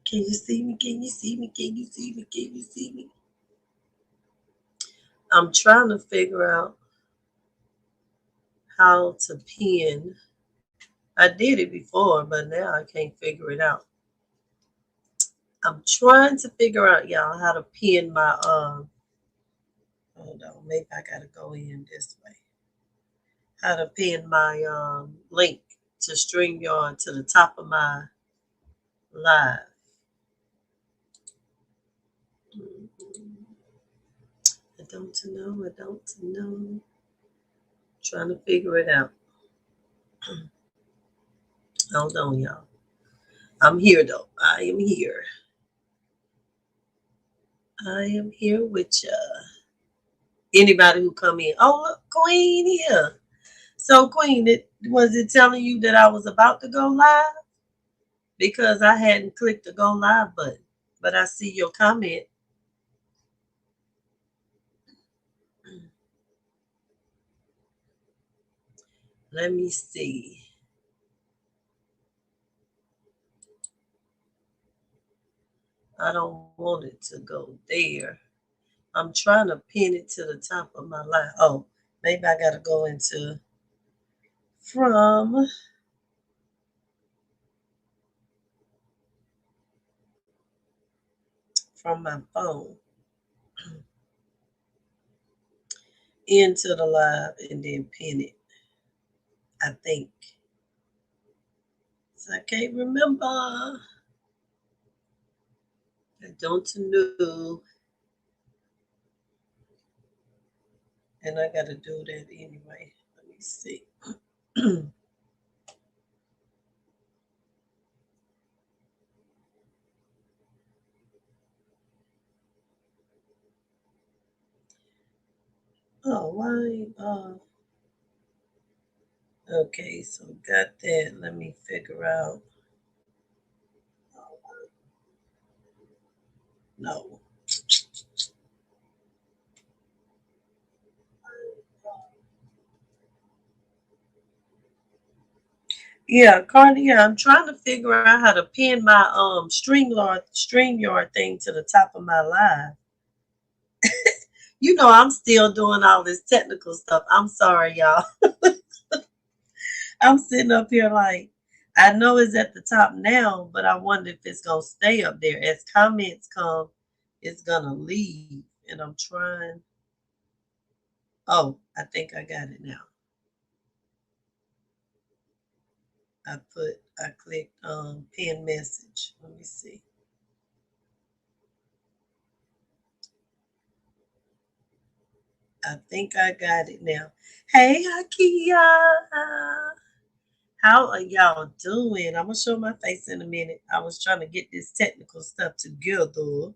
Can you see me? Can you see me? Can you see me? Can you see me? I'm trying to figure out how to pin. I did it before, but now I can't figure it out. I'm trying to figure out, y'all, how to pin my hold on, maybe I gotta go in this way. How to pin my link to StreamYard to the top of my live. I don't know. I don't know. Trying to figure it out. Hold on, y'all. I'm here though. I am here. I am here with ya. Anybody who come in. Oh, look, Queen here. So, Queen, was it telling you that I was about to go live? Because I hadn't clicked the go live button. But I see your comment. Let me see. I don't want it to go there. I'm trying to pin it to the top of my line. Oh, maybe I got to go into from my phone into the live and then pin it. I think. So I can't remember. I don't know. And I got to do that anyway. Let me see. Oh, why? Okay, so got that. Let me figure out. No. Yeah, Carly, yeah, I'm trying to figure out how to pin my StreamYard thing to the top of my live. You know, I'm still doing all this technical stuff. I'm sorry, y'all. I'm sitting up here like I know it's at the top now, but I wonder if it's gonna stay up there. As comments come, it's gonna leave. And I'm trying. Oh, I think I got it now. I clicked pin message. Let me see. I think I got it now. Hey, Akia. How are y'all doing? I'm gonna show my face in a minute. I was trying to get this technical stuff together,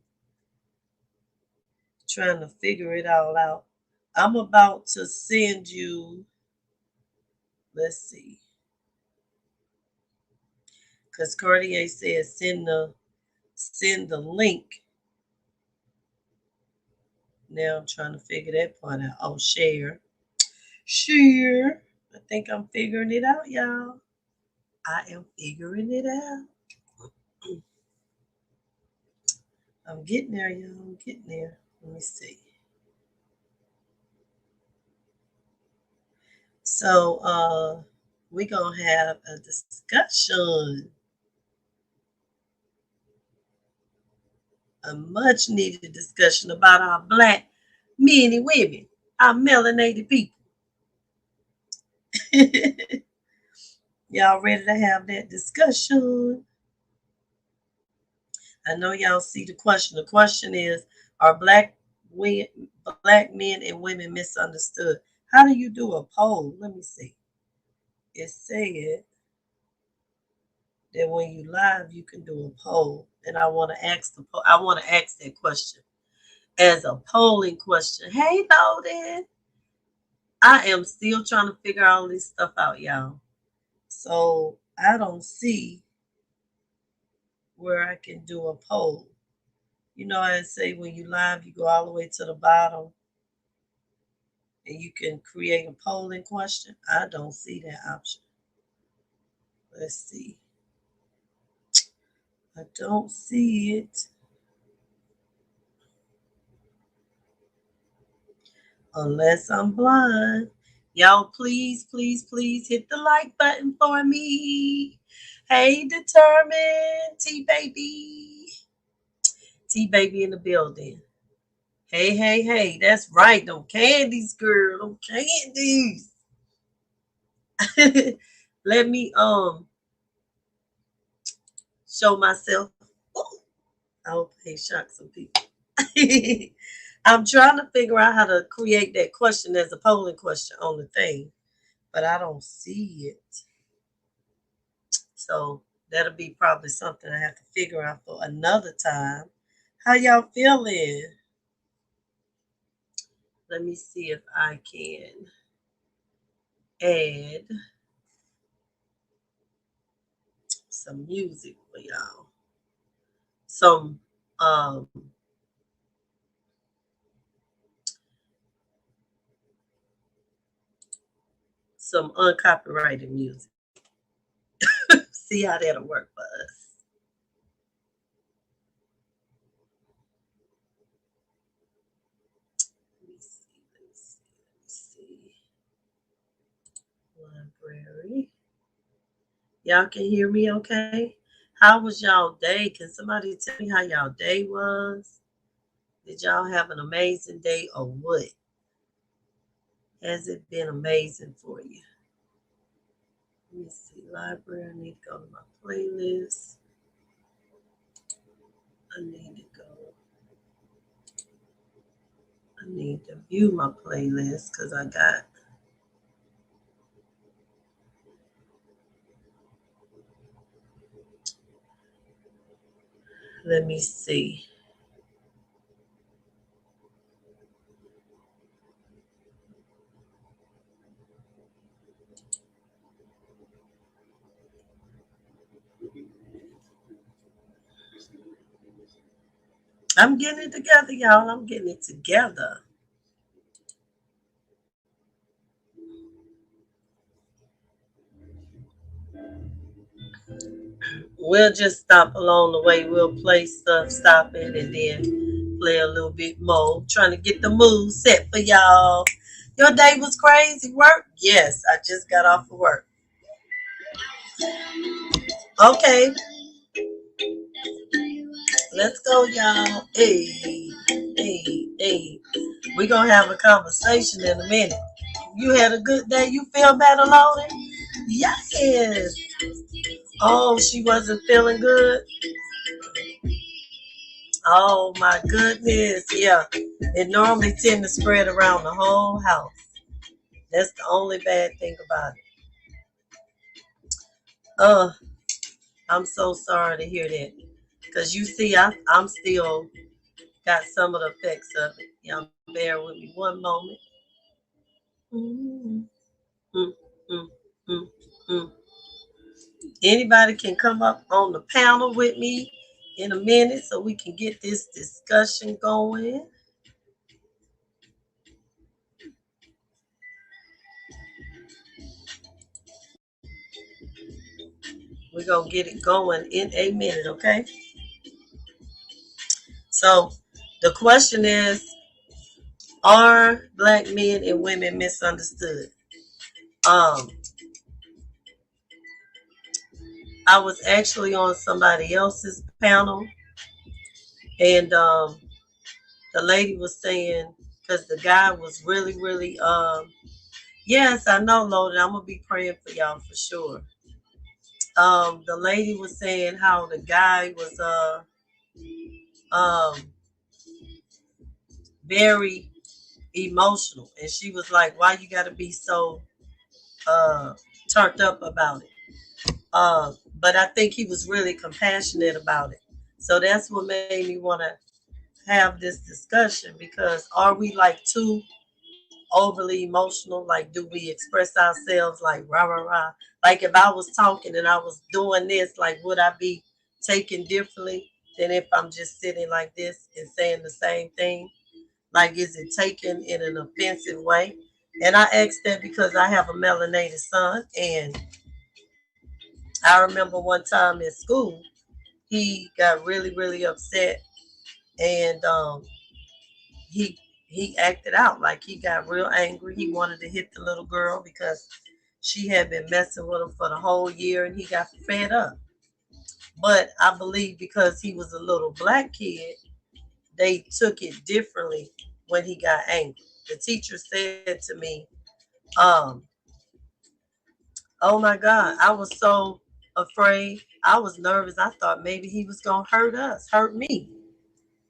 trying to figure it all out. I'm about to send you, let's see, because Cartier says send the link. Now I'm trying to figure that part out. Oh, share. Share. I think I'm figuring it out, y'all. I am figuring it out. I'm getting there, y'all. I'm getting there. Let me see. So we're gonna have a discussion, a much needed discussion about our black men and women, our melanated people. Y'all ready to have that discussion? I know y'all see the question. The question is, are black men and women misunderstood? How do you do a poll? Let me see. It said that when you live, you can do a poll, and I want to ask that question as a polling question. Hey, Loaded. I am still trying to figure all this stuff out, y'all. So I don't see where I can do a poll. You know, I say when you live, you go all the way to the bottom and you can create a polling question. I don't see that option. Let's see. I don't see it. Unless I'm blind. Y'all, please, please, please hit the like button for me. Hey, Determined T Baby. T Baby in the building. Hey, hey, hey. That's right. Them candies, girl. Them candies. Let me show myself. Ooh, I hope I ain't shocked some people. I'm trying to figure out how to create that question as a polling question on the thing, but I don't see it. So that'll be probably something I have to figure out for another time. How y'all feeling? Let me see if I can add some music for y'all. Some um some uncopyrighted music. See how that'll work for us. Let me see, let me see, let me see. Library. Y'all can hear me okay? How was y'all day? Can somebody tell me how y'all day was? Did y'all have an amazing day or what? Has it been amazing for you? Let me see. Library. I need to go to my playlist. I need to go. I need to view my playlist because I got. Let me see. I'm getting it together, y'all. I'm getting it together. We'll just stop along the way. We'll play stuff, stop it, and then play a little bit more. Trying to get the mood set for y'all. Your day was crazy. Work? Yes, I just got off of work. Okay, let's go, y'all. Hey, hey, hey. We're going to have a conversation in a minute. You had a good day? You feel better, Loaded? Yes. Oh, she wasn't feeling good? Oh, my goodness. Yeah. It normally tend to spread around the whole house. That's the only bad thing about it. Uh, I'm so sorry to hear that. Because you see, I'm still got some of the effects of it. Y'all bear with me one moment. Mm, mm, mm, mm, mm. Anybody can come up on the panel with me in a minute so we can get this discussion going. We're going to get it going in a minute, okay? So the question is, are black men and women misunderstood? Um, I was actually on somebody else's panel, and the lady was saying, because the guy was really, really, yes, I know, Loaded. I'm gonna be praying for y'all for sure. The lady was saying how the guy was um very emotional, and she was like, "Why you gotta be so uh turned up about it?" But I think he was really compassionate about it. So that's what made me want to have this discussion, because are we like too overly emotional? Like, do we express ourselves like rah rah rah? Like, if I was talking and I was doing this, like, would I be taken differently than if I'm just sitting like this and saying the same thing? Like, is it taken in an offensive way? And I asked that because I have a melanated son, and I remember one time in school, he got really, really upset, and he he acted out like he got real angry. He wanted to hit the little girl because she had been messing with him for the whole year, and he got fed up. But I believe because he was a little black kid, they took it differently when he got angry. The teacher said to me, um, "Oh my God, I was so afraid. I was nervous. I thought maybe he was gonna hurt us, hurt me."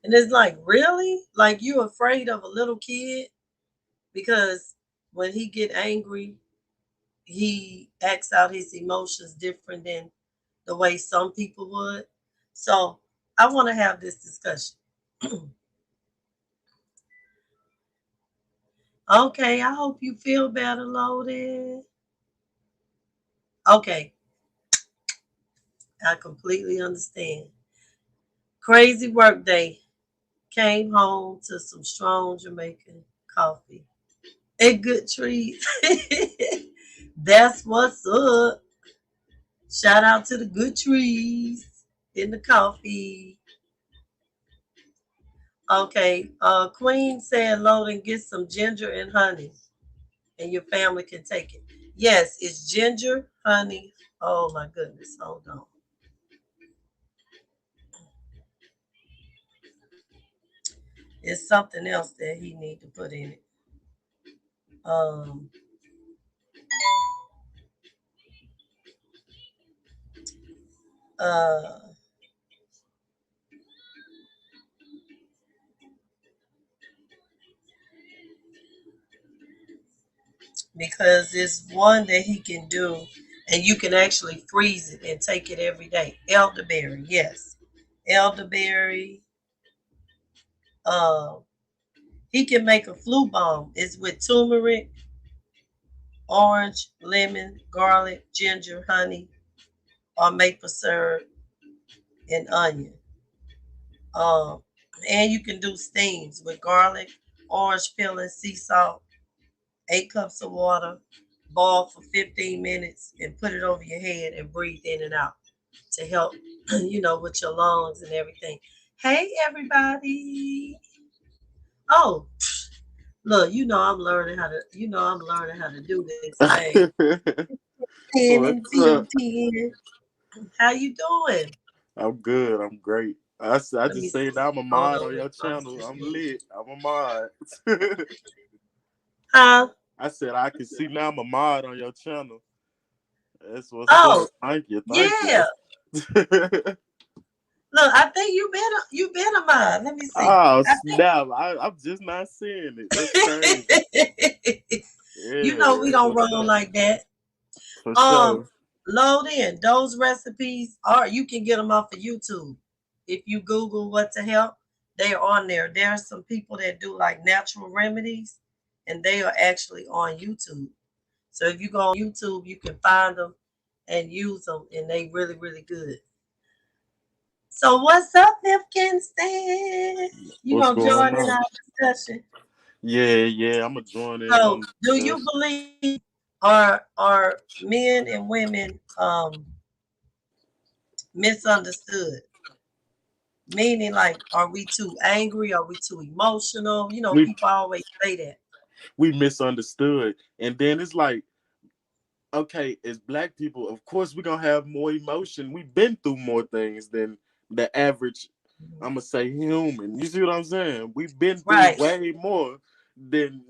And it's like, really? Like you afraid of a little kid because when he get angry, he acts out his emotions different than the way some people would. So I want to have this discussion. Okay, I hope you feel better, Loaded. Okay, I completely understand. Crazy work day. Came home to some strong Jamaican coffee and good treats. That's what's up. Shout out to the good trees in the coffee. Okay, Queen said, "Load and get some ginger and honey, and your family can take it." Yes, it's ginger, honey. Oh my goodness, hold on. It's something else that he need to put in it. Um, uh, because it's one that he can do, and you can actually freeze it and take it every day. Elderberry, yes, elderberry. Uh, he can make a flu bomb. It's with turmeric, orange, lemon, garlic, ginger, honey, or maple syrup and onion. Um, and you can do steams with garlic, orange peel, and sea salt. 8 cups of water, boil for 15 minutes, and put it over your head and breathe in and out to help, with your lungs and everything. Hey, everybody! Oh, look, I'm learning how to do this thing. 10 and What's up? 10. How you doing? I'm good. I'm great. I Let me just see. say that I'm a Hold mod on. on Let your me close channel. this I'm music. lit. I'm a mod. Huh? I said I can see now I'm a mod on your channel. That's what's Oh, up. Thank you. Thank yeah. you. Look, I think you been a mine. Let me see. Oh I snap! I'm just not seeing it. That's crazy. think Yeah, we that's don't what's roll up. like that. For Um, sure. load in those recipes, or you can get them off of YouTube. If you Google what to help, they are on there. There are some people that do like natural remedies, and they are actually on YouTube. So if you go on YouTube, you can find them and use them, and they really, really good. So what's up, Pipkinston? You What's gonna going join in on? our discussion? Yeah, yeah. I'm gonna join in So on the do you discussion. believe are men and women misunderstood? Meaning, like, are we too angry? Are we too emotional? We People always say that. we misunderstood, and then it's like, okay, as black people, of course we're gonna have more emotion. We've been through more things than the average, Mhm. I'm gonna say, human. You see what I'm saying? We've been through Right. way more than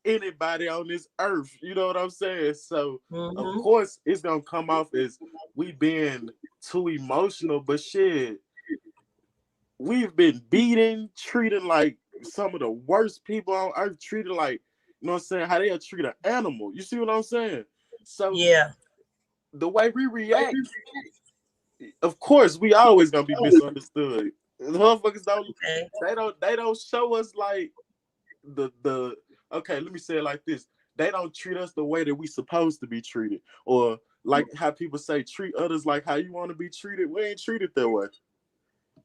anybody on this earth. You know what I'm saying? So of Hmm. course it's gonna come off as we being too emotional, but shit, we've been beaten, treated like some of the worst people on earth, treated like, you know what I'm saying, how they'll treat an animal. You see what I'm saying? So Yeah. the way we react, of course, we always gonna be misunderstood. The motherfuckers Okay. they don't show us like the okay, let me say it like this. They don't treat us the way that we supposed to be treated. Or like how people say treat others like how you want to be treated. We ain't treated that way.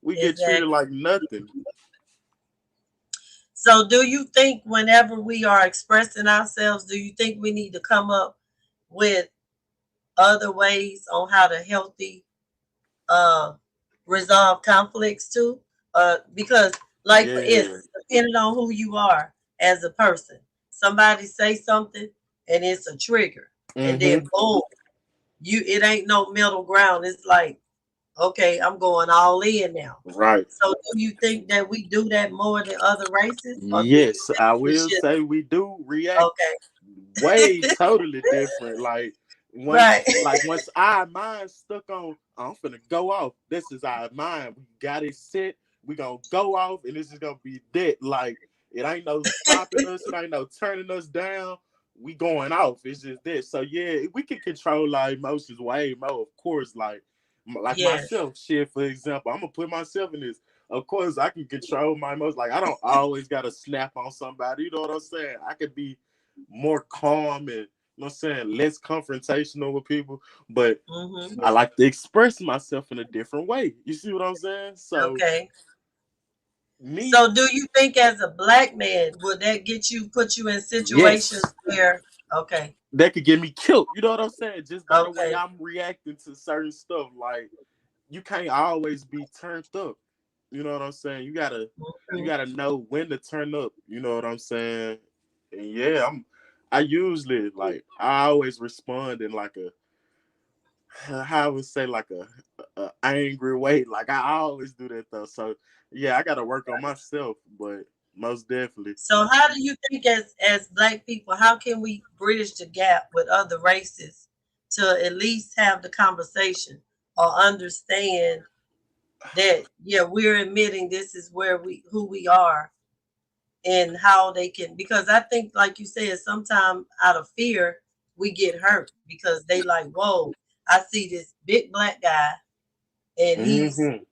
We get treated Exactly. like nothing. So, do you think whenever we are expressing ourselves, do you think we need to come up with other ways on how to healthy uh, resolve conflicts too? Because, like for Yeah. instance, depending on who you are as a person, somebody say something and it's a trigger, and then Mm-hmm. boom, it ain't no middle ground. It's like, okay, I'm going all in now. Right. So, do you think that we do that more than other races, or do you Yes, think I it's will just say we do react okay? way totally different. Like Right. once our mind stuck on, I'm finna go off. This is our mind. We got it set. We gonna go off, and this is gonna be that. Like it ain't no stopping us. It ain't no turning us down. We going off. It's just this. So yeah, we can control our emotions way more. Of course, like Yes. myself. Shit, for example, I'm gonna put myself in this. Of course, I can control my emotions. Like I don't always gotta snap on somebody. You know what I'm saying? I could be more calm and you know what I'm saying, less confrontational with people, but Hmm. I like to express myself in a different way. You see what I'm saying? So Okay. me, So, do you think as a black man, would that put you in situations yes, where, okay, that could get me killed. You know what I'm saying? Just by the way okay, I'm reacting to certain stuff. Like you can't always be turned up. You know what I'm saying? You mhm, gotta know when to turn up. You know what I'm saying? And yeah, I usually I always respond in like a how I would say like a angry way. Like I always do that though. So yeah, I gotta work on myself, but most definitely. so how do you think as black people, how can we bridge the gap with other races to at least have the conversation or understand that, yeah, we're admitting this is who we are, and how they can, because I think like you said, sometimes out of fear we get hurt because they like, whoa, I see this big black guy and he's, Mm-hmm.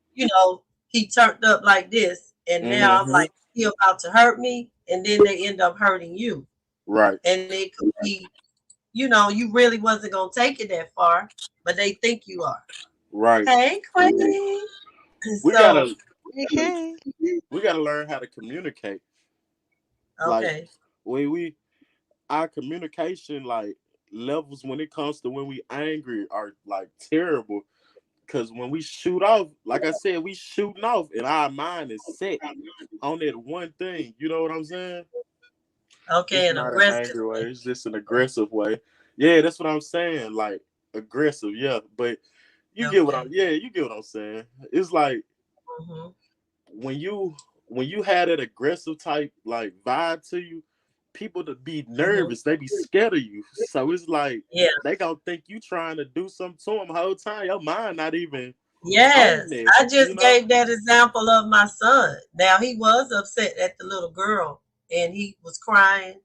he turned up like this, and now I'm Mm-hmm. like, he about to hurt me, and then they end up hurting you. Right. And it could be, you really wasn't gonna take it that far, but they think you are. Right. Hey, Queen. We So, gotta Hey, hey. we gotta learn how to communicate. Like okay. we our communication levels when it comes to when we angry are like terrible. Cause when we shoot off, like I said, we shooting off and our mind is set on that one thing. You know what I'm saying? Okay, It's an not an aggressive angry way. way. It's just an aggressive way. Yeah, that's what I'm saying. Like aggressive. Yeah, but you get what I'm. Okay. Yeah, you get what I'm saying. It's like Hmm. when you when you had that aggressive type vibe to you, people to be Hmm. nervous. They be scared of you. So it's like Yeah. they gonna think you trying to do something to them the whole time. Your mind not even on Yes, it. I You just know. gave that example of my son. Now he was upset at the little girl and he was crying,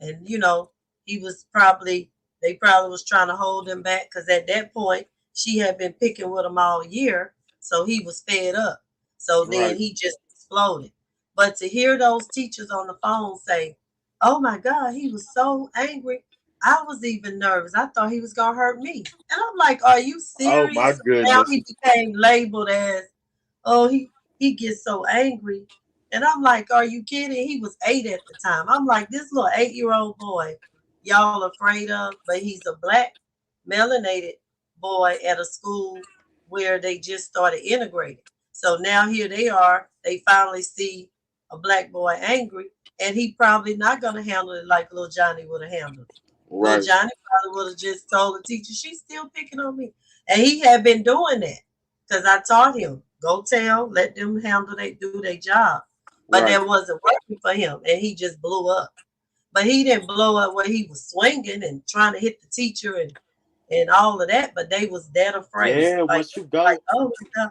and he was probably they probably was trying to hold him back because at that point she had been picking with him all year, so he was fed up. So then Right. he just exploded. But to hear those teachers on the phone say, "Oh my God, he was so angry. I was even nervous. I thought he was gonna hurt me." And I'm like, "Are you Oh my serious?" Now goodness. he became labeled as, "Oh, he gets so angry." And I'm like, "Are you kidding?" He was 8 at the time. I'm like, this little 8-year-old boy, y'all afraid of, but he's a black melanated boy at a school where they just started integrating. So now here they are. They finally see a black boy angry, and he probably not gonna handle it like little Johnny would have handled it. Little Right. Johnny probably would have just told the teacher, "She's still picking on me," and he had been doing that because I taught him, go tell, let them handle they do their job. But Right. that wasn't working for him, and he just blew up. But he didn't blow up where he was swinging and trying to hit the teacher and all of that. But they was that afraid, Yeah. like oh my God.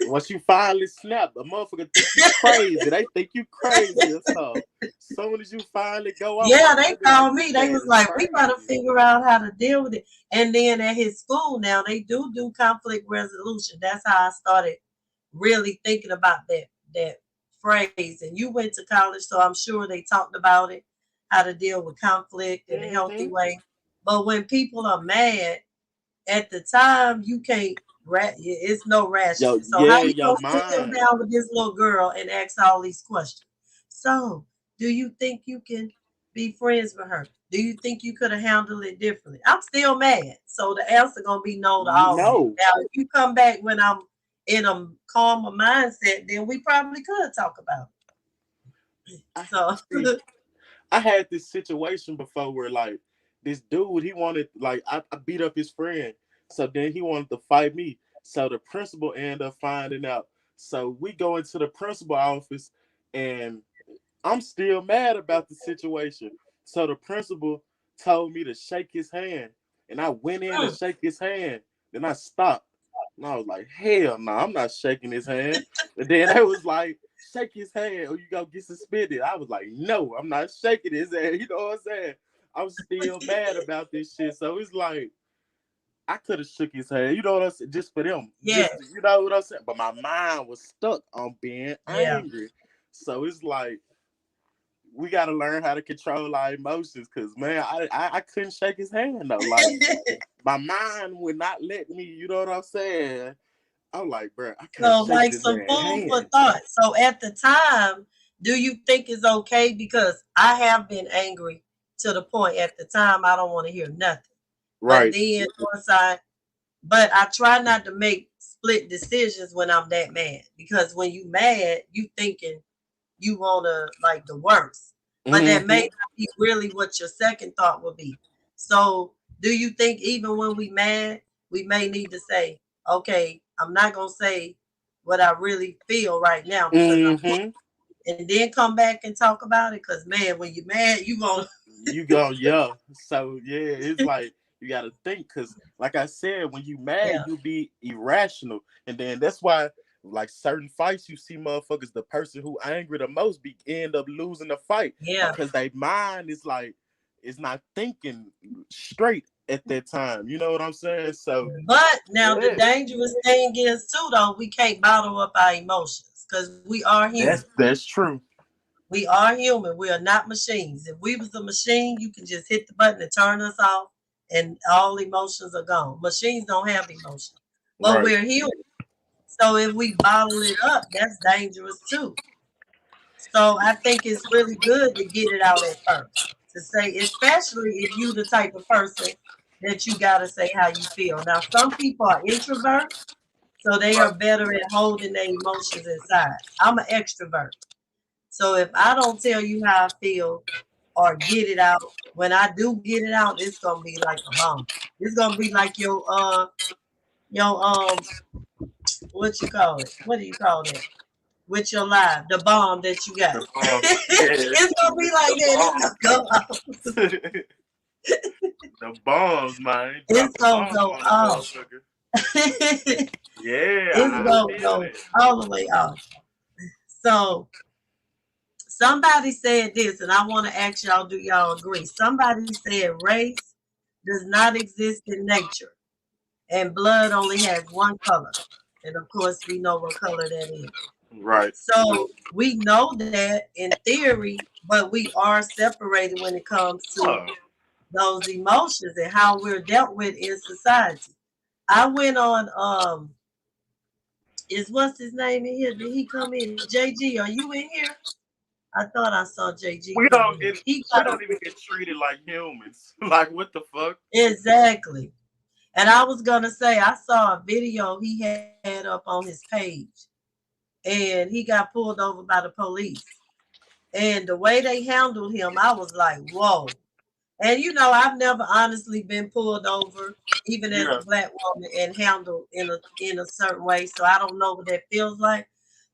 Once you finally snap, a motherfucker think you crazy. They think you crazy or something. Soon as you finally go off Yeah, on them, they they be like, called "This me. They man was is like, "We gotta crazy." figure out how to deal with it." And then at his school now, they do conflict resolution. That's how I started really thinking about that phrase. And you went to college, so I'm sure they talked about it, how to deal with conflict in a healthy Hmm. way. But when people are mad at the time, you can't. It's no Yo, rationing. So how yeah, you your gonna sit him mind. down with this little girl and ask all these questions? So, do you think you can be friends with her? Do you think you could have handled it differently? I'm still mad. So the answer gonna be no to all of that. No. Now, if you come back when I'm in a calmer mindset, then we probably could talk about it. So I had this situation before where like this dude, he wanted like I beat up his friend, so then he wanted to fight me. So the principal ended up finding out. So we go into the principal office, and I'm still mad about the situation. So the principal told me to shake his hand, and I went in to shake his hand. Then I stopped, and I was like, "Hell no, I'm not shaking his hand." And then they was like, "Shake his hand, or you gonna get suspended." I was like, "No, I'm not shaking his hand." You know what I'm saying? I'm still mad about this shit. So it's like I could have shook his hand. You know what I'm saying? Just for them. yeah, Just you know what I'm saying? But my mind was stuck on being yeah. angry. So it's like we got to learn how to control our emotions, because man, I couldn't shake his hand though. Like my mind would not let me. You know what I'm saying? I'm like, bro, I can't So, shake like this some man's food for hand. thought. So, at the time, do you think it's okay? Because I have been angry to the point at the time I don't want to hear nothing. But Right. then but I try not to make split decisions when I'm that mad, because when you mad, you thinking you want to like the worst, but that may Mm-hmm. not be really what your second thought will be. So, do you think even when we mad, we may need to say, okay, I'm not gonna say what I really feel right now because I'm, Mm-hmm. and then come back and talk about it. Because man, when you're mad, you gonna You go, yeah. So yeah, it's like you got to think, because, like I said, when you mad, yeah, you be irrational, and then that's why, like certain fights, you see motherfuckers, the person who angry the most be end up losing the fight yeah. because their mind is like it's not thinking straight at that time. You know what I'm saying? So But now the yeah, dangerous thing is too, though, we can't bottle up our emotions because we are human. that's true. We are human. We are not machines. If we was a machine, you can just hit the button and turn us off, and all emotions are gone. Machines don't have emotions, but Right. we're human. So if we bottle it up, that's dangerous too. So I think it's really good to get it out at first. To say, especially if you the type of person that you gotta say how you feel. Now, some people are introverts, so they are better at holding their emotions inside. I'm an extrovert. So if I don't tell you how I feel or get it out, when I do get it out, it's gonna be like a bomb. It's gonna be like your what you call it? What do you call that? With your life, the bomb that you got. The yeah, It's gonna be like the that. bomb. It's gonna go off. The bombs, man. It's Dropping gonna bombs go on the off. motherfucker. It's Yeah, I gonna feel go it. all the way off. So somebody said this, and I want to ask y'all, do y'all agree? Somebody said race does not exist in nature, and blood only has one color. And of course, we know what color that is. Right. So we know that in theory, but we are separated when it comes to Oh, those emotions and how we're dealt with in society. I went on is what's his name in here? Did he come in? JG, are you in here? I thought I saw JG we come don't in here. get He we got don't even get treated like humans. Like what the fuck? exactly. And I was gonna say I saw a video he had up on his page, and he got pulled over by the police. And the way they handled him, I was like, whoa. And I've never honestly been pulled over, even as a Yeah. black woman, and handled in a certain way. So I don't know what that feels like.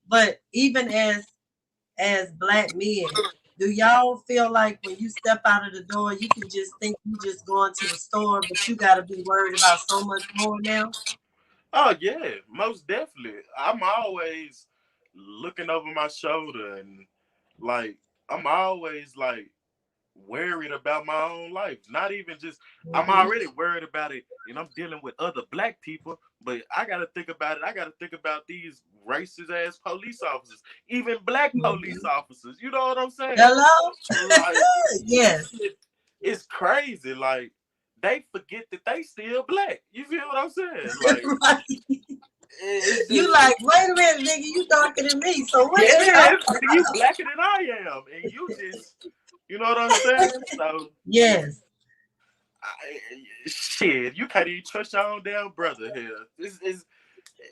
But even as black men, do y'all feel like when you step out of the door, you can just think you just going to the store, but you got to be worried about so much more now? Oh yeah, most definitely. I'm always looking over my shoulder, and like I'm always like worried about my own life. Not even just I'm Mm-hmm. already worried about it, and I'm dealing with other black people. But I gotta think about it. I gotta think about these racist ass police officers, even black police Mm-hmm. officers. You know what I'm saying? Hello? Like this Yes. shit is crazy. Like they forget that they still black. You feel what I'm saying? Like Right. it's You just like, wait a minute, nigga, you darker than me. So what you yes, talking you about? blacker than I am, and you just you know what I'm saying? So Yes. shit, you can't even trust your own damn brother here. This is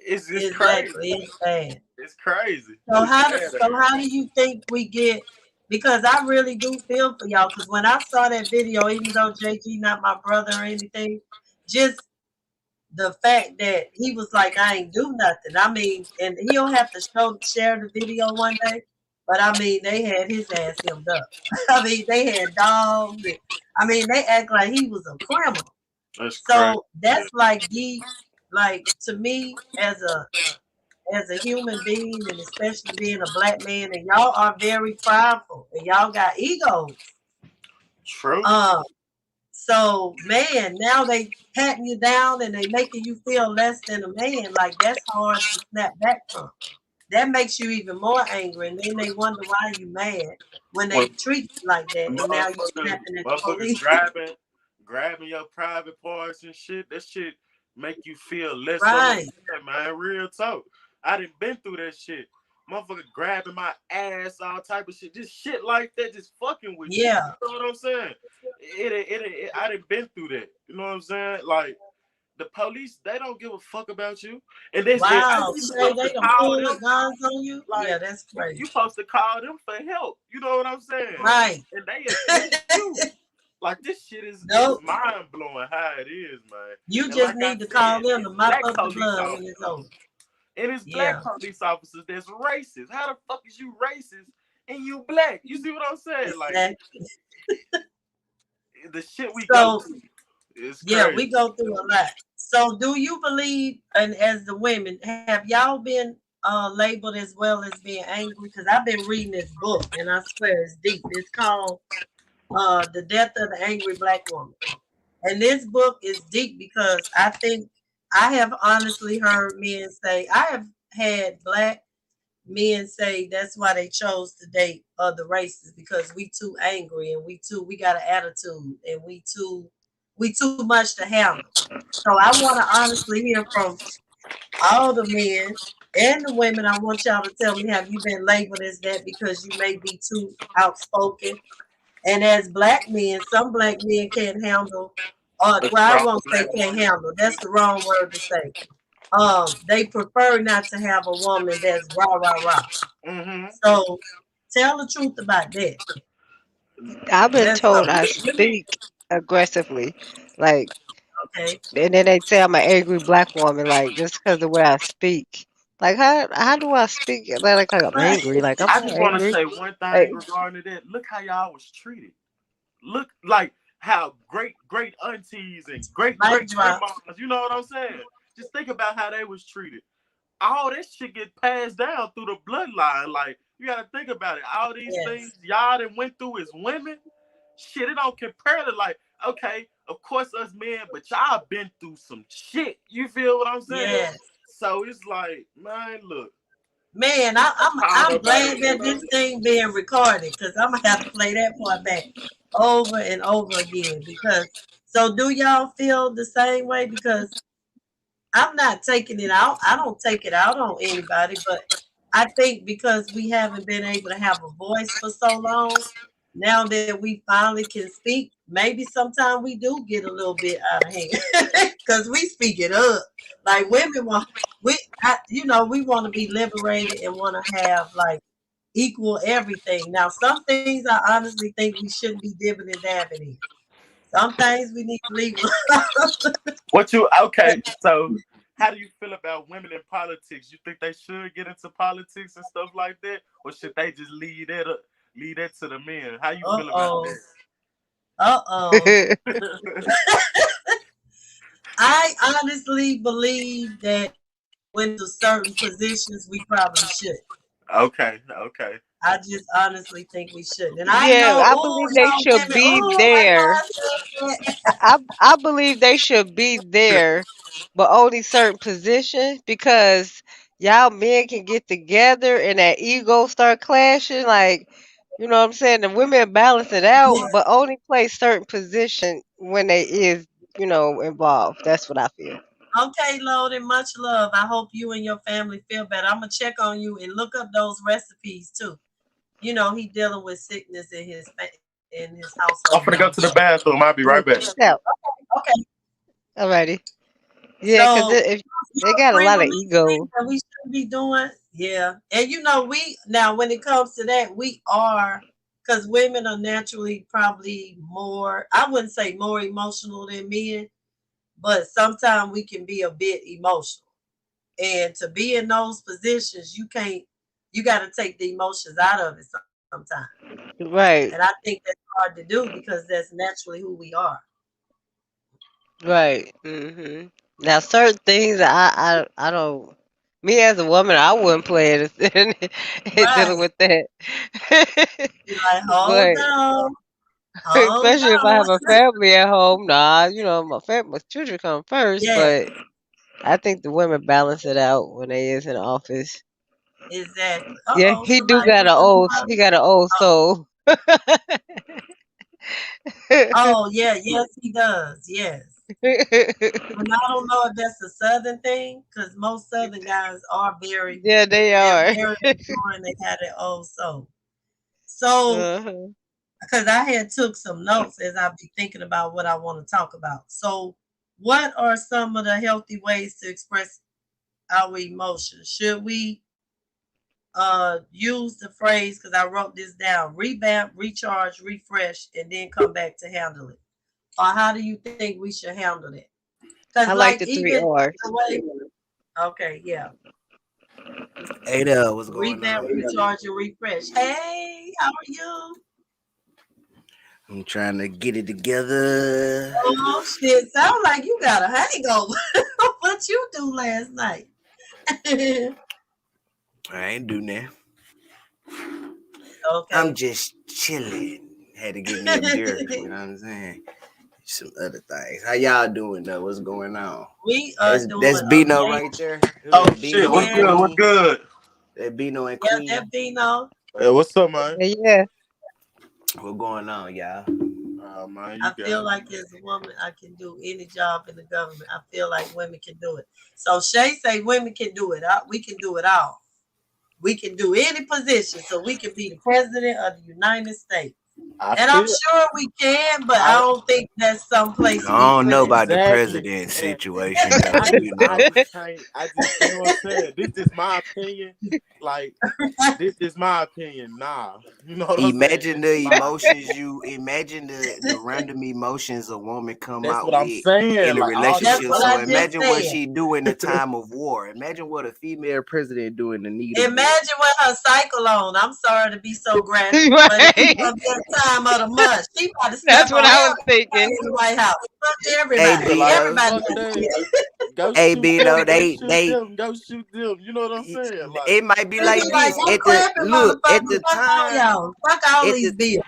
It's just crazy. Exactly. It's bad. It's crazy. So It's how do, bad. so how do you think we get? Because I really do feel for y'all. Because when I saw that video, even though JG not my brother or anything, just the fact that he was like, I ain't do nothing. I mean, and he'll have to share the video one day. But I mean, they had his ass hemmed up. I mean, they had dogs. I mean, they act like he was a criminal. That's crazy. So that's like deep, like to me as a human being, and especially being a black man, and y'all are very prideful, and y'all got egos. True. So man, now they patting you down and they making you feel less than a man. Like that's hard to snap back from. That makes you even more angry, and then they wonder why you mad when When they treat you like that, and now you motherfuckers, snapping at the motherfuckers police. grabbing your private parts and shit. That shit make you feel less of a Right? man, man. Real talk. I done been through that shit. Motherfucker grabbing my ass, all type of shit, just shit like that, just fucking with you. Yeah. You know what I'm saying? I done been through that. You know what I'm saying? Like the police, they don't give a fuck about you. And this, and I Wow. you Say supposed to they done call pulled them. the guns on you. Like Yeah, that's you crazy. supposed to call them for help. You know what I'm saying? Right. And they against you. Like this shit is Nope. mind blowing how it is, man. You And just like I need to call said, them it's to mop black up the police blood when officers. it's over. And it's black Yeah. police officers that's racist. How the fuck is you racist and you black? You see what I'm saying? Like Exactly. the shit we go So through is yeah, crazy. we go through a lot. So do you believe, and as the women, have y'all been labeled as well as being angry? Because I've been reading this book and I swear it's deep. It's called The Death of the Angry Black Woman. And this book is deep because I think I have honestly heard men say, I have had black men say that's why they chose to date other races because we too angry and we got an attitude and we too much to handle. So I want to honestly hear from all the men and the women. I want y'all to tell me, have you been labeled as that because you may be too outspoken? And as black men, some black men can't handle, A well, I strong won't say black can't woman. handle. That's the wrong word to say. They prefer not to have a woman that's rah rah rah. Mm-hmm. So tell the truth about that. I've been Let's told go. I Let me speak aggressively, like, Okay. and then they say I'm an angry black woman, like just because of the way I speak. Like, how do I speak? Like I'm Right. angry. Like I'm I not just want to angry. say one Like, thing regarding that. Look how y'all was treated. Look like how great aunties and great Mic drop. grandmas, you know what I'm saying? Just think about how they was treated. All this shit get passed down through the bloodline. Like you gotta think about it. All these things Yes. y'all done went through as women, shit, it don't compare to like, okay, of course us men, but y'all been through some shit. You feel what I'm saying? Yes. So it's like, man, look, Man, call I'm nobody, glad you that know. this thing being recorded because I'm gonna have to play that part back over and over again. Because so do y'all feel the same way? Because I'm not taking it out. I don't take it out on anybody, but I think because we haven't been able to have a voice for so long, now that we finally can speak, maybe sometimes we do get a little bit out of hand because we speak it up. Like women want, we want to be liberated and want to have like equal everything. Now, some things I honestly think we shouldn't be dibbing and dabbing in. Some things we need to leave. What you okay? So, how do you feel about women in politics? You think they should get into politics and stuff like that, or should they just leave that to the men? How you Uh feel about oh. that? Uh-oh. I honestly believe that when to certain positions we probably should. Okay. I just honestly think we should. And I yeah, know, I oh, believe they y'all should women, be oh my there. God, I said I believe they should be there, but only certain positions because y'all men can get together and that ego start clashing. Like, you know what I'm saying? The women balance it out, that. but only play certain position when they is, involved. That's what I feel. Okay, Lord, and much love. I hope you and your family feel better. I'm gonna check on you and look up those recipes too. You know, he dealing with sickness in his household I'm now. gonna go to the bathroom. I'll be right back. Peace out. Okay. Alrighty. Yeah, because So if you they got a agree lot with of me, Steve, ego. that we should be doing? Yeah. And you know, we now when it comes to that, we are because women are naturally probably more, I wouldn't say more emotional than men, but sometimes we can be a bit emotional. And to be in those positions, you can't, you got to take the emotions out of it sometimes. And I Right, think that's hard to do because that's naturally who we are. right. Now, certain things I don't. Me as a woman, I wouldn't play it in dealing Right. with that. You're like, hold But on, hold especially if I on. have a family at home, nah, my children come first. Yes, But I think the women balance it out when they is in office. exactly. Yeah, Uh-oh, he do somebody got hit a the old, he button. got an old soul. Oh, yeah, yes, he does. Yes. And I don't know if that's a southern thing, because most southern guys are very, Yeah, they they're are. very mature and they have their own soul. So, Uh-huh. because I had took some notes as I be thinking about what I want to talk about. So, what are some of the healthy ways to express our emotions? Should we use the phrase, because I wrote this down, revamp, recharge, refresh, and then come back to handle it? Or how do you think we should handle it? Because I like like the three even the R's. way, okay, yeah, Hey there, what's going revamp, on? recharge, and refresh. Hey, how are you? I'm trying to get it together. Oh shit, sound like you got a hangover. What you do last night? Okay. I ain't do that. I'm just chilling. Had to get me a beer. You know what I'm saying? Some other things. How y'all doing though? What's going on? We are That's doing Bino amazing. right there. Who Oh that? shit, Bino what's and Yeah, good? What's Queen. good? That Bino and yeah, Queen. that Bino. Hey, what's up, man? Yeah. What going on, y'all? Man, you I got feel it. like as a woman, I can do any job in the government. I feel like women can do it. So Shay say women can do it. We can do it all. We can do any position. So we can be the president of the United States. I And I'm feel sure we can, but I I don't think that's someplace I we don't know finna. about the exactly, president and situation and though. You I know. just can't. I just you know what I'm saying. This is my opinion. Like this is my opinion. Nah, you know what I'm saying. Imagine This is the my emotions opinion. you imagine the random emotions a woman come That's out what I'm with saying. in a Like all this That's relationship. what stuff. So I just imagine what said. she do in the time of war. Imagine what a female president do in the need of war. Imagine with her cycle on. I'm sorry to be so graphic, but it Right. comes that time of the month. She about to That's step what on I was everybody thinking. in the White House. Fuck Hey everybody. Yeah, like Bino, Everybody. fuck that. Go hey shoot Bino, them. Go they shoot they them. Go shoot them. You know what I'm saying? Like it might be They like be like, this I'm at the clapping, look motherfuckers. Fuck all y'all. Fuck all at these the bills.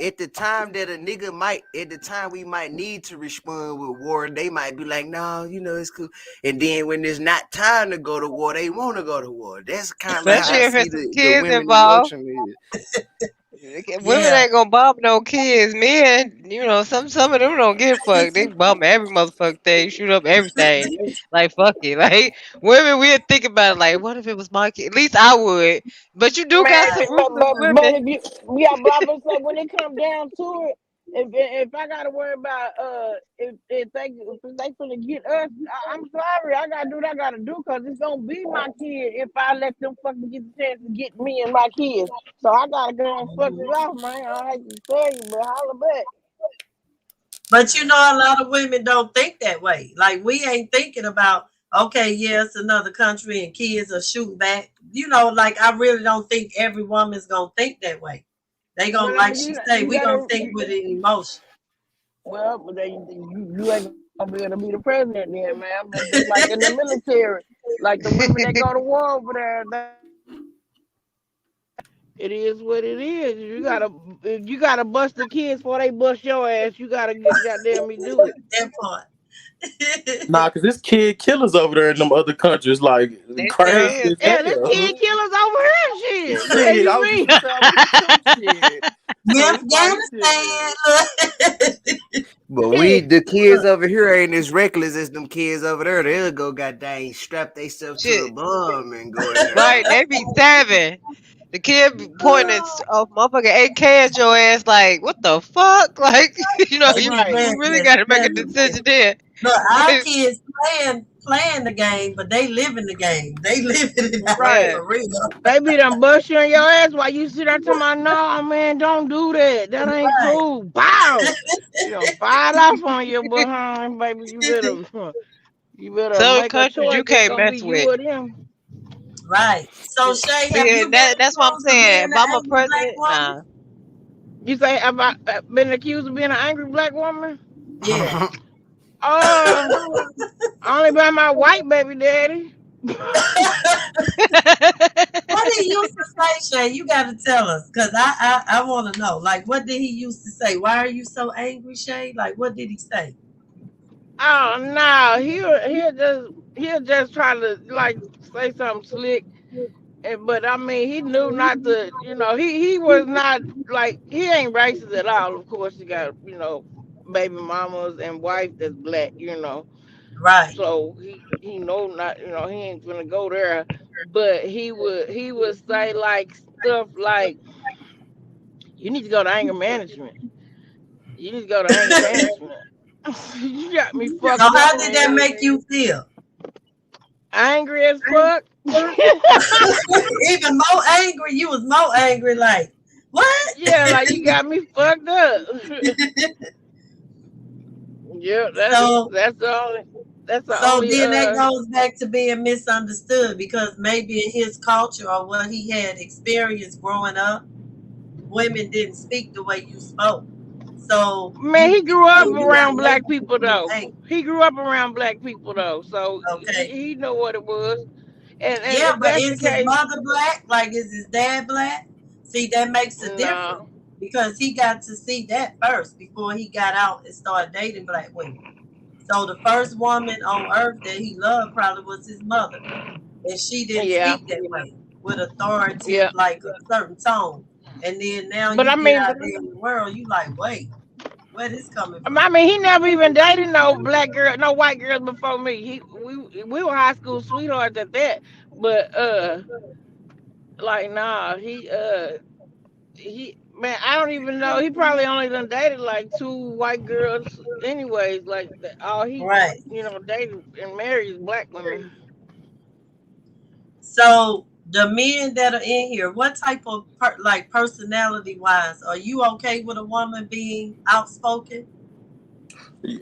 at the time that a nigga might at the time we might need to respond with war, they might be like, no, you know, it's cool. And then when it's not time to go to war, they want to go to war. That's kind of how Especially I if see it's some the kids women involved. emotion is. Women Yeah. ain't gonna bump no kids. Men, some of them don't give a fuck. They bump every motherfucking thing, shoot up everything. Like fuck it. Like women, we'd think about it like, what if it was my kid? At least I would. But you do got Man, some Right. but ruthless but women. if you yeah, but I was say when it come down to it, if I gotta worry about if they finna get us, I'm sorry, I gotta do what I gotta do because it's gonna be my kid if I let them fucking get the chance to get me and my kids. So I gotta go and fuck it off, man. I hate to tell you, but holla back. But you know, a lot of women don't think that way. Like we ain't thinking about, okay, yeah, it's another country and kids are shooting back. You know, like I really don't think every woman's gonna think that way. They gonna, like Well, she say, you we gonna gotta think with an emotion. well, but you ain't gonna be able to be the president then, man. But just like in the military, like the women that go to war over there, it is what it is. You gotta bust the kids before they bust your ass. You gotta get goddamn me do it. That part. nah, cause this kid killers over there in them other countries, like They sure crazy is. as Yeah, them hell. kid killers over here, shit. The hell Shit, I you was just mean? gonna say I'm with you too, shit. So it's like shit. Afghanistan. But Shit. the kids over here ain't as reckless as them kids over there. They'll go goddamn strap themselves to a Shit. bomb and go in there Right, and they be stabbing. The kid be pointing at a motherfucking AK at your ass like, what the fuck? Like, you They be you Right. really reckless, gotta make a telling you. decision there. Look, our kids playing the game, but they living the game. They living it out Right. Yeah. for real. They be done bust you in your ass while you sit there talking about, no, man, don't do that. That ain't Right. cool. Bow. You done fired off on your behind, baby. You better Some make a countries choice. you It's can't gonna be mess you with. or them. Right. So Shay, have Yeah, you been that's what I'm accused of being saying. an If I'm a angry black president, woman? nah. You say, have I been accused of being an angry black woman? Yeah. Uh, only by my white baby daddy. What did he used to say, Shay? You got to tell us, cause I want to know. Like, what did he used to say? Why are you so angry, Shay? Like, what did he say? Oh no, he'll just try to like say something slick. But I mean, he knew not to. He was not like he ain't racist at all. Of course, he got baby mamas and wife that's black. Right. So he know not. He ain't gonna go there. But he would say like stuff like, "You need to go to anger management. You need to go to anger management." You got me So fucked how up, did that man. make you feel? Angry as fuck. Even more angry. You was more angry. Like, what? Yeah, like you got me fucked up. Yeah, that's so that's the only that's the So only then that goes back to being misunderstood because maybe in his culture or what he had experienced growing up, women didn't speak the way you spoke. So man, he grew up you got around black labeled people being though. angry. He grew up around black people though. So he, Okay. he know what it was. And Yeah, if but that's the is his case, mother black? Like, is his dad black? See, that makes a difference no. because he got to see that first before he got out and started dating black women. So the first woman on earth that he loved probably was his mother. And she didn't Yeah, speak that way with authoritative, yeah. like a certain tone. And then now But you I get mean out there in the world, you like, wait, where this coming I from? mean, he never even dated no black girl, no white girls before me. We were high school sweethearts at that. But like nah, he man, I don't even know. He probably only done dated like two white girls, anyways. Like all he, Right. dated and married is black women. So the men that are in here, what type of like personality wise, are you okay with a woman being outspoken?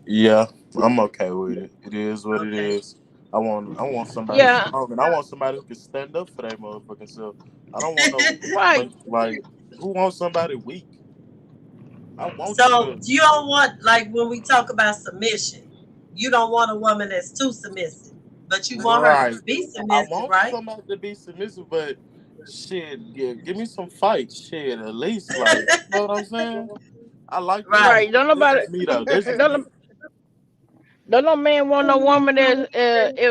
Yeah, I'm okay with it. It is what it Okay. is. I want somebody Yeah, strong, and I want somebody who can stand up for that motherfucking self. I don't want no right. like who wants somebody weak. I want you So to you don't want, like, when we talk about submission, you don't want a woman that's too submissive, but you want her right. to be I submissive, want right? somebody to be submissive, but shit, yeah, give me some fight, shit, at least like you know what I'm saying. I like that Right. shit. Right. Don't This nobody, is me though. This is don't, me. no- don't no man want no woman that's,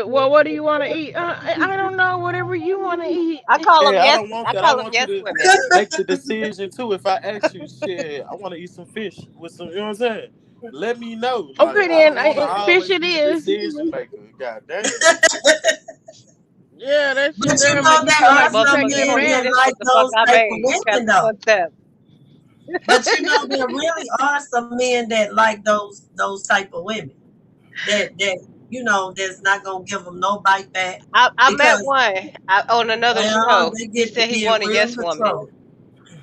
well, what do you want to eat? I don't know, whatever you want to eat. I call them Yeah, I yes. don't want I that. I call them want you yes to women. make the decision too. If I ask you, shit, I want to eat some fish with some, you know what I'm saying? Let me know. Like, Okay, I then, don't want to fish always it be the is. decision maker. God damn. Yeah, that But shit you there know make you there feel are like you some Motherfucker, taking you men gonna eat that advantage. this like what the fuck those I type of made. women Chapter though. 47. But you know there really are some men that like those type of women that that's not gonna give them no bite back I met because one on another show. they He get to said he be in wanted real yes woman. control.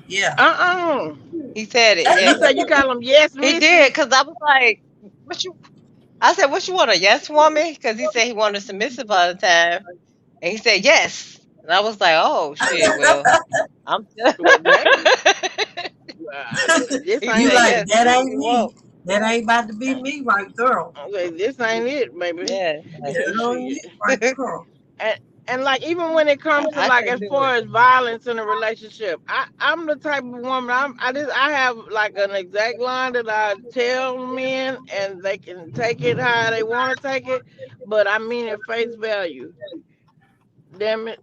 Yeah. Uh-uh. He said it. You Yeah, say you call them yes he did. misses? Cause I was like, "What you?" I said, "What you want, a yes woman?" Cause he said he wanted submissive all the time, and he said yes. And I was like, "Oh shit, well, I'm." Well, damn. Well, this He You ain't said like, it. yes. that That's what ain't he me. want. That ain't about to be me, right, girl. Okay, this ain't it, baby. Yeah, That ain't it, Shit. right, girl. And, and like even when it comes to I like couldn't as do it. far as violence in a relationship, I'm the type of woman I have like an exact line that I tell men and they can take it how they want to take it, but I mean it face value. Damn it,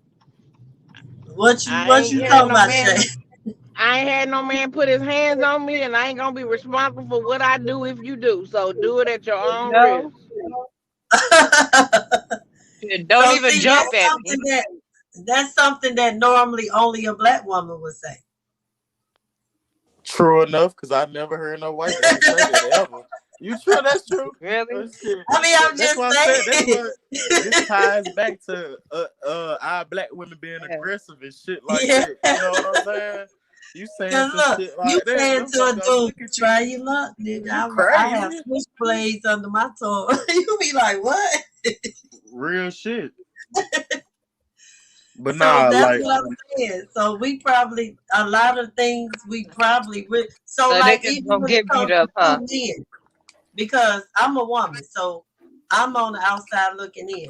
What you I what ain't you had talking no about, man. Shay? I ain't had no man put his hands on me, and I ain't gonna be responsible for what I do if you do. So do it at your own risk. No, don't So even see, jump at me. that's something that normally only a black woman would say. True enough, because I never heard no white woman say that ever. You true? That's true. Really? Shit. I mean, I'm That's just what I said. That's saying. what this ties back to our black women being Yeah. aggressive and shit like Yeah. that. You know what I'm saying? You saying Cause some look, shit you like that, saying them to a folks gonna dude, look at try you. your luck, nigga. You I have crazy? switchblades under my tongue. You be like, what? Real shit. But So nah, that's like what I'm saying. So we probably a lot of things we probably so So like niggas even gonna when it get beat comes up, to huh? two men, because I'm a woman, so I'm on the outside looking in.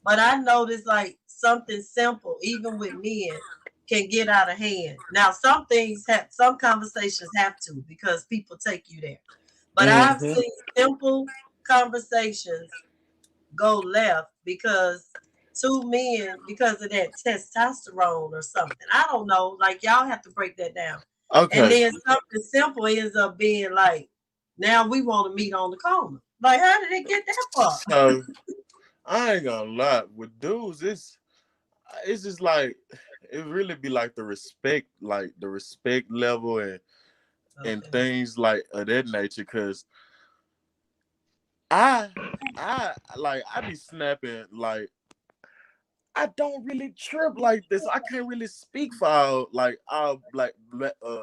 But I notice like something simple, even with men, can get out of hand. Now some things have some conversations have to because people take you there. But I've mhm. seen simple conversations go left because two men because of that testosterone or something. I don't know. Like y'all have to break that down. And Okay. then something simple ends up being like, now we want to meet on the corner. Like, how did it get that far? So I ain't gonna lie. With dudes, it's just like it really be like the respect level and Okay. things like of that nature. Cause I I be snapping like I don't really trip like this. I can't really speak for all black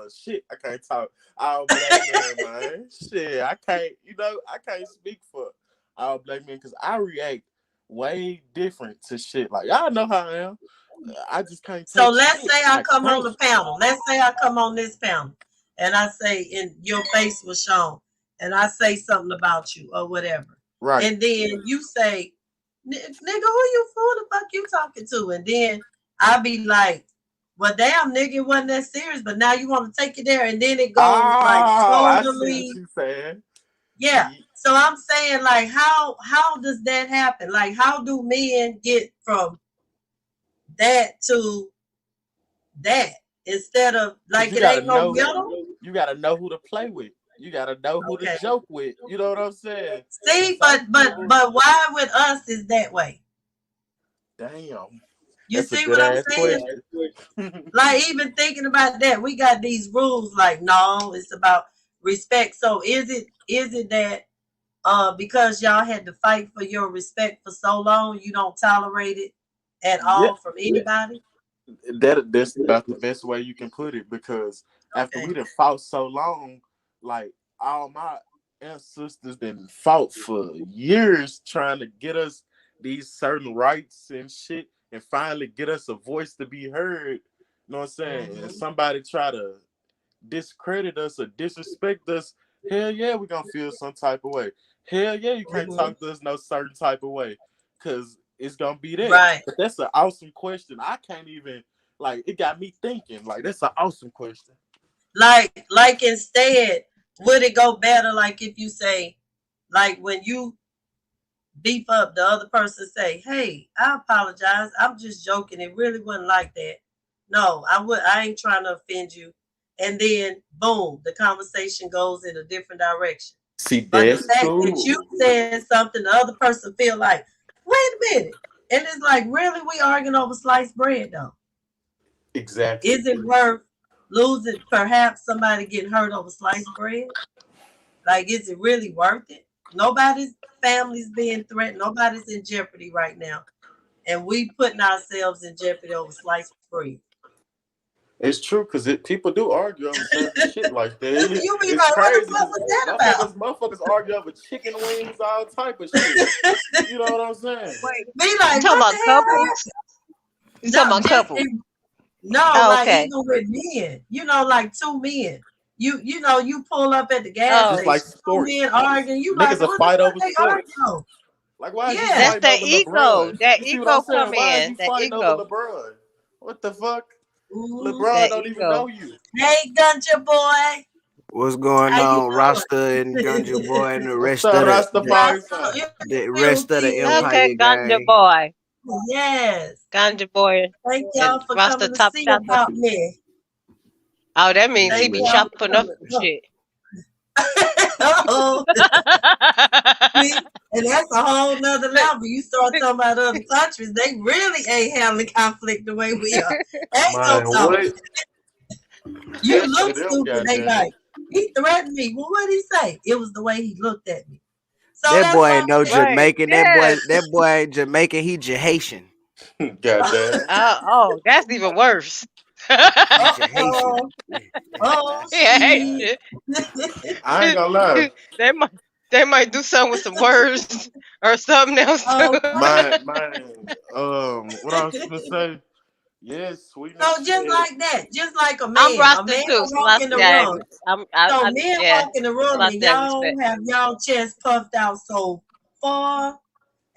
shit. I can't talk all black men, man. Shit, I can't. I can't speak for all black men because I react way different to shit. Like y'all know how I am. I just can't So take let's shit. say I I come on can't. the panel. Let's say I come on this panel and I say, and your face was shown, and I say something about you or whatever. Right. And then you say, nigga, who the fuck you talking to? And then I be like, well, damn, nigga, it wasn't that serious, but now you want to take it there. And then it goes like Oh, I see what totally, you saying. yeah. So I'm saying, like, how does that happen? Like, how do men get from that to that instead of like You it gotta ain't no know. middle? You gotta know who to play with. You gotta know who to Okay. joke with. You know what I'm saying? See, Some but people, why with us is that way? damn, You that's a see good what I'm ass saying? question. Like even thinking about that, we got these rules. Like no, it's about respect. So is it that because y'all had to fight for your respect for so long, you don't tolerate it at Yeah, all from anybody? that's about the best way you can put it because after Okay. we done fought so long, like all my ancestors been fought for years trying to get us these certain rights and shit and finally get us a voice to be heard. You know what I'm saying? And Mm-hmm. somebody try to discredit us or disrespect us, hell yeah, we gonna feel some type of way. Hell yeah, you can't Mm-hmm. talk to us no certain type of way, cause it's gonna be that. Right. But that's an awesome question. I can't even it got me thinking. Like that's an awesome question. Like instead, would it go better like if you say, like when you beef up the other person, say, hey, I apologize, I'm just joking, it really wasn't like that. No, I ain't trying to offend you. And then boom, the conversation goes in a different direction. See, But the that's fact that you cool. said something, the other person feel like, wait a minute. And it's like, really, we arguing over sliced bread though. Exactly. Is it worth losing perhaps somebody getting hurt over sliced bread? Like, is it really worth it? Nobody's family's being threatened. Nobody's in jeopardy right now. And we putting ourselves in jeopardy over sliced bread. It's true because people do argue over certain shit like that. You be It's like, what the crazy fuck because was that about? motherfuckers argue over chicken wings, all type of shit. You know what I'm saying? Wait, Be you like, talking what about the hell couples? You talking happened? about couples? No, Oh, like okay. even with men, like two men. You pull up at the gas Oh, Just like station, two sports. men arguing. You like, Niggas a what the fight fuck over they sports. arguing? Like, why is you Yeah. that's fighting that over ego. LeBron? That You see what I'm ego saying? come Why is in. you That fighting over ego. LeBron? What the fuck? Mm-hmm. LeBron That don't even know ego. you. Hey, Gunja boy, What's going how you on, Rasta and doing? Gunja Boy and the What's rest up, of Rastafari Rasta, son? the feel rest of the TV. Okay, Empire ganja gang? boy. Yes. Ganja boy Thank and y'all for Rasta coming to top see chopper. about me. Oh, that means he Thank be y'all Mm. for chopping up coming. some shit. Uh-oh. See? And that's a whole nother level. You start talking about other countries, they really ain't handling conflict the way we are. Ain't no Man, talking. what? You Especially look them, stupid, they goddamn it. like, He threatened me. Well, what did he say? It was the way he looked at me. So That that's boy what ain't no I'm saying. Right. Jamaican. Yes. That boy ain't Jamaican. He Haitian. Goddamn. Oh, that's even worse. He Uh-oh. Haitian. Oh, Yeah, shit. I ain't gonna lie. they might they might do something with some words or something else too. Oh, What I was gonna say? Yes, sweetness. so just like that, just like a I'm man Rasta too, will so walk in the room. So men yeah, walk in the room and Selassie I y'all respect. have y'all chest puffed out so far,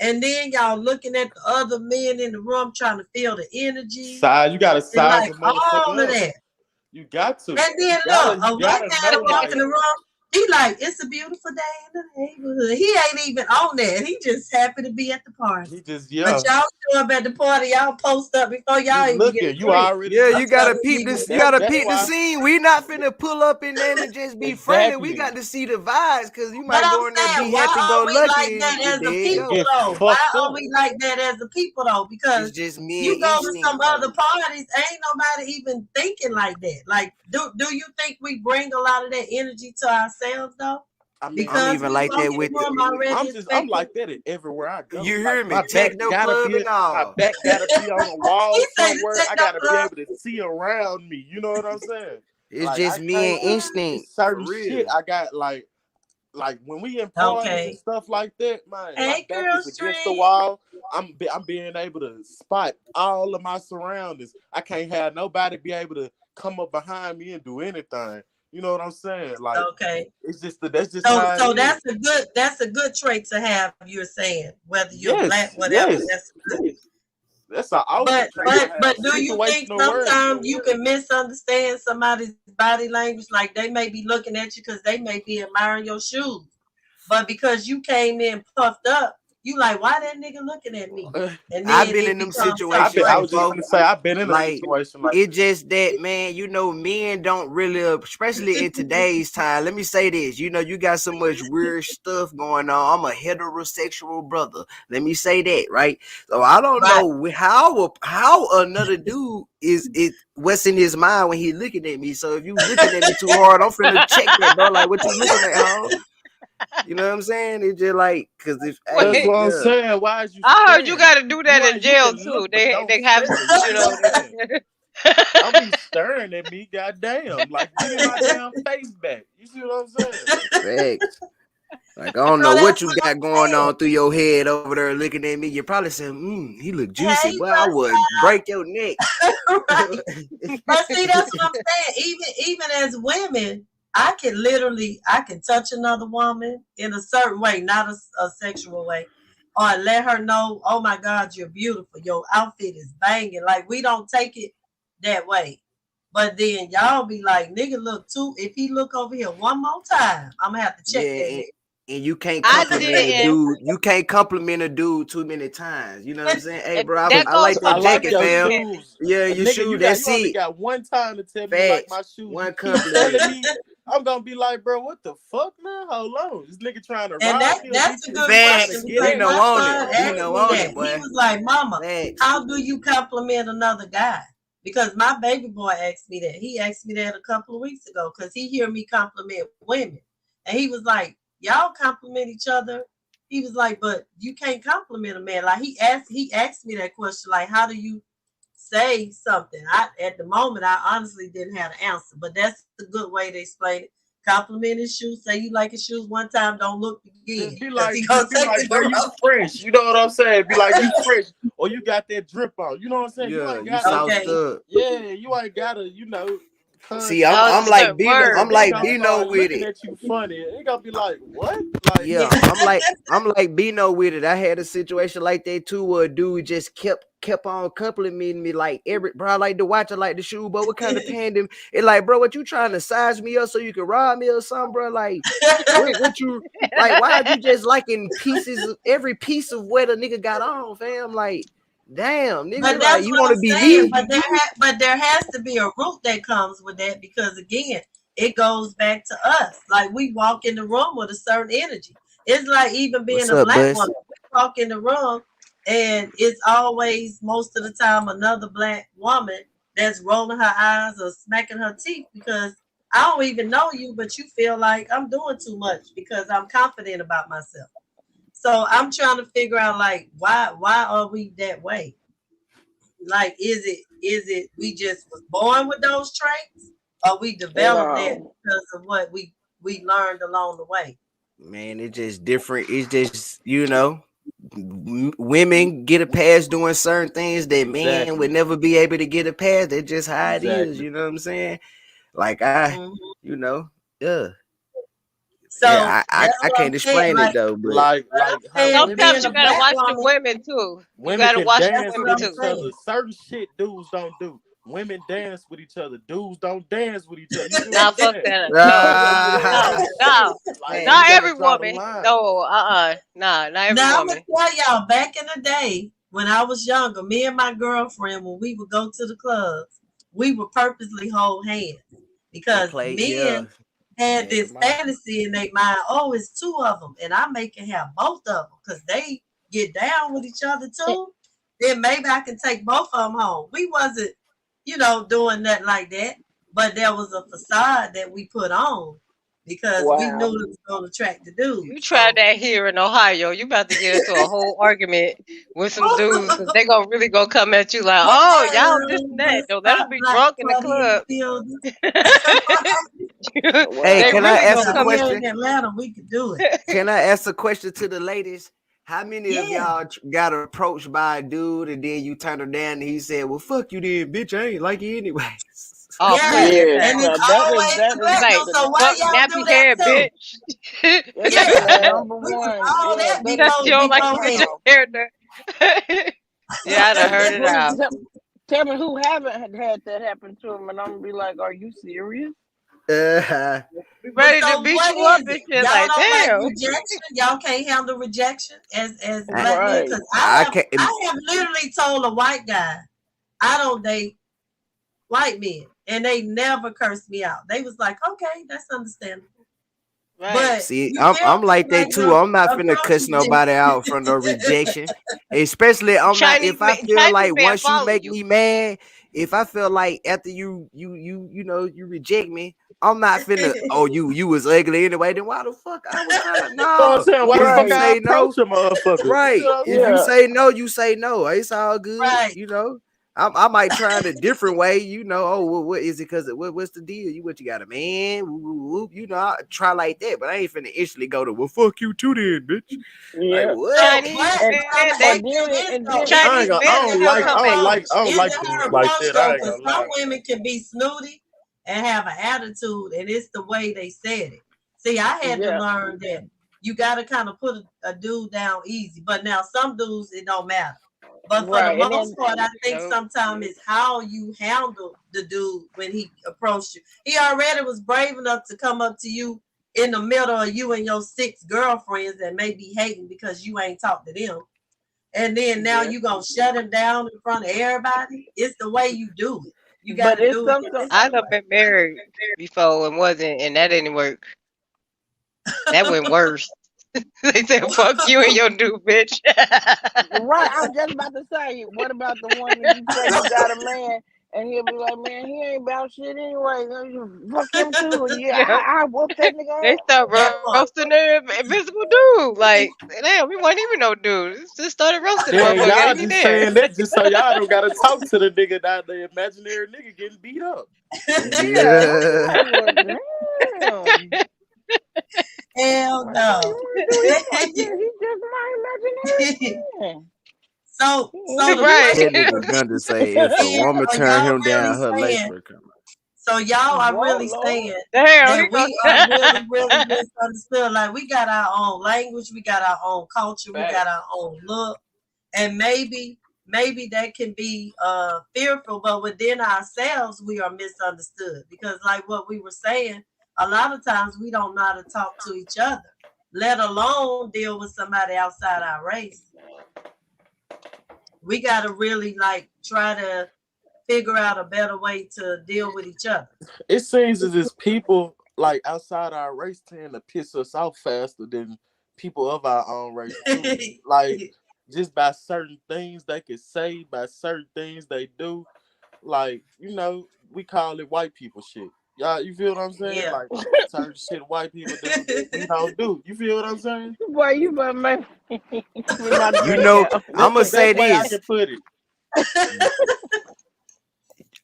and then y'all looking at the other men in the room trying to feel the energy Size, you gotta and size like a all motherfucker of up. that. You got to. And then You gotta, look, a you white gotta man will know, walk like, in the room. He like, it's a beautiful day in the neighborhood. He ain't even on that. He just happy to be at the party. he just But y'all show up at the party, y'all post up before y'all you even get a looking. You drink. already Yeah, I'm you looking. gotta telling peep you, this. You That's gotta that's peep the why scene. We not finna pull up in there and just be friendly. We exactly got to see the vibes, cause you but might I'm go in there saying, be why happy go are we like lucky, that and as a there you and people go. get though? Why fucked are up. we like that as a people though? Because It's just me you and go to instinct, some bro. other parties, ain't nobody even thinking like that. Like, do you think we bring a lot of that energy to ourselves though? I mean, I'm Because even we like walk that in the with the. room already I'm expecting. like that at everywhere I go. You Like hear me? my back Techno gotta club be and all. on a wall He say the somewhere. I techno gotta be club. able to see around me. You know what I'm saying? It's Like I just me can't. and instinct It's for certain shit real. I got like when we in parties and Okay. stuff like that, man. My Hey, back girl, is against the string. wall. I'm being able to spot all of my surroundings. I can't have nobody be able to come up behind me and do anything. You know what I'm saying? Like Okay. it's just that's just So how it so is. that's a good trait to have, you're saying, whether you're black, Yes, whatever. yes. That's good. That's an awesome But trait to but have. but do you think Situational awareness. sometimes you can misunderstand somebody's body language? Like they may be looking at you because they may be admiring your shoes. But because you came in puffed up, you like, why that nigga looking at me? And I've then been it in them becomes so situations I was just crazy. before. gonna say I've been in a Like situation like it that. just that, man, you know, men don't really, especially in today's time. Let me say this, you know, you got so much weird stuff going on. I'm a heterosexual brother. Let me say that, right? So I don't Right. know how another dude is it. What's in his mind when he looking at me? So if you looking at me too hard, I'm finna check that, bro. Like, what you looking at, huh? You know what I'm saying? It's just like, cause if, That's hey, Wait, what I'm yeah, saying. Why is you I heard you staring? got to do that in You jail can too. look, but don't They have stare. You see what I'm saying? they Don't be staring at me, goddamn. Like, give me my damn face back. You see what I'm saying? facts. Like, I don't So know what that's you what got going I'm on through your head over there looking at me. You're probably saying, he look saying. juicy. Hey, Boy, I would break your neck. right. But see, that's what I'm saying. Even as women, I can touch another woman in a certain way, not a sexual way, or let her know, oh my God, you're beautiful. Your outfit is banging. Like we don't take it that way. But then y'all be like, nigga, look too. If he look over here one more time, I'm gonna have to check Yeah, that nigga. and you can't I compliment a didn't. dude. You can't compliment a dude too many times. You know what I'm saying? Hey, bro, That I goes like for I that like jacket, your fam. compliments. shoes. Yeah, your Nigga, shoe, that's you only it. got one time to tell me you like Facts. my shoes. One You keep telling compliment. me, I'm gonna be like, bro, what the fuck, man? Hold on. This nigga trying to And rob me or that's beat a you? Is good he trying to Facts. question get because at Bino my me? on it. son asked Bino me on that. it, He boy. was like, Mama, Facts. how do you compliment another guy? Because my baby boy asked me that. He asked me that a couple of weeks ago because he hear me compliment women. And he was like, y'all compliment each other. He was like, but you can't compliment a man. Like he asked me that question, like, how do you say something? At the moment I honestly didn't have an answer, but that's a good way to explain it. Compliment his shoes, say you like his shoes one time, don't look again. Because he gonna Just be take like, it bro, the you road. fresh. You know what I'm saying? Be like, you fresh, or you got that drip on. You know what I'm saying? You Yeah, ain't you gotta, sauced Okay. up. yeah, you ain't gotta, See, That was condescend. a certain Cause word. I'm a nigga like gonna Bino start with looking it. at you funny. They gonna be like, what? Like, Yeah. Yeah, I'm like Bino with it. I had a situation like that too, where a dude just kept on complimenting me like every bro. I like to watch, I like the shoe, but what kind of pandem? It like, bro, what you trying to size me up so you can rob me or something, bro? Like, what you like? Why'd you just liking pieces of every piece of what a nigga got on, fam? Like, damn, nigga, But like that's you what want I'm to be saying. me? But there has to be a root that comes with that because again, it goes back to us. Like we walk in the room with a certain energy. It's like even being What's a up, black bus? woman. We walk in the room and it's always most of the time another black woman that's rolling her eyes or smacking her teeth because I don't even know you, but you feel like I'm doing too much because I'm confident about myself. So I'm trying to figure out like why are we that way? Like is it we just was born with those traits or we developed that No. because of what we learned along the way? Man, it's just different. It's just, women get a pass doing certain things that men would Exactly. never be able to get a pass. That's just how it is. Exactly. You know what I'm saying? Like Mhm. you know, yeah, So that's I what I'm can't saying. explain it Like though, but what I'm Like how saying, Sometimes being you a gotta black watch the woman, women too. You women gotta can watch the that's dance what women with I'm too. each other. saying. Certain shit dudes don't do. Women dance with each other. Dudes don't dance with each other. You do Nah, fuck understand? that. No, So you no, know, ah, no. like man, we Not gotta every draw the woman. line. No, nah, not every Now I'm gonna woman. tell y'all, back in the day when I was younger, me and my girlfriend, when we would go to the clubs, we would purposely hold hands and because play, yeah, men had man, this come on, fantasy in their mind. Oh, it's two of them, and I make it have both of them because they get down with each other too. Then maybe I can take both of them home. We wasn't, doing nothing like that, but there was a facade that we put on because we knew Wow. it was going to attract the dudes. You tried So that here in Ohio. You about to get into a whole argument with some dudes because they gonna really gonna come at you like, oh, y'all this and that. Don't let them Stop be Black drunk in the Club in the club. building. Hey, They Wow. can I really We ask gonna a got come at here you. in question? Atlanta. We could do it. Can I ask a question to the ladies? How many of Yeah. y'all got approached by a dude and then you turned him down and he said, "Well, fuck you, then, bitch. I ain't like you anyway." Oh, Yeah. plenty of Yes. And times. it's Now that is always that the is black Like, though. So the why fuck y'all do nappy that hair, too? bitch. that is the Yeah. number We was one. all Yeah, that that is Touch you on like you get your beforehand. wow. hair done. Yeah, I done heard it Who out. tell me who haven't had that happen to him, and I'm gonna be like, are you serious? Uh, We But ready to so beat what you up is and it? shit. Y'all Like, don't like damn. rejection? Y'all can't handle rejection as I, black men? Right. Because I can't. I have literally told a white guy I don't date white men, and they never cursed me out. They was like, okay, that's understandable. Right. But See, you I'm feel me? like that Like too. I'm not finna cuss approaches nobody out from no me. rejection. Especially I'm not if I feel Chinese like man once you follow make you. me mad, if I feel like after you reject me, I'm not finna, oh, you was ugly anyway. Then why the fuck I was trying to, You know what I'm no. saying? Why the If you fuck Right. I say no, approach a motherfucker? You right. know what I'm If you Yeah. saying? say no, you say no. It's all good, Right. I might try it a different way, Oh, what is it? Cause what's the deal? What you got a man? Whoop, whoop, whoop. I try like that, but I ain't finna instantly go to, well, fuck you too, then, bitch. Like Yeah. what? Chinese And But I'm man, gonna they and ask you then this and though: then is I it ain't Chinese gonna. men is will it still her come at you. I don't approach? Is like it dudes her like approach that. though? I ain't Because gonna some lie. women can be snooty and have an attitude, and it's the way they said it. See, I had to yeah. learn that you got to kind of put a dude down easy. But now some dudes it don't matter. But for the Right. And most then part, I think Nope. sometimes it's how you handle the dude when he approached you. He already was brave enough to come up to you in the middle of you and your six girlfriends that may be hating because you ain't talked to them. And then now yeah. you gonna shut him down in front of everybody. It's the way you do it. You got But to it's do it something. a I'd certain have been married before and wasn't, and that didn't work. That went worse. They said, fuck you and your new bitch. Right, I was just about to say, what about the one that you say you got a man and he'll be like, man, he ain't about shit anyway. You fuck him too. Yeah, Yeah. I whoop that nigga They ass. start that part. roasting the invisible dude. Like, damn, we wasn't even no dude. Just started roasting the Then motherfucker. y'all Ain't he just there? saying that just so y'all don't gotta talk to the nigga that the imaginary nigga getting beat up. Yeah. I'm Yeah. like, well, damn. Hell Like, why you no. want to do him like that? He's just my imaginary friend. so the Right. That question nigga Gunter say if a is, woman are turn y'all him really down, her legs saying? will come out. So y'all are Whoa, really Lord. saying Damn, he that goes. we are really, really misunderstood. Like we got our own language, we got our own culture, we got Facts. our own look, and maybe that can be fearful, but within ourselves we are misunderstood because, like what we were saying, a lot of times we don't know how to talk to each other, let alone deal with somebody outside our race. We got to really like try to figure out a better way to deal with each other. It seems as if people like outside our race tend to piss us off faster than people of our own race too. Like just by certain things they can say, by certain things they do. Like, we call it white people shit. Y'all, you feel what I'm saying? Yeah. Like certain shit white people do that we don't do. You feel what I'm saying? Boy, you better make me not You drink know, out. I'm gonna That's the say best way I this. can put it.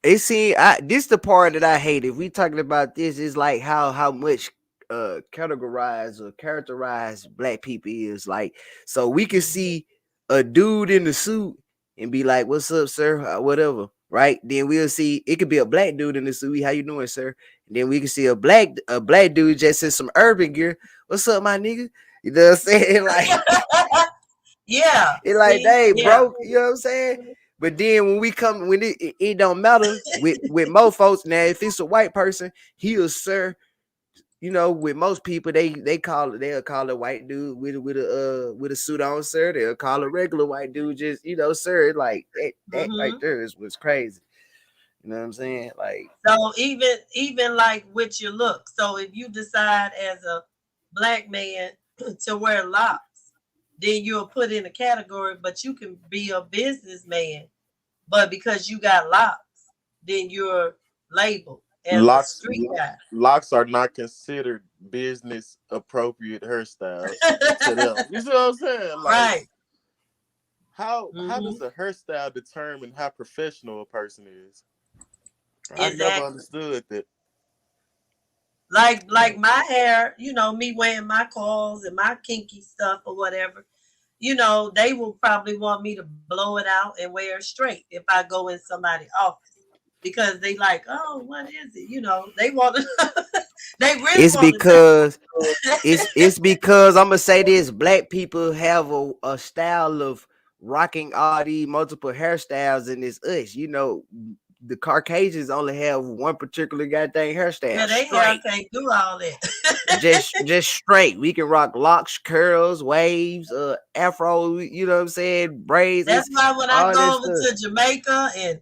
It see, this the part that I hate. If we talking about this, is like how much categorize or characterize black people is like. So we can see a dude in the suit and be like, "What's up, sir?" Whatever, right? Then we'll see it could be a black dude in the suit. How you doing, sir? And then we can see a black dude just in some urban gear. What's up, my nigga? You know what I'm saying? Like, Yeah. it like, See? they Yeah. broke, you know what I'm saying? But then when we come, when it don't matter with most folks. Now, if it's a white person, he'll sir. You know, with most people, they'll call a white dude with a suit on, sir. They'll call a regular white dude just, sir. Like that right Hmm. there was crazy. You know what I'm saying? Like, So even like with your look. So if you decide as a black man to wear locks, then you're put in a category, but you can be a businessman. But because you got locks, then you're labeled as a Locks street guy. locks are not considered business appropriate hairstyles to them. You see what I'm saying? Like Right. how Hmm. does a hairstyle determine how professional a person is? I never Exactly. understood that. Like my hair, me wearing my coils and my kinky stuff or whatever, they will probably want me to blow it out and wear it straight if I go in somebody's office because they like, oh, what is it? They want to, they really it's want to because know. it's because I'm gonna say this: black people have a style of rocking all these multiple hairstyles, and it's us. The Caucasians only have one particular goddamn Yeah, hairstyle, they hair straight, can't do all that. just straight. We can rock locks, curls, waves, afro. You know what I'm saying? Braids, That's it's why when I all that go over stuff. to Jamaica and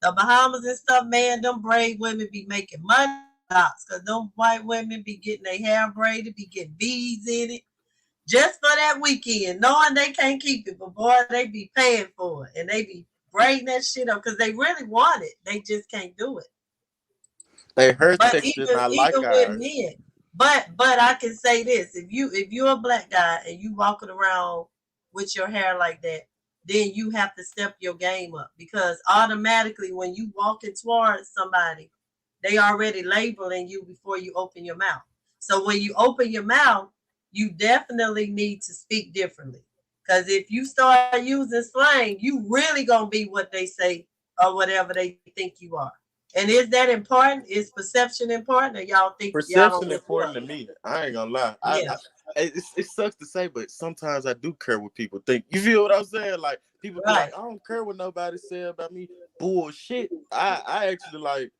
the Bahamas and stuff, man, them braid women be making money because them white women be getting their hair braided, be getting beads in it just for that weekend, knowing they can't keep it, but boy, they be paying for it and they be braiding that shit up because they really want it. They just can't do it. Their hair But texture not like even with ours. men, but I can say this: if you're a black guy and you walking around with your hair like that, then you have to step your game up because automatically when you walking towards somebody, they already labeling you before you open your mouth. So when you open your mouth, you definitely need to speak differently. Because if you start using slang, you really gonna be what they say or whatever they think you are. And is that important? Is perception important, or y'all don't Perception think so? important to me. I ain't gonna lie. Yeah. It sucks to say, but sometimes I do care what people think. You feel what I'm saying? Like people be like, Right. I don't care what nobody say about me. Bullshit. I actually like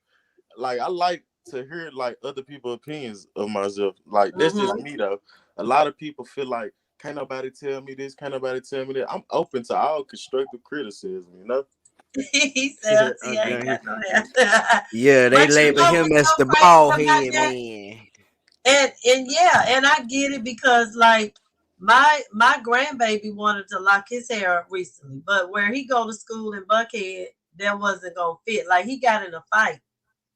I like to hear like other people's opinions of myself. Like that's just Mm-hmm. me though. A lot of people feel like can't nobody tell me this, can't nobody tell me that. I'm open to all constructive criticism, you know? He said, "See, I ain't Okay. got no hair." Yeah, they But label him what's as so the crazy bald about head that? man. And yeah, and I get it because like my grandbaby wanted to lock his hair up recently, but where he go to school in Buckhead, that wasn't gonna fit. Like he got in a fight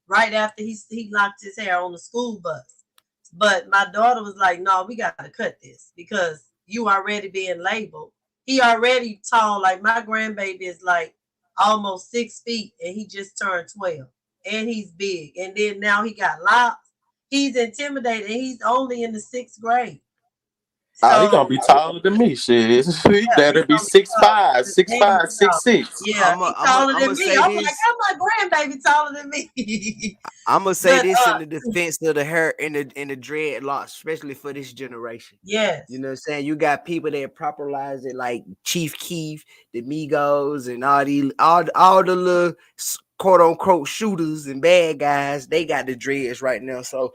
right after he locked his hair on the school bus. But my daughter was like, "No, we got to cut this because you already being labeled. He already tall. Like my grandbaby is like almost 6 feet, and he just turned 12, and he's big. And then now he got locks. He's intimidated. And he's only in the 6th grade, Oh, he gonna so be taller than me. Shit, he yeah, better he's be gonna be tall. The baby 6'5", tall. 6'6". Yeah, I'm a, he I'm a, taller I'm than gonna me. say I'm like, this. how my grandbaby taller than me? I'm gonna say But this in the defense of the hair in the dreadlocks, especially for this generation. You yes. know what I'm saying? You got people that popularize it like Chief Keef, the Migos, and all the little quote unquote shooters and bad guys. They got the dreads right now. So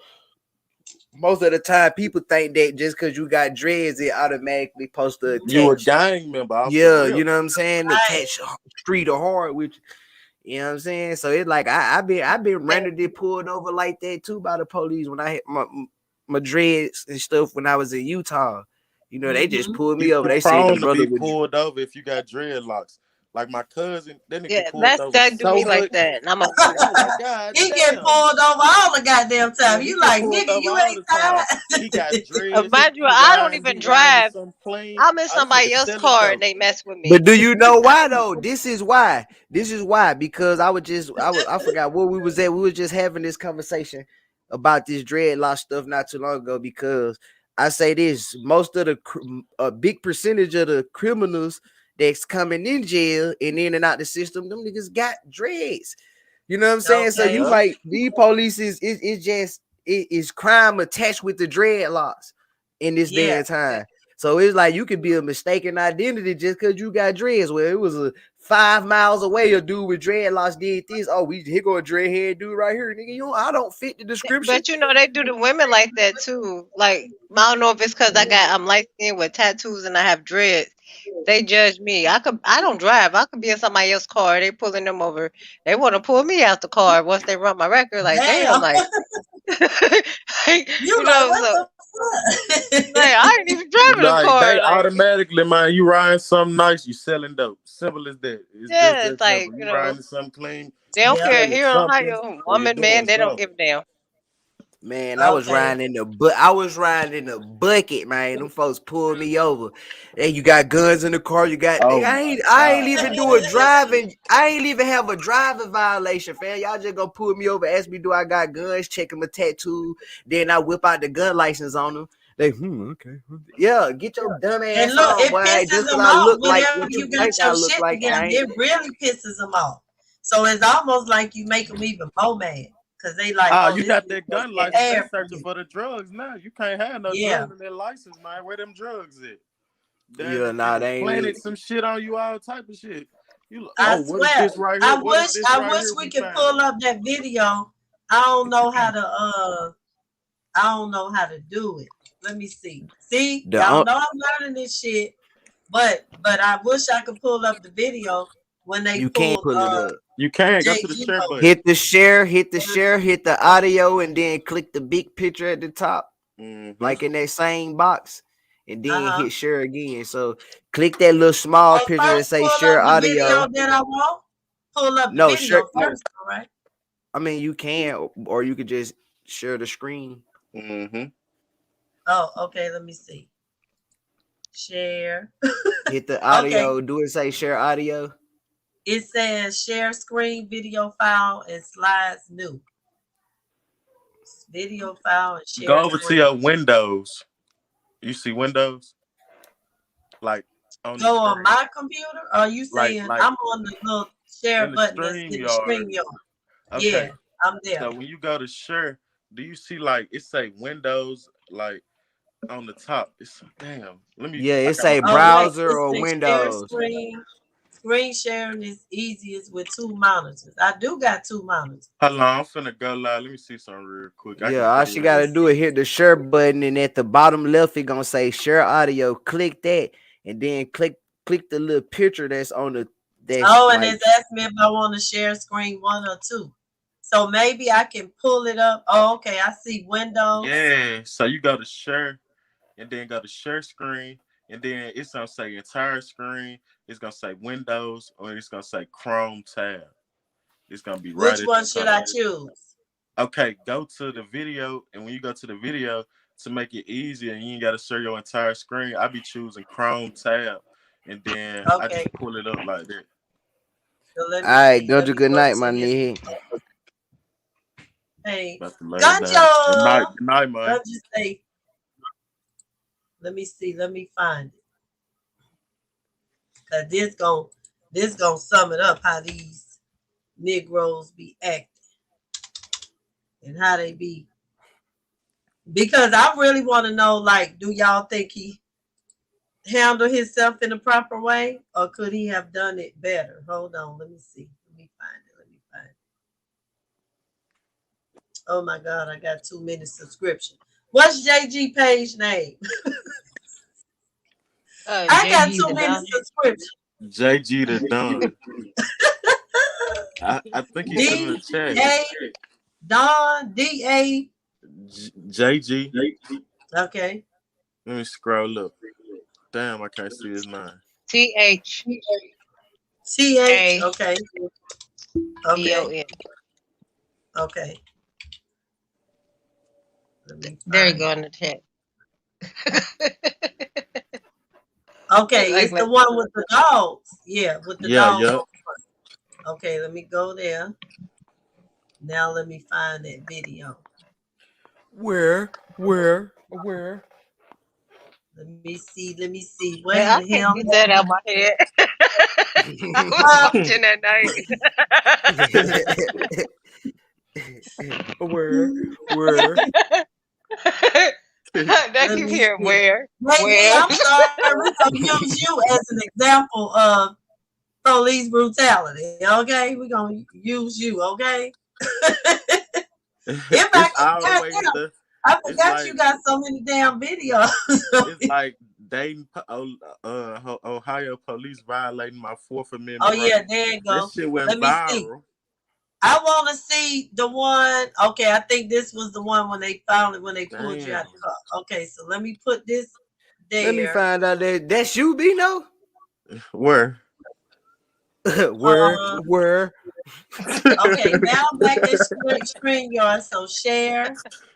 most of the time, people think that just because you got dreads, it automatically supposed to You a Mhm. attach. gang member off the Yeah, rip. you know what I'm saying? Right. Attach street or hard with. You know what I'm saying? So it's like I've been randomly pulled over like that too by the police when I hit my dreads and stuff when I was in Utah. You know, they just Mm-hmm. pulled me over. You They said the prone to brother be would. pulled over if you got dreadlocks. Like my cousin, that nigga Yeah, pulled over that do so me like much. that. And I'm a I'm like, God He get damn. pulled over all the goddamn Yeah, time. he You get like, pulled nigga, over you all the ain't time. tired. He got dreads. mind you, He I don't even riding drive. something clean. I'm in Oh, this somebody nigga else's selling car and dope. they mess with But me. do you know why though? This is why. Because I forgot where we was at. We were just having this conversation about this dreadlock stuff not too long ago. Because I say this, most of a big percentage of the criminals that's coming in jail and in and out the system, them niggas got dreads. You know what I'm saying? So Okay. you Yep. might the police it is crime attached with the dreadlocks in this day Yeah. and time. So it's like you could be a mistaken identity just because you got dreads. Where it was a 5 miles away, a dude with dreadlocks did this. Oh, here go a dreadhead dude right here, nigga. I don't fit the description. But you know they do the women like that too. Like I don't know if it's because I'm light skinned with tattoos and I have dreads. They judge me. I don't drive. I could be in somebody else's car. They pulling them over. They want to pull me out the car once they run my record. Like damn, Damn. like, like You you like, know. what So the fuck? like I ain't even driving a Like car. they Like automatically, man, you riding something nice, you selling dope. Simple as that. It's just yeah, that it's like simple. you You know riding something clean, they you don't Yeah. care selling here in something, Ohio, or you woman, doing man, they don't something. give a damn. Man, I was Okay. riding in the bucket, man. Them folks pulled me over. Hey, you got guns in the car. You got Oh nigga, my I ain't God. even That's do a some good shit. driving. I ain't even have a driving violation, fam. Y'all just gonna pull me over, ask me do I got guns, check my tattoo, then I whip out the gun license on them. They okay. Yeah, get your dumb And ass look, on, it boy. pisses Just cause them I off look like whenever what you you got think I your look shit like, together. I ain't. It really pisses them off. So it's almost like you make them even more mad because they like, Oh, oh, you this got is that gonna gun get license. They air for searching you. for the drugs now. You can't have no Yeah. drugs in that license, man. Where them drugs at? Damn, Yeah, this nah, nigga they planted ain't. some shit on you, all type of shit. You, I what is swear. this right here? What is this I right wish here we we could pull found? up that video. I don't know how to I don't know how to do it. Let me see. See, y'all know I'm learning this shit. But I wish I could pull up the video when they You can't pulled pull it up. You can't go to the JG share over. button. Hit the share, hit the audio, and then click the big picture at the top, like in that same box, and then Uh-huh. hit share again. So click that little small And picture that first say pull share up the video audio. that I want. Pull up the No, share. video first, all right? I mean, you can, or you could just share the screen. Oh, okay, let me see. Share. Hit the Okay. audio. Do it say share audio? It says share screen video file and slides new. Video file and share Go over screen. to your Windows. You see Windows? Like on the Go on screen. my computer? Or are you saying Like I'm on the little share in the button that's in the StreamYard. StreamYard? Okay. Yeah, I'm there. So when you go to share, do you see like it say Windows like on the top? It's damn. Let me. Yeah, I it got say my Oh phone. wait, browser it or says share Windows. screen. Screen sharing is easiest with 2 monitors. I do got 2 monitors. Hold on, I'm finna go live. Let me see something real quick. Yeah, all she gotta do is hit the share button, and at the bottom left, it gonna say share audio. Click that, and then click the little picture that's on the Oh, and like. it's asking me if I want to share screen 1 or 2. So maybe I can pull it up. Oh, okay. I see Windows. Yeah. So you go to share, and then go to share screen, and then it's gonna say entire screen. It's gonna say Windows, or it's gonna say Chrome tab. It's gonna be right Which at one the should top. I choose? Okay, go to the video, and when you go to the video, to make it easier and you ain't gotta share your entire screen, I be choosing Chrome tab, and then I Okay. just pull it up like that. So let All me right, see. go Let to me good go night, to my his. nigga. Hey, About to lay it down. Good night, Ganja. good night, man. Let me say. Let me see. Let me find it. Cause this gonna sum it up how these Negroes be acting and how they be. Because I really want to know, like, do y'all think he handled himself in the proper way, or could he have done it better? Hold on, let me see. Let me find it. Oh my God, I got too many subscriptions. What's JG page name? I got JG too the many Don. subscriptions. JG the Don. I think he's in the chat. D-A, Don, D-A. JG. Okay. Let me scroll up. Damn, I can't see his name. TH. TH. Okay. Okay. BON. Okay. Let me There you find go it. in the chat. Okay, Like, it's the one with the dogs. Yeah, with the Yeah, dogs yeah. on front. Okay, let me go there. Now let me find that video. Where? Let me see. Let me see. Where man, in I the can't hell? get that out of my head. I was watching that night. Where? That Let keep me hearing see. where. Maybe I'm sorry. We're gonna use you as an example of police brutality. Okay, we're gonna use you. Okay. If I It's all the way. goddamn, I It's forgot you like got so many damn videos. it's like Dayton, Ohio police violating my Fourth Amendment Oh right. yeah, there you That go. shit went Let me see. viral. I want to see the one. Okay, I think this was the one when they found it when they pulled you out Damn. the car. Okay, so let me put this there. Let me find out that's you, Bino. Where? Where? Okay, now I'm back at StreamYard. So share.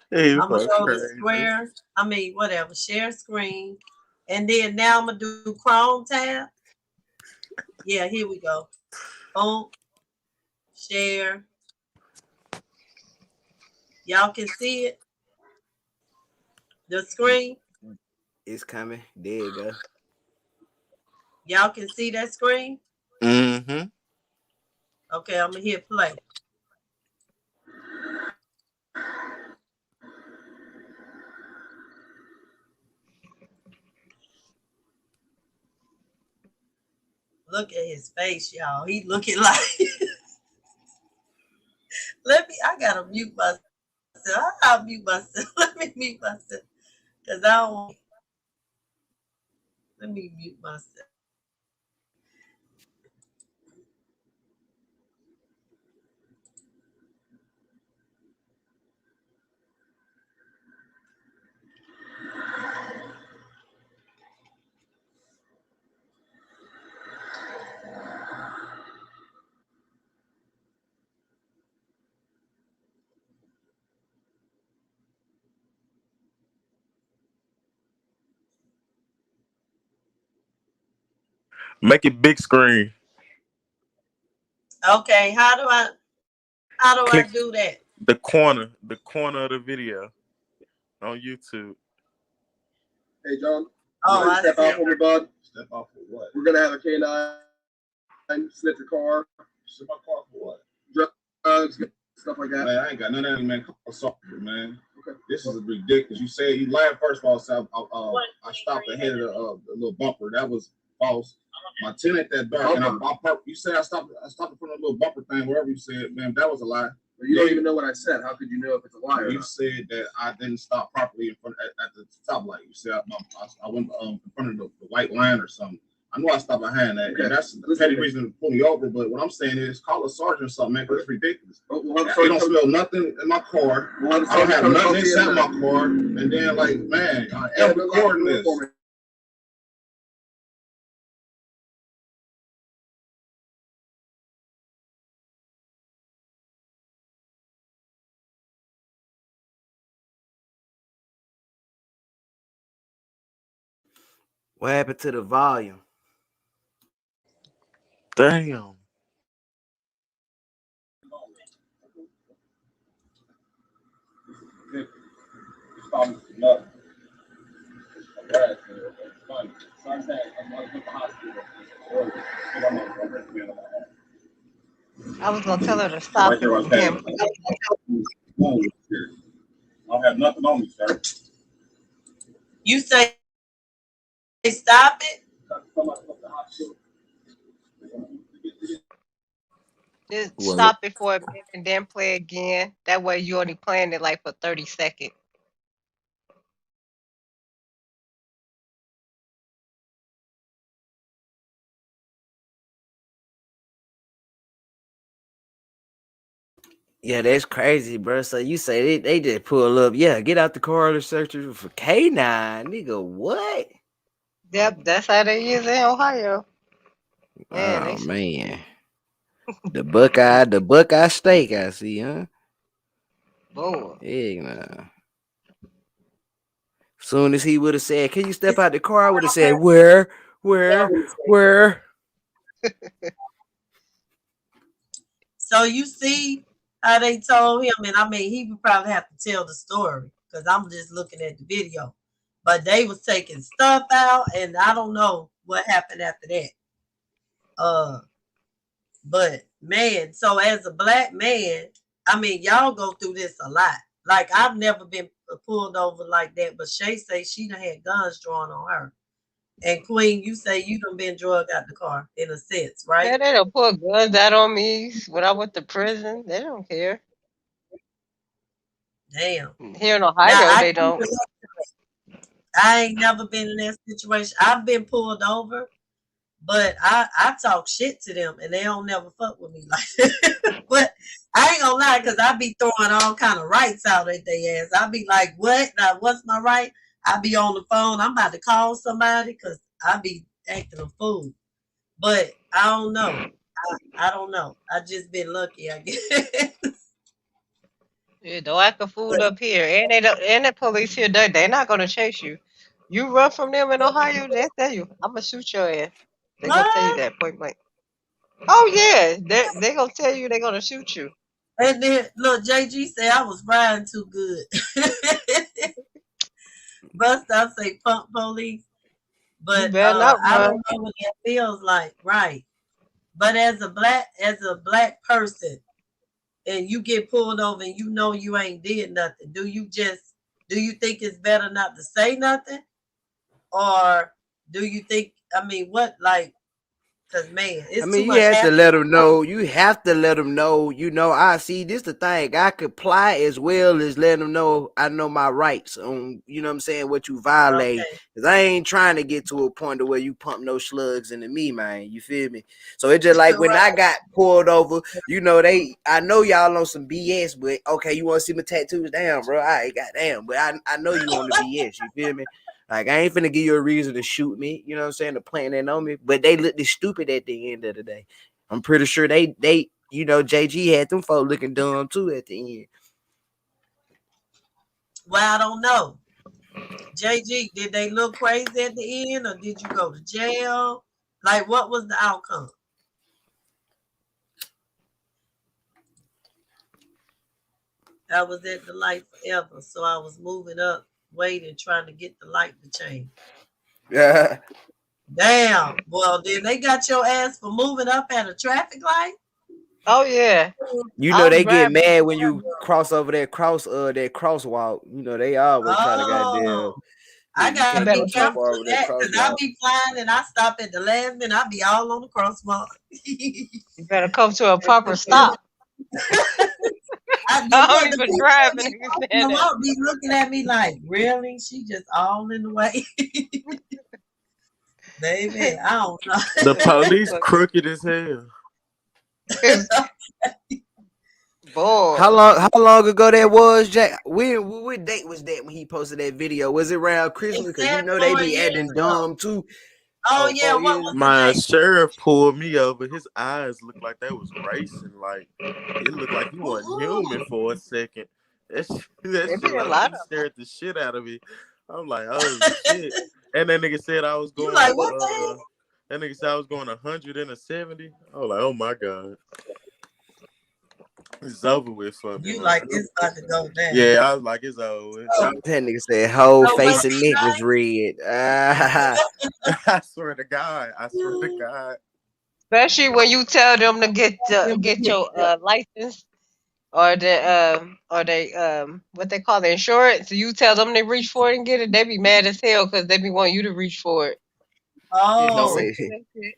Hey, I'm gonna fuck go to crazy. square. I mean, whatever. Share screen, and then now I'm gonna do Chrome tab. Yeah, here we go. Boom. Share. Y'all can see it. The screen. It's coming. There you go. Y'all can see that screen. Mm-hmm. Okay, I'm gonna hit play. Look at his face, y'all. He looking like. I gotta mute myself. I'll mute myself. Let me mute myself. Cause I don't. Let me mute myself. Make it big screen. Okay, how do I Click do that? the corner of the video on YouTube. Hey, John. Oh, I step see. out for me, bud. Step off for what? We're gonna have a canine sniff your car. Sniff my car for what? Drugs, stuff like that. Man, I ain't got none of that, man. Assault, man. Okay. This is ridiculous. You said you lied. First of all, so I stopped ahead of the little bumper. That was false. My tin ain't that dark, and you said I stopped in front of a little bumper thing. Wherever you said, man, that was a lie. You don't even know what I said. How could you know if it's a lie or You not? said that I didn't stop properly in front at the top light. You said I went in front of the white line or something. I know I stopped behind that, Okay. and that's the petty reason to pull me over. But what I'm saying is, call a sergeant or something, man, because it's ridiculous. We'll You don't smell nothing in my car. I don't have nothing inside my car. And then, like, man, I am recording this. What happened to the volume? Damn. I was gonna tell her to stop Right there, I was him. I don't have nothing on me, sir. You say stop it. Just Well, stop it for a minute and then play again. That way you only playing it like for 30 seconds. Yeah, that's crazy, bro. So you say they just pull up, yeah, get out the car and search for K9. Nigga, what? Yep, that's how they is in Ohio. Man, Oh they so man. The Buckeye steak, I see, huh? bored. Yeah, nah. Soon as he would have said, "Can you step out the car?" I would have said, "Where? Where?" So you see how they told him, and I mean, he would probably have to tell the story because I'm just looking at the video. But they was taking stuff out, and I don't know what happened after that. But man, so as a black man, I mean, y'all go through this a lot. Like I've never been pulled over like that, but Shay say she done had guns drawn on her. And Queen, you say you done been drugged out the car in a sense, right? Yeah, they don't put guns out on me when I went to prison. They don't care. Damn. Here in Now Ohio, I they keep don't. it I ain't never been in that situation. I've been pulled over, but I talk shit to them and they don't never fuck with me like that. But I ain't gonna lie, cause I be throwing all kind of rights out at their ass. I be like, what? Now what's my right? I be on the phone. I'm about to call somebody because I be acting a fool. But I don't know. I don't know. I just been lucky, I guess. Yeah, don't act a fool up here. And they don't, and the police here, they not gonna chase you. You run from them in Ohio, they tell you, I'm gonna shoot your ass. They gonna tell you What? that point blank. Oh yeah, they gonna tell you they gonna shoot you. And then look, JG said I was riding too good. Bus stop say pump police. You But better not I run. don't know what that feels like, right? But as a black person, and you get pulled over and you know you ain't did nothing, do you think it's better not to say nothing, or do you think? I mean, what like? Cause man, I it's too mean, you much have to happening. let them know. You have to let them know. You know, I see this the thing. I comply as well as let them know I know my rights on. You know what I'm saying? What you violate, Okay, because I ain't trying to get to a point to where you pump no slugs into me, man. You feel me? So it's just like when I right. got pulled over. You know, I know y'all on some BS, but okay, you want to see my tattoos? Damn, bro. I goddamn, but I know you on the BS. You feel me? Like, I ain't finna give you a reason to shoot me, you know what I'm saying, to plant that on me. But they looked stupid at the end of the day. I'm pretty sure they you know, JG had them folks looking dumb too at the end. Well, I don't know. JG, did they look crazy at the end, or did you go to jail? Like, what was the outcome? I was at the light forever, so I was moving up, waiting, trying to get the light to change. Yeah. Damn. Well, then they got your ass for moving up at a traffic light. Oh yeah, You I know was they get driving. mad when you cross over that crosswalk. You know, they always try to goddamn. Oh, Yeah, I you You gotta can't better be go too come. careful far with over that that because I crosswalk. be flying and I stop at the last minute. I be all on the crosswalk. You better come to a proper stop. I, I don't look, the even people drive that and be understand crossing them that. out be looking at me like, really? She just all in the way. Baby, I don't The know. police crooked as hell. How Boy, long ago that was, Jack? What date was that when he posted that video? Was it around It Christmas? Because you said know they 4 be years acting ago. dumb too. Oh Oh, yeah, 4 years. what was the My date? sheriff pulled me over. His eyes looked like they was racing. Like it looked like he wasn't human Ooh, for a second. That there be shit a looked like lot he of them. stared the shit out of me. I'm like, oh shit. And that nigga said I was you going like what the hell? that nigga said I was going 170. I was like, oh my god. It's over with for me, You man. like it's about to go down. Yeah, I was like, it's over with. So, That nigga said whole so was face and neck was red. I swear to God. I swear to God. Especially when you tell them to get your license or they what they call the insurance. You tell them to reach for it and get it. They be mad as hell because they be wanting you to reach for it. Yeah, He don't oh, reach said, for that shit.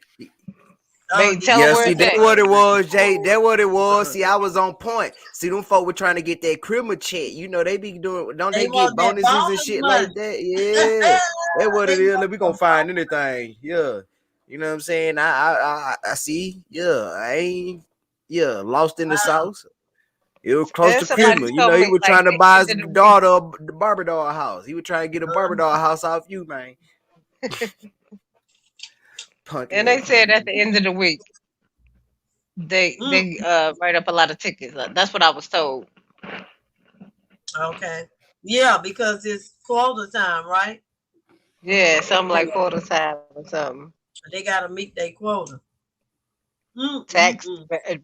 oh They tell yeah, them yeah, where see, it's that at. what it was, Jay. Oh, That what it was. son. See, I was on point. See, them folk were trying to get that criminal check. You know, they be doing, don't they they get want that bonuses and bonus shit like money. that? Yeah. That's what it They is. want Like, we gonna some find bonus. anything. Yeah. You know what I'm saying? I see. Yeah. I ain't, yeah, lost in the Wow. sauce. It was close And to somebody Christmas. You told know, he me was like trying to the buy his end of the week. daughter the Barbie doll house. He was trying to get a Barbie doll house off you, man. punting And they it. said at the end of the week they write up a lot of tickets. That's what I was told. Okay. Yeah, because it's quota time, right? Yeah, something like quarter time or something. They gotta meet their quota. Tax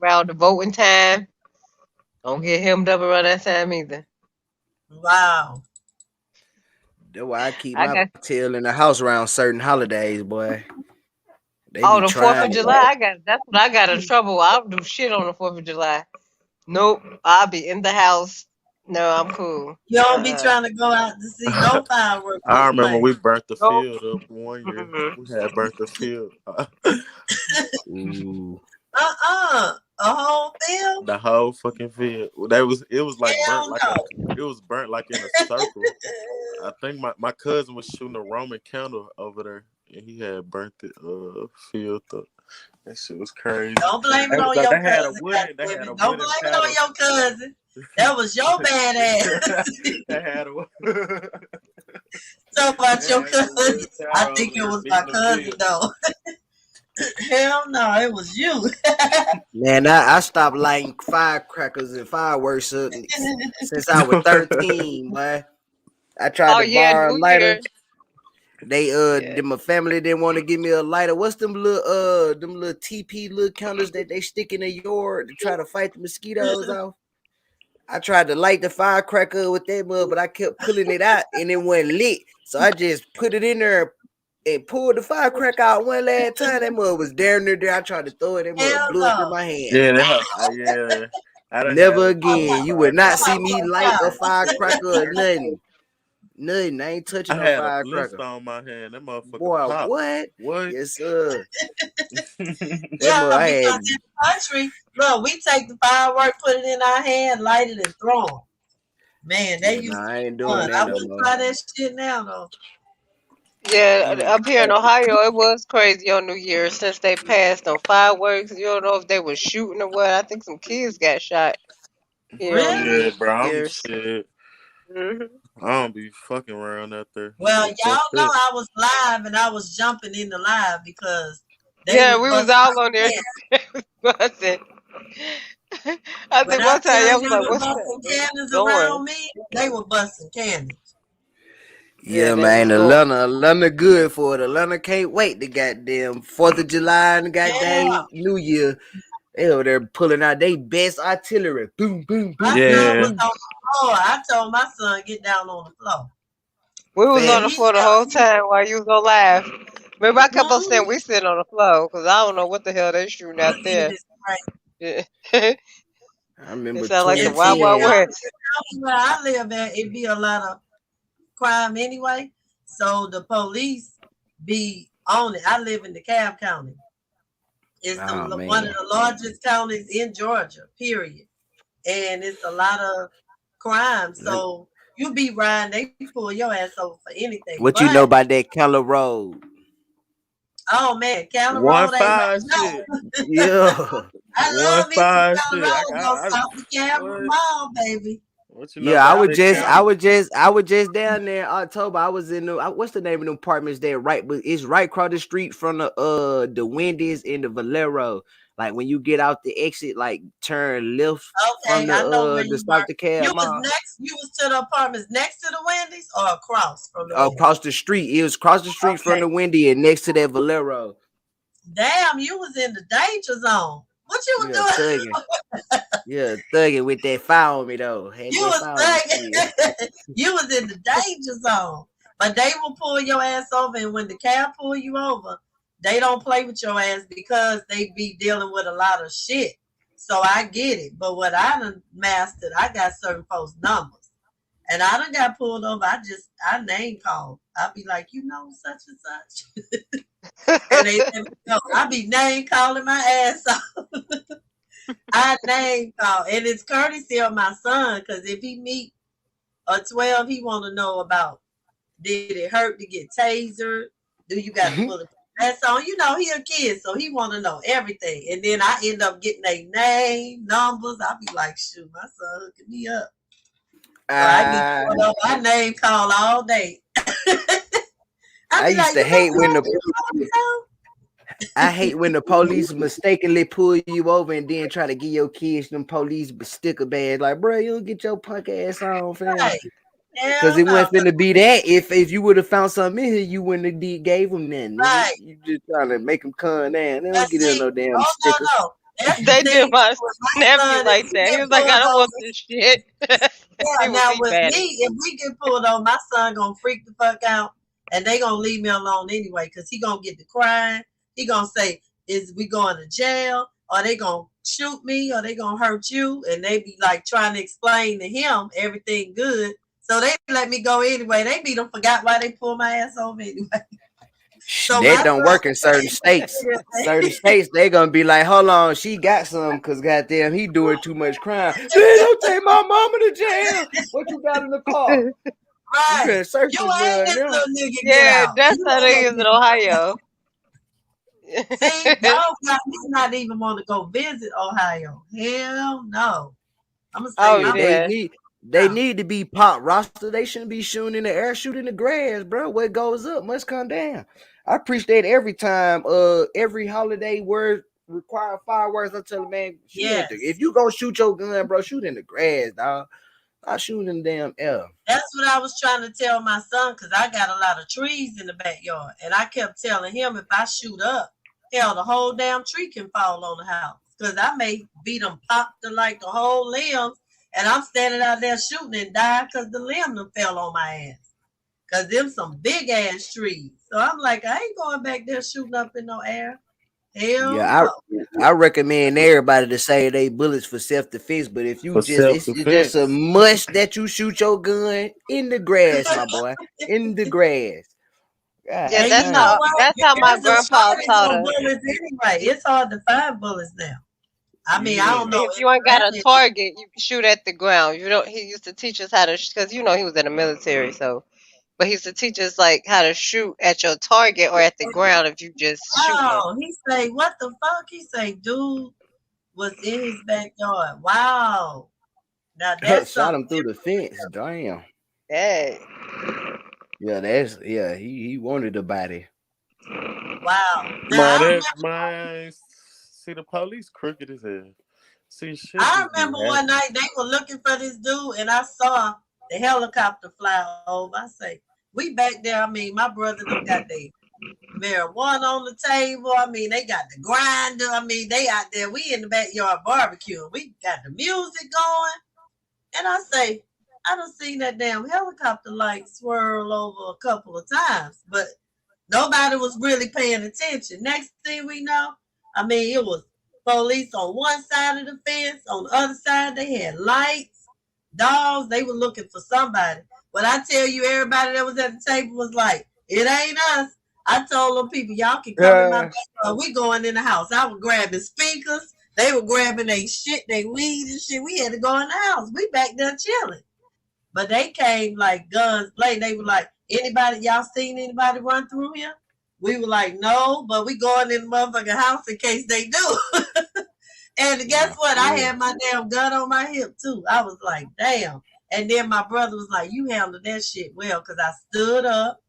around the voting time. Don't get hemmed up around that time either. Wow. That's why I keep I my got tail in the house around certain holidays, boy. They the be 4th trying of it. July. That's what I got in trouble. I don't do shit on the 4th of July. Nope, I'll be in the house. No, I'm cool. You don't be trying to go out to see no fireworks I remember display. we burnt the Nope. field up one year. Mhm. We had burnt the field. Ooh. A whole field? The whole fucking field. It was like Hell burnt like in a circle. I think my cousin was shooting a Roman candle over there, and he had burnt the field up. That shit was crazy. Don't blame it on your cousin. Don't blame it on your cousin. That was your bad ass. Talk about your cousin. I think it was my cousin though. Hell no, it was you. Man, I stopped lighting firecrackers and fireworks since I was 13, boy. I tried to borrow a lighter. My family didn't want to give me a lighter. What's them little TP little counters that they stick in the yard to try to fight the mosquitoes off? I tried to light the firecracker with that mud, but I kept pulling it out and it wasn't lit. So I just put it in there and pulled the firecracker out one last time. That mud was down there. I tried to throw it. That mud blew up in my hand. Yeah. Never again. You would not see me light a firecracker or nothing. Nothing. I ain't touching no firecracker. On my hand. That motherfucker. Boy, popped. What? Yes, sir. Yeah, because in the country, look, we take the firework, put it in our hand, light it, and throw them. Man, they used to. I ain't doing that. I wouldn't try that shit now, though. Yeah, up here in Ohio, it was crazy on New Year's since they passed on fireworks. You don't know if they were shooting or what. I think some kids got shot. Really? Yeah, bro. I'm shit. I don't be fucking around out there. Well, y'all know I was live and I was jumping in the live because we was all on there. I think one time y'all was like, "What's cannons around me?" They were busting cannons. Yeah, man, Atlanta good for it. Atlanta can't wait. The goddamn 4th of July and the goddamn New Year. They over there pulling out their best artillery. Boom, boom, boom. I told my son get down on the floor. We was on the floor the whole time while you was on live. Remember, I kept on saying we sitting on the floor because I don't know what the hell they shooting out there. Yeah. I remember it sound like the Wild Wild West. Where I live at, it be a lot of crime anyway, so the police be on it. I live in DeKalb County. It's one of the largest counties in Georgia, period. And it's a lot of crime. So you be riding, they pull your ass over for anything. What you know about that Keller Road? Oh man, Keller Road ain't shit. Yeah. I love me some Keller Road. Go stop the camera mall, baby. I was just down there in October. I was in what's the name of them apartments there? Right, but it's right across the street from the Wendy's and the Valero. Like when you get out the exit, like turn left from the stop the cab. You was to the apartments next to the Wendy's or across from the across the street. It was across the street from the Wendy and next to that Valero. Damn, you was in the danger zone. What you was doing? Thugging. Thugging with that fire on me though. You was thugging. You was in the danger zone. But they will pull your ass over, and when the cab pull you over, they don't play with your ass because they be dealing with a lot of shit. So I get it. But what I done mastered, I got certain folks' numbers. And I done got pulled over. I name called. I be like, such and such. And they let me go. I be name calling my ass off. I name call. And it's courtesy of my son, because if he meet a 12, he want to know about, did it hurt to get tasered? Do you got to pull it? That's on, he a kid, so he want to know everything. And then I end up getting their name, numbers. I be like, shoot, my son hooking me up. So I name call all day. I used to hate when I hate when the police mistakenly pull you over and then try to give your kids them police sticker badge. Like, bro, you don't get your punk ass on, fam. Right. Because Hell it no. wasn't finna be that. If you would have found something in here, you wouldn't have gave them nothing. nigga. Right. You just trying to make them come down. They But don't get in see, no damn oh sticker. no. That's the They thing did my with my nephew son. If like he that. He get was like, I pulled don't want over, this shit. yeah, He was now he with bad. me, if we get pulled over, my son gonna freak the fuck out, and they gonna leave me alone anyway, cause he gonna get to crying. He gonna say, "Is we going to jail? Or they gonna shoot me? Or they gonna hurt you?" And they be like trying to explain to him everything good, so they let me go anyway. They be done forgot why they pulled my ass over anyway. So my That don't son work in certain states. Certain states, they gonna be like, hold on, she got some because goddamn he doing too much crime. They don't take my mama to jail. What you got in the car? You right. better search You this ain't girl this now. little nigga, get Yeah, out. that's You how they ain't is in Ohio. See, dog got me not even want to go visit Ohio. Hell no. I'm gonna Oh, say my yeah. They need to be pop roster. They shouldn't be shooting in the air, shooting in the grass, bro. What goes up must come down. I appreciate every time. Every holiday word require fireworks. I tell the man, shoot yes. if you gonna shoot your gun, bro, shoot in the grass, dog. Not shooting in the damn air. That's what I was trying to tell my son because I got a lot of trees in the backyard, and I kept telling him if I shoot up, hell, the whole damn tree can fall on the house because I may beat them pop to like the whole limbs, and I'm standing out there shooting and die because the limb done fell on my ass. Cause them some big ass trees. So I'm like, I ain't going back there shooting up in no air. Hell Yeah, no. I recommend everybody to save they bullets for self-defense, but if you For just it's just a self-defense. must that you shoot your gun in the grass, my boy. In the grass. God Yeah, And that's you know damn. how what? that's how my There's a grandpa shortage taught on us. bullets anyway. It's hard to find bullets now. I mean, I don't know If if you ain't got a that target, you can shoot at the ground. You don't. He used to teach us how to, because he was in the military, so. But he used to teach us like how to shoot at your target or at the ground if you just shooting it. wow. He say, what the fuck? He say, dude was in his backyard. Wow. Now that's Shot something him through the fence. Damn. Hey. Yeah, he wanted the body. wow. Now Man, see the police crooked as hell. See shit I just be remember one happening. night they were looking for this dude, and I saw the helicopter fly over. I say, we back there. I mean, my brother them got their marijuana on the table. I mean, they got the grinder. I mean, they out there. We in the backyard barbecue. We got the music going. And I say, I done seen that damn helicopter light swirl over a couple of times, but nobody was really paying attention. Next thing we know, I mean, it was police on one side of the fence. On the other side, they had lights, dogs. They were looking for somebody. But I tell you, everybody that was at the table was like, it ain't us. I told them people, y'all can come in my backyard. We going in the house. I was grabbing speakers. They were grabbing their shit, their weed and shit. We had to go in the house. We back there chilling. But they came like guns blazing. They were like, anybody, y'all seen anybody run through here? We were like, no, but we going in the motherfucking house in case they do. And guess what? I had my damn gun on my hip too. I was like, damn. And then my brother was like, you handled that shit well, because I stood up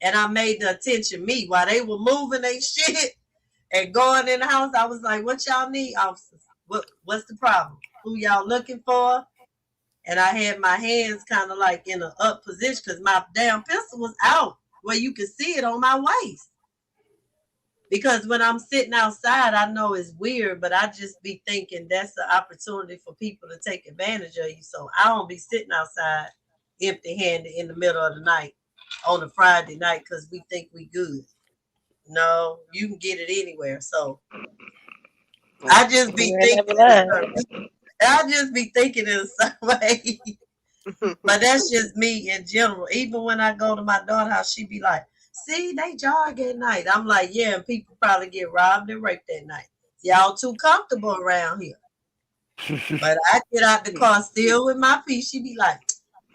and I made the attention me while they were moving their shit and going in the house. I was like, what y'all need, officers? What's the problem? Who y'all looking for? And I had my hands kind of like in an up position because my damn pistol was out where you could see it on my waist. Because when I'm sitting outside, I know it's weird, but I just be thinking that's the opportunity for people to take advantage of you. So I don't be sitting outside empty-handed in the middle of the night on a Friday night because we think we good. No, you can get it anywhere. So I just be thinking. I just be thinking in some way. But that's just me in general. Even when I go to my daughter's house, she be like, see, they jog at night. I'm like, yeah, and people probably get robbed and raped at night. Y'all too comfortable around here. But I get out the car still with my piece. She be like,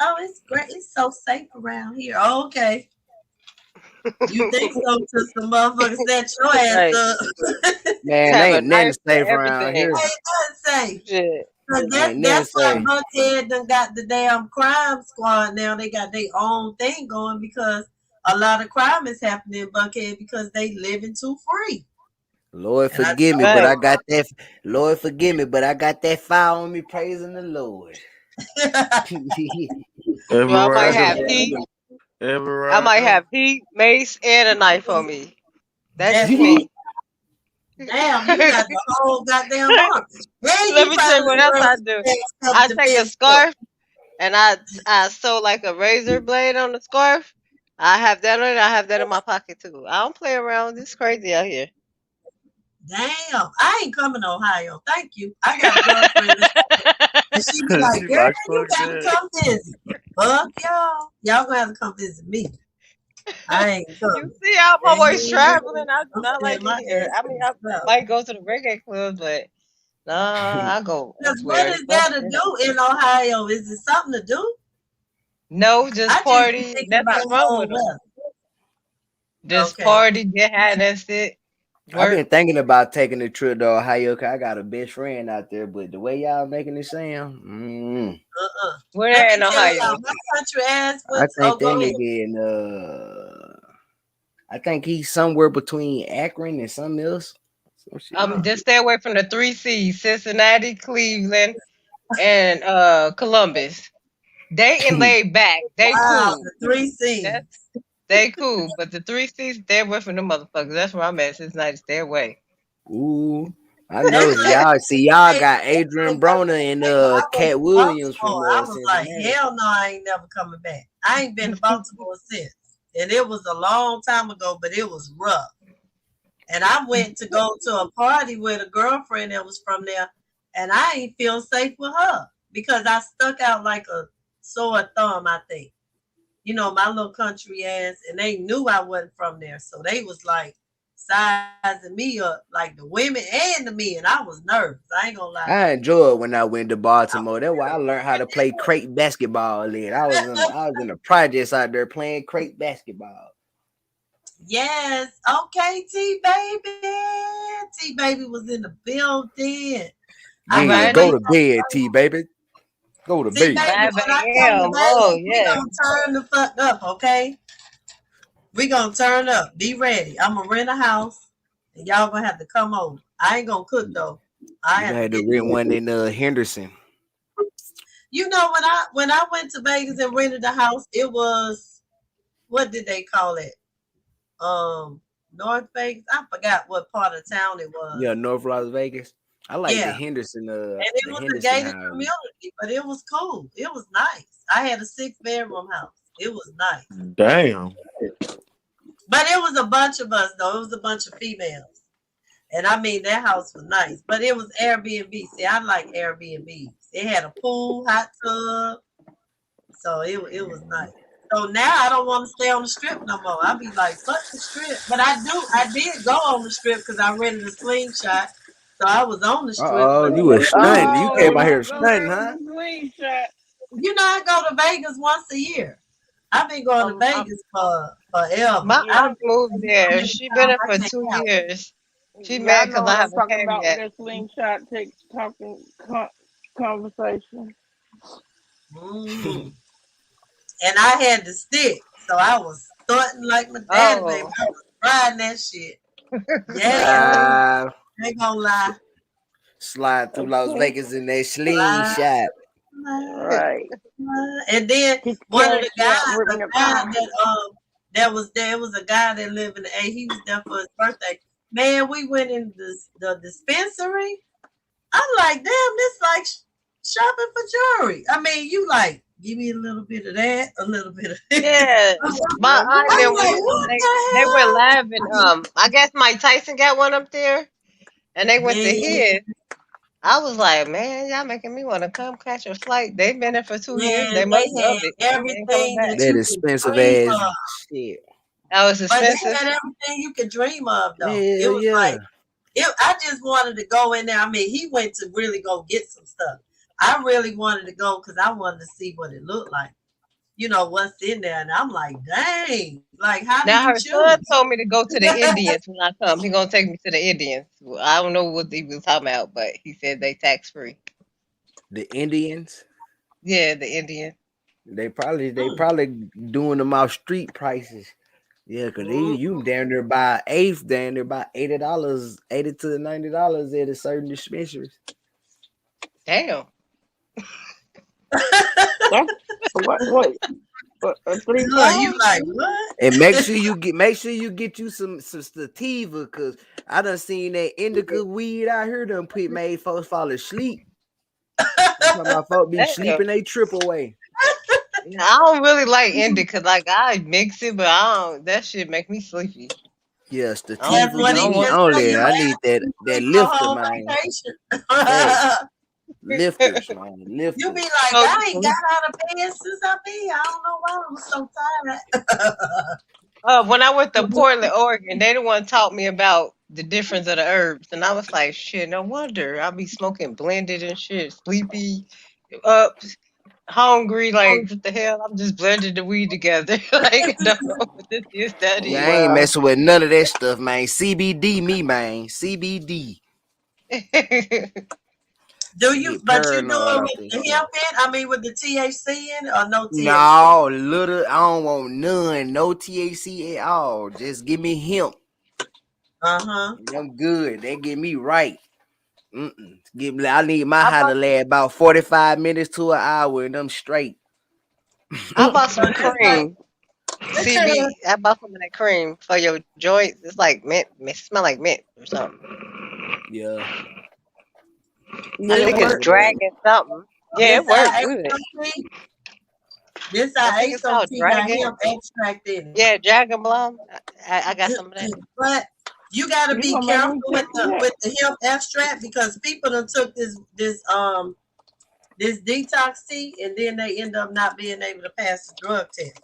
oh, it's great. It's so safe around here. Oh, okay. You think so to some motherfuckers set your ass up. Man, ain't nothing safe around here. Ain't nothing safe. Shit. That's why Buckhead done got the damn crime squad now. They got their own thing going because a lot of crime is happening in Buckhead because they living too free. Lord And I forgive me, told but Right. I got that. Lord forgive me, but I got that fire on me praising the Lord. So I Everywhere might I have go, heat. everywhere I I might go. have heat, mace, and a knife on me. That's that just part. me. Damn, you got the whole goddamn army. Then Let you me tell you probably what the else girl I who do. said I take a self-defense stuff. scarf and I sew like a razor blade on the scarf. I have that on it. I have that in my pocket too. I don't play around. It's crazy out here. Damn, I ain't coming to Ohio. Thank you. I got a girlfriend and she be like, She girl, like, you fuck got to that. come visit. Fuck y'all. Y'all gonna have to come visit me. I ain't You coming. see how I'm always Ain't traveling. I do I'm not like staying my it here. ass I in mean, the I south. might go to the reggae club, but nah, I go Because what elsewhere. is there to do in Ohio? Is it something to do? No, just I just be party. thinking Nothing about wrong with cold them. weather. Just Okay. party, get high, that's it. I've been Work. thinking about taking a trip to Ohio. 'Cause I got a best friend out there, but the way y'all making it sound, Where Let they me in tell Ohio? y'all, my country ass I went. think Oh, that go ahead. nigga in I think he's somewhere between Akron and something else. Some shit. Just stay away from the 3 C's: Cincinnati, Cleveland, and Columbus. They ain't laid back. They Wow, cool. the 3 C's. That's they cool. But the 3 C's, stay away from them motherfuckers. That's where I'm at. Cincinnati, stay away. Ooh, I They know like, y'all. See, y'all hey, got they Adrian work Broner and when I went Cat to Williams from Baltimore. I was like, Cincinnati. hell no, I ain't never coming back. I ain't been to Baltimore since. And it was a long time ago, but it was rough. And I went to go to a party with a girlfriend that was from there, and I ain't feel safe with her because I stuck out like a sore thumb, I think. You know, my little country ass, and they knew I wasn't from there. So they was like sizing me up, like the women and the men. I was nervous. I ain't gonna lie. I enjoyed when I went to Baltimore. That's why I learned how to play crate basketball. Then I was in the projects out there playing crate basketball. Yes. Okay, T baby. T baby was in the building. I Yeah, can't Right go wait. to bed, T baby. Go to See, bed. baby, 5 when I come to a.m. Vegas, Oh we yeah. gonna turn the fuck up, okay? We gonna turn up. Be ready. I'm gonna rent a house, and y'all gonna have to come over. I ain't gonna cook though. I You have gonna to have to get. rent one in Henderson. You know, when I went to Vegas and rented a house, it was, what did they call it? North Vegas. I forgot what part of town it was. Yeah, North Las Vegas. I like the Yeah, Henderson, and it the was a Henderson gated house. community, but it was cool. It was nice. I had a 6-bedroom house. It was nice. Damn. But it was a bunch of us though. It was a bunch of females. And I mean that house was nice. But it was Airbnb. See, I like Airbnbs. It had a pool, hot tub. So it was nice. So now I don't want to stay on the strip no more. I be like, fuck the strip. But I did go on the strip because I rented a slingshot. So I was on the strip. Oh, But you was stunting. You Oh, came out you here was on stunting, there with huh? the slingshot. you know, I go to Vegas once a year. I've been going to I'm Vegas for forever. My I Yeah, aunt don't moved know how there. many She been times there I for can't 2 years. She yeah, I mad know because I what I'm haven't talking came about with yet. that slingshot talking conversation. count. And I had the stick, so I was stunting like my daddy, baby. Oh, I was riding that shit. Yeah, Okay, ain't gonna lie. Slide through Las okay, Vegas in that Lie, slingshot. lie, right. lie. And then Get the one of the cash out, guys, rip a in your guy car. that was there, it was a guy that lived in the A. He was there for his birthday. Man, we went in the dispensary. I'm like, damn, this like shopping for jewelry. I mean, you like, give me a little bit of that, a little bit of this. yeah. My aunt I'm and them like, went. what They went the live and I guess Mike Tyson got one up there, and they went to hell? his. I was like, man, y'all making me want to come catch a flight. They've been there for 2 years. Man, They must they love had it. They ain't coming everything back. that That you could expensive dream ass of. shit. That was But they expensive. had everything you could dream of, though. It Hell was yeah. like, I just wanted to go in there. I mean, he went to really go get some stuff. I really wanted to go because I wanted to see what it looked like. You know, what's in there. And I'm like, dang, like, how do Now you her son choose? told me to go to the Indians when I come. He gonna take me to the Indians. Well, I don't know what he was talking about, but he said they tax free. The Indians, Yeah, the Indians. they probably Mm. doing them off street prices. Yeah, cause Mhm. you down there by eighth, down there by $80, $80 to $90 at a certain dispensaries. Damn. That's what 3 Look, you pounds? like what? And make sure you get you some sativa, cause I done seen that indica weed out here done made folks fall asleep. I'm talking about folks be Damn. sleeping they trip away. I don't really like indica. Like I mix it, but I don't. That shit make me sleepy. Yeah, I That's sativa what I he get don't me want. just on said. there. Your I ass need you that sleep your lifter, whole man. vacation. Hey, lifters, man. You Lifters. be like, So, I ain't got out of bed since I be. I don't know why I'm so tired. when I went to Portland, Oregon, they the one taught me about the difference of the herbs, and I was like, shit, no wonder I be smoking blended and shit, sleepy, up, hungry. Like what the hell? I'm just blending the weed together. Like don't know what this is, that Yeah, I ain't is. Well, messing with none of that stuff, man. CBD me, man. CBD. do I you? get But you do paranoid it off with this the stuff. hemp in? I mean, with the THC in, or no THC? No, little. I don't want none. No THC at all. Just give me hemp. Uh-huh. I'm good. That get me right. I need my I high to bought last about 45 minutes to an hour, and I'm straight. I bought So some this like cream. this kind of I bought some of that cream for your joints. It's like mint. It smell like mint or something. Yeah, I Did this it think fuck it's work? with that. dragon something. Yeah, this it worked our good. HOT. This I our think it's called HOT got dragon. hemp extract in it. Yeah, dragon blonde. I got some of that. But you got to You be gonna make careful me check that? with the hemp extract because people done took this detox tea and then they end up not being able to pass the drug test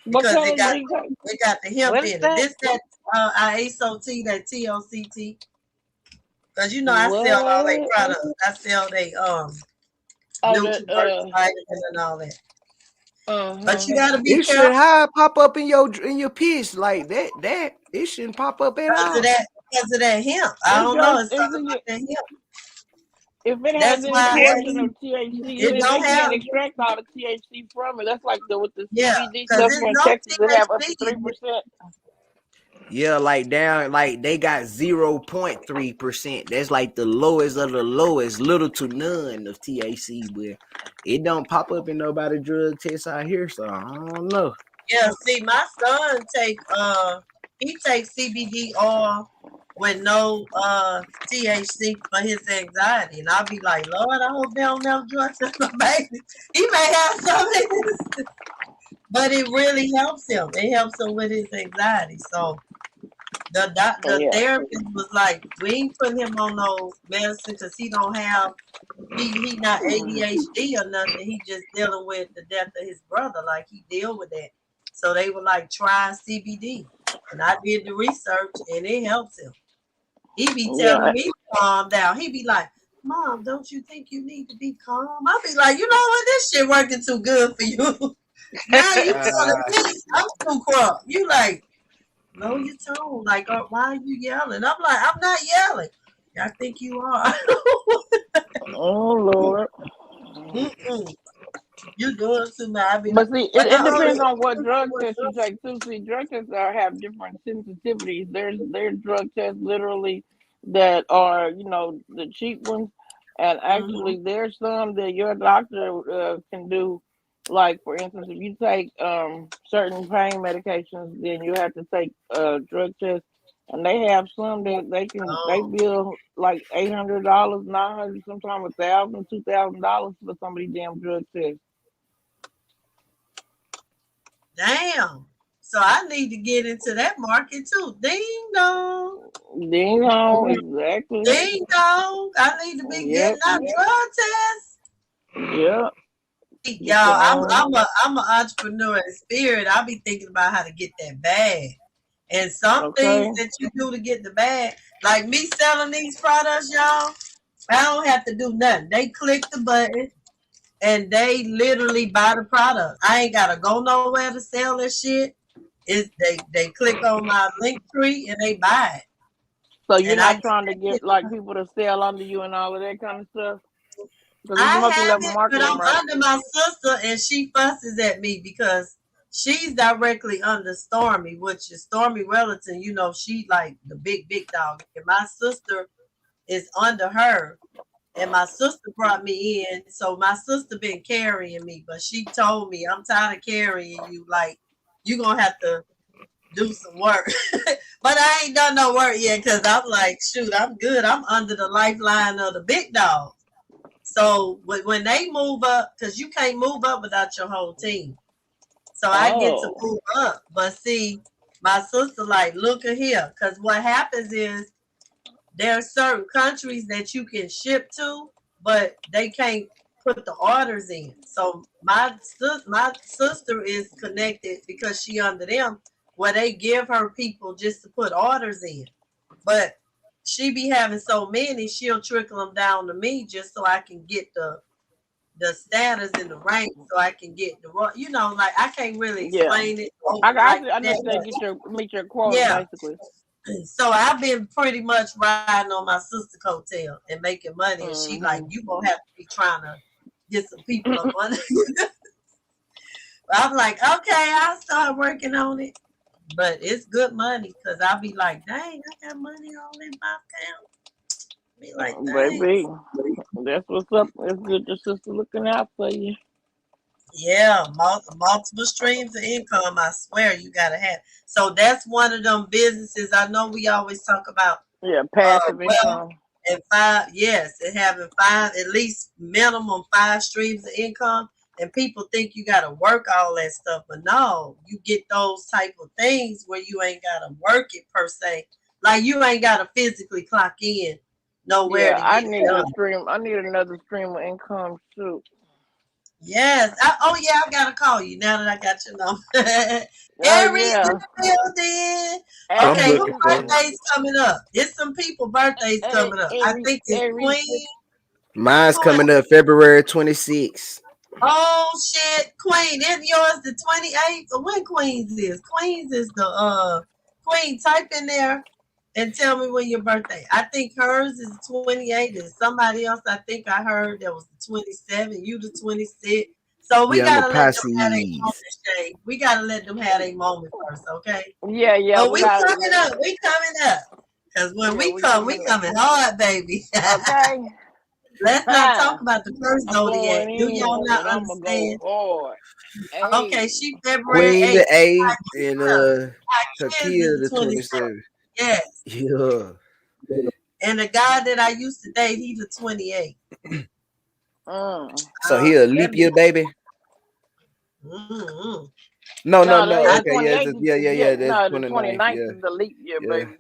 What because kind of detox? it got the hemp What is in it. that? This that our ASOT, that TOCT. Because you know I sell all their What? products. I sell they Oh, the NutriBurst vitamin and all that. But uh-huh. you gotta be It should careful how pop up in your piss like that. That it shouldn't pop up at because all. of that hemp. I It don't know. just It's it's something in your, about that hemp. if it has That's any why portion of THC in it it, they don't have can't extract all the THC from it. That's like with the yeah, CBD because stuff there's from no Texas that have up to THC in it. 3%. Yeah, like down, like they got 0.3%. That's like the lowest of the lowest, little to none of THC, but it don't pop up in nobody drug test out here, so I don't know. Yeah, see, my son he takes CBD oil with no THC for his anxiety, and I'll be like, Lord, I hope they don't never drug test my baby. He may have something, but it really helps him. It helps him with his anxiety. So the Yeah. therapist was like, we ain't putting him on no medicine because he don't have he not ADHD or nothing. He just dealing with the death of his brother. Like he deal with that. So they were like, try CBD. And I did the research and it helps him. He be telling Yeah. me to calm down. He be like, Mom, don't you think you need to be calm? I be like, you know what? This shit working too good for you. Now you telling me I'm too crunk. You like, lower your tone. Like, why are you yelling? I'm like, I'm not yelling. I think you are. Oh Lord. Mm-mm. You doing too much. I be like, But see, but it depends on what drug test you take too. See, drug tests have different sensitivities. There's drug tests literally that are the cheap ones, and actually there's some that your doctor can do. Like for instance, if you take certain pain medications, then you have to take a drug test, and they have some that they oh, bill like $800, 900, sometimes $1,000, $2,000 for somebody damn drug test. damn. So I need to get into that market too. Ding dong. Ding dong, exactly. Ding dong. I need to be Yep, getting out drug tests. yep. Y'all, I'm an entrepreneur in spirit. I'll be thinking about how to get that bag. And some things Okay. that you do to get the bag, like me selling these products, y'all, I don't have to do nothing. They click the button and they literally buy the product. I ain't gotta go nowhere to sell this shit. They click on my link tree and they buy it. So you're And I not trying to get like people to sell under you and all of that kind of stuff? Because it's I have multi-level it, but marketing, I'm right? under my sister and she fusses at me because she's directly under Stormy, which is Stormy Wellington. You know, she like the big dog. And my sister is under her. And my sister brought me in. So my sister been carrying me, but she told me, I'm tired of carrying you. Like, you gonna have to do some work. But I ain't done no work yet because I'm like, shoot, I'm good. I'm under the lifeline of the big dog. So when they move up, because you can't move up without your whole team. So I get to move up. But see, my sister like, look at here. Because what happens is there are certain countries that you can ship to, but they can't put the orders in. So my sister is connected because she under them, where they give her people just to put orders in. But she be having so many, she'll trickle them down to me just so I can get the status and the rank, so I can get the, you know, like I can't really explain it. I just say meet your quota basically. So I've been pretty much riding on my sister coattail and making money, and she like, you gonna have to be trying to get some people up on it. I'm like, okay, I'll start working on it. But it's good money because I'll be like, dang, I got money all in my account. Be like, baby, that's what's up. It's good your sister looking out for you. Yeah, multiple streams of income. I swear you gotta have. So that's one of them businesses. I know we always talk about. Yeah, passive income. And and having at least minimum 5 streams of income. And people think you gotta work all that stuff, but no, you get those type of things where you ain't gotta work it per se. Like you ain't gotta physically clock in nowhere. Yeah, I need another stream of income too. Yes. I gotta call you now that I got your number. Every in the building. Okay, whose birthday's coming up? It's some people birthdays coming up. I think it's Queen. Mine's coming up February 26th. Oh shit, Queen. Isn't yours the 28th? Or when Queen's is? Queen's is the Queen. Type in there and tell me when your birthday. I think hers is 28. And somebody else I think I heard that was the 27. You the 26. So we gotta let them have a moment, Shay. We gotta let them have a moment first, okay? Yeah. But we coming up. We coming up. Because when we coming hard, baby. Okay. Let's not talk about the first zodiac. Do y'all not understand? Okay, she February 8th. Queen the 8th and Takia the 27th. Yes. Yeah. And the guy that I used to date, he's the 28th. So he a leap year baby? Mm-hmm. No. Okay, yeah. That's the 29th is the leap year, baby.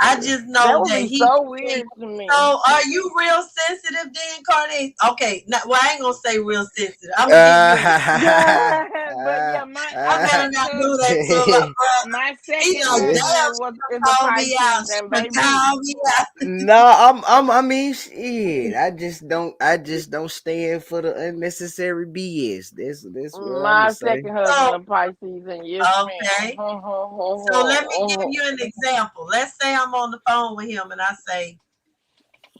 I just know that he's so weird to me. So, are you real sensitive, then, Cardi? Okay, well, I ain't gonna say real sensitive. I'm gonna not do that. So, my second was the Pisces, No, I mean, shit. I just don't stand for the unnecessary BS. That's what my I'm second husband, Pisces, and okay. So let me give you an example. Let's say I'm on the phone with him and I say,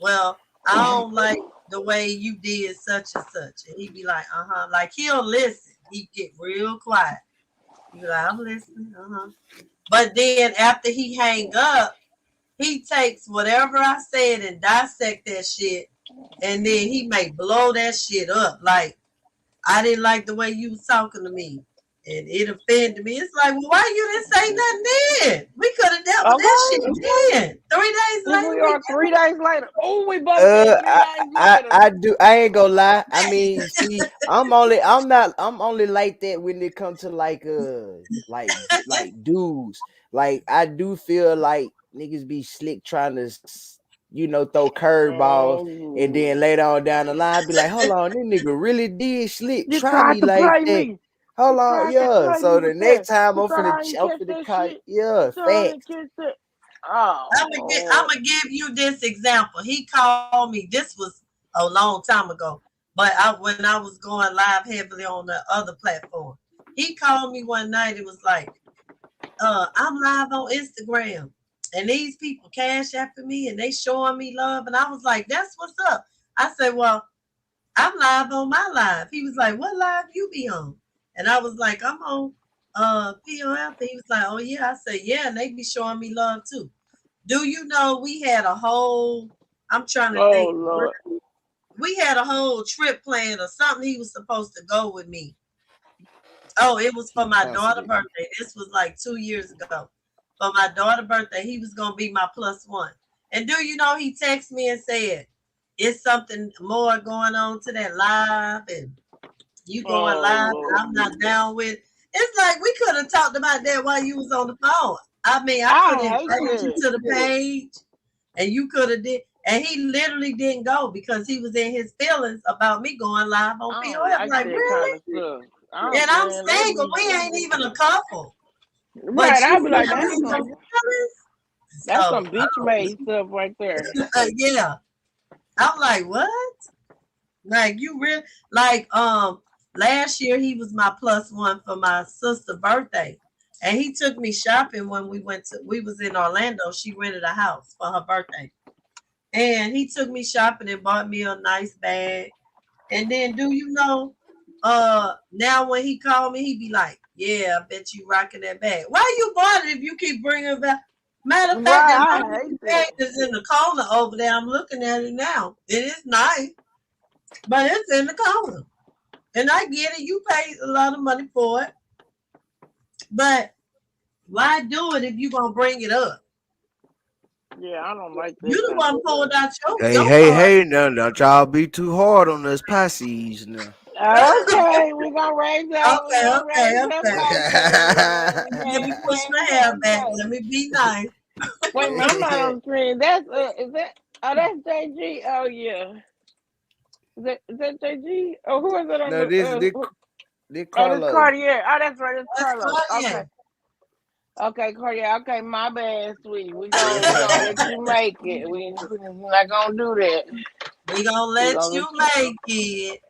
well, I don't like the way you did such and such. And he'd be like, like he'll listen. He'd get real quiet. He'd be like, I'm listening, But then after he hang up, he takes whatever I said and dissect that shit. And then he may blow that shit up. Like, I didn't like the way you was talking to me. And it offended me. It's like, well, why you didn't say nothing then? We could have dealt with that shit then. 3 days later. We are 3 days later. Oh, we both 3 days later. I ain't gonna lie. I mean, see, I'm only like that when it comes to like dudes. Like I do feel like niggas be slick trying to, throw curveballs, and then later on down the line be like, hold on, this nigga really did slick try me like that. Hold on, yeah. So the next time I'm finna cut, facts. I'm gonna give you this example. He called me. This was a long time ago, but when I was going live heavily on the other platform, he called me one night. It was like, I'm live on Instagram, and these people cash apping me, and they showing me love, and I was like, that's what's up. I said, well, I'm live on my live. He was like, what live you be on? And I was like, I'm on POF? And he was like, oh yeah. I said, yeah, and they be showing me love too. Do you know we had a whole, I'm trying to Oh think, Lord. we had a whole trip planned or something. He was supposed to go with me. Oh, it was for my daughter's birthday. This was like 2 years ago. For my daughter's birthday, he was gonna be my +1. And do you know he texted me and said, it's something more going on to that live, and you going Oh live, and Lord. I'm not down with. It's like we could have talked about that while you was on the phone. I mean, I I could have hate invited you that. to the page, and you could have did. And he literally didn't go because he was in his feelings about me going live on I don't POF. like Like, that kind really? of stuff. And I'm Man, they single. be We ain't even a couple. right. But you I'll be like, put me that's in your some feelings. that's So some bitch made stuff right there. yeah. I'm like, what? Like you really like last year he was my +1 for my sister's birthday. And he took me shopping when we was in Orlando. She rented a house for her birthday. And he took me shopping and bought me a nice bag. And then do you know, now when he called me, he be like, yeah, I bet you rocking that bag. Why you bought it if you keep bringing it back? Matter of fact, Right, that I hate bag that. is in the corner over there. I'm looking at it now. It is nice, but it's in the corner. And I get it. You pay a lot of money for it. But why do it if you going to bring it up? Yeah, I don't like that You the kind one of pulled stuff. out your card. Hey, now, don't y'all be too hard on us Pisces now. Okay, we're gonna raise up. We're gonna raise up Okay. Pisces. Let me push my hair back. Let me be nice. Wait a minute, I'm not on the screen. That's is that? Oh, that's JG. Oh yeah. Is that JG? Oh, who is it on No, the? this Oh, this Carlo. Cartier. Oh, that's right. That's That's Carlos. Cartier. Okay, Cartier. Okay, my bad, sweetie. We gonna let you make it. We're not gonna do that. We gonna let you make it.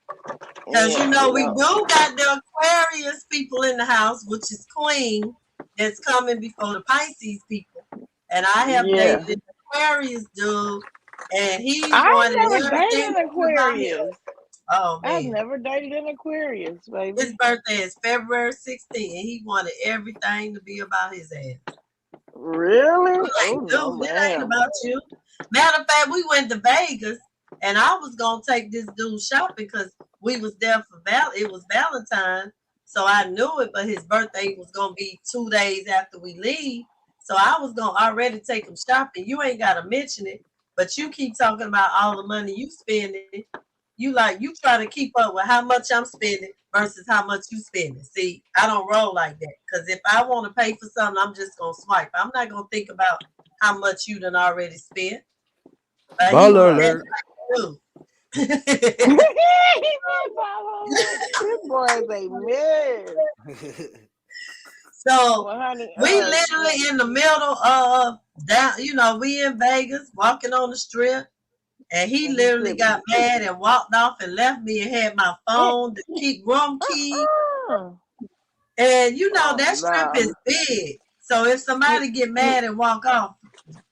Because you Yeah, know we we gonna. do got the Aquarius people in the house, which is Queen, that's coming before the Pisces people. And I have Yeah. dated an Aquarius dude, and he I wanted never dated everything an to be about him. Aquarius. Oh I've man. never dated an Aquarius, His baby. birthday is February 16th, and he wanted everything to be about his ass. Really? Like, Oh no, dude, it ain't ma'am. about you. Matter of fact, we went to Vegas, and I was gonna take this dude shopping because we was there for it was Valentine's, so I knew it. But his birthday was gonna be 2 days after we leave, so I was gonna already take him shopping. You ain't gotta mention it, but you keep talking about all the money you spending. You try to keep up with how much I'm spending versus how much you spending. See, I don't roll like that. Because if I want to pay for something, I'm just gonna swipe. I'm not gonna think about how much you done already spent. But he was that type of dude. This boy is a mess. So Well, honey, we literally in the middle of down, we in Vegas walking on the strip. And he literally got mad and walked off and left me and had my phone, the room key. And that strip is big. So if somebody get mad and walk off,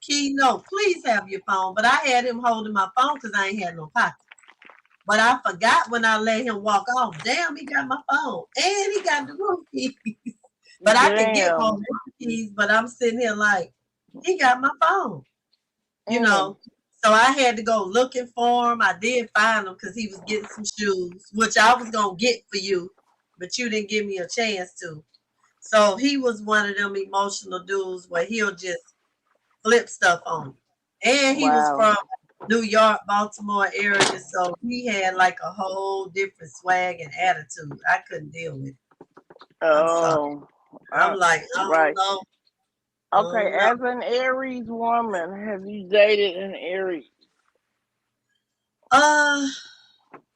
Key, no, please have your phone. But I had him holding my phone because I ain't had no pocket. But I forgot when I let him walk off. Damn, he got my phone. And he got the room keys. But I can get more room keys, but I'm sitting here like, he got my phone. So I had to go looking for him. I did find him because he was getting some shoes, which I was going to get for you, but you didn't give me a chance to. So he was one of them emotional dudes where he'll just flip stuff on you. And he was from New York, Baltimore area, so he had like a whole different swag and attitude. I couldn't deal with it. I'm like, I don't know. Okay, as an Aries woman, have you dated an Aries?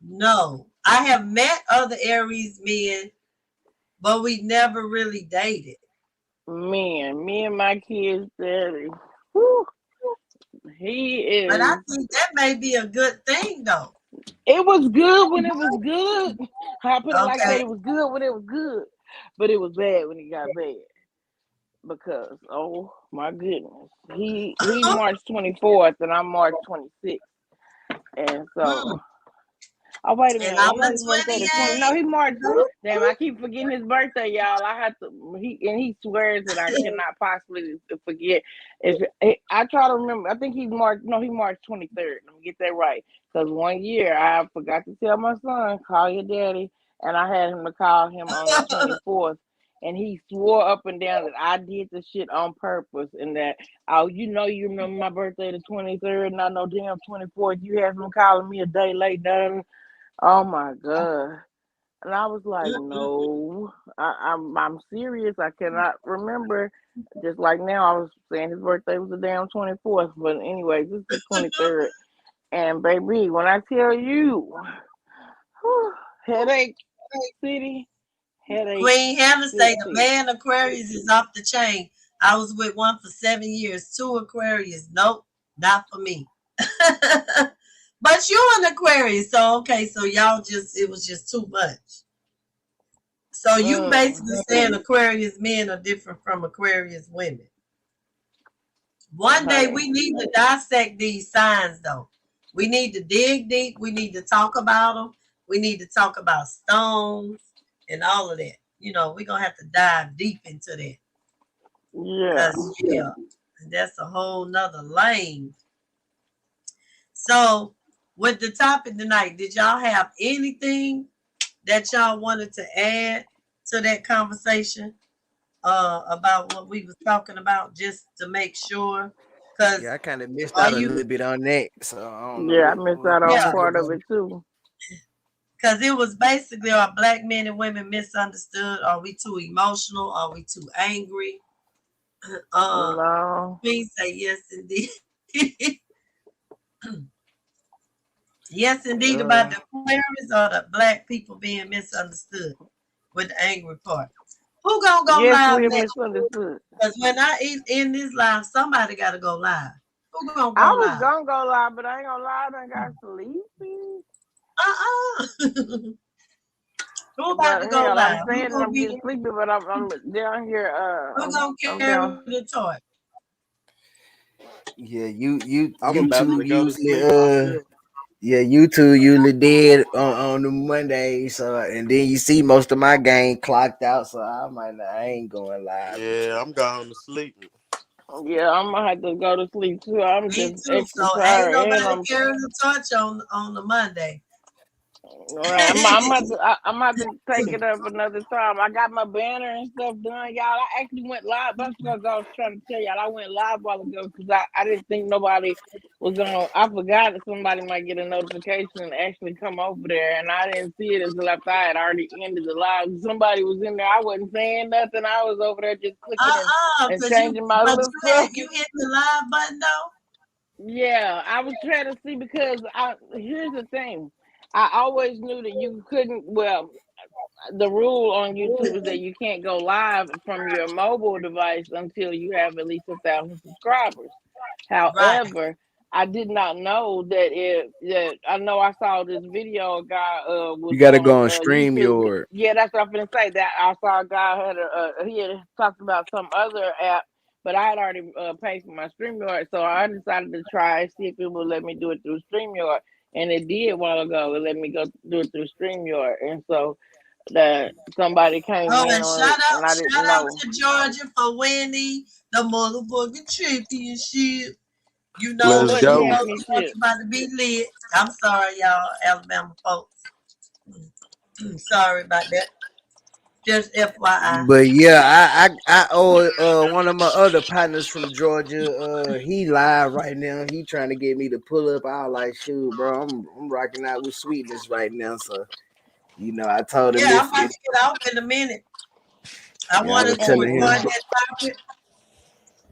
No. I have met other Aries men, but we never really dated. Me and my kids' daddy. Whew. He is. But I think that may be a good thing, though. It was good when it was good. I put it like that. It was good when it was good, but it was bad when it got bad. Because oh my goodness, he March 24th and I'm March 26th, and so Oh, wait a And minute. I I'm know a his birthday the 20. No, 28. he March. Damn, I keep forgetting his birthday, y'all. I have to. He swears that I cannot possibly forget. I try to remember. I think he's March. No, he March 23rd. Let me get that right. Because one year I forgot to tell my son, call your daddy, and I had him to call him on the 24th. And he swore up and down that I did the shit on purpose, and that you remember my birthday the 23rd, and I know damn 24th. You have him calling me a day late. Oh my god! And I was like, no, I'm serious. I cannot remember. Just like now, I was saying his birthday was the damn 24th, but anyway, this is the 23rd. And baby, when I tell you, headache city, headache Queen Hannah say the city. man Aquarius is off the chain. I was with one for 7 years. 2 Aquarius. Nope, not for me. But you an Aquarius, so okay, so y'all it was just too much. So you basically saying Aquarius men are different from Aquarius women. One day we need to dissect these signs though. We need to dig deep. We need to talk about them. We need to talk about stones and all of that. We're going to have to dive deep into that. Yeah. Yeah, that's a whole nother lane. So with the topic tonight, did y'all have anything that y'all wanted to add to that conversation about what we was talking about, just to make sure? Because Yeah, I kind of missed out a little bit on that, so I don't know. Yeah, I missed out on part of it too. Because it was basically, are black men and women misunderstood? Are we too emotional? Are we too angry? No. Please say yes, indeed. Yes, indeed, about the Aquarius or the black people being misunderstood with the angry part. Who gonna go Yes, live we next? misunderstood. Because when I end this live, somebody got to go live. Who gonna go I was live? gonna go live, but I ain't gonna lie, I got sleepy. Who about to go hell, live? I'm saying that I'm getting sleepy, but I'm down here. Who's gonna carry the torch? Yeah, I'm about YouTube to go to sleep. YouTube usually dead on the Monday, so and then you see most of my game clocked out, so I ain't going live. Yeah, I'm going to sleep. Yeah, I'm gonna have to go to sleep too. I'm Me just too. extra So ain't tired, and nobody I'm carrying the torch on the Monday. all right. I'm about to take it up another time. I got my banner and stuff done, y'all. I actually went live. That's what I was trying to tell y'all. I went live a while ago because I didn't think nobody was gonna. I forgot that somebody might get a notification and actually come over there, and I didn't see it until after I had already ended the live. Somebody was in there. I wasn't saying nothing. I was over there just clicking and changing my little stuff. You hit the live button though. Yeah, I was trying to see because here's the thing. I always knew that you couldn't. Well, the rule on YouTube is that you can't go live from your mobile device until you have at least 1,000 subscribers. However, I did not know that I know I saw this video. A guy was You gotta go on YouTube. StreamYard. Yeah, that's what I'm gonna say. That I saw a guy he had talked about some other app, but I had already paid for my StreamYard, so I decided to try and see if it would let me do it through StreamYard, and it did a while ago. It let me go do it through StreamYard, and so that somebody came Oh, in and on it, and I didn't know. to Georgia for winning the motherfucking championship. Let's What go. championship? About to be lit. I'm sorry, y'all, Alabama folks. Sorry about that. Just FYI. But yeah, I owe one of my other partners from Georgia. He live right now. He trying to get me to pull up. I was like, shoot, bro, I'm rocking out with Sweetness right now. So I told him Yeah, I'm if about to get off in a minute. I yeah, I wanted was to telling record him. that topic.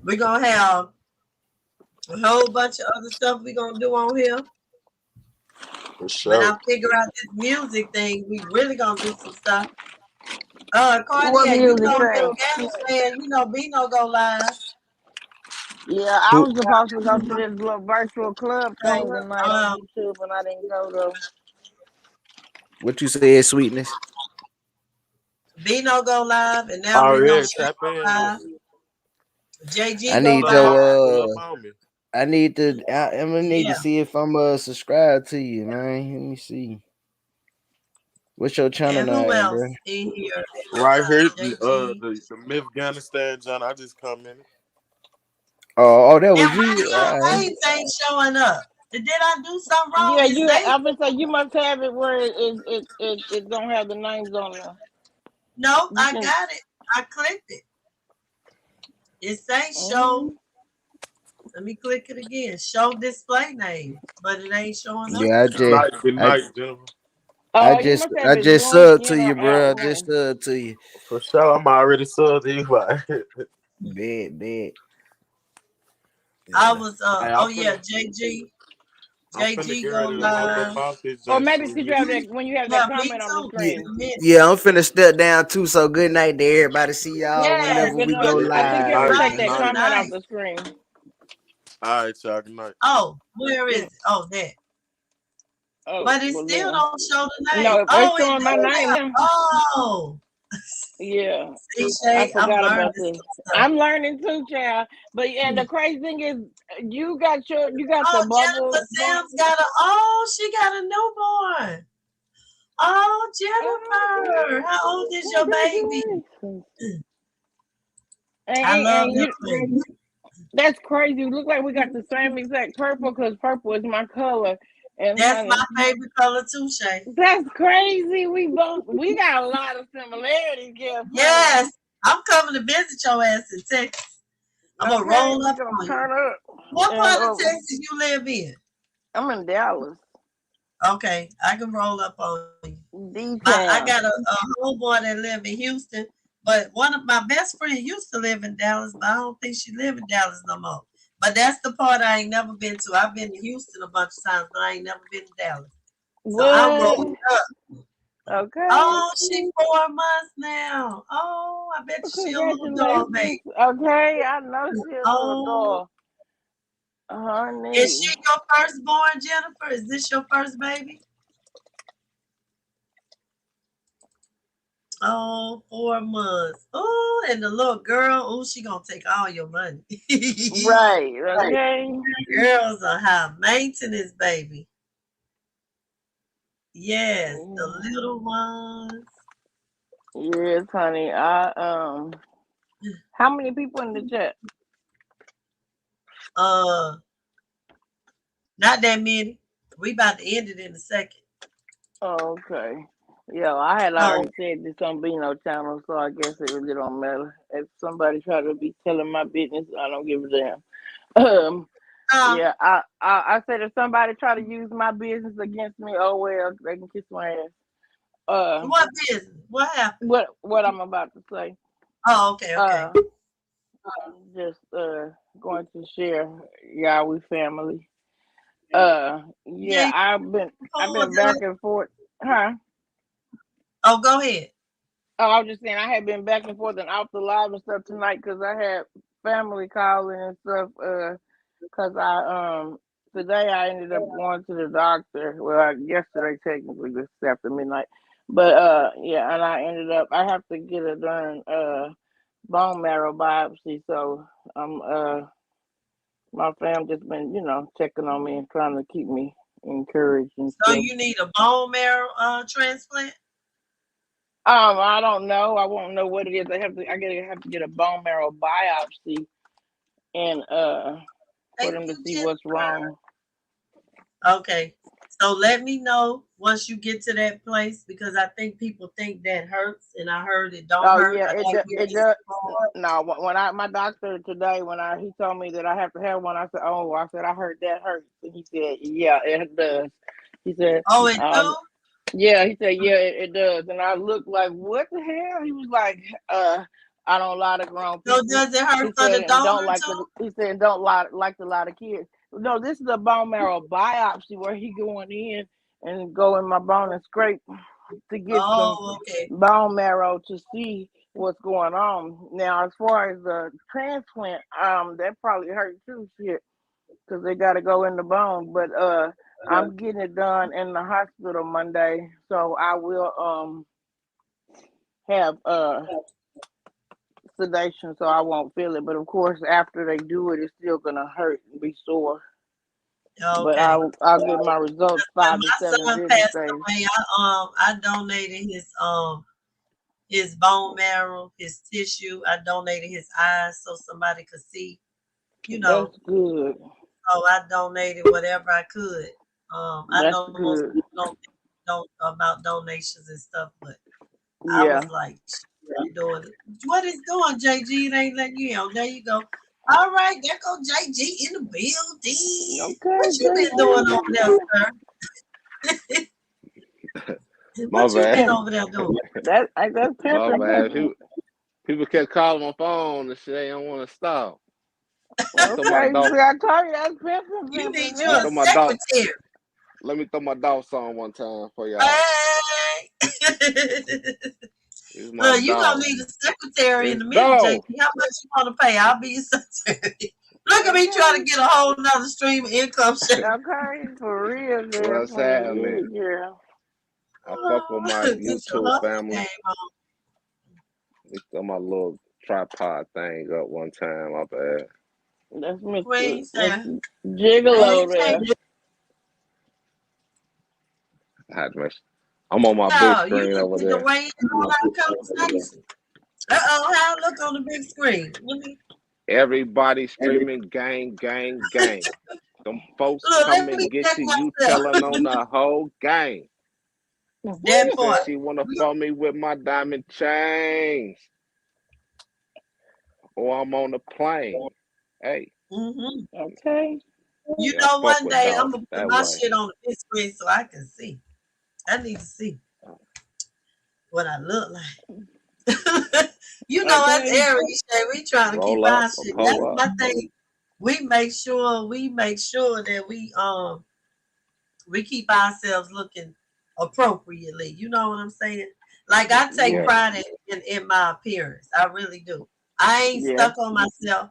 We're gonna have a whole bunch of other stuff we're gonna do on here. For sure. When I figure out this music thing, we really gonna do some stuff. Cardiac, What music saying, Bino go live. Yeah, I was supposed to go to this little virtual club thing tonight on YouTube, and I didn't go though. What you said, Sweetness? Bino go live, and now we gonna tap in. live. JG I need I need to. I'm gonna need to see if I'm subscribed to you, man. Let me see. What's your channel And who name, else bro? in here? Right here, JG. the Myth Afghanistan, John. I just come in. Oh, that And was why you. your All right. names ain't showing up? Did I do something wrong? Yeah, Is you. they? I would say you must have it where it don't have the names on there. Nope, You I can. got it. I clicked it. It says show. Let me click it again. Show display name, but it ain't showing up. Yeah, Good I, night, Jennifer. You must have I it just joined subbed to in you, or out bro. I just room. subbed to you. For sure, I'm already subbed to you. Bet. I Yeah. was Hey, oh yeah, JG. I'm finna JG get go ready to hop live. up off this Or junk. maybe So because you have that when you have that Yeah, me comment on the too. Yeah, In screen. a minute. yeah, I'm finna step down too. So good night to everybody. See y'all Yes, whenever Good we night. go I think good you have live. to night, take good night, that night. good comment off night. the screen. All right, y'all. Good night. Oh, where is Good. it? Oh, there. Oh, But it well still then. don't show the name. No, it's Oh, it showing my do name now. now. Oh, Yeah, see, I Shay, I'm forgot learning about some this. stuff. I'm learning too, child. But and the crazy thing is, you got the Oh, bubble. Jennifer Sims got a. Oh, she got a newborn. Oh, Oh, Jennifer, how old is your baby? congratulations! I love And your you, baby. that's crazy. You look like we got the same exact purple because purple is my color. And That's my honey, favorite color too, Shay. that's crazy. We got a lot of similarities, yeah, honey. Yes, I'm coming to visit your ass in Texas. I'm gonna Okay, roll we up gonna on you. turn up. What And part of Texas you live in? I'm in Dallas, Okay, I can roll up on you. I D-Town. got a homeboy that live in Houston, but one of my best friends used to live in Dallas, but I don't think she live in Dallas no more. But that's the part I ain't never been to. I've been to Houston a bunch of times, but I ain't never been to Dallas. So I What? rolled up. Okay. Oh, she 4 months now. Oh, I bet you she a little dog Congratulations. baby. Okay, I know she's a little Oh, doll. Honey. is she your firstborn, Jennifer? Is this your first baby? Oh, 4 months. Oh, and the little girl, oh, she gonna take all your money. Right, okay. Girls are high maintenance, baby. Yes, the little ones. Yes, honey. How many people in the chat? Not that many. We about to end it in a second. Okay. Yeah, I had So, already said this on Beano channel, so I guess it really don't matter. If somebody try to be telling my business, I don't give a damn. Yeah, I said if somebody try to use my business against me, oh well, they can kiss my ass. what business? What happened? What I'm about to say. Oh, okay, okay. I'm just going to share y'all we family. Yeah, Jay, I've oh, been back and forth. Huh? go ahead. Oh, I was just saying I had been back and forth and off the live and stuff tonight because I had family calling and stuff. Cause today I ended up going to the doctor. Well, yesterday technically, this after midnight. But yeah, and I have to get a done bone marrow biopsy. So I'm my fam just been checking on me and trying to keep me encouraged and So stuff. you need a bone marrow transplant? I don't know. I won't know what it is. I have to get a bone marrow biopsy and for Thank them to you, see what's wrong. Okay. So let me know once you get to that place because I think people think that hurts, and I heard it don't Oh hurt. yeah, I it like does. where It this does. going. No, when my doctor today he told me that I have to have one. I said, oh, I said I heard that hurts, and he said, yeah, it does. He said, Oh, it do? yeah, he said, yeah, it does. And I looked like, what the hell? He was like, I don't lie to grown So people. does it hurt He for said, the and don't donor like too? he said, don't lie like a lot of kids. No, this is a bone marrow biopsy where he going in and go in my bone and scrape to get some Oh, okay. bone marrow to see what's going on. Now, as far as the transplant, that probably hurt too, shit, because they got to go in the bone. But I'm getting it done in the hospital Monday, so I will have sedation, so I won't feel it. But of course, after they do it, it's still gonna hurt and be sore. But Okay. I'll get my results When 5 to my 7 son business passed days. away, I donated his bone marrow, his tissue. I donated his eyes so somebody could see. You know, That's good. so I donated whatever I could. I That's know most good. people don't about donations and stuff, but I Yeah. was like, I'm doing it. What is doing, JG? It ain't letting you know. There you go. All right, there go JG in the building. Okay, What you been doing over there, sir? My What you been bad. over there doing? that's My pimping. bad. People kept calling my phone and shit. They don't want to stop. Let me throw my Okay, dog. see, I told you that's pimping, You need pimping, you Let me a man. throw my dog. secretary. Let me throw my dog song one time for y'all. Hey. It's my Look, you gonna dog. need a secretary in Let's a minute, go. JP. How much you want to pay? I'll be your secretary. Look at me trying to get a whole nother stream of income. Okay, for real, girl. What's For real, happening? girl. I fuck with my Get your YouTube hustle family. game on. Let me throw my little tripod thing up one time. My bad. That's Queen said, Mr. Gigolo there. I had to make sure. I'm on my big No, you screen over need to there. weigh in on our conversation. How look on the big screen. Everybody screaming gang, gang, gang. Them folks Look, come let me and get check you myself. telling on the whole gang. That She said part. she wanna fuck me with my diamond chains. Or I'm on the plane. Hey. Mm-hmm. Okay. You Yeah, I know, fuck one with day I'm dog gonna put that my way. shit on the big screen so I can see. I need to see what I look like. You know, as Okay. Aries say, we trying to keep Roll up our or shit. That's pull up. my thing. We make sure that we keep ourselves looking appropriately. You know what I'm saying? Like I take Yeah. pride in my appearance. I really do. I ain't Yeah. stuck on myself,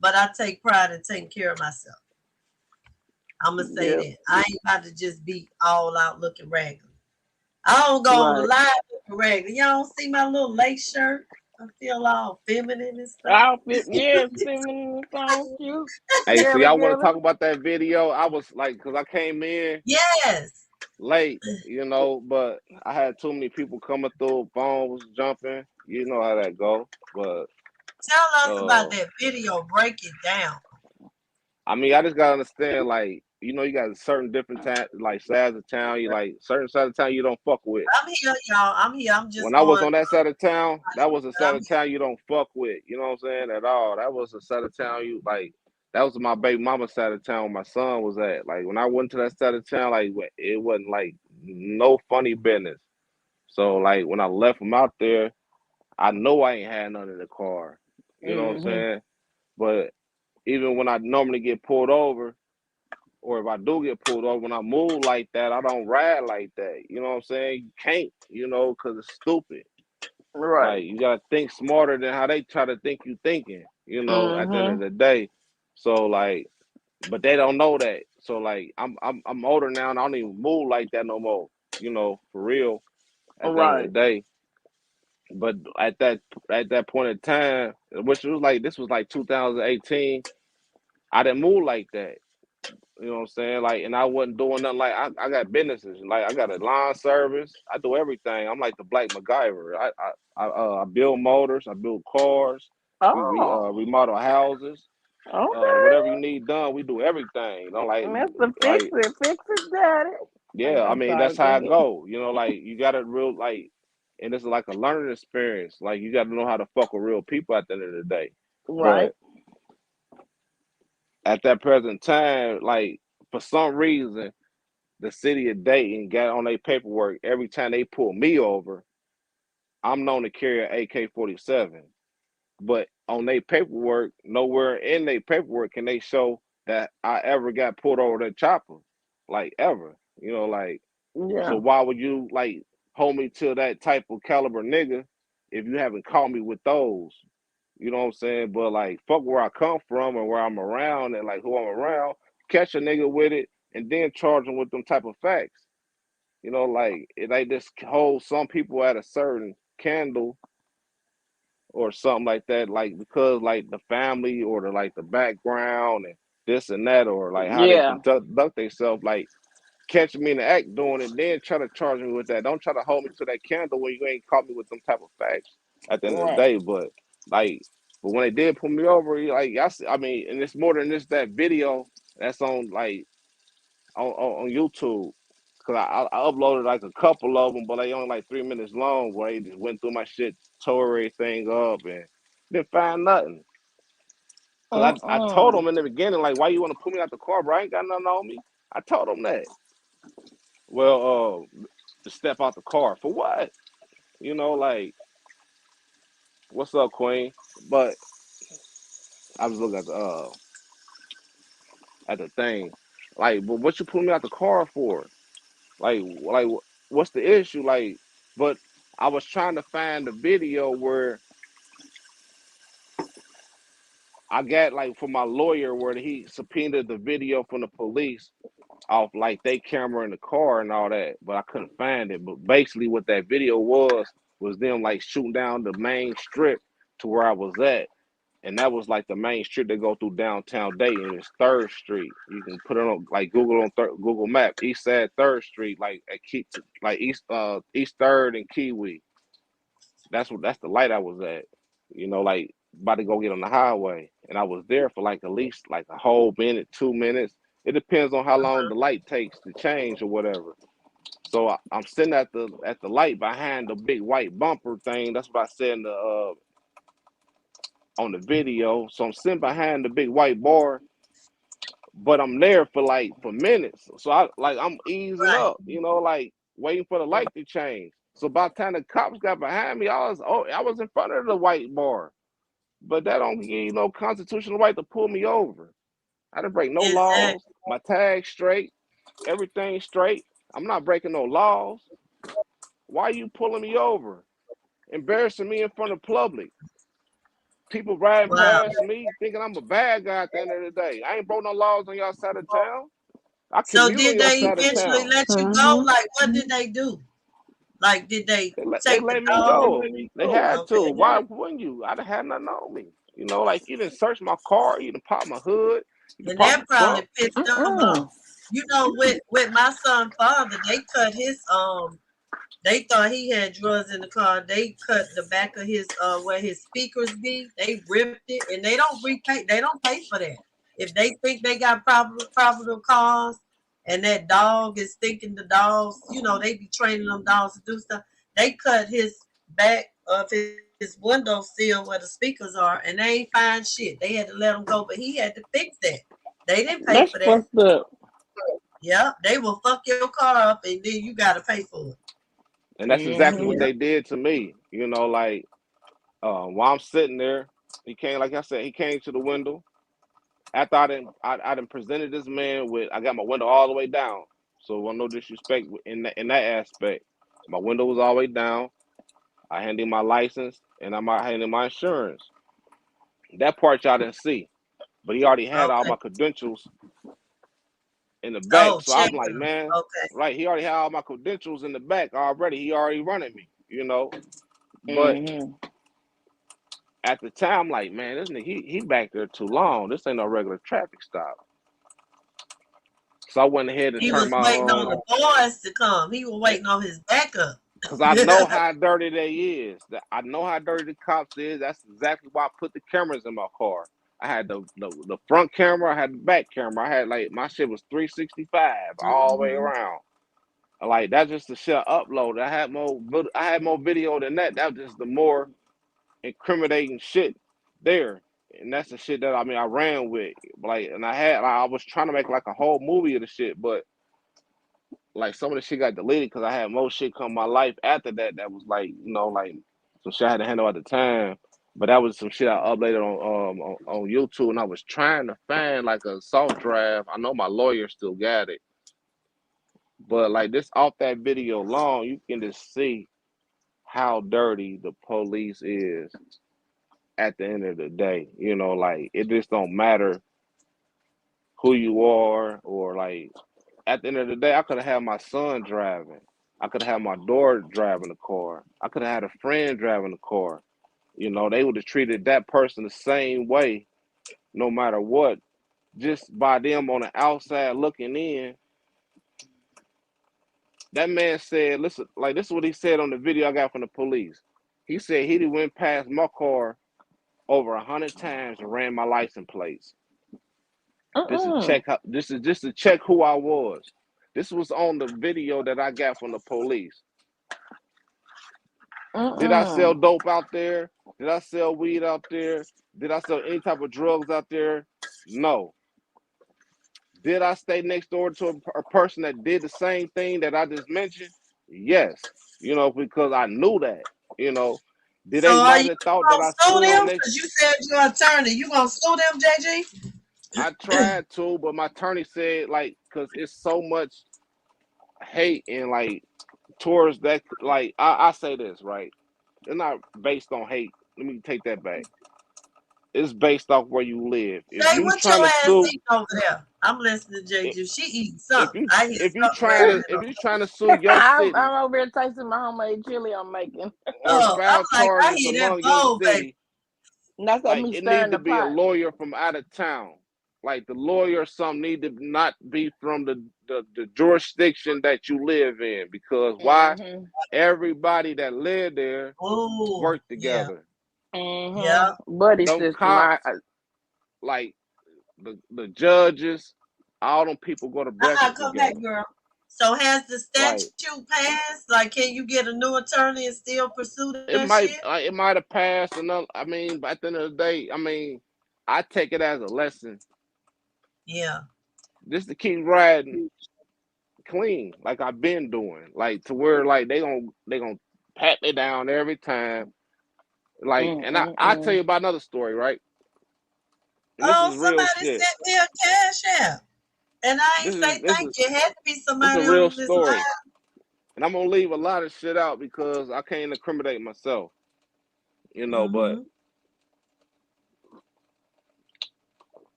but I take pride in taking care of myself. I'm gonna say Yep. that. I ain't about to just be all out looking raggedy. I don't go on the Right. live looking raggedy. Y'all don't see my little lace shirt. I feel all feminine and stuff. Outfit, yes, feminine song, cute. Hey, so Girly, y'all want to girly. talk about that video? I was like, cause I came in Yes. late, but I had too many people coming through. Phone was jumping. You know how that go. But Tell us about that video. Break it down. I mean, I just gotta understand, like, you got certain different like sides of town. You like certain side of town you don't fuck with. I'm here, y'all. I'm here. I'm just When I was going. on that side of town, that was a side I'm of town you don't fuck with. You know what I'm saying? At all. That was a side of town you like. That was my baby mama side of town where my son was at. Like when I went to that side of town, like it wasn't like no funny business. So like when I left from out there, I know I ain't had none in the car. You know what I'm Mm-hmm. saying? But even when I normally get pulled over, or if I do get pulled over, when I move like that, I don't ride like that. You know what I'm saying? You can't, because it's stupid. Right. Like you gotta think smarter than how they try to think you thinking, at the end of Mm-hmm. the day. So like, but they don't know that. So like I'm older now and I don't even move like that no more, for real, at the end of the Right. day. But at that point in time, which was like this was like 2018, I didn't move like that. You know what I'm saying? Like, and I wasn't doing nothing. Like, I got businesses. Like, I got a lawn service. I do everything. I'm like the Black MacGyver. I build motors. I build cars. We Oh. remodel houses. Okay. Whatever you need done, we do everything. Mr. Fix Like, It, daddy. yeah. I I'm mean, sorry, that's go how I ahead. go. Like you got to real like, and it's like a learning experience. Like you got to know how to fuck with real people at the end of the day. Right. But at that present time, like for some reason the city of Dayton got on their paperwork every time they pull me over, I'm known to carry an AK-47. But on their paperwork, nowhere in their paperwork can they show that I ever got pulled over that chopper, like ever. Like so Yeah. why would you like hold me to that type of caliber nigga if you haven't caught me with those? You know what I'm saying? But like fuck where I come from and where I'm around and like who I'm around, catch a nigga with it and then charge them with them type of facts. Like they just hold some people at a certain candle or something like that, like because like the family or the background, and this and that, or like how they Yeah. conduct themselves, like catch me in the act doing it, then try to charge me with that. Don't try to hold me to that candle when you ain't caught me with some type of facts at the end of the Right. day. Like, but when they did pull me over, like I mean, and it's more than just that video that's on like on YouTube. Cause I uploaded like a couple of them, but they only like 3 minutes long. Where they just went through my shit, tore everything up, and didn't find nothing. Cause I told them in the beginning, like, why you want to pull me out the car, bro? I ain't got nothing on me. I told them that. Well, to step out the car for what? You know, like, what's up, Queen? But I was looking at the thing, like, but what you pulling me out the car for? Like, what's the issue? Like, but I was trying to find the video where I got like for my lawyer where he subpoenaed the video from the police off like they camera in the car and all that, but I couldn't find it. But basically, what that video was them like shooting down the main strip to where I was at, and that was like the main strip that go through downtown Dayton. It's Third Street. You can put it on like Google Map. East Side Third Street, like at like East Third and Kiwi. That's the light I was at. You know, like about to go get on the highway, and I was there for like at least like a whole minute, 2 minutes. It depends on how long the light takes to change or whatever. So I'm sitting at the light behind the big white bumper thing. That's what I said in the on the video. So I'm sitting behind the big white bar, but I'm there for minutes. So I'm easing Right. up, you know, like waiting for the light to change. So by the time the cops got behind me, I was in front of the white bar. But that don't give you no constitutional right to pull me over. I didn't break no Exactly. laws. My tag straight, everything straight. I'm not breaking no laws. Why are you pulling me over? Embarrassing me in front of public. People riding Wow. past me thinking I'm a bad guy at the end of the day. I ain't broke no laws on y'all side of town. I So commute on did your they side of eventually town. let you go? Mm-hmm. Like, what did they do? Like, did they They take the let me dog? go. They had to. Okay. Why wouldn't you? I done had nothing on me. You know, like you didn't search my car, you didn't pop my hood, you didn't And pop my that probably trunk. pissed them off. You know, with my son father, they cut his they thought he had drugs in the car. They cut the back of his where his speakers be. They ripped it, and they don't repay. They don't pay for that. If they think they got probable cause, and that dog is thinking the dogs, you know, they be training them dogs to do stuff. They cut his back of his window sill where the speakers are, and they ain't find shit. They had to let him go, but he had to fix that. They didn't pay That's for that. fucked up. Yeah, they will fuck your car up, and then you got to pay for it. And that's exactly what Mm-hmm. Yeah. they did to me. You know, like while I'm sitting there, he came, like I said, he came to the window. After I done presented this man with, I got my window all the way down. So no disrespect in that aspect. My window was all the way down. I handed him my license and I handed him my insurance. That part y'all didn't see, but he already had all Okay. my credentials in the back. Oh, So I'm checking like, them. man, Okay. right? He already had all my credentials in the back already. He already running me, you know. But Mm-hmm. at the time, like, man, this nigga, he back there too long. This ain't no regular traffic stop. So I went ahead and He turned was my waiting on the boys to come. He was waiting on his backup. cause I know how dirty they is. I know how dirty the cops is. That's exactly why I put the cameras in my car. I had the front camera, I had the back camera. I had like my shit was 365 all the way Mhm. around. Like that's just the shit I uploaded. I had more video than that. That was just the more incriminating shit there. And that's the shit that I ran with. Like and I was trying to make like a whole movie of the shit, but like some of the shit got deleted because I had more shit come my life after that. That was like like some shit I had to handle at the time. But that was some shit I uploaded on YouTube, and I was trying to find like a soft draft. I know my lawyer still got it, but like this off that video long, you can just see how dirty the police is at the end of the day. Like it just don't matter who you are or like at the end of the day, I could have had my son driving. I could have had my daughter driving the car. I could have had a friend driving the car. They would have treated that person the same way, no matter what. just by them on the outside looking in. That man said, listen, like this is what he said on the video I got from the police. He said he went past my car over 100 times and ran my license plates. This is just to check who I was. This was on the video that I got from the police. Did I sell dope out there? Did I sell weed out there? Did I sell any type of drugs out there? No. Did I stay next door to a person that did the same thing that I just mentioned? Yes. You know, because I knew that. You know, did So they are might you have thought gonna that I sue stood them? next? Because you said you're an attorney. You gonna sue them, JG? I tried to, but my attorney said, like, because it's so much hate and, like, towards that, like, I say this, right? It's not based on hate. Let me take that back. It's based off where you live. If Jay, you what trying your to ass sue, eating over there? I'm listening to JG. She eating if something. you I hear if you something trying rattling to over. if you trying to sue your city I'm over here tasting my homemade chili I'm making. or Oh, I'm file like, I charges hear that among your bowl, baby. city, And that's like me it stirring need the to be a pot. lawyer from out of town. Like the lawyer or something need to not be from the jurisdiction that you live in, because why? Everybody that live there Oh, work yeah, together. yeah. Buddy Them system. cops, like the judges, all them people go to breakfast Come back, together. girl. So has the Like statute passed? Like, can you get a new attorney and still pursue it that might shit? it might have passed another. I mean, but at the end of the day, I mean, I take it as a lesson Yeah. just to keep riding clean, like I've been doing, like to where like they gonna pat me down every time. Like, and I tell you about another story, right? And this Oh, is real somebody shit. sent me a cash app. And I ain't say thank you. It had to be This is somebody a real on this story. line. And I'm gonna leave a lot of shit out because I can't incriminate myself, you know. But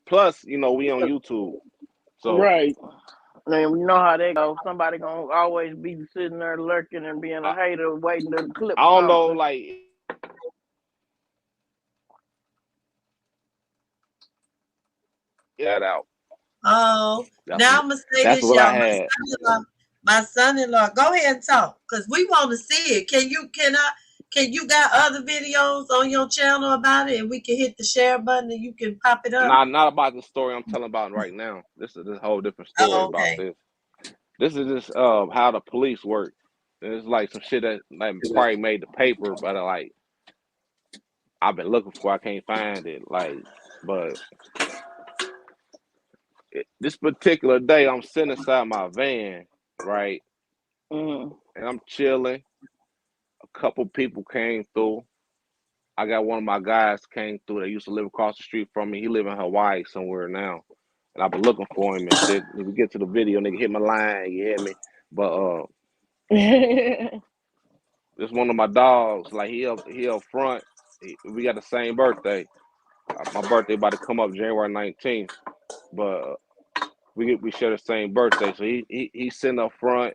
plus, you know, we on YouTube, so Right. And we know how they go. Somebody gonna always be sitting there lurking and being a hater, waiting to clip I don't know, something. like that out. Oh, now I'm gonna say That's this, what I y'all. had. My son-in-law, go ahead and talk, cause we want to see it. Can you got other videos on your channel about it, and we can hit the share button and you can pop it up? Not about the story I'm telling about right now. This is a whole different story Oh, about okay. this. This is just how the police work. It's like some shit that like probably made the paper, but like I've been looking for. I can't find it. Like, but this particular day, I'm sitting inside my van, right, and I'm chilling. A couple people came through. I got one of my guys came through that used to live across the street from me. He live in Hawaii somewhere now. And I've been looking for him and shit. If we get to the video, nigga hit my line, you hear me? But this one of my dogs, like he up front. We got the same birthday. My birthday about to come up January 19th. But we share the same birthday. So he's sitting up front.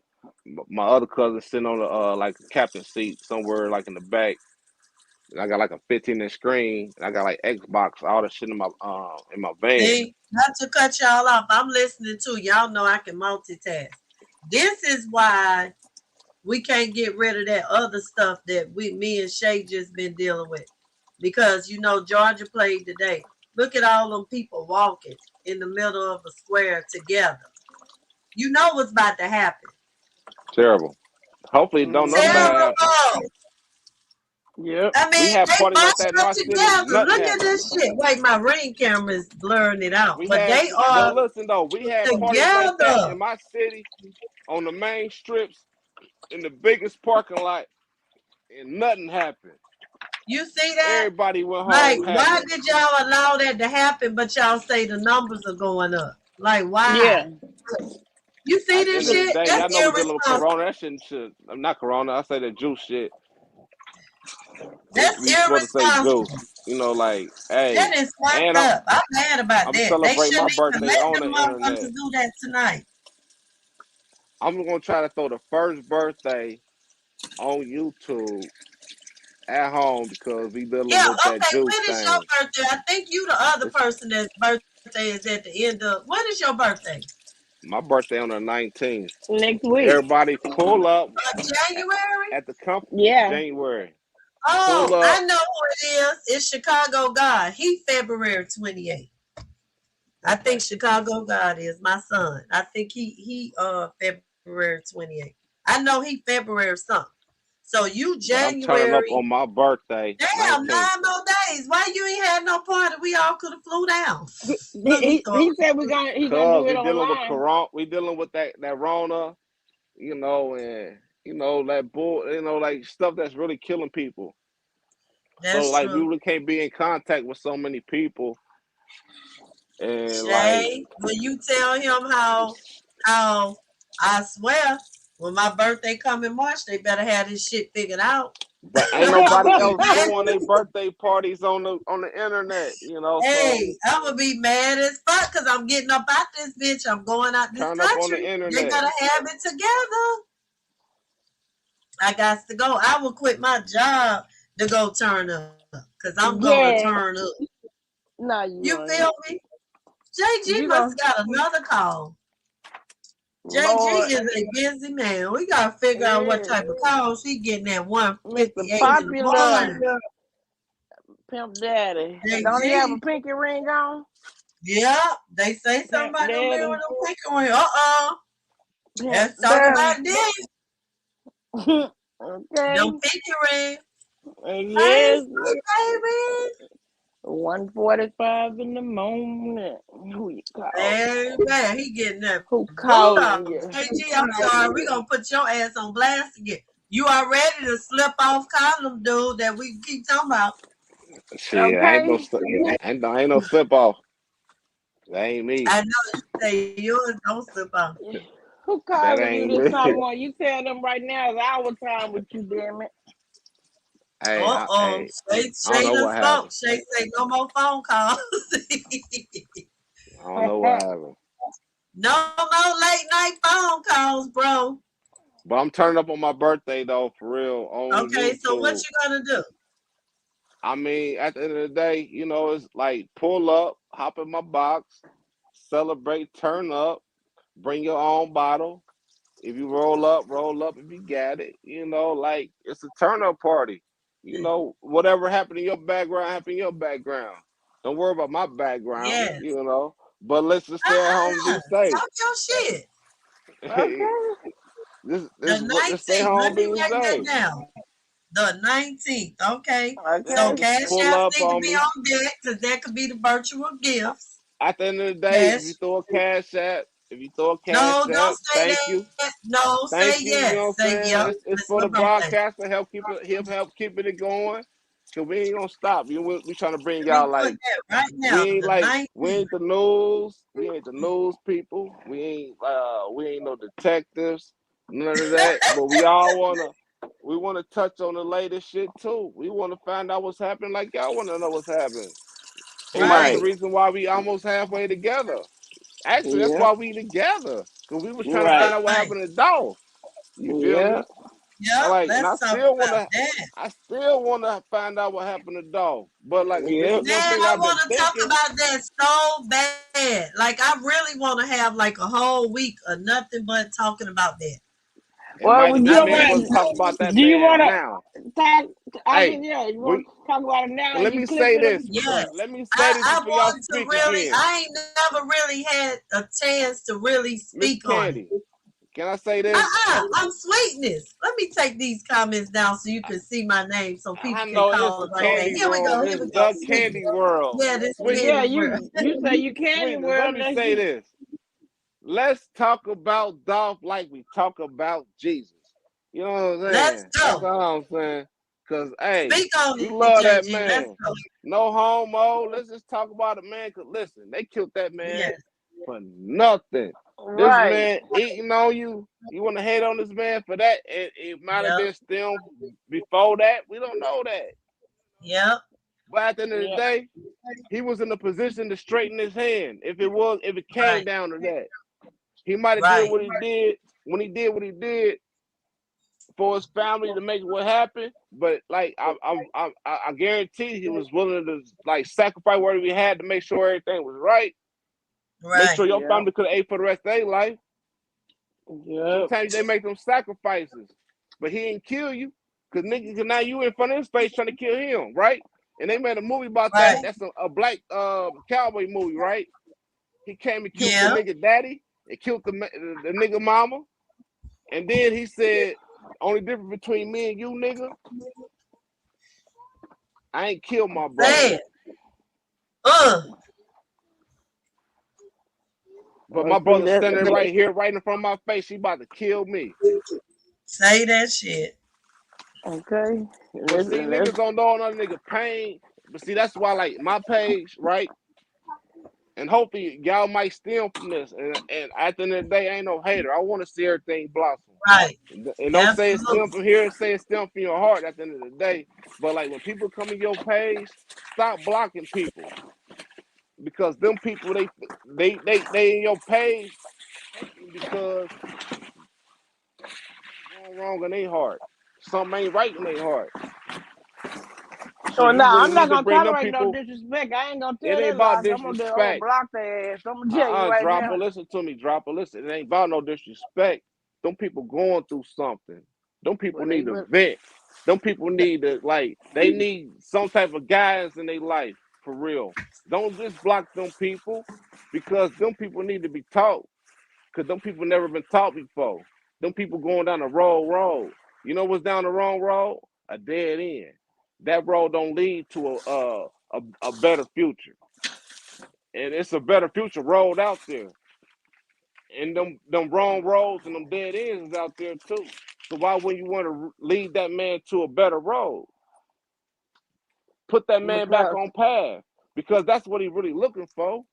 My other cousin sitting on the like the captain seat somewhere like in the back. And I got like a 15-inch screen. And I got like Xbox, all the shit in my van. See, not to cut y'all off, I'm listening too. Y'all know I can multitask. This is why we can't get rid of that other stuff that me and Shay just been dealing with. Because you know Georgia played today. Look at all them people walking in the middle of a square together. You know what's about to happen. Terrible. Hopefully don't nothing bad happen. Terrible. Yep. I mean, We have they parties like that in our marched city. together. Nothing Look at happened. this shit. Wait, my ring camera is blurring it out. We But had, they are but listen though, we had parties like that in my city, on the main strips, in the biggest parking lot, and nothing happened. You see that? Everybody went home. Like, why did y'all allow that to happen? But y'all say the numbers are going up. Like, why? Yeah. You see this shit? Day, that's y'all know we dealing with Corona. That shit. I'm not Corona. I say the juice shit. That's we supposed to say juice. You know, like, hey. That is fucked up. I'm mad about I'm that. celebrating my birthday let on the motherfuckers internet. do that tonight. I'm gonna try to throw the first birthday on YouTube at home because we dealing with that juice When is thing. your birthday? I think you the other person that's birthday is at the end of. When is your birthday? My birthday on the 19th. Next week. Everybody pull up January? at the company. Yeah. January. Oh, Pull up. I know who it is. It's Chicago God. He February 28th. I think Chicago God is my son. I think he February 28th. I know he February something. So you But I'm turning up January. on my birthday. Damn, 19th. 9 more days. Why you ain't had no party? We all could have flew down. He said he gonna do Cause it we dealing with online. corona, we dealing with that Rona, you know, and you know that bull, you know, like stuff that's really killing people. That's So like we true. really can't be in contact with so many people. And like Jay, will you tell him how I swear when my birthday come in March, they better have this shit figured out. but ain't nobody else doing their birthday parties on the internet, you know. Hey, So I'm gonna be mad as fuck because I'm getting up out this bitch. I'm going out this turn up on the country. They internet. gotta have it together. I got to go. I will quit my job to go turn up because I'm gonna Yeah. turn up. No, You ain't. feel me? JG You must have got another call. JG Lord. is a busy man. We gotta figure out what type of calls he getting at Mr. 1:58 in the Popular morning. Pimp Daddy. JG. Don't he have a pinky ring on? Yeah, they say something about them Daddy. wearing no pinky ring. Pimp Let's talk Daddy. about this. Okay. Them pinky ring. Yes. Hey, baby. 1:45 in the morning. Who you call? Very bad. He getting that. Who Hold calling on. you? JG, I'm sorry. We gonna put your ass on blast again. You are ready to slip off column, dude, that we keep talking about. Shit, Okay. ain't no slip off. That ain't me. I know you say yours don't slip off. Who That calling you ain't this me. time more? You tell them right now it's our time with you, damn it. Hey, hey, Shay I don't know done what spoke. happened. Shay say no more phone calls. I don't know what happened. No more late night phone calls, bro. But I'm turning up on my birthday though, for real, on Okay, so what YouTube. you gonna do? I mean, at the end of the day, you know, it's like pull up, hop in my box, celebrate, turn up, bring your own bottle. If you roll up, roll up. If you got it, you know, like it's a turn up party. You know, whatever happened in your background, happened in your background. Don't worry about my background, Yes. you know. But let's just stay at home and be safe. Talk your shit. Okay. Just stay 19th. home Let and me be write that safe. down. The 19th. Okay. Okay. So Just cash pull apps up need to on be me. on deck because that could be the virtual gifts. At the end of the day, Cash. if you throw a cash app, No, don't say thank you. that. No, Thank say you. You yes. know what I'm Say saying? yep. It's It's for my the birthday. broadcast to help keep it going. Cause we ain't gonna stop. We trying to bring Let me y'all put like that right now. we The 19th. ain't the news. We ain't the news people. We ain't no detectives. None of that. But we wanna touch on the latest shit too. We wanna find out what's happening like y'all wanna know what's happening. And that's Right. the reason why we almost halfway together. Actually, that's Yeah. why we together. Cause we was trying to Right. find out what happened to Dolph. You feel Yeah. me? Yep. And Let's talk about that. I still wanna find out what happened to Dolph. But like this Yeah. is one Man, thing I I've been want to talk thinking. about that so bad. Like, I really want to have like a whole week of nothing but talking about that. Well, you That don't man want supposed to talk about to. that Do you want man to now. talk? I Hey, mean, yeah. You want we to talk about it now? let You me say clipping them? this. Yes. Let me say this I before y'all want to speak really, again. I ain't never really had a chance to really Miss speak on it. Candy, can I say this? I'm Sweetness. Let me take these comments down so you can see my name so people I can know it's call a it right there. candy Here we room. go. This Here we is go. the candy world. Yeah, this Sweetness, Yeah. candy world. You say you can't Sweetness, well, let me say this. Let's talk about Dolph like we talk about Jesus. You know what I'm saying? Let's That's go. all I'm saying. Cause hey, Speak on we it, love that JG. Let's man. go. No homo. Let's just talk about it, man. Cause listen, they killed that man Yes. for nothing. This right. man eating on you. You want to hate on this man for that? It might have Yep. been still before that. We don't know that. Yep. But at the end of the Yeah. day, he was in a position to straighten his hand. If it came Right. down to that, he might have Right. did what he did when he did what he did for his family to make what happened. But like I guarantee he was willing to like sacrifice whatever he had to make sure everything was right. Make sure Right. your Yeah. family could have ate for the rest of their life. Yep. Sometimes they make them sacrifices, but he ain't kill you. Cause nigga, 'cause now you in front of his face trying to kill him, right? And they made a movie about that. Right. That's a black cowboy movie, right? He came and killed the Yeah. nigga daddy and killed the nigga mama. And then he said, only difference between me and you, nigga, I ain't killed my brother. Say it. Uh. But my See, brother's that, standing right here, right in front of my face. He about to kill me. Say that shit. okay. But see, niggas don't know another nigga pain. But see, that's why, like, my page, right? And hopefully y'all might steal from this. And at the end of the day, I ain't no hater. I want to see everything blossom. Right. And don't say it's Absolutely. stem from here, say it's stem from your heart at the end of the day. But like when people come in your page, stop blocking people. Because them people they in your page hating because going wrong in their heart. Something ain't right in their heart. So Oh you no, really I'm not need to gonna bring them tolerate no people. disrespect. I ain't gonna It tell ain't that lie. about I'm gonna disrespect. block their ass. I'm gonna tell you right Dropper, now. listen to me, Dropper. Listen, it ain't about no disrespect. Them people going through something. Them people But they need to will. vent. Them people need to they need some type of guidance in their life for real. Don't just block them people because them people need to be taught. Cause them people never been taught before. Them people going down the wrong road. You know what's down the wrong road? A dead end. That road don't lead to a better future. And it's a better future road out there. And them wrong roads and them dead ends is out there too. So why wouldn't you want to lead that man to a better road? Put that man back Because, on path because that's what he's really looking for.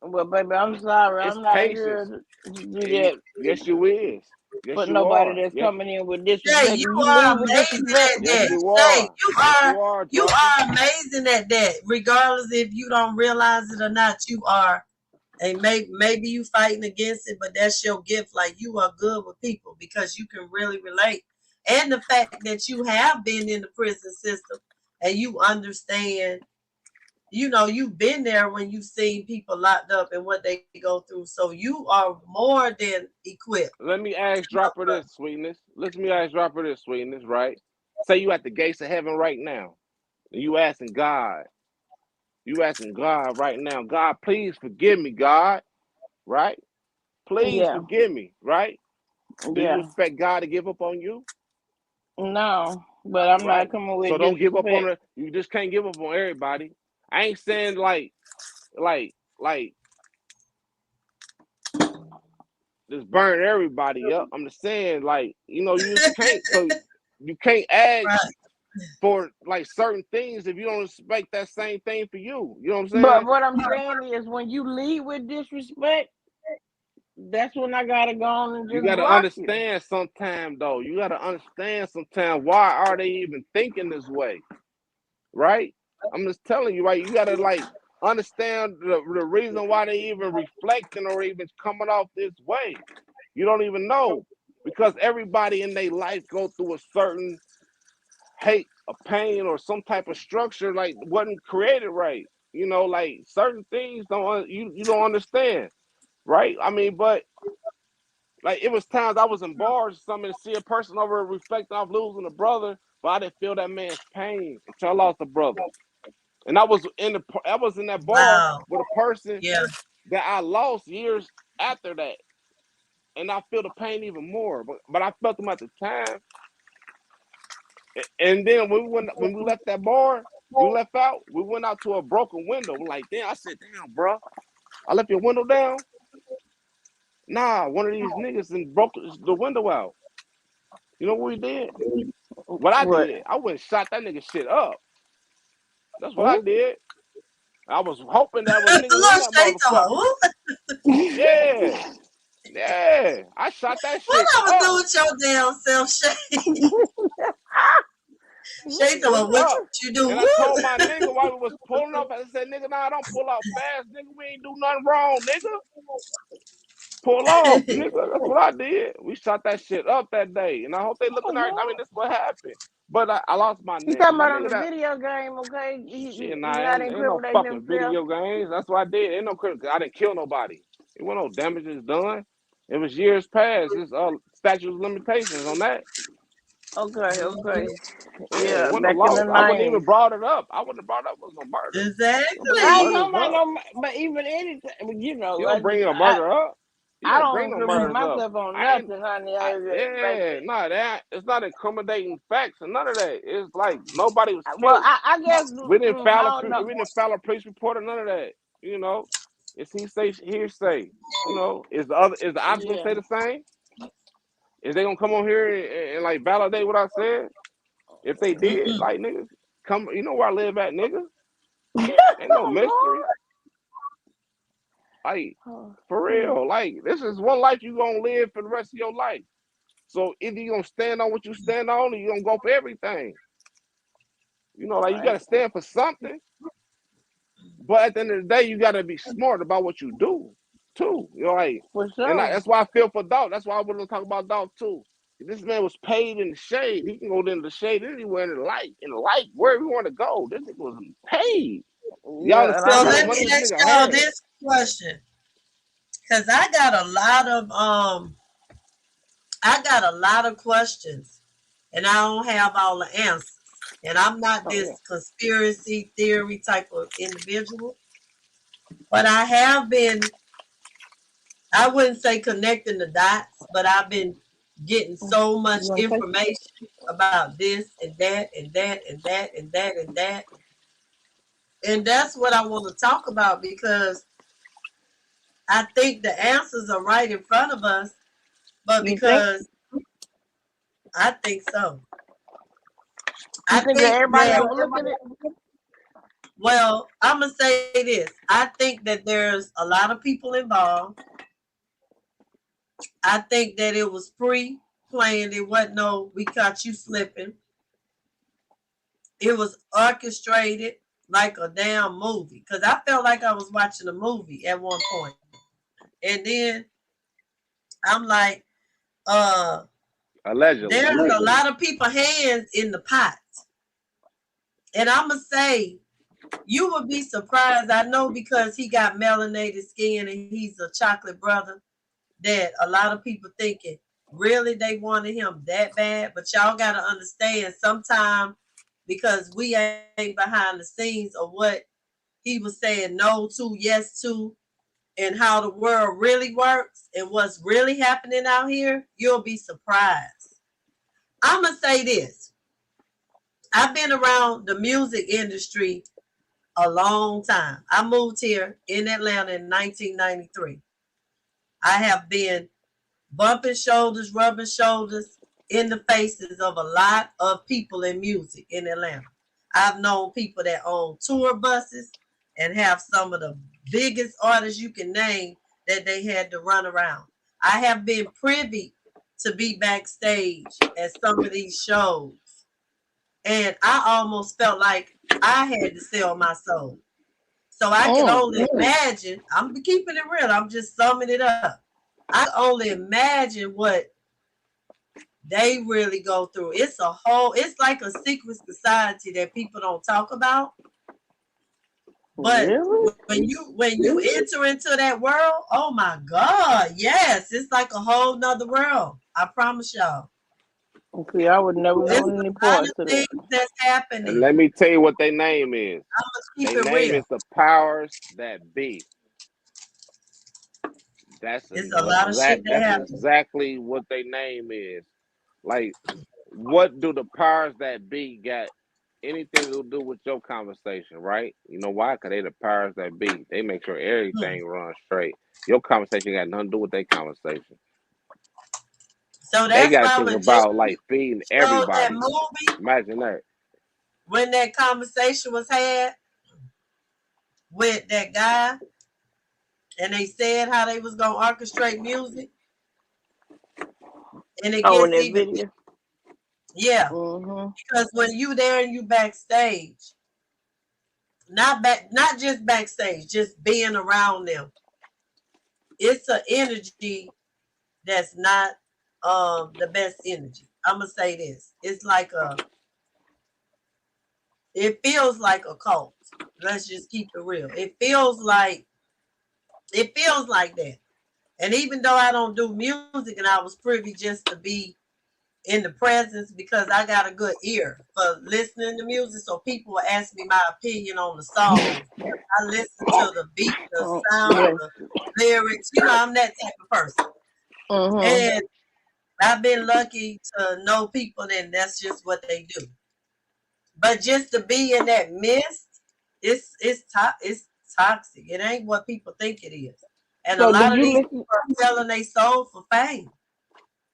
well, baby, I'm sorry. It's I'm not patience. here to do that. Yes, you is. Yes, But you nobody are. that's Yes, coming in with Shay, disrespect. you If you are leave with amazing disrespect, at yes, that. you Shay, are. Yes, you you are, Dropper. are amazing at that. Regardless if you don't realize it or not, you are. And maybe you fighting against it, but that's your gift. Like you are good with people because you can really relate. And the fact that you have been in the prison system and you understand, you've been there when you've seen people locked up and what they go through. So you are more than equipped. Let me ask Dropper this, sweetness. Let me ask Dropper this, sweetness, right? Say you at the gates of heaven right now. And you asking God. You asking God right now. God, please forgive me, God. Right? Please yeah, forgive me, right? Do you yeah, expect God to give up on you? no. But I'm Right. not coming So with don't give up on disrespect. it. You just can't give up on everybody. I ain't saying like just burn everybody up. I'm just saying you just can't. So you can't ask Right. for like certain things if you don't expect that same thing for you. You know what I'm But saying? what I'm saying is, when you lead with disrespect, that's when I gotta go on and You just gotta block you. understand sometime though. You gotta understand sometime why are they even thinking this way? Right? I'm just telling you, right? You gotta understand the reason why they even reflecting or even coming off this way. You don't even know. Because everybody in their life go through a certain hate, a pain, or some type of structure like wasn't created right. Like certain things you don't understand, right? I mean, but like it was times I was in bars or something to see a person over reflecting off losing a brother, but I didn't feel that man's pain until I lost a brother. And I was in that bar Wow. with a person Yeah. that I lost years after that. And I feel the pain even more. But I felt them at the time. And then when we left that bar, we left out, we went out to a broken window. We're like, damn, I said, damn, bro, I left your window down. Nah, one of these niggas and broke the window out. You know what we did? What I What? did, I went and shot that nigga shit up. That's what I Hmm? did. I was hoping that was The niggas in little that Shay talking motherfucker. about, Yeah, yeah. I shot that what shit I was up. doing with your damn self, Shay? Shay talking Shit about what up. you do. And I told my nigga while we was pulling up, I said, nigga, nah, don't pull out fast, nigga. We ain't do nothing wrong, nigga. pull off, nigga. That's what I did. We shot that shit up that day, and I hope they looking at. I mean, that's what happened. But I lost my You nigga. talking My about on nigga the that video game, okay? shit. He Nah, not ain't no incriminating fucking himself. video games. That's what I did. Ain't no critical. I didn't kill nobody. It wasn't no damages done. It was years past. It's statute of limitations on that. Okay, okay. Yeah, it Yeah, wasn't a back in the law. I wouldn't even 90s. brought it up. I wouldn't have brought up was no murder. Don't bring I no ain't Exactly. talking murders about up. no, but even anything, you know, You don't bring a murder up. You I don't don't bring no incriminate murders up. myself on I ain't. nothing, honey. Yeah, no, that it's not accommodating facts and none of that. It's like nobody was Well, killed. I guess We didn't I file don't know. we didn't file a police report or none of that. You know, it's hearsay. You know, is the opposite gonna Yeah. say the same? Is they gonna come on here and like validate what I said? If they did, like niggas, come. You know where I live at, nigga. Ain't no mystery. Like for real, like this is one life you gonna live for the rest of your life. So either you gonna stand on what you stand on, or you gonna go for everything. You know, like you gotta stand for something. But at the end of the day, you gotta be smart about what you do, too. You know, like, For and sure. that's why I feel for Dolph. That's why I want to talk about Dolph too. If this man was paid in the shade, he can go in the shade anywhere in the light, wherever you want to go. This nigga was paid. Y'all Yeah, and understand So how much let money me this ask nigga y'all had? this question, because I got a lot of questions, and I don't have all the answers. And I'm not this conspiracy theory type of individual, but I have been, I wouldn't say connecting the dots, but I've been getting so much information about this and that and that and that and that and that. And that's what I want to talk about, because I think the answers are right in front of us, but You think? because I think so. You I think that think everybody that, overlooking it? well, I'm going to say this. I think that there's a lot of people involved. I think that it was pre-planned. It wasn't no, we caught you slipping. It was orchestrated like a damn movie, because I felt like I was watching a movie at one point. And then I'm like, Allegedly. there's a lot of people hands in the pot. And I'm going to say, you would be surprised. I know, because he got melanated skin and he's a chocolate brother, that a lot of people thinking, really, they wanted him that bad. But y'all got to understand, sometimes, because we ain't behind the scenes of what he was saying no to, yes to, and how the world really works and what's really happening out here, you'll be surprised. I'm going to say this. I've been around the music industry a long time. I moved here in Atlanta in 1993. I have been bumping shoulders, rubbing shoulders in the faces of a lot of people in music in Atlanta. I've known people that own tour buses and have some of the biggest artists you can name that they had to run around. I have been privy to be backstage at some of these shows, and I almost felt like I had to sell my soul. So I can only imagine, I'm keeping it real, I'm just summing it up. I can only imagine what they really go through. It's like a secret society that people don't talk about. But Really? when you enter into that world, oh my God, yes, it's like a whole nother world. I promise y'all. Okay, I would never There's want any a lot parts of of things that. that's And happening. let me tell you what their name is. I must keep Their it name real. is the powers that be. That's It's a lot of shit that that's happens. exactly what their name is. Like, what do the powers that be got anything to do with your conversation, right? You know why? Because they the powers that be. They make sure everything runs straight. Your conversation got nothing to do with their conversation. So They that's got to why think when Jay about like feeding showed that everybody. movie, Imagine that. when that conversation was had with that guy, and they said how they was gonna orchestrate music, and it Oh, in gets that even, video. yeah, Mm-hmm. because when you there and you backstage, not just backstage, just being around them, it's an energy that's not the best energy. I'm gonna say this. It's like it feels like a cult. Let's just keep it real. It feels like that. And even though I don't do music and I was privy just to be in the presence because I got a good ear for listening to music, so people will ask me my opinion on the song. I listen to the beat, the sound, Yeah. the lyrics. You know, I'm that type of person. And I've been lucky to know people, and that's just what they do. But just to be in that mist, it's toxic. It ain't what people think it is. And a So lot did of you these listen? people are selling their soul for fame.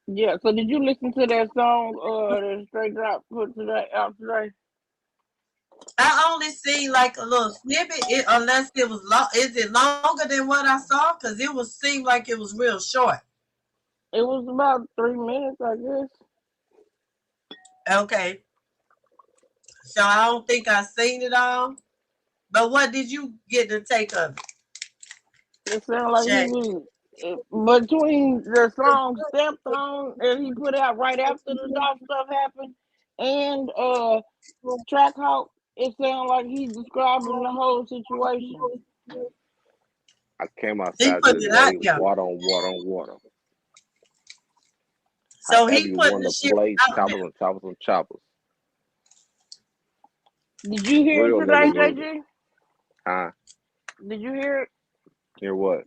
Yeah. So did you listen to that song? The Straight Drop put today out today. I only seen like a little snippet, unless it was long. Is it longer than what I saw? Because it was seemed like it was real short. It was about 3 minutes, I guess. Okay, so I don't think I seen it all. But what did you get to take of it, It sounded like Shay? he was between the song "Stepped On" and he put out right after the Dolph stuff happened, and Track Hawk. It sounded like he's describing the whole situation. I came He outside put the it other out day, there. water on water on water. So However he you putting want the to shit play, out choppers there. on choppers on choppers. Did you hear it Real today, nigga music. JG? Huh? Did you hear it? Hear what?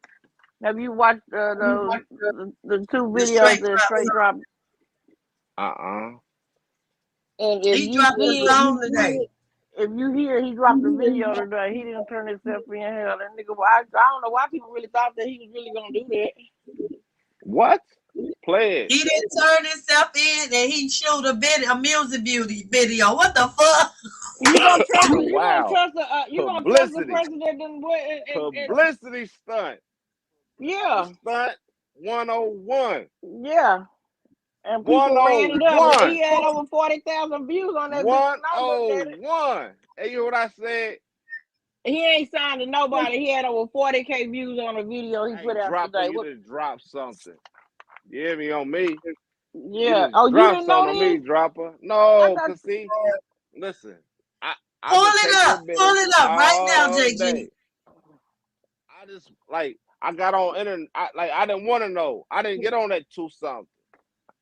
Have you watched the two The videos straight that drop Straight song. Drop? And He dropped a song today. if you hear he dropped a video today, he didn't turn himself in. Hell, that nigga. I don't know why people really thought that he was really gonna do that. What? Play it. He didn't turn himself in, and he showed a music video. What the fuck? You gonna trust? Oh, You wow. gonna trust the? You gonna trust the person that didn't wait? Publicity stunt. Yeah. Stunt 101. Yeah. And people ran it up. 101. He had over 40,000 views on that video. And I looked at it. 101. Hey, you know what I said? He ain't signed to nobody. He had over 40K views on a video he put out today. You done drop something. You hear me on me? Yeah. You You didn't know something on me, this? Dropper. No, cause see, listen. Pull it up right now, JG. Day. I just I got on internet. I didn't want to know. I didn't get on that 2 something.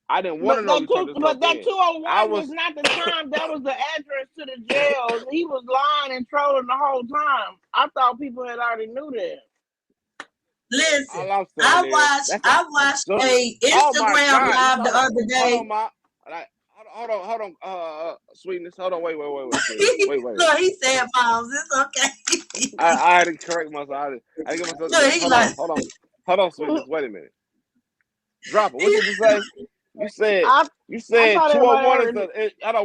I didn't want to know. But that 201 was not the time. That was the address to the jail. He was lying and trolling the whole time. I thought people had already knew that. Listen, I watched a Instagram live the other day. Hold on, sweetness. Hold on, wait. Look, he said, "Moms, it's okay." I had to correct myself. I get myself. Hold on, sweetness. Wait a minute. Drop it. What did you say? You said 201 is hold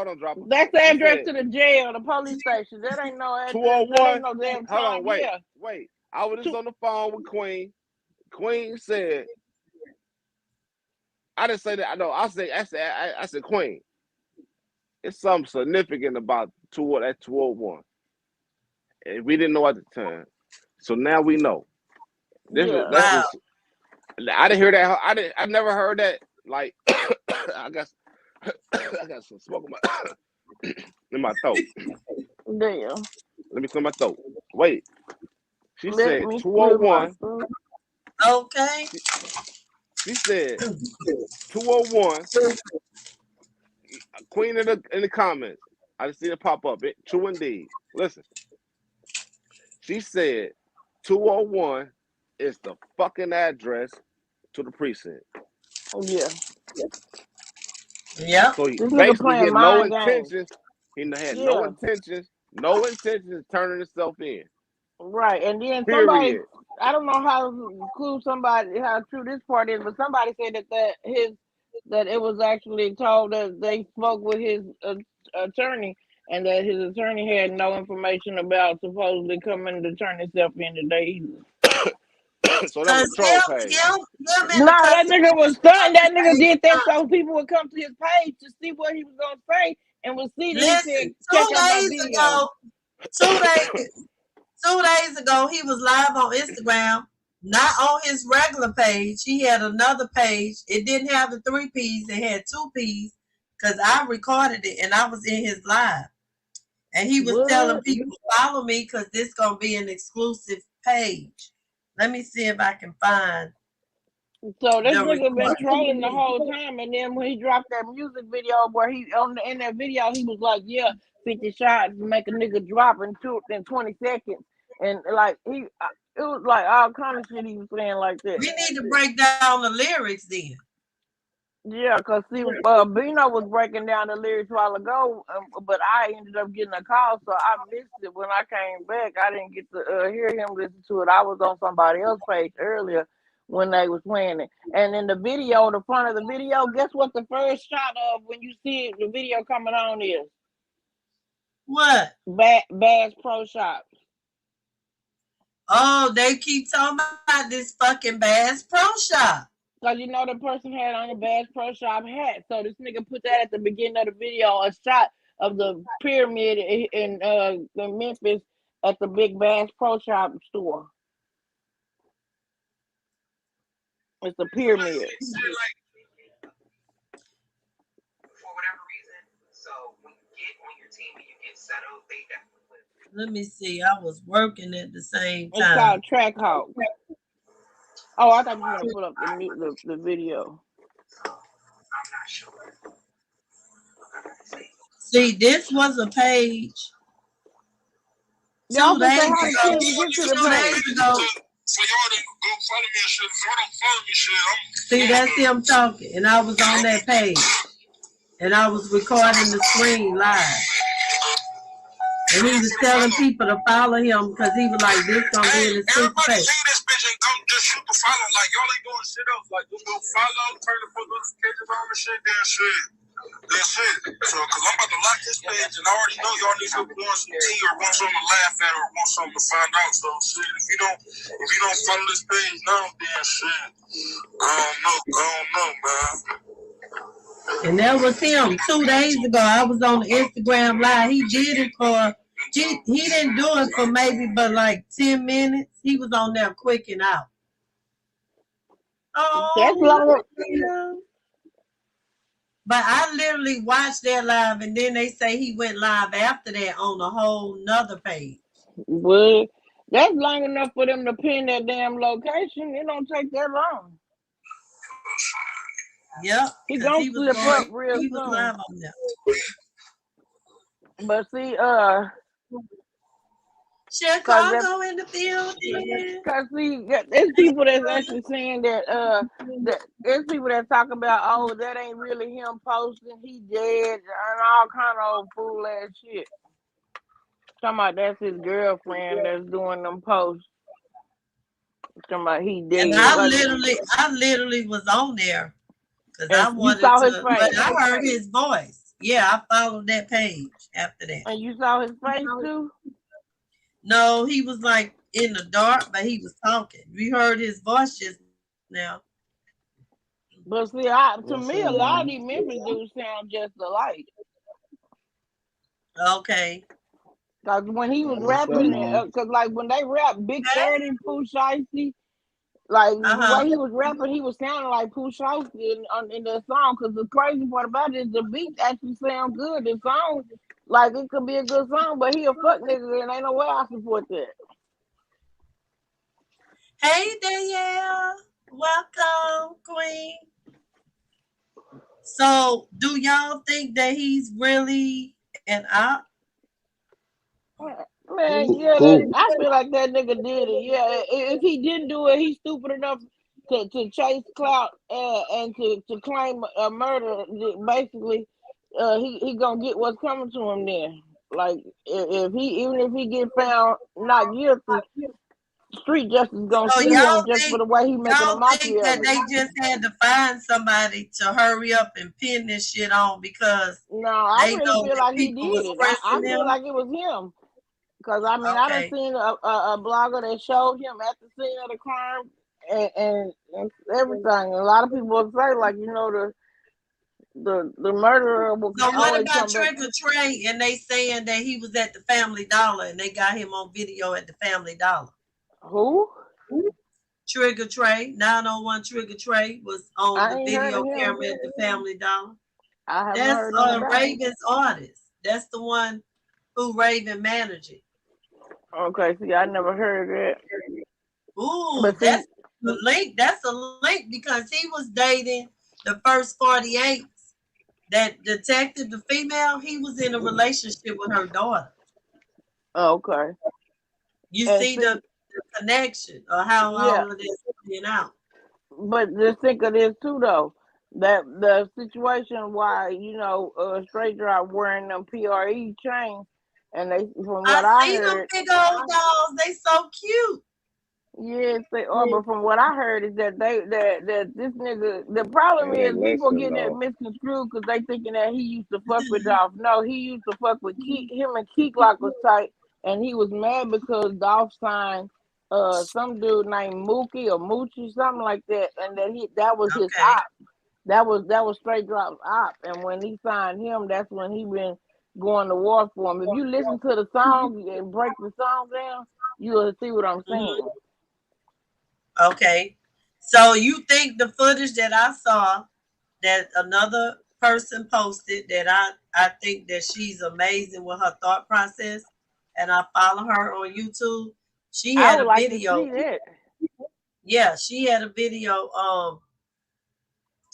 on, drop it. That's the address to the jail, the police station. That ain't no address. 201. No damn hold on, wait. Yeah. Wait. I was just on the phone with Queen. Queen said, I didn't say that. No, I said Queen. It's something significant about that 201. And we didn't know at the time. So now we know. I didn't hear that. I never heard that. Like I got some smoke in my throat. Damn. Let me clear my throat. Wait. She said 201. Okay. She said 201. Queen in the comments. I just see it pop up. True indeed. Listen. She said 201 is the fucking address to the precinct. Oh yeah. Yeah. So he basically had no intentions. He had no intentions of turning himself in. Right. And then somebody, I don't know how true this part is, but somebody said that it was actually told that they spoke with his attorney and that his attorney had no information about supposedly coming to turn himself in today either. So that was troll page. That nigga was stunned. That nigga did that so people would come to his page to see what he was gonna say and would see that he said, check out my video. 2 days ago, he was live on Instagram Not on his regular page. He had another page. It didn't have the 3 P's. It had 2 P's because I recorded it and I was in his live. And he was telling What? people follow me because this gonna be an exclusive page. Let me see if I can find So this the nigga been recording. trolling the whole time, and then when he dropped that music video where he in that video he was like, "Yeah, 50 shots make a nigga drop in 20 seconds," and like it was like all kind of shit he was saying like that. We need to break down the lyrics then. Yeah, cause see, Bino was breaking down the lyrics a while ago, but I ended up getting a call, so I missed it when I came back. I didn't get to hear him listen to it. I was on somebody else's page earlier when they was playing it, and in the video, the front of the video, guess what? The first shot of when you see it, the video coming on is What? Bass Pro Shops. Oh, they keep talking about this fucking Bass Pro Shop. Cause you know the person had on a Bass Pro Shop hat, so this nigga put that at the beginning of the video, a shot of the pyramid in Memphis at the big Bass Pro Shop store. It's a pyramid. Let me see. I was working at the same It's time. called Track Hawk. Oh, I thought you were gonna put up the video. See, this was a page Y'all 2 can say days how ago. to get to the 2 page. days ago. For y'all to go follow me and shit, if y'all don't follow me, shit, See, that's him talking, and I was on that page, and I was recording the screen live. And he was telling people to follow him because he was like, this gonna be in his everybody page. see this bitch and come just shoot the follow. Like, y'all ain't doing shit else. Like, just go follow, turn the fuck notifications on and shit, then shit. That's it. So, cause I'm about to lock this page, and I already know y'all need to want some tea or want something to laugh at or want something to find out. So, shit, if you don't follow this page now, then shit, I don't know, man. And that was him 2 days ago. I was on the Instagram live. He did it for, he didn't do it for maybe but like 10 minutes. He was on there quick and out. That's long. Yeah. But I literally watched that live, and then they say he went live after that on a whole nother page. Well, that's long enough for them to pin that damn location. It don't take that long. Yep. He 'cause gonna he was slip up going, real he was soon. live on there. But see, Chicago in the building. cause see, there's people that's actually saying that that there's people that talk about, oh, that ain't really him posting, he dead, and all kind of old fool ass shit. Talking about that's his girlfriend that's doing them posts. Talking about he dead. And I literally was on there because I And you wanted saw his to, but face. I heard his voice. Yeah, I followed that page after that. And you saw his face too? No, he was like in the dark, but he was talking. We heard his voice just now. But see, to me, a lot of these Memphis dudes sound just alike. Okay. Cause when he was rapping, cause like when they rap Big 30, Pooh Shiesty, like the way he was rapping, he was sounding like Pooh Shiesty in that song. Cause the crazy part about it is the beat actually sound good. The song, like it could be a good song, but he a fuck nigga and ain't no way I support that. Hey Danielle, welcome, Queen. So, do y'all think that he's really an op? Man, yeah, I feel like that nigga did it. Yeah, if he didn't do it, he's stupid enough to chase clout and to claim a murder. Basically, he gonna get what's coming to him then. Like even if he get found not guilty, street justice gonna see him just for the way he making a mockery of that it. they just had to find somebody to hurry up and pin this shit on because no, I really feel like he did it. I feel like it was him. Because, I mean, I done seen a blogger that showed him at the scene of the crime and everything. A lot of people will say, like, you know, the murderer will So what always about come back. Trigger Trey and they saying that he was at the Family Dollar and they got him on video at the Family Dollar? Who? Trigger Trey, 901 Trigger Trey was on I the ain't heard video of him. camera at the Family Dollar. I haven't That's heard nothing about him. Raven's artist. That's the one who Raven managed it. Okay, see, I never heard that. Ooh, But see, that's the link. That's a link because he was dating the first 48. That detective, the female, he was in a relationship with her daughter. okay. You And see see, the connection or how yeah, all of this playing out. but just think of this too, though. That the situation why Straight Drop wearing them PRE chains, and they, from I what I see them heard, big old dolls. They so cute. yes, they are. But from what I heard is that that this nigga. The problem And they is people listen getting it though. misconstrued because they thinking that he used to fuck with Dolph. No, he used to fuck with Keith. Him and Keith Lock was tight, and he was mad because Dolph signed some dude named Mookie or Moochie, something like that, and that was his Okay. op. That was Straight Drop's op, and when he signed him, that's when he been going to war for him. If you listen to the song and break the song down, you'll see what I'm saying. Okay. So you think the footage that I saw that another person posted that I think that she's amazing with her thought process, and I follow her on YouTube. She I had would a like video. to see that. Yeah, she had a video.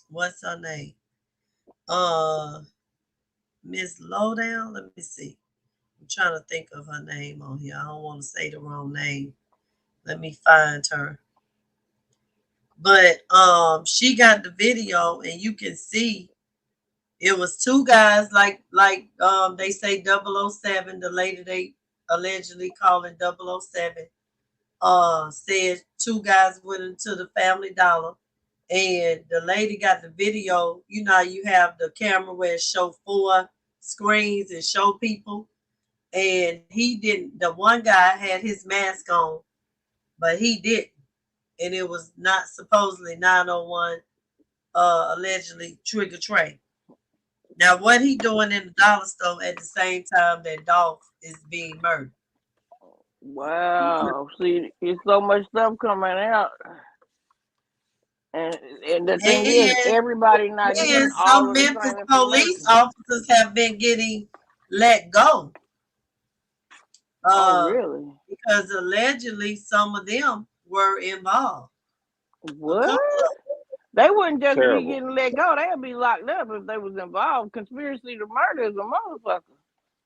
What's her name? Miss Lowdown. Let me see. I'm trying to think of her name on here. I don't want to say the wrong name. Let me find her. But she got the video, and you can see it was two guys like they say 007, the lady they allegedly calling 007. Said two guys went into the Family Dollar, and the lady got the video. You know, you have the camera where it show 4 screens and show people, and he didn't. The one guy had his mask on, but he didn't, and it was not supposedly 901 allegedly Trigger Trey. Now, what he doing in the dollar store at the same time that Dolph is being murdered? Wow, see, there's so much stuff coming out, and the thing is, And everybody not getting all some of the Memphis same police information. officers have been getting let go. Oh, really? Because allegedly some of them were involved. What? They wouldn't just Terrible. be getting let go. They'd be locked up if they was involved. Conspiracy to murder is a motherfucker.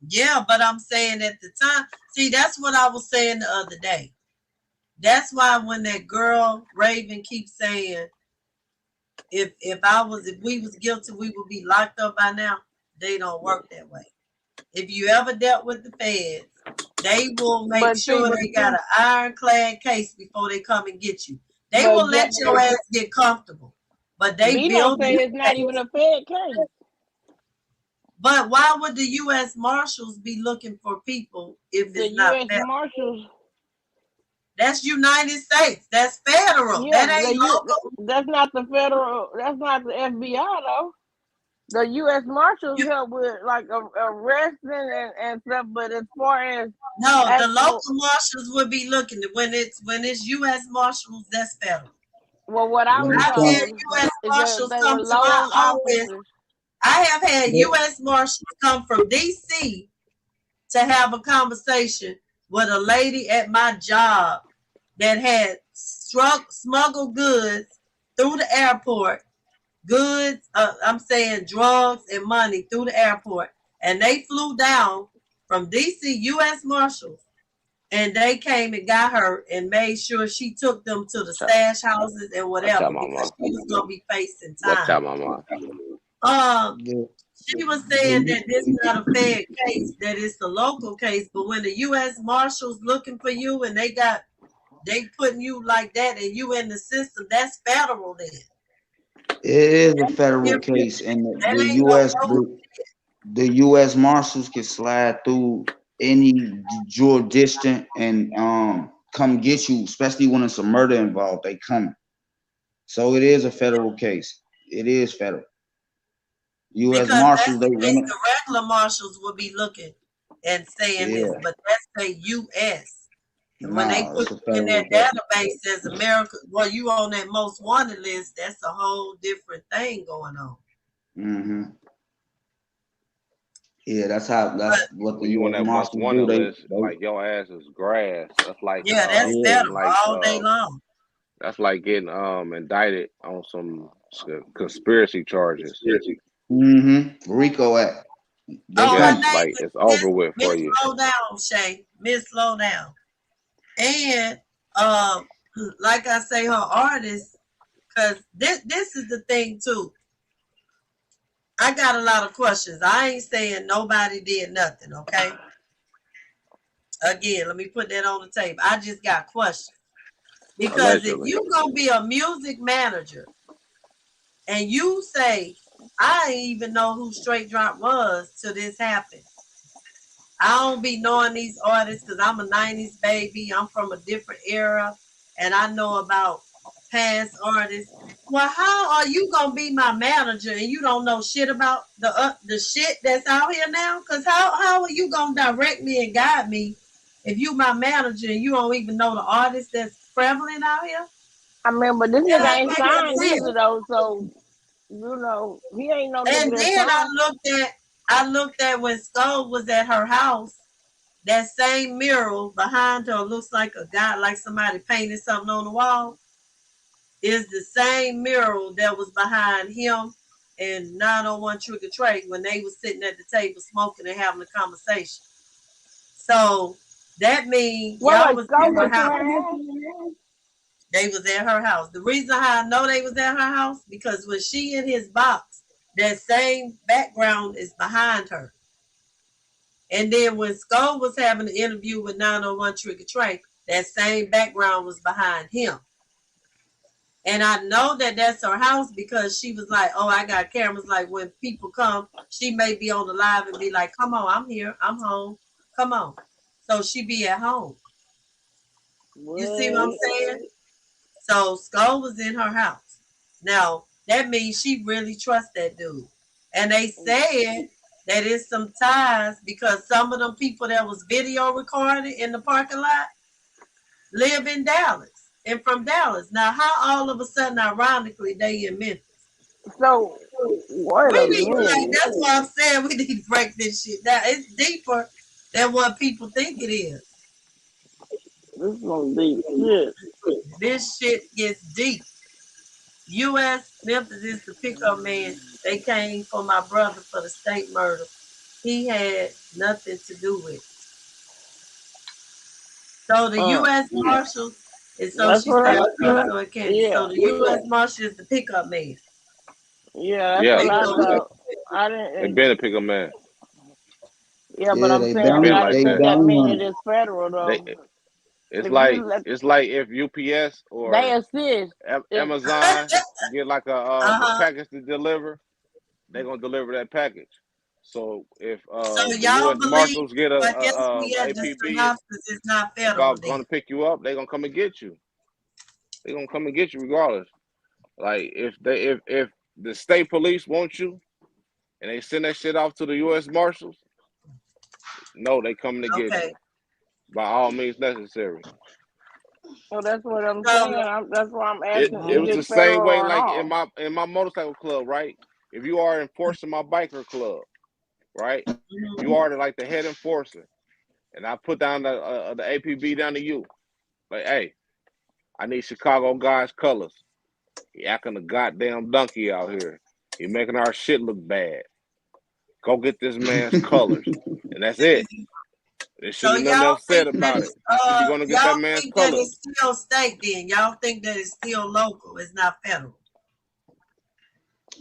Yeah, but I'm saying at the time, see, that's what I was saying the other day. That's why when that girl Raven keeps saying, if we was guilty, we would be locked up by now. They don't work that way. If you ever dealt with the feds, they will make sure they got an ironclad case before they come and get you. They will let your ass get comfortable, but they build say it's not even a Fed case. But why would the U.S. Marshals be looking for people if the it's not U.S. federal? Marshals? That's United States. That's federal. Yeah, that ain't local. That's not the federal. That's not the FBI though. The U.S. Marshals help with like arresting and stuff, but as far as the local marshals would be looking when it's U.S. Marshals. That's federal. Well, what I was I've had U.S. Marshals come to my office. I have had U.S. Marshals come from D.C. to have a conversation with a lady at my job that had smuggled goods through the airport. Goods, I'm saying drugs and money through the airport. And they flew down from D.C. U.S. Marshals, and they came and got her and made sure she took them to the stash houses and whatever, because she was going to be facing time. She was saying that this is not a Fed case, that it's a local case, but when the U.S. Marshals looking for you and they putting you like that and you in the system, that's federal then. It is a federal case, and the U.S. Marshals can slide through any jurisdiction and come get you, especially when it's a murder involved. They come. So it is a federal case. It is federal. U.S. Because Marshals, the regular marshals will be looking and saying this, but that's the U.S. And when they put you in that database as America. Well, you on that most wanted list. That's a whole different thing going on. Mm-hmm. Yeah, that's what When the you on U.S. that most Marshals wanted do. list, like your ass is grass. That's like Yeah, that's Yeah. federal like all day long. that's like getting indicted on some conspiracy charges. Mm-hmm. RICO Act. They Oh, her Yes, coming. name like is it's over with Miss for you. Lowdown, Shay. Miss Lowdown. And like I say, her artist, because this is the thing too. I got a lot of questions. I ain't saying nobody did nothing, okay? Again, let me put that on the table. I just got questions. Because if Allegedly. you gonna be a music manager and you say, I didn't even know who Straight Drop was till this happened. I don't be knowing these artists because I'm a 90s baby. I'm from a different era and I know about past artists. Well, how are you gonna be my manager and you don't know shit about the shit that's out here now? Because how are you gonna direct me and guide me if you my manager and you don't even know the artist that's prevalent out here? I mean, but this nigga That ain't ain't making signed sense. either though, so you know he ain't no nigga And that then signed. I looked at when Skull was at her house. That same mural behind her looks like a guy, like somebody painted something on the wall. Is the same mural that was behind him and 901 Trick or Treat when they was sitting at the table smoking and having a conversation. So that means y'all was Skull at her was to house. her house? They was at her house. The reason how I know they was at her house, because when she in his box, that same background is behind her. And then when Skull was having an interview with 901 Trick or Treat, that same background was behind him. And I know that that's her house because she was like, oh, I got cameras. Like when people come, she may be on the live and be like, come on, I'm here. I'm home. Come on. So she be at home. You see what I'm saying? So Skull was in her house. Now, that means she really trusts that dude. And they said that it's some ties because some of them people that was video recorded in the parking lot live in Dallas and from Dallas. Now, how all of a sudden, ironically, they in Memphis? So, wait a minute. That's why I'm saying we need to break this shit down. It's deeper than what people think it is. This is gonna be shit. This shit gets deep. U.S. Memphis is the pickup man. They came for my brother for the state murder. He had nothing to do with it. So the U.S. Marshals, and so she said, so it can't. Yeah. So the U.S. Marshal is the pickup man. Yeah, that's Yeah. what I So thought. I They didn't. been a pickup man. Yeah, but Yeah, I'm they saying They been I like didn't think that. that meant down it is federal though. It's If like you let if UPS they or assist, if Amazon get like a package to deliver, they gonna deliver that package. So if So the y'all U.S. believe Marshals get what SPS the APB synopsis is not and federal then? gonna pick you up, they gonna come and get you. They gonna come and get you regardless. Like if the state police want you and they send that shit off to the U.S. Marshals, no, they coming to get you by all means necessary. so that's what I'm saying. That's why I'm It asking, is was the it same federal way or like not? in my motorcycle club, right? If you are enforcing my biker club, right? You are like the head enforcer, and I put down the APB down to you. Like, hey, I need Chicago guys colors. He acting a goddamn donkey out here. He making our shit look bad. Go get this man's colors, and that's it. There should So be nothing y'all else said think that about it. it's You should be going to get that man's think that colors. it's still state then? Y'all think that it's still local? It's not federal?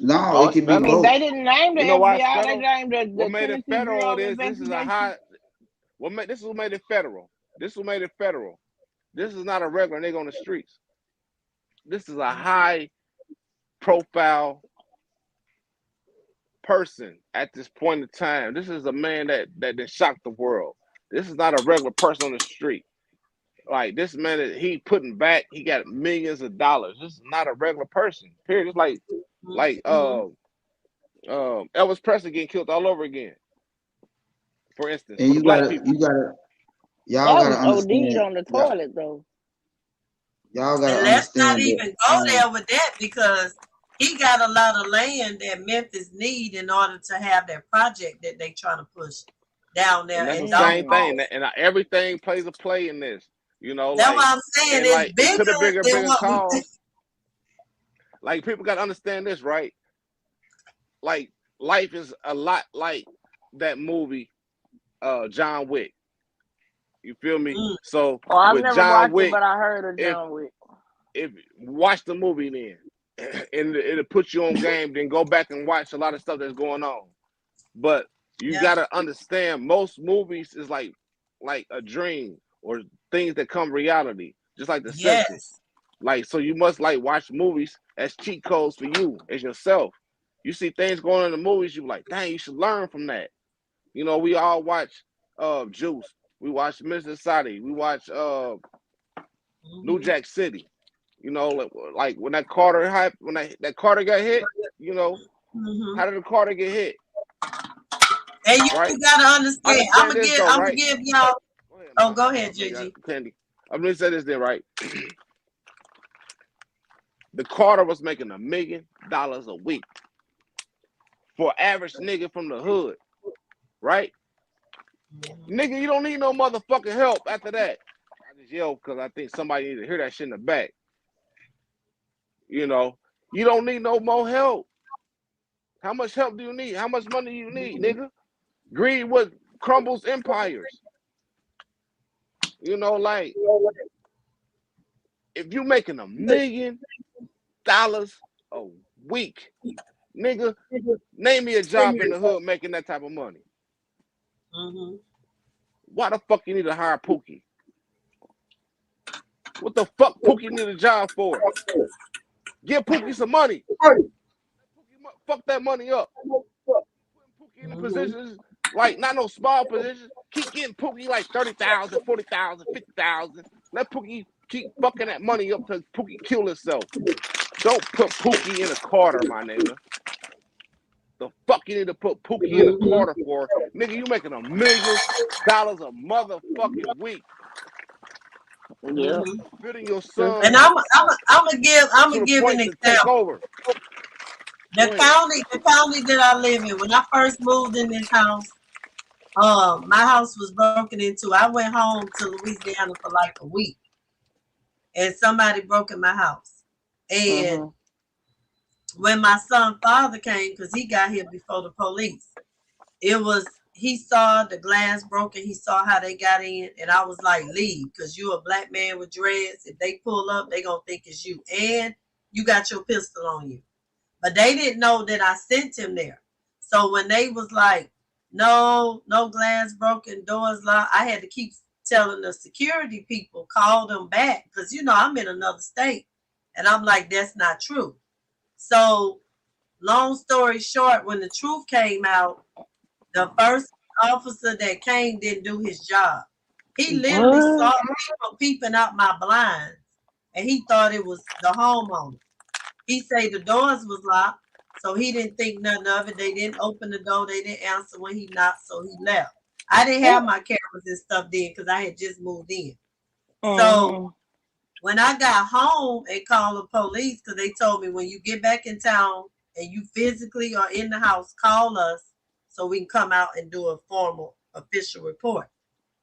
No, Oh, it it's could be I mean, federal. both. they didn't name the You know why it's FBI. They federal? named the What made it Tennessee federal Bureau of is this is a Investigation. high. This is what made it federal. This is what made it federal. This is not a regular nigga on the streets. This is a high profile person at this point in time. This is a man that shocked the world. This is not a regular person on the street. Like this man, he putting back. He got millions of dollars. This is not a regular person. Period. It's like Elvis Presley getting killed all over again. For instance, And for the black people. y'all That gotta was OD'd understand. on the toilet though. Y'all gotta And let's not understand that. even go there with that because he got a lot of land that Memphis need in order to have that project that they trying to push down there. And that's the And same don't thing. And everything plays a play in this. You know, that's like, what I'm saying. and It's like it to the bigger than bigger what we think. cause. Like people gotta understand this, right? Like life is a lot like that movie, John Wick. You feel me? Mm. So Oh, I've with never John watched it, Wick, but I heard of if John Wick. watch the movie then, and it'll put you on game. Then go back and watch a lot of stuff that's going on. But you Yeah. gotta understand, most movies is like a dream or things that come reality, just like The Simpsons. Yes. Like, so you must like watch movies as cheat codes for you as yourself. You see things going on in the movies, you like, dang, you should learn from that. You know, we all watch Juice, we watch Mr. Sadi, we watch New Jack City. You know, like when that Carter when that Carter got hit, you know, how did the Carter get hit? And you Right? gotta understand. I'm gonna this though, right? give y'all. Go ahead, Oh, man. go ahead, You got JG. Candy. I'm gonna say this then, right? The Carter was making $1 million a week for an average nigga from the hood, right? Nigga, you don't need no motherfucking help after that. I just yell because I think somebody need to hear that shit in the back. You know, you don't need no more help. How much help do you need? How much money do you need, nigga? Greed what crumbles empires. You know, like, if you making $1 million a week, nigga, name me a job in the hood making that type of money. Why the fuck you need to hire Pookie? What the fuck Pookie need a job for? Give Pookie some money. Fuck that money up. Pookie in the positions, like, not no small positions. Keep getting Pookie like 30,000, 40,000, 50,000. Let Pookie keep fucking that money up till Pookie kill himself. Don't put Pookie in a Carter, my nigga. The fuck you need to put Pookie in a Carter for? Nigga, you making $1 million a motherfucking week. Yeah. Fitting your son And I'm gonna give an to take example. over. The county that I live in. When I first moved in this house, my house was broken into. I went home to Louisiana for like a week, and somebody broke in my house. And when my son's father came, because he got here before the police, he saw the glass broken. He saw how they got in, and I was like, leave, because you a black man with dreads. If they pull up, they gonna think it's you, and you got your pistol on you. But they didn't know that I sent him there. So when they was like, no glass broken, doors locked, I had to keep telling the security people, call them back, because I'm in another state, and I'm like, that's not true. So long story short, when the truth came out, the first officer that came didn't do his job. He literally saw people peeping out my blinds, and he thought it was the homeowner. He said the doors was locked, so he didn't think nothing of it. They didn't open the door. They didn't answer when he knocked, so he left. I didn't have my cameras and stuff then because I had just moved in. So when I got home and called the police, because they told me when you get back in town and you physically are in the house, call us so we can come out and do a formal official report.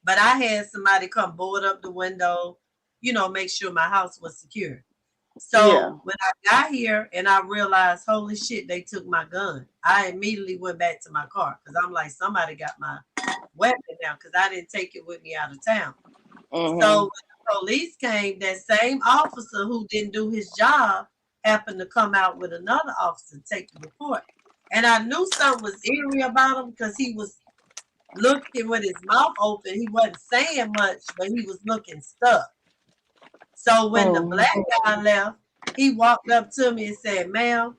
But I had somebody come board up the window, make sure my house was secure. So when I got here and I realized, holy shit, they took my gun, I immediately went back to my car because I'm like, somebody got my weapon now because I didn't take it with me out of town. So when the police came, that same officer who didn't do his job happened to come out with another officer to take the report. And I knew something was eerie about him because he was looking with his mouth open. He wasn't saying much, but he was looking stuck. So when the black guy left, he walked up to me and said, ma'am,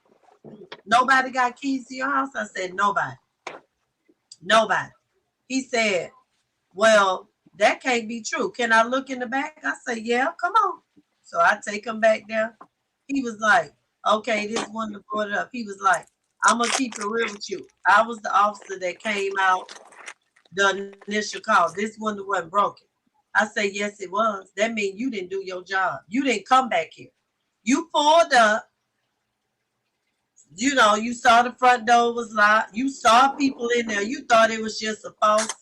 nobody got keys to your house? I said, nobody. He said, well, that can't be true. Can I look in the back? I said, yeah, come on. So I take him back there. He was like, okay, this one that brought it up. He was like, I'm going to keep it real with you. I was the officer that came out the initial call. This one that wasn't broken. I say, yes, it was. That means you didn't do your job. You didn't come back here. You pulled up. You know, you saw the front door was locked. You saw people in there. You thought it was just a false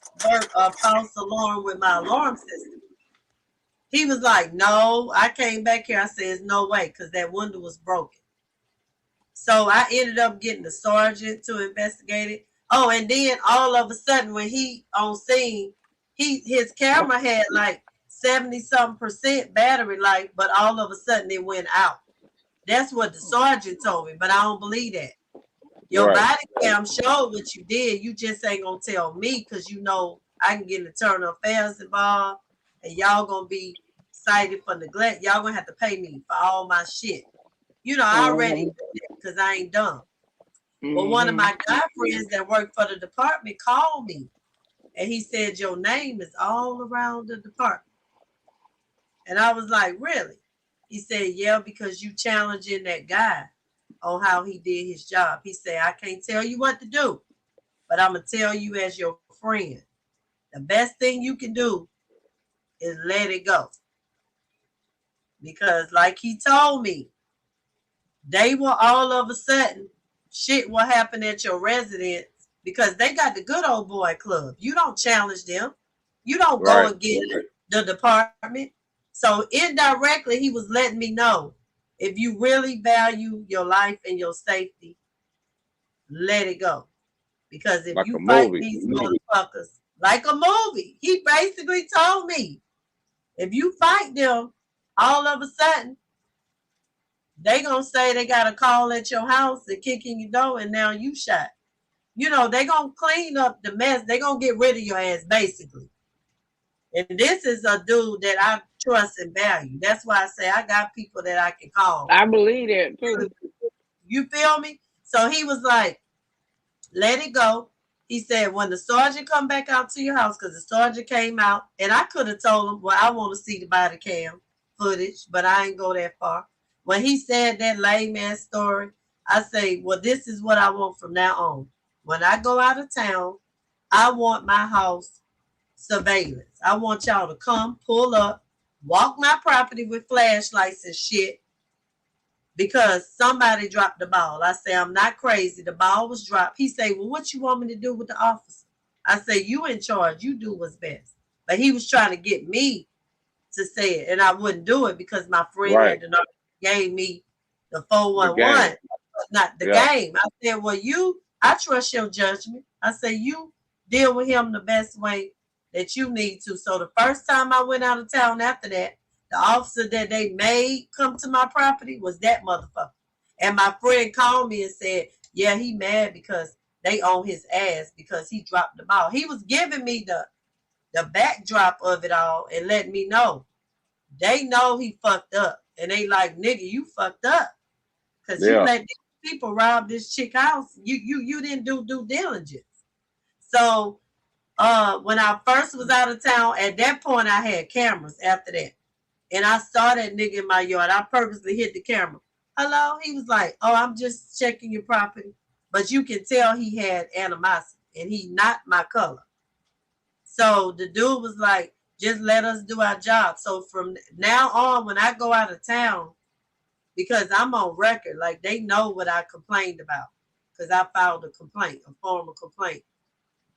alarm with my alarm system. He was like, no, I came back here. I said, there's no way, because that window was broken. So I ended up getting the sergeant to investigate it. Oh, and then all of a sudden when he on scene, his camera had like 70-something% battery life, but all of a sudden it went out. That's what the sergeant told me, but I don't believe that. Your body cam showed what you did. You just ain't gonna tell me, because you know I can get internal affairs involved, and y'all gonna be cited for neglect. Y'all gonna have to pay me for all my shit. You know, I already did it because I ain't dumb. But one of my guy friends that worked for the department called me, and he said, your name is all around the department. And I was like, really? He said, yeah, because you challenging that guy on how he did his job. He said, I can't tell you what to do, but I'm going to tell you as your friend, the best thing you can do is let it go. Because like he told me, they will all of a sudden, shit will happen at your residence because they got the good old boy club. You don't challenge them. You don't go and get the department. So indirectly, he was letting me know, if you really value your life and your safety, let it go. Because if like you fight these motherfuckers, like a movie, he basically told me, if you fight them, all of a sudden, they gonna say they got a call at your house and kick in your door, and now you shot. You know, they gonna clean up the mess. They gonna get rid of your ass, basically. And this is a dude that I trust and value. That's why I say I got people that I can call. I believe that too. You feel me? So he was like, let it go. He said, when the sergeant come back out to your house, because the sergeant came out, and I could have told him, well, I want to see the body cam footage, but I ain't go that far. When he said that lame ass story, I say, well, this is what I want from now on. When I go out of town, I want my house surveillance. I want y'all to come, pull up, walk my property with flashlights and shit, because somebody dropped the ball. I say, I'm not crazy. The ball was dropped. He say, well, what you want me to do with the officer? I say, you in charge. You do what's best. But he was trying to get me to say it, and I wouldn't do it because my friend gave me the 411, not the game. I said, well, I trust your judgment. I say, you deal with him the best way that you need to. So the first time I went out of town after that, the officer that they made come to my property was that motherfucker. And my friend called me and said, yeah, he mad because they own his ass because he dropped the ball. He was giving me the backdrop of it all and letting me know. They know he fucked up. And they like, nigga, you fucked up. Because you let these people rob this chick house. You didn't do due diligence. So when I first was out of town, at that point I had cameras after that. And I saw that nigga in my yard. I purposely hit the camera. Hello? He was like, oh, I'm just checking your property. But you can tell he had animosity. And he not my color. So the dude was like, just let us do our job. So from now on, when I go out of town, because I'm on record, like they know what I complained about. Because I filed a complaint, a formal complaint.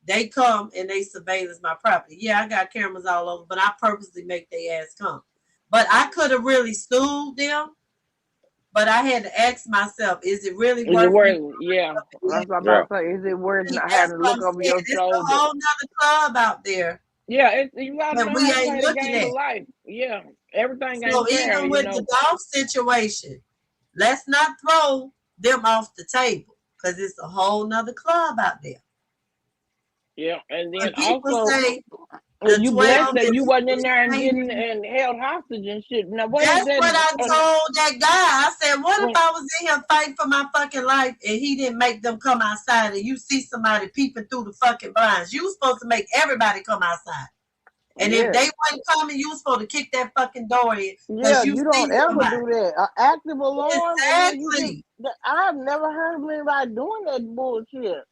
They come and they surveillance my property. Yeah, I got cameras all over, but I purposely make their ass come. But I could have really sued them, but I had to ask myself, is it really worth it? Yeah, that's what I'm about to say. Is it worth not having to look over your shoulder? It's a whole nother club out there. Yeah, you got to know we how to ain't play the looking game at. of life. Yeah, everything ain't So fair, even with the golf situation, let's not throw them off the table because it's a whole nother club out there. Yeah, and then people also, say you blessed that you wasn't in there and getting and held hostage and shit. Now, that's what I told that guy. I said, what if I was in here fighting for my fucking life and he didn't make them come outside and you see somebody peeping through the fucking blinds? You were supposed to make everybody come outside. And if they wasn't coming, you were supposed to kick that fucking door in. Yeah, you don't ever do that. An active alarm. Exactly. I've never heard of anybody doing that bullshit.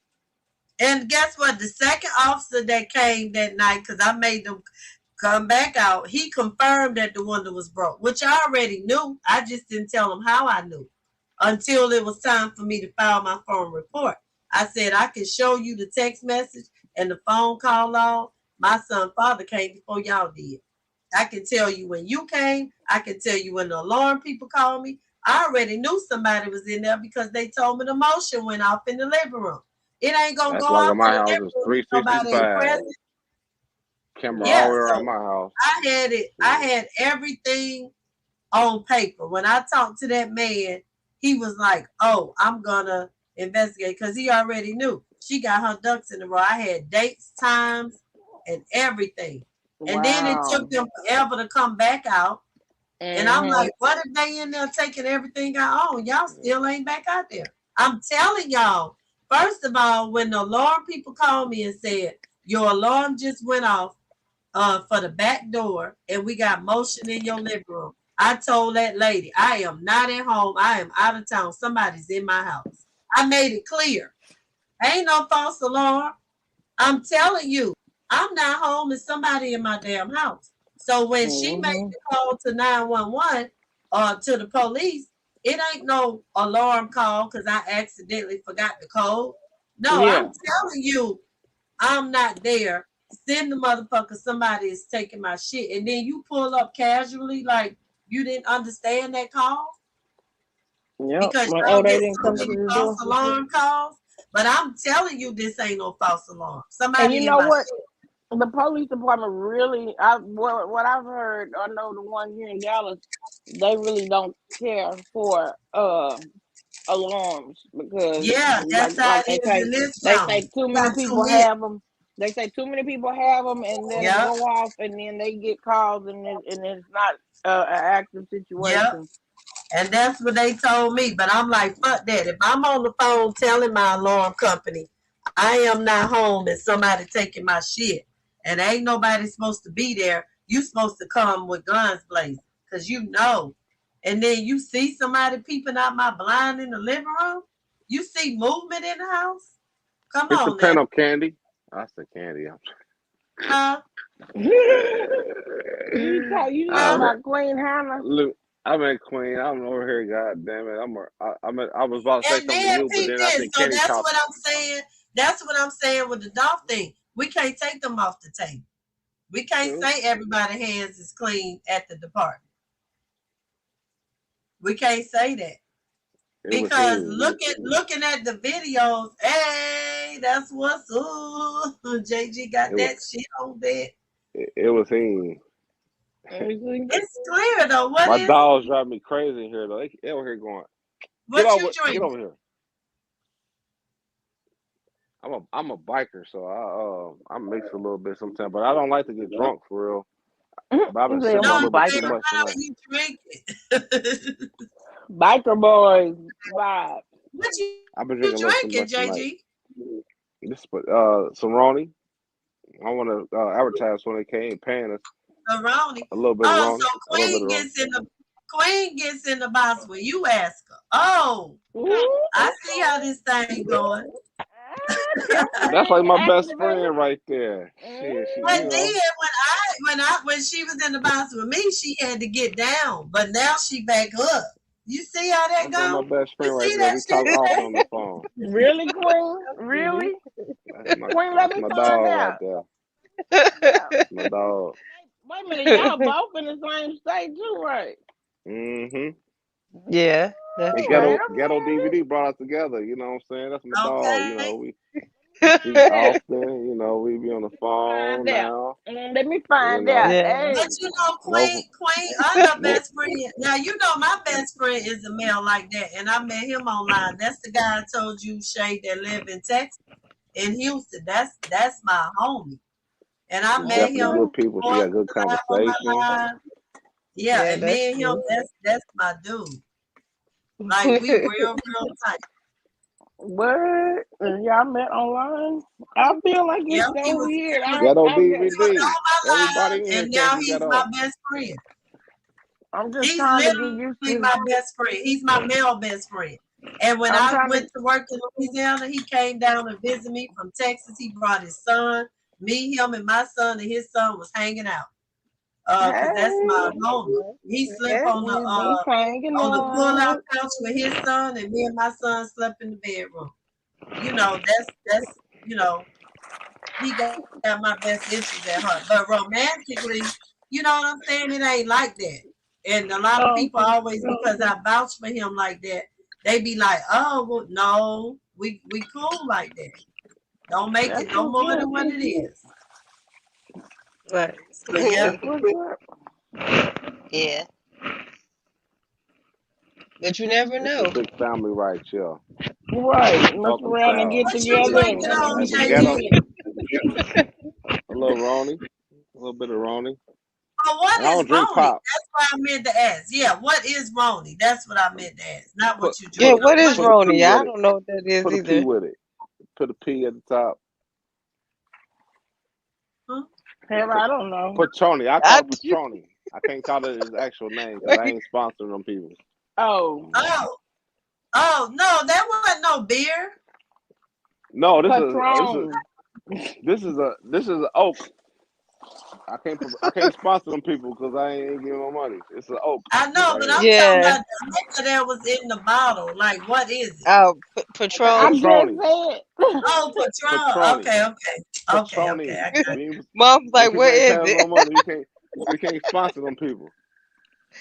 And guess what? The second officer that came that night, because I made them come back out. He confirmed that the window was broke, which I already knew. I just didn't tell him how I knew until it was time for me to file my phone report. I said, I can show you the text message and the phone call log. My son's father came before y'all did. I can tell you when you came. I can tell you when the alarm people called me. I already knew somebody was in there because they told me the motion went off in the living room. It ain't gonna That's go like off at my in the house living is room if nobody ain't 365. present. Camera Yeah, all around so my house. I had it. I had everything on paper. When I talked to that man, he was like, "Oh, I'm gonna investigate," because he already knew. She got her ducks in a row. I had dates, times, and everything. And then it Wow. took them forever to come back out. And I'm Mm-hmm. like, what if they in there taking everything I own? Y'all still ain't back out there. I'm telling y'all, first of all, when the alarm people called me and said, your alarm just went off for the back door and we got motion in your living room, I told that lady, I am not at home. I am out of town. Somebody's in my house. I made it clear. Ain't no false alarm. I'm telling you, I'm not home and somebody in my damn house. So when she made Mm-hmm. the call to 911 or to the police, it ain't no alarm call because I accidentally forgot the code. No, Yeah. I'm telling you, I'm not there. Send the motherfucker, somebody is taking my shit. And then you pull up casually like you didn't understand that call Yep. because Well, y'all they get didn't so come to many the false door. alarm calls. But I'm telling you, this ain't no false alarm. And Somebody you in know my what? The police department really, what I've heard, I know the one here in Dallas, they really don't care for alarms because, Yeah, that's how like it is in this they county. say too We many got too people many. have them. They say too many people have them, and then Yep, go off, and then they get calls, and it's not an active yep. situation. And that's what they told me. But I'm like, fuck that. If I'm on the phone telling my alarm company I am not home and somebody taking my shit and ain't nobody supposed to be there, you supposed to come with guns blazing. Cause you know. And then you see somebody peeping out my blind in the living room. You see movement in the house. Come Hit the on now. pen up, Candy. I said Candy. Huh? You talking Huh? about Queen Hannah? Look, I'm in Queen. I'm over here. God damn it. I was about to say And something to then you, but peep then I this. think So Kenny that's talked. what I'm saying. That's what I'm saying with the Dolph thing. We can't take them off the table. We can't True. say everybody's hands is clean at the department. We can't say that. It was Because him. looking at the videos, hey, that's what's up. JG got It was that shit on there. it was him. Let me see. It's clear though. What My is it? dogs drive me crazy in here though. They over here going, What you get drinking? over here. I'm a biker, so I mix a little bit sometimes, but I don't like to get drunk for real. But I've been Say sipping I'm No, a a little bit too man, biker. much how tonight. you drinking? Biker boys vibe. What I've been you drinking a little too drinking, much tonight. JG? This Cerrone. I want to advertise when they came paying us Around. a little bit of Oh, Ronnie, so a little bit of Ronnie. Queen gets in the box when you ask her. Oh, Ooh. I see how this thing going. That's like my best Activated. friend right there. Shit, she, But you then know. when she was in the box with me, she had to get down. But now she back up. You see how that That's like my go? best You friend right see there. that We shit, talk often on Jay? the phone. Really, Queen? Really? Queen, let That's me my find dog right out. there. Yeah. My dog. Wait a minute, y'all both in the same state too, right? Mm-hmm. Yeah, that's And Ooh, right. ghetto DVD brought us together. You know what I'm saying? That's my dog. You Okay. know, we speak often. You know, we be on the phone find out. now. Let me You find out. know, Yeah. Hey. But you know, no, Queen, other no. best friend. Now you know my best friend is a male like that, and I met him online. That's the guy I told you, Shay, that live in Texas, in Houston. That's my homie, and I met Definitely him good Mhm. people. She 4th got good of July on my conversation. live. Yeah, Yeah, and that's me and him, true. that's my dude. Like we real tight. What? Y'all met online? I feel like Yeah, it's he so was weird. Ghetto I'm he was DVD. on my live, Everybody in here and now came from he's my ghetto. best friend. just He's trying to get used literally to. my best friend. He's my male best friend. And when I'm I trying to. went to work in Louisiana, he came down and visited me from Texas. He brought his son, me, him, and my son, and his son was hanging out. cause that's my Hey, homie. He slept Yeah. on we been hanging the pull-out out. couch with his son, and me and my son slept in the bedroom. You know, that's he got my best interest at heart. But romantically, you know what I'm saying? It ain't like that. And a lot of people always, because I vouch for him like that, they be like, "Oh, well, no, we cool like that. Don't make That's it no what's more up. than what it is." Right. So yeah, That's what's up. Yeah. But you never It's some know. big family right here. Right. Mess Welcome, around and child. get what you together. drinking And, on, Hey, but JB? ghetto, a little Roni, a little bit of Roni. Oh, what And I is don't drink Roni? pop. That's what I meant to ask. Yeah, what is Roni? That's what I meant to ask. Not Put what you Yeah, drink. put what is What put a P Roni? I with it. don't know what that is Put a P either. with it. Put a P at the top. huh? hell, I don't know. Patroni. I I call it Patroni. I can't call it his actual name because I wait. ain't sponsoring them people. Oh, No, that wasn't no beer. No, Patron. this is a oak. I can't sponsor them people because I ain't giving them money. It's an oak I know, right but here. I'm talking Yeah. about the liquor that was in the bottle. Like, what is it? Oh, I Patron. just Patroni. said. Oh, Patron. Patroni. Okay. I got Patroni. you. Mom's Them like, people what ain't is paying us it? no money. We can't sponsor them people.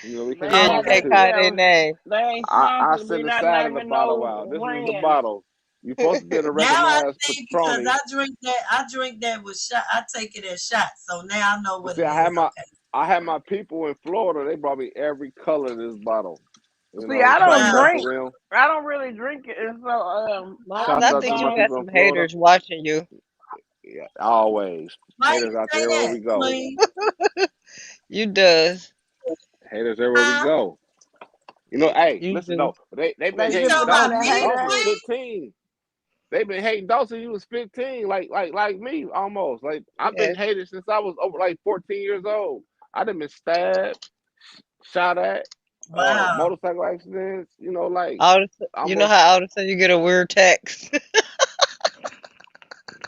You know, we can't They Yeah, you not sponsor them that, can't call people. their name. they ain't I sponsored. We send a not side of the naming bottle no out. This is the brands. bottle. You're supposed to be able to Now I recognize see because Patroni. I drink that with shot. I take it as shots. So now I know But what see, it is. Okay. I had my people in Florida. They brought me every color of this bottle. You See, know, I don't shouts Wow. out to drink. them. I don't really drink it, and so Moms, I Shouts I just out think to you my don't. got people in some Florida. haters watching you. Yeah, always. Why Haters you out say there everywhere that, we go. Queen? You does. Haters everywhere we Huh? go. You know, hey, You listen do. though. They've been They You hating talking different kind about Dawson of me, since Dawson was haters. Queen? 15. They've been hating Dawson since he was 15, like me almost. Like I've been Yes. hated since I was over like 14 years old. I done been stabbed, shot at, Wow. motorcycle accidents. You know, like All of you know almost how all of a sudden you get a weird text.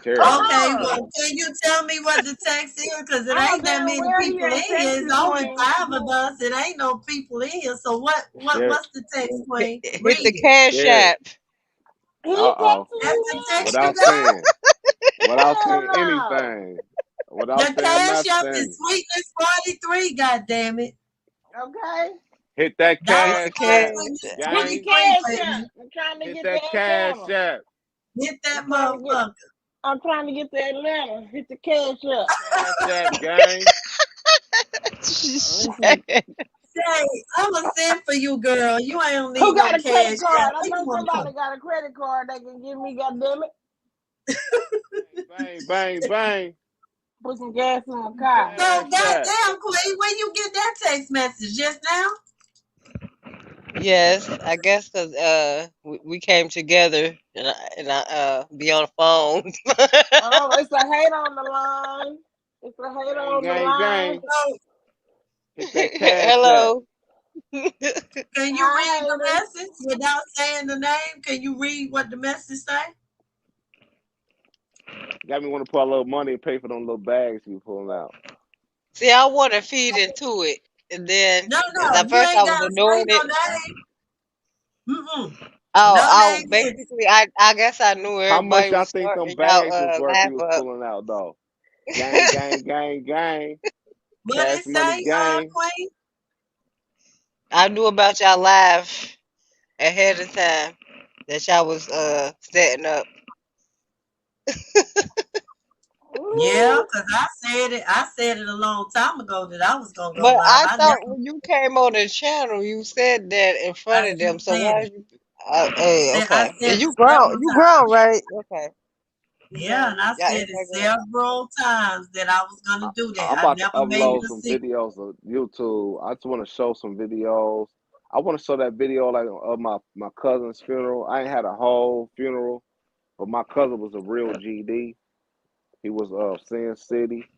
terrible. Okay, well, can you tell me what the text is? Because it I'm ain't that damn many well he people in ain't here. text It's you, only Queen. 5 of us. It ain't no people in here. So Share, what's the text, hit, Queen? hit Read the it. cash share it. app. He Uh-oh. texting That's you the now? text you Without got? saying, without Hell saying no. anything, without The saying cash app is nothing. Sweetness 43, goddammit. Okay. Hit that Dollar Hit the cash sign app, cash Sweetness app. Hit the gang. 43, cash baby. up. I'm trying to Hit get to that cash Atlanta. app. Hit I'm that trying to get. motherfucker. I'm trying to get to Atlanta. Hit the cash up. Cash app, gang. Listen, Say, I'ma send for you, girl. You ain't don't who need got no a credit cash app. card? I Where you know wanna somebody come? got a credit card that can give me. Goddamn it, Bang, bang, bang. put some gas in my car. So Cash app. goddamn, Queen, when you get that text message just now? Yes, I guess because we came together and I be on the phone. Oh, it's a hate on the line. It's a hate Gang, on the gang, line. gang. So Hit that cash app. Hello. can you Hi, read the haters. message without saying the name? Can you read what the message say? Got me want to put a little money and pay for them little bags you pulling out. See, I want to feed into it, and then No, at you first I ain't was gotta say ignoring no it. name. Mm-mm. Oh, No oh, name hidden. basically, I guess I knew How much everybody y'all was think them starting y'all bags was worth he laugh was up. pulling out though? Gang, gang, gang, gang. What Cash it money say, gang. Queen? I knew about y'all live ahead of time that y'all was setting up. Yeah, Ooh. because I said it a long time ago that I was gonna go But live. I I never thought when you came on the channel, you said that in I front of them. just So said why it. you? Hey, I okay. Yeah, said it you grown. several You times. grown, right? Okay. You Yeah, grown. and I Y'all said it everybody grown. several times that I was gonna do that. I'm I about to never made it upload a some secret. videos of YouTube. I just want to show some videos. I want to show that video like of my cousin's funeral. I ain't had a whole funeral, but my cousin was a real GD. He was of Sin City.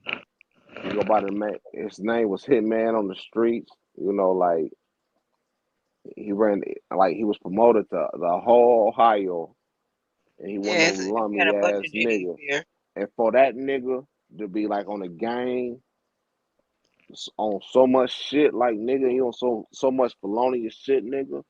He go by the man. His name was Hitman on the streets. You know, like he ran, like he was promoted to the whole Ohio, and he wasn't no Yes, we had lummy a bunch ass of G's nigga. here. And for that nigga to be like on a gang, on so much shit, like nigga, you on so much felonious shit, nigga.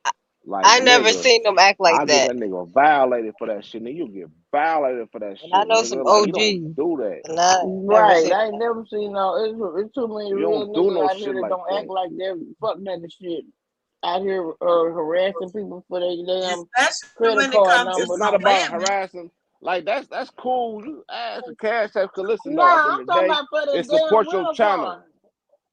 Like I never nigga, seen them act like I get that. that nigga violated for that shit, nigga. You get violated for that And I shit, know some nigga. Like you don't OGs, do that. and I never Right, seen I them. ain't never seen no. It's too many You real don't do niggas no out here shit that like don't act that. like they're fuck nigga shit. Out here harassing people for their damn Especially credit when it card comes to It's number. not some about women. harassing. Like that's cool. You ask a cash app. Cause listen, though, at the Nah, end I'm of the talking day, about for the it damn supports your rental channel. car.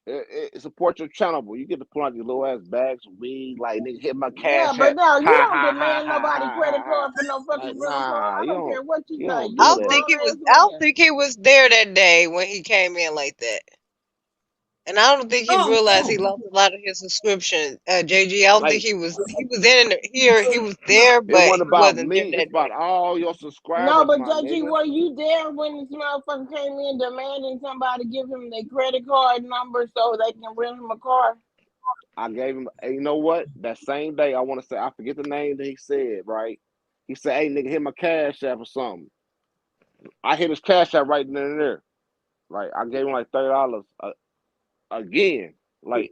It supports your channel, but you get to pull out these little ass bags of weed, like nigga hit my Yeah, cash but app. no, you Ha don't ha ha demand ha nobody ha credit ha ha. card for no fucking Like rental car. nah, I don't care what you you say. don't You do I a don't that. think grown he was. ass I don't man. think he was there that day when he came in like that. And I don't think he Oh, realized he lost a lot of his subscription. JG, I don't think Like he was. He was in here. He was there, it but wasn't he about wasn't there me. It's that about day. all your No, subscribers, but my JG, nigga. were you there when this motherfucker came in demanding somebody give him their credit card number so they can rent him a car? I gave him. Hey, you know what? That same day, I want to say I forget the name that he said. Right? He said, "Hey, nigga, hit my cash app or something." I hit his cash app right then and there. Like I gave him like $30 again. Like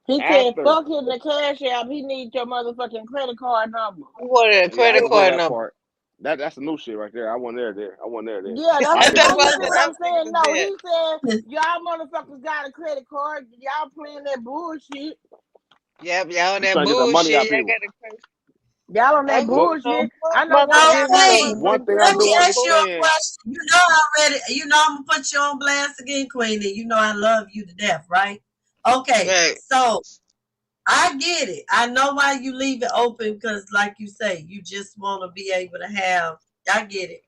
He said, after. fuck hitting the cash app. He needs your motherfucking credit card number. He wanted a Yeah, I credit ain't hear card that number. part. That's the new shit right there. I wasn't there. I wasn't there. Yeah, I that's hit That's him. now what you I see said. what I I'm don't think he saying. was No, there. he said y'all motherfuckers got a credit card. Y'all playing that bullshit. Yep, y'all on You that trying to get that money bullshit. out Y'all people. got a credit. Y'all on I that ain't But giving no bullshit. fuck I know about one to so of y'all give me Queen, one motherfuckers thing I let came me do in. ask you a understand. question. You know I read it. You know I'm gonna put you on blast again, Queenie. You know I love you to death, right? Okay, right. so I get it. I know why you leave it open because, like you say, you just want to be able to have. I get it.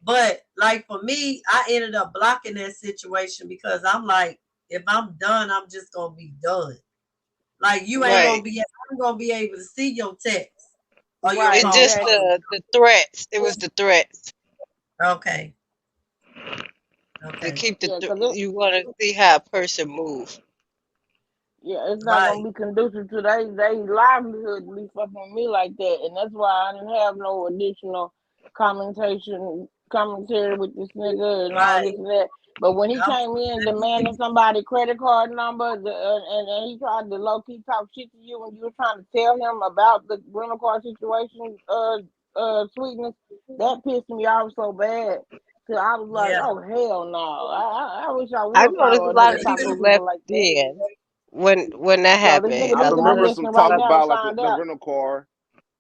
But like for me, I ended up blocking that situation because I'm like, if I'm done, I'm just gonna be done. Like you ain't Right. gonna be. I'm gonna be able to see your text or your Right, It's phone just exactly. call. the threats. It was the threats Okay. to Okay. keep the. Yeah, cause You want to see how a person move. it's not gonna Right. be conducive to they livelihood to be fucking with me like that, and that's why I didn't have no additional commentary with this nigga and all Right. this and that. But when he I'm, came in let me demanding somebody credit card number, and he tried to low key talk shit to you when you were trying to tell him about the rental car situation, sweetness, that pissed me off so bad. So I was like, yeah. oh hell no! I wish I I would noticed follow a a lot nigga of He talking people to was, people left like that. then when that So this happened. nigga I A need to lot be remember of some listening right talk now and about like find the out. rental car,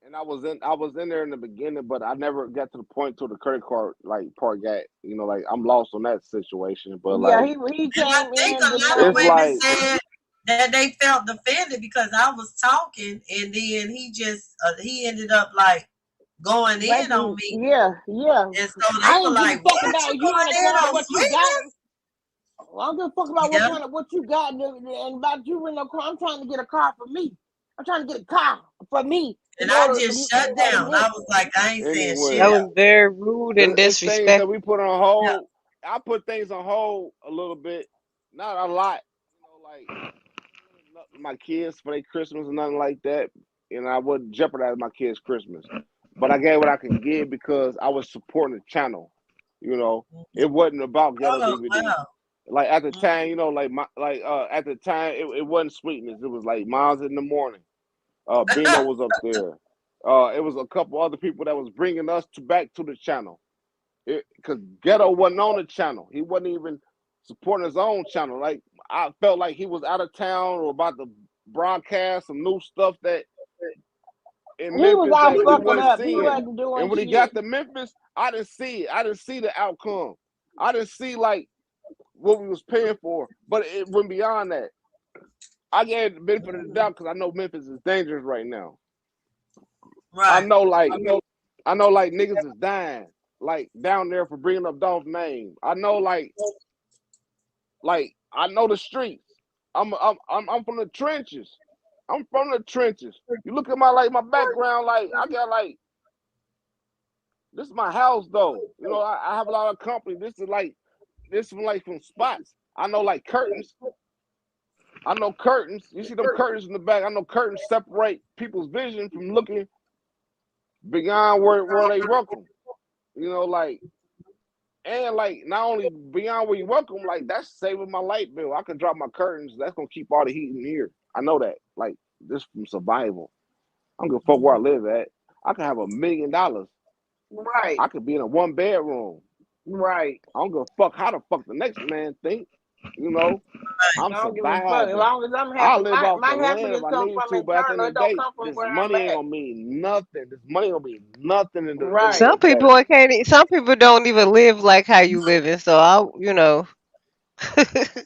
and I was in there in the beginning, but I never got to the point to the credit card like part got. Like I'm lost on that situation, but Yeah, like he and I came think in a lot of it's demanding. women like said that they felt defended because I was talking, and then he ended up like going in on Making me, yeah. and so they I were ain't give a like, fuck "What about you you in the going in car, on what you got. sweetness?" I don't give a fuck about Yeah, what you got and about you in the car. I'm trying to get a car for me. I'm trying to get a car for me and in I order just shut to go to down. I Memphis. was like, I ain't saying shit that anyway. was else. very rude and It's things that we disrespectful. put on Yeah, hold. I put things on hold a little bit, not a lot. Like my kids for their Christmas and nothing like that. And I wouldn't jeopardize my kids' Christmas. But I gave what I can give because I was supporting the channel. It wasn't about ghetto oh DVD. wow. Like at the Mhm. time, at the time it wasn't sweetness. It was like Miles in the Morning. Bino was up there. It was a couple other people that was bringing us back to the channel. Because Ghetto wasn't on the channel. He wasn't even supporting his own channel. Like I felt like he was out of town or about to broadcast some new stuff that in He was Memphis out that we fucking wasn't up. He seeing. wasn't doing And when he shit. got to Memphis, I didn't see it. I didn't see the outcome. I didn't see like what we was paying for. But it went beyond that. I gave the benefit of the doubt because I know Memphis is dangerous right now. I Right. know like niggas is dying like down there for bringing up Dolph's name. I know like I know the streets. I'm from the trenches. I'm from the trenches. You look at my background, like I got like this is my house though. I have a lot of company. This is like from spots. I know like curtains. I know curtains. You see them curtains in the back. I know curtains separate people's vision from looking beyond where they welcome. Like And like not only beyond where you welcome, like that's saving my light bill. I can drop my curtains. That's gonna keep all the heat in here. I know that. Like this from survival. I don't give a fuck where I live at. I can have $1 million. Right. I could be in a 1-bedroom. Right. I don't give a fuck how the fuck the next man think. You know, I'm I don't give a fuck. As surviving. long as I'm I'll happy, live off my the land happiness if I comes need from to, but at the end internal. of It the don't day, come from this where I'm money ain't at. gonna mean nothing. This money gonna mean nothing in the end Right. of Some the day. people can't. Some people don't even live like how you living. So you know,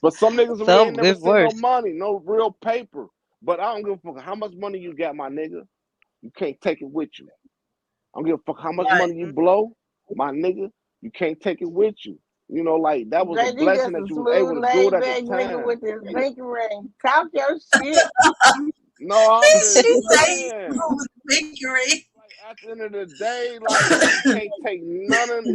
But some niggas really some ain't never live seen no worse. money, no real paper. But I don't give a fuck how much money you got, my nigga. You can't take it with you. I don't give a fuck how much Right. money you blow, my nigga. You can't take it with you. You know, like that was a JD blessing just a that you was able smooth, to do it laid at the back nigga time. with his pinky ring. Talk your shit. No, I'm just She say saying. smooth victory. Like at the end of the day, like you can't take none of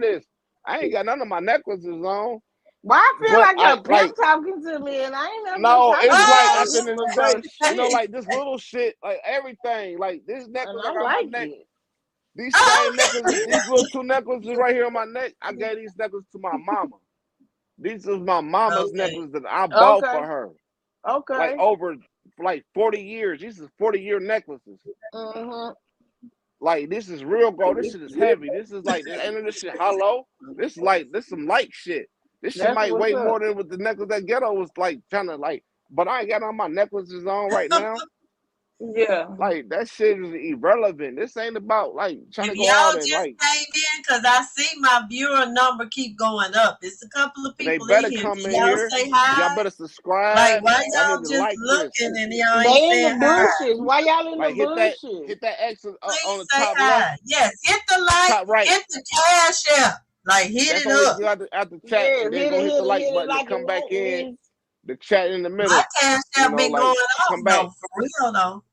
this. I ain't got none of my necklaces on. Well, I feel But like I you're like pimp talking to me, and I ain't never been no, talking it's to like no at the end nigga of the day, before. you know, Shit. like this little shit, like everything, like this And necklace I I got on my like neck, it. these same necklaces, these little 2 necklaces right here on my neck, I gave these necklaces to my mama. These is my mama's Okay. necklaces that I bought Okay. for her. Okay. Like over like 40 years. These is 40-year necklaces. Mm-hmm. Like this is real gold. This shit is heavy. This is like ain't this shit hollow. This is like this some light shit. This shit That's might what's weigh up. more than what the necklace that ghetto was like trying to like. But I ain't got all my necklaces on right now. Yeah. Like that shit is irrelevant. This ain't about like trying If to go out y'all and just like. came in, because I see my viewer number keep going up. It's a couple of And they people in better here. come Can in y'all here. say Y'all hi? better Like, subscribe. why Y'all y'all need to just like this. looking and y'all They ain't in the saying hi? bushes. Why y'all in Like the bushes? hit that X on Please the say top left, hi. Yes, hit the like, top right. hit the cash app. Like, hit That's it only up. out the chat, Yeah, and then hit go it, hit hit the it, like hit it button to like it come back won't in. miss. The chat in the My middle. cash You app know, been like going off, come back. though, for real, though.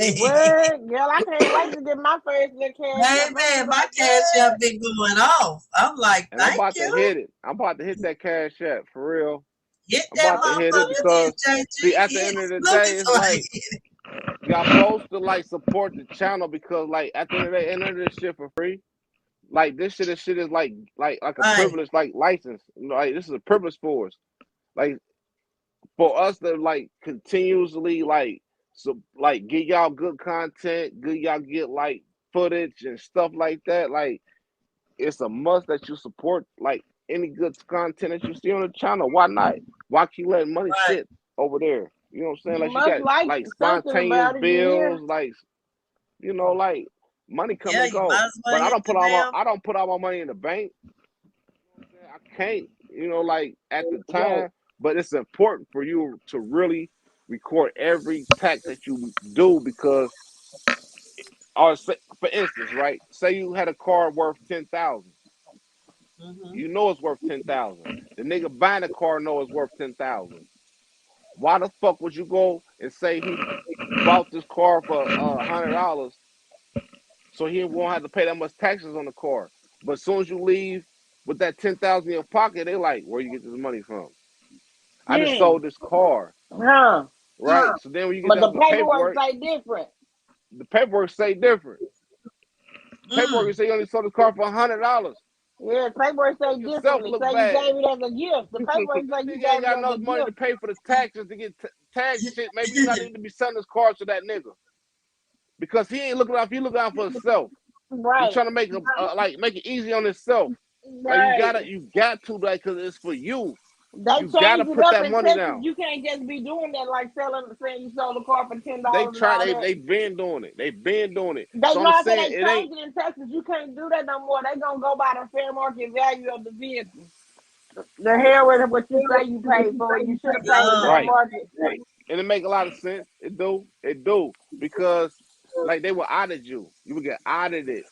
What? Girl, I can't wait to get my first little cash up. I'm Baby, gonna my like, cash what? app been going off. I'm like, And I'm thank about to you. hit it. I'm about to hit that cash app for real. Hit I'm that about to hit it motherfucker because then, see, JG. at the Hit end of the look day, at it's somebody. like y'all supposed to like support the channel because like at the end of the day, enter this shit for free. Like this shit is like a Right. privilege, like license. You know, like this is a privilege for us. Like for us to like continuously like get y'all good content, good y'all get like footage and stuff like that. Like it's a must that you support like any good content that you see on the channel. Why not? Why keep letting money Right. sit over there? You know what I'm saying? You Like you must got like like something spontaneous about it, you hear? bills, like you know, like money come Yeah, and you go. might as well But I hit don't the put all damn. my money in the bank. You know what I'm saying? I can't, you know, like at the Right. time. But it's important for you to really record every tax that you do because, or say, for instance, right? Say you had a car worth 10,000. Mm-hmm. You know it's worth 10,000. The nigga buying the car know it's worth 10,000. Why the fuck would you go and say he bought this car for $100 so he won't have to pay that much taxes on the car? But as soon as you leave with that 10,000 in your pocket, they like, where you get this money from? I just sold this car, Huh. right? So then when you get But down the to the paperwork paperwork say different. The paperwork say you only sold this car for $100. Yeah, paperwork say Make yourself differently. look Say you bad. gave it as a gift. The paperwork That say you nigga ain't gave it got as a enough money to gift. pay for the taxes to get tax shit. Maybe you not need to be selling this car to that nigga because he ain't looking out. He looking out for himself. He Right. trying to make it easy on himself. Like Right. you got to like because it's for you. They You gotta changed it put up that in money Texas. down. You can't just be doing that like saying you sold a car for $10 and all that. They been doing it. They been doing it. They So know I'm I said saying they it ain't. changed it in Texas. You can't do that no more. They gonna go by the fair market value of the vehicle. The hell with what you say you paid for. You should have paid fair Right. market. And it make a lot of sense. It do because like they will audit you. You will get audited,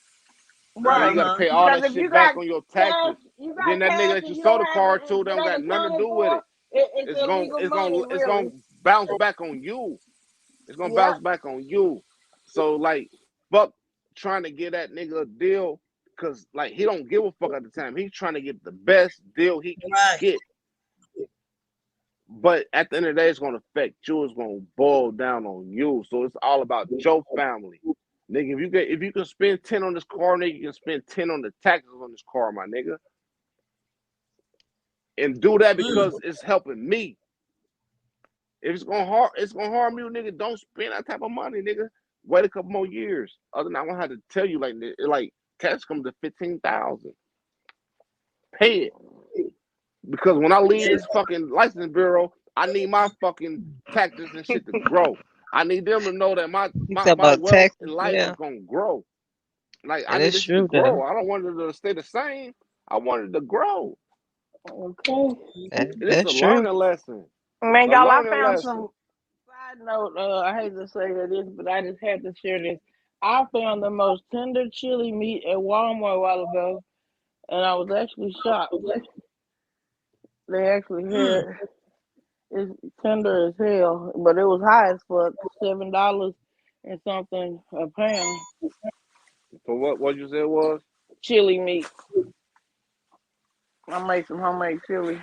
and then you Right. got to Uh-huh. pay all Because that if you shit back got on your cash, taxes. And then that nigga that you and you sold don't the have car to, they it don't got ain't nothing to accounted do with for, it. it's illegal money, It's really. gonna bounce back on you. It's gonna bounce Yep. back on you. So like, fuck trying to get that nigga a deal because like he don't give a fuck at the time. He's trying to get the best deal he can Right. get. But at the end of the day, it's gonna affect you. It's gonna boil down on you. So it's all about your family, nigga. If you can spend 10 on this car, nigga, you can spend 10 on the taxes on this car, my nigga. and do that Mm. because it's helping me. If it's gonna harm you, nigga. Don't spend that type of money, nigga. Wait a couple more years. Other than I'm gonna have to tell you like tax comes to 15,000. Pay it. Because when I leave Yeah. this fucking license bureau, I need my fucking taxes and shit to grow. I need them to know that my You my, talking my about wealth Texas? and life Yeah, is gonna grow. Like I that need is this shit to true grow. though. I don't want it to stay the same. I want it to grow. Okay. And it's a That's true. learning lesson. Man, A y'all, I learning found lesson. some side note. I hate to say this, but I just had to share this. I found the most tender chili meat at Walmart a while ago, and I was actually shocked. They actually Mm. had it's tender as hell, but it was high as fuck, $7 and something a pound. For what you said was? Chili meat. I made some homemade chili.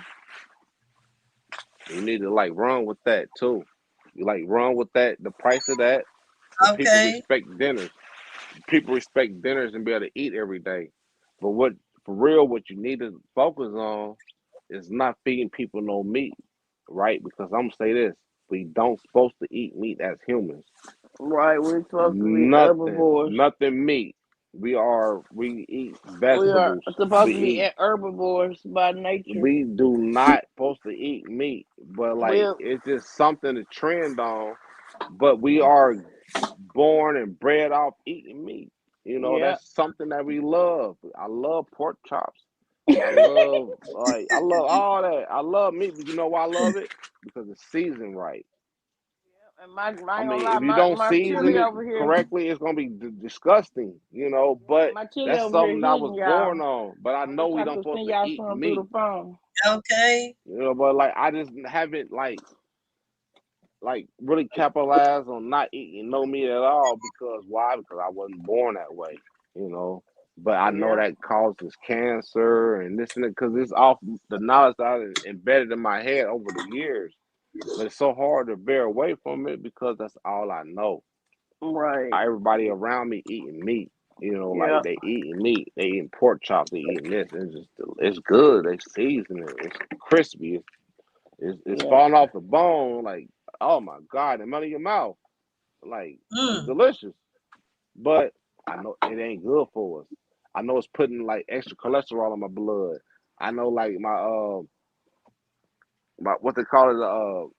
You need to like run with that too. You like run with that, the price of that. But people Okay. respect dinners. People respect dinners and be able to eat every day. But what for real, what you need to focus on is not feeding people no meat, right? Because I'm gonna say this: we don't supposed to eat meat as humans. Right, we're supposed to be Nothing, herbivores. nothing meat. We eat We are vegetables. supposed We to be eat. herbivores by nature. We do not supposed to eat meat, but like We're it's just something to trend on. But we are born and bred off eating meat. You know, yeah. that's something that we love. I love pork chops. I love all that. I love meat, but you know why I love it? Because it's seasoned right. And I ain't I gonna mean, lie, if you don't my season chili it over here, correctly, it's gonna be disgusting, you know. But my chili that's over here something that I was hitting born y'all. on. But I I know wish we I don't could supposed send to y'all eat some through meat, the phone. Okay. you know. But like, I just haven't like really capitalized on not eating no meat at all because why? Because I wasn't born that way, you know. But I know Yeah. that causes cancer and this and that because it's off the knowledge that I embedded in my head over the years. But it's so hard to bear away from it because that's all I know. Right. Everybody around me eating meat, you know, Yeah. like they eating meat, they eating pork chops, they eating this. It's good. They season it. It's crispy. It's Yeah. falling off the bone. Like, oh my God, the melt in your mouth. Like, it's Mm. delicious. But I know it ain't good for us. I know it's putting like extra cholesterol in my blood. I know like my what they call it,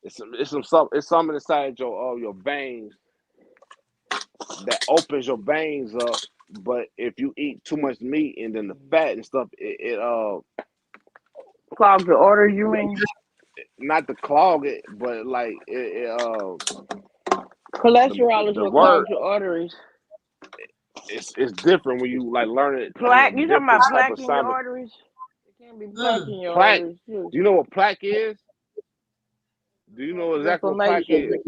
it's something inside your veins that opens your veins up. But if you eat too much meat and then the fat and stuff, it Clog the order, you mean? not to clog it, but like Cholesterol is the what word clogs your arteries. it's different when you like learn it in a Plaque? You talking about different type plaque of in your science. arteries? There can be plaque Mm. in your Plaque. arteries too. Do you know what plaque is? Do you know It's exactly what plaque inflammation. is?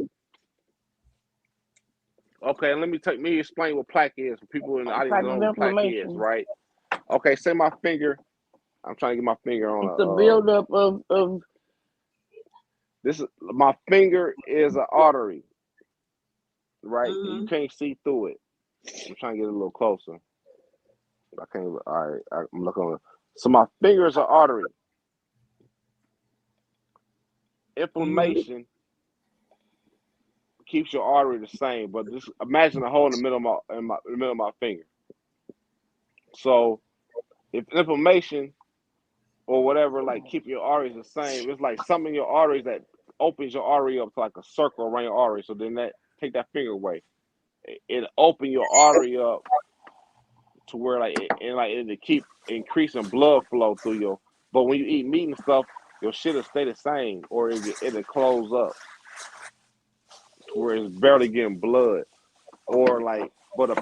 Okay, let me explain what plaque is for people in the A audience type that know of what plaque is, inflammation. right? Okay, say my finger. I'm trying to get my finger It's the on buildup of this is my finger is an artery, right? And you Mm-hmm. can't see through it. I'm trying to get a little closer. I can't. All right, I'm looking on it. So my finger is an artery. Mm-hmm. Inflammation keeps your artery the same, but just imagine a hole in the middle of the middle of my finger. So if inflammation or whatever, like keep your arteries the same, it's like something in your arteries that opens your artery up to like a circle around your artery. So then that take that finger away. It open your artery up to where it'll keep increasing blood flow through your. But when you eat meat and stuff, your shit'll stay the same, or it'll close up to where it's barely getting blood, or like. But a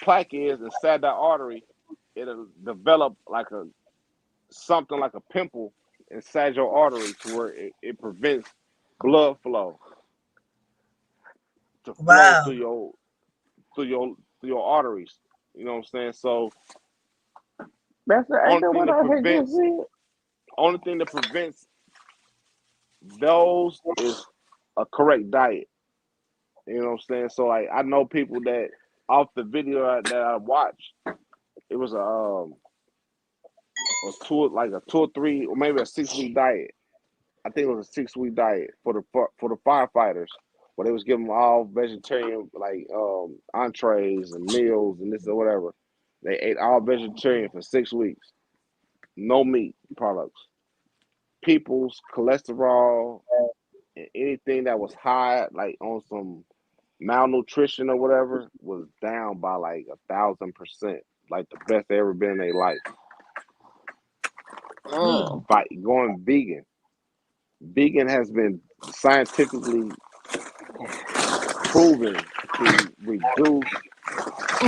plaque is inside that artery, it'll develop like something like a pimple inside your artery to where it prevents blood flow to flow Wow. through your arteries. You know what I'm saying? So ain't only that thing what that I had just prevents said? only thing that prevents those is a correct diet. You know what I'm saying? So like I know people that off the video that I watched, it was a 2 or 3 or maybe a 6 week diet. I think it was a 6 week diet for the firefighters, where they was giving them all vegetarian like entrees and meals and this or whatever. They ate all vegetarian for 6 weeks, no meat products. People's cholesterol and anything that was high, like on some malnutrition or whatever, was down by like 1,000%, like the best they ever been in their life. Mm. By going vegan. Vegan has been scientifically proven to reduce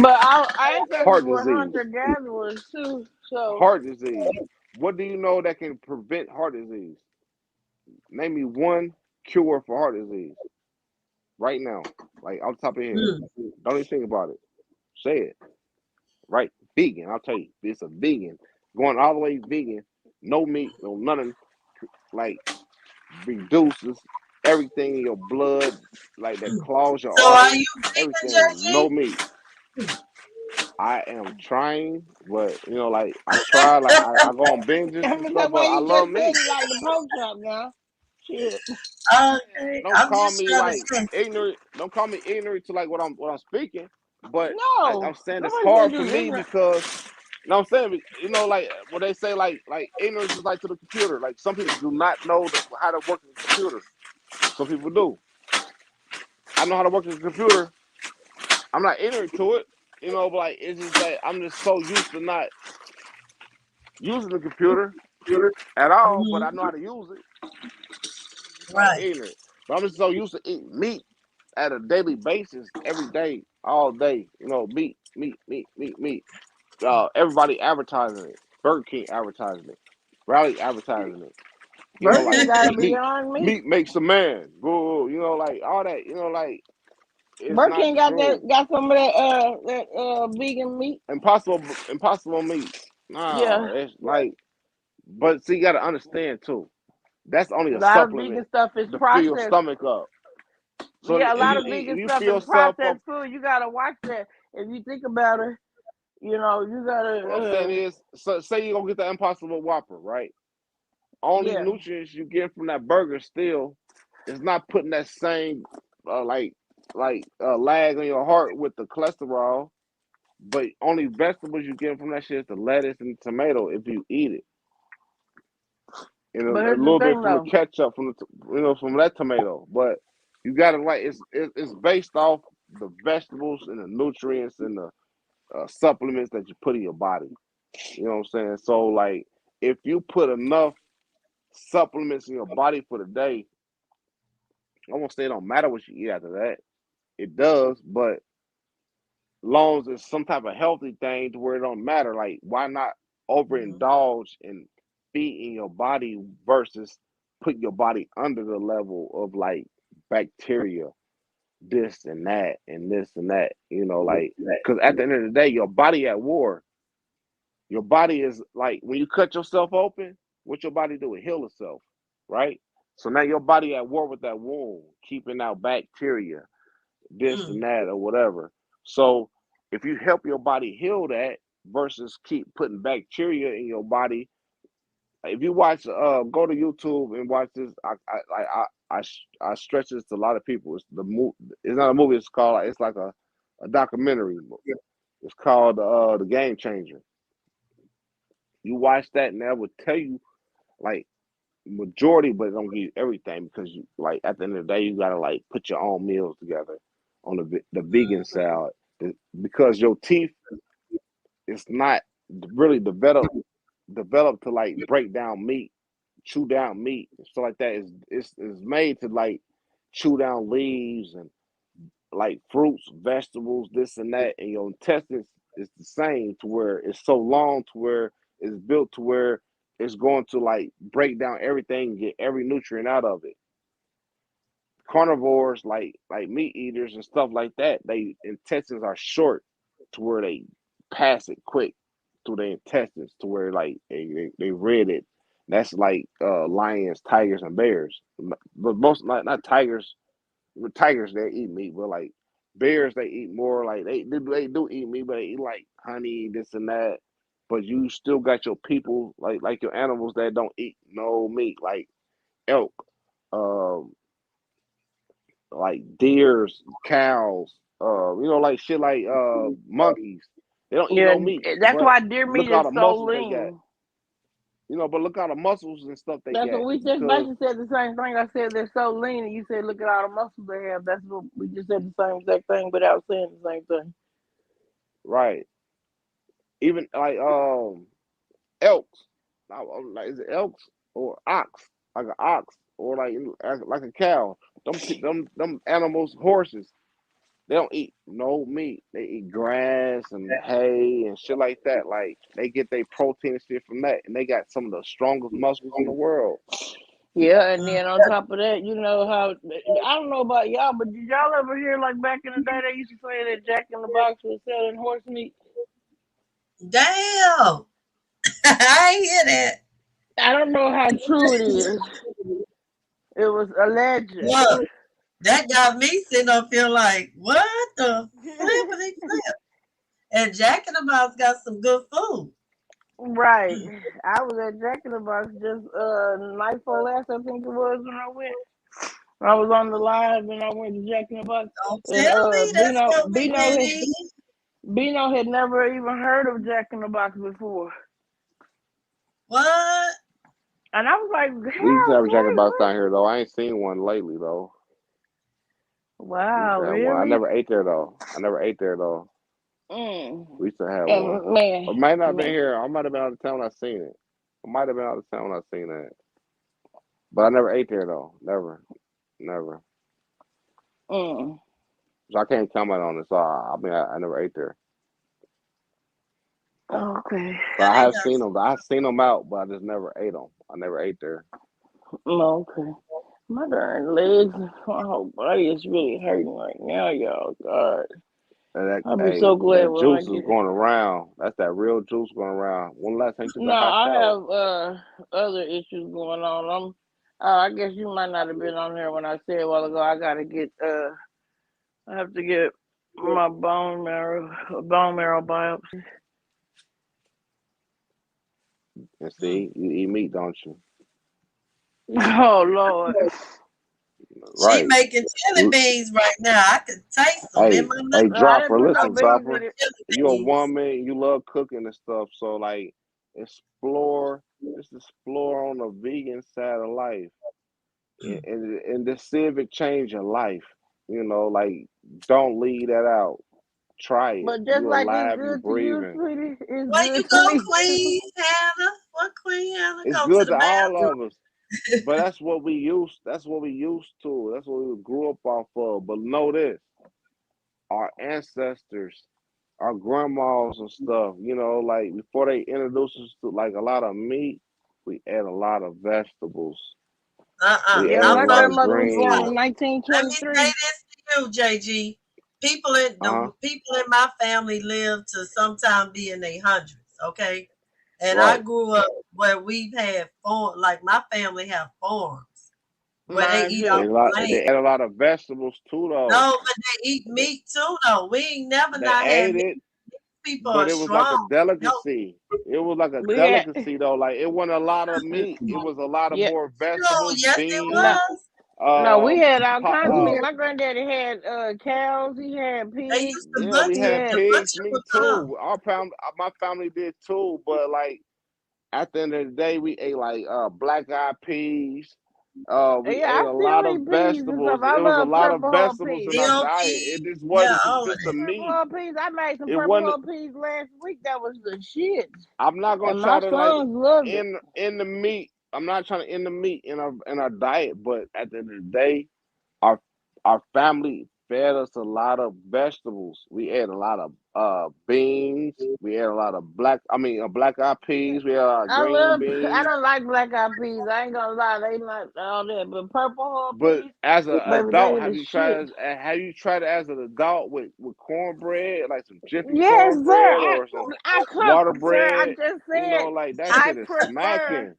But I ancestors heart were disease. hunter gatherers too, so Heart disease. What do you know that can prevent heart disease? Name me one cure for heart disease right now, like off the top of your head. Mm. Don't even think about it. Say it. Right? Vegan. I'll tell you. It's a vegan. Going all the way vegan, no meat, no nothing, like reduces everything in your blood, like that clogs your So are arteries, you vegan, everything, no JG? meat. I am trying, but you know, like I try, like I go on binges I and was stuff, like, but well, I you love just said meat. he like the pork chop now. Shit. Okay, Don't I'm call just me trying to like say. ignorant. Don't call me ignorant to like what I'm speaking. But I'm No, saying it's nobody said hard you for was me ignorant. because you know what I'm saying, you know, like what they say, like ignorance is like to the computer. Like some people do not know how to work the computer. Some people do. I know how to work the computer. I'm not ignorant to it, you know, but like it's just that I'm just so used to not using the computer at all, but I Mhm. know how to use it. Not Right. ignorant, but I'm just so used to eating meat at a daily basis, every day, all day. You know, meat, meat, meat, meat, meat. Everybody advertising it. Burger King advertising it. Rally advertising it. You know, Burger King like gotta be meat, on me. meat makes a man. Go, you know, like all that. You know, like it's Burger not King got true. some of that vegan meat. Impossible meat. No, Yeah, it's like, but see, you got to understand too. That's only a a lot of vegan supplement stuff is to fill your processed. stomach up. So Yeah, a lot of if vegan you stuff fill is yourself up, processed food. You gotta watch that. If you think about it, you know, you what I'm gotta saying is, so say you gonna get the Impossible Whopper, right? Only yeah. nutrients you get from that burger still is not putting that same like lag on your heart with the cholesterol. But only vegetables you get from that shit is the lettuce and the tomato if you eat it, and But a here's the little bit thing from the though. ketchup from from that tomato. But you gotta like it's based off the vegetables and the nutrients and the supplements that you put in your body. You know what I'm saying? So like if you put enough supplements in your body for the day, I won't say it don't matter what you eat after that. It does, but long as it's some type of healthy thing to where it don't matter. Like why not overindulge and feeding your body versus put your body under the level of like bacteria, this and that and this and that. You know, like because at the end of the day, your body at war. Your body is like when you cut yourself open, what your body do? It heal itself, right? So now your body at war with that wound, keeping out bacteria, this and Mm. that or whatever. So if you help your body heal that versus keep putting bacteria in your body, if you watch, go to YouTube and watch this. I stretch this to a lot of people. It's not a movie. It's like a documentary. It's called the Game Changer. You watch that and that would tell you like majority, but it don't give you everything because you like at the end of the day you gotta like put your own meals together on the vegan side because your teeth is not really developed to like break down meat, chew down meat and stuff like that. It's made to like chew down leaves and like fruits, vegetables, this and that, and your intestines is the same to where it's so long to where it's built to where it's going to like break down everything and get every nutrient out of it. Carnivores like meat eaters and stuff like that, they intestines are short to where they pass it quick through their intestines to where like they read it. That's like lions, tigers, and bears. But most not tigers. With tigers, they eat meat, but like bears, they eat more. Like they do eat meat, but they eat like honey, this and that. but you still got your people like your animals that don't eat no meat, like elk, um, like deers, cows, like shit like monkeys. They don't eat Yeah, no meat, that's but why deer look meat at all is the so muscles they got. lean. But look at all the muscles and stuff they That's got what we just because basically said the same thing. I said they're so lean, and you said look at all the muscles they have. That's what we just said the same exact thing without saying the same thing. right, even like elks, like is it elks or ox, like an ox or like a cow. Them animals, horses. They don't eat no meat. They eat grass and hay and shit like that. Like they get their protein and shit from that, and they got some of the strongest muscles in the world. Yeah, and then on top of that, you know how I don't know about y'all, but did y'all ever hear like back in the day they used to say that Jack in the Box was selling horse meat? Damn. I ain't hear that. I don't know how true it is. It was alleged. Look, that got me sitting up here like, what the flippity flip? And Jack in the Box got some good food. Right. I was at Jack in the Box just night before last, I think it was when I went. I was on the live and I went to Jack in the Box. Don't And tell me that's what we been eating. Bino had never even heard of Jack in the Box before. What? And I was like, We used to have a Jack in the Box down here though. I ain't seen one lately though. Wow, really? One. I never ate there though. We used to have one. Man, I might not have been here. I might have been out of town when I seen it. I might have been out of town when I seen that. But I never ate there though. Never. So I can't comment on it. So I never ate there. Okay. But I have seen them. I seen them out, but I just never ate them. I never ate there. Okay. My darn legs, my whole body is really hurting right now, y'all. God. I'll be so glad that when juice I get is going around. That's that real juice going around. When last time you took No, a hot I shower? have other issues going on. I guess you might not have been on there when I said a while ago. I gotta get I have to get my bone marrow biopsy. And see, you eat meat, don't you? Oh Lord. Right. She making chili beans right now. I can taste them in my mouth. Hey, Dropper, listen, Dropper. You're a woman, you love cooking and stuff, so like explore on the vegan side of life. And just see if it change your life. Like don't leave that out. Try it. But just you like alive, it's you good to you, breathing. sweetie. It's Where good you to go, me. Queen Hannah? What Queen Hannah? It's go good to the all bathroom. of us. But that's what we used to. That's what we grew up off of. But know this. Our ancestors, our grandmas and stuff, like before they introduced us to like a lot of meat, we ate a lot of vegetables. We ate a My lot of grandmother was born in greens. 1923. Let me say this to you, JG. People in my family lived to sometime be in their hundreds, okay? And I grew up where we've had farms, like my family have farms where they eat off land. They ate a lot of vegetables too, though. No, but they eat meat too, though. We ain't never not had meat. People but are it was strong. like a delicacy. It was like a delicacy, though. Like it wasn't a lot of meat. It was a lot of more vegetables, beans. It was. No, we had all kinds of meat. My granddaddy had cows. He had pigs. We had pigs, me too. My family did too. But like at the end of the day, we ate like black eyed peas. We ate a lot of vegetables. It was a lot of vegetables in our diet. It just wasn't just the meat. Peas. I made some purple peas last week. That was the shit. I'm not gonna try to like in the meat. I'm not trying to end the meat in our diet, but at the end of the day, our family fed us a lot of vegetables. We ate a lot of beans. We ate a lot of black eyed peas. We ate a lot of green beans. I don't like black eyed peas. I ain't gonna lie, they not all that. But purple peas. But as an adult, have you tried it as an adult with cornbread, like some Jiffy cornbread or some water bread? Sir, I just said, like that shit is smacking.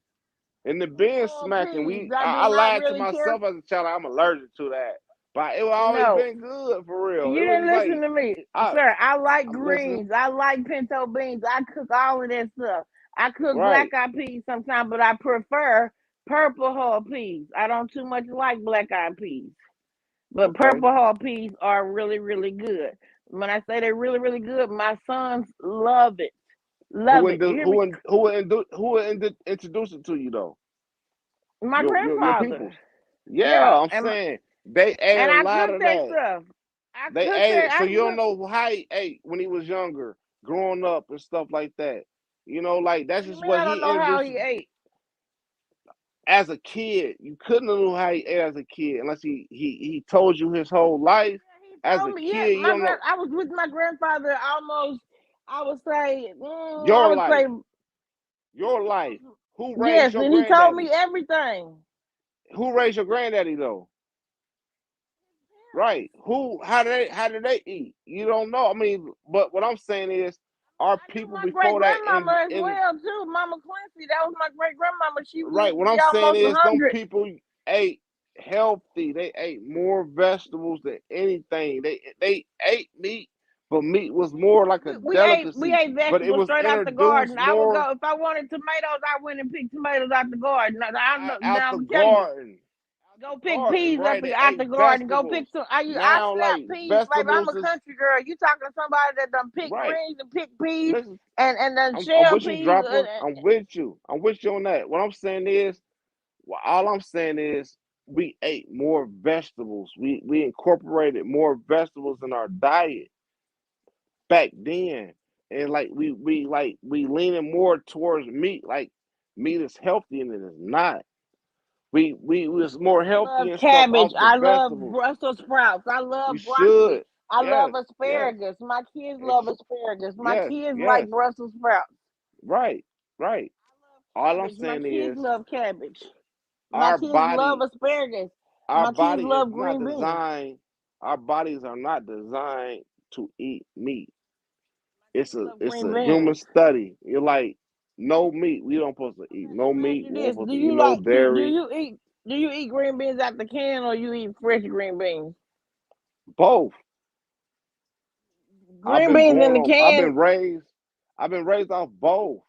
And the being smacking, I lied to myself as a child. I'm allergic to that. but it always No, been good for real. you It didn't was listen like to me, I sir. I like I'm listening. greens. I like pinto beans. I cook all of that stuff. I cook Right. black eyed peas sometimes, but I prefer purple hull peas. I don't too much like black eyed peas, but Okay. purple hull peas are really, really good. When I say they're really, really good, my sons love it. Love it. You hear me? Who introduce it to you though? My Your grandfather. peoples. Yeah, Yeah, I'm saying they ate and a I lot cook of that that. stuff. I They cook ate that. it. So I you don't cook. know how he ate when he was younger, growing up and stuff like that. You know, like that's What you just mean what I he don't know how introduced he ate? as a kid. You couldn't know how he ate as a kid unless he told you his whole life. He As told a me. Yeah, kid, you don't know I was with my grandfather almost. I would say. I your would say. life. Your life. Who raised Yes, your and he told me granddaddy? everything. Who raised your granddaddy though? Right. How did they eat? You don't know. I mean, but what I'm saying is our I knew people my great before that grandmama as in well too. Mama Quincy. That was my great grandmama. She right, lived what to be I'm saying almost is them 100. people ate healthy. They ate more vegetables than anything. They ate meat, but meat was more like a We delicacy. ate But it vegetables was straight out the garden. introduced I would more go if I wanted tomatoes. I went and picked tomatoes out the garden. out Now the I'm telling you, garden. go pick Garden, peas right? They out ate the garden. Go pick vegetables. some. I Now snap like peas, baby. I'm vegetables a is country girl. You talking to somebody that done pick right. greens and pick peas Listen, and then I'm shell with you, peas. dropper. I'm with you. I'm with you on that. What I'm saying is, well, all I'm saying is, we ate more vegetables. We incorporated more vegetables in our diet back then, and like we leaning more towards meat. Like meat is healthy and it is not. We was more I love healthy and stuff cabbage. off the I love vegetables. Brussels sprouts. I You love broccoli. should. I love Yes, yes. asparagus. My kids It's, love asparagus. My yes, kids like yes. Brussels sprouts. Right, right. All I'm Cabbage. My saying kids is love cabbage. My our kids love body, asparagus. our My kids body is love not green beans. designed. Our bodies are not designed to eat meat. It's Kids love it's green a human beans. study. You're like, no meat. We don't supposed to eat Okay, no let me ask meat. you We don't this: supposed Do to eat you no like dairy. do you eat green beans out the can or you eat fresh green beans? Both. Green beans in the can. I've been raised off both.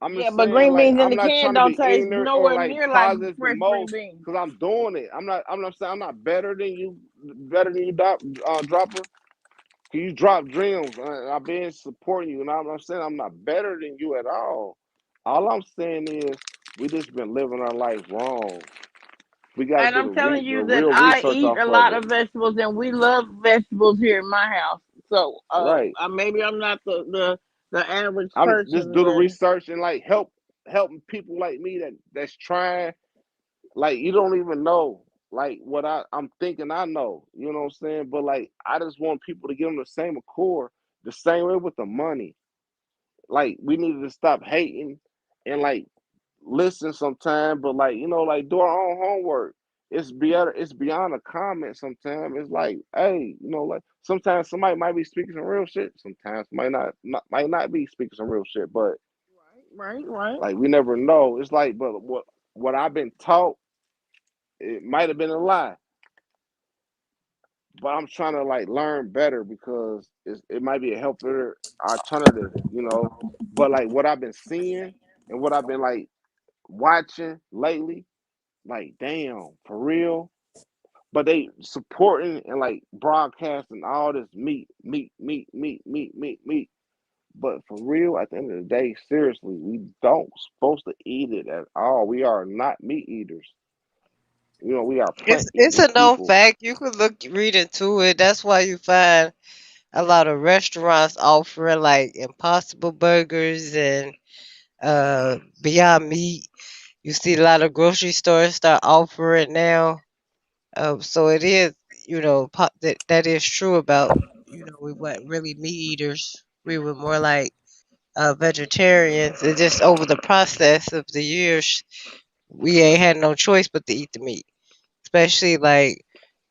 I'm Yeah, just but saying, green like, beans in I'm the not can trying to don't be taste ignorant or nowhere like near like positive fresh green emotion beans. because I'm doing it. I'm not saying I'm not better than you, dropper. You drop dreams. I've been supporting you, and I'm saying I'm not better than you at all. All I'm saying is we just been living our life wrong. We got to And do I'm telling the you that real I research eat off a of lot it. of vegetables, and we love vegetables here in my house. So, Right. maybe I'm not the average I'm just person, do the but research and like helping people like me that's trying. Like you don't even know like what I'm thinking I know. You know what I'm saying? But like I just want people to give them the same accord, the same way with the money. Like we need to stop hating and like listen sometime, but like like do our own homework. It's beyond a comment sometimes. It's like, hey, like sometimes somebody might be speaking some real shit. Sometimes might not be speaking some real shit, but right. like we never know. It's like, but what I've been taught, it might have been a lie. But I'm trying to like learn better because it might be a healthier alternative. But like what I've been seeing and what I've been like watching lately, like damn, for real. But they supporting and like broadcasting all this meat. But for real, at the end of the day, seriously, we don't supposed to eat it at all. We are not meat eaters. We are plant It's eating a known people. fact. You could read into it. That's why you find a lot of restaurants offering like Impossible Burgers and Beyond Meat. You see a lot of grocery stores start offering now. So it is, that is true about, we weren't really meat eaters. We were more like vegetarians. And just over the process of the years, we ain't had no choice but to eat the meat, especially like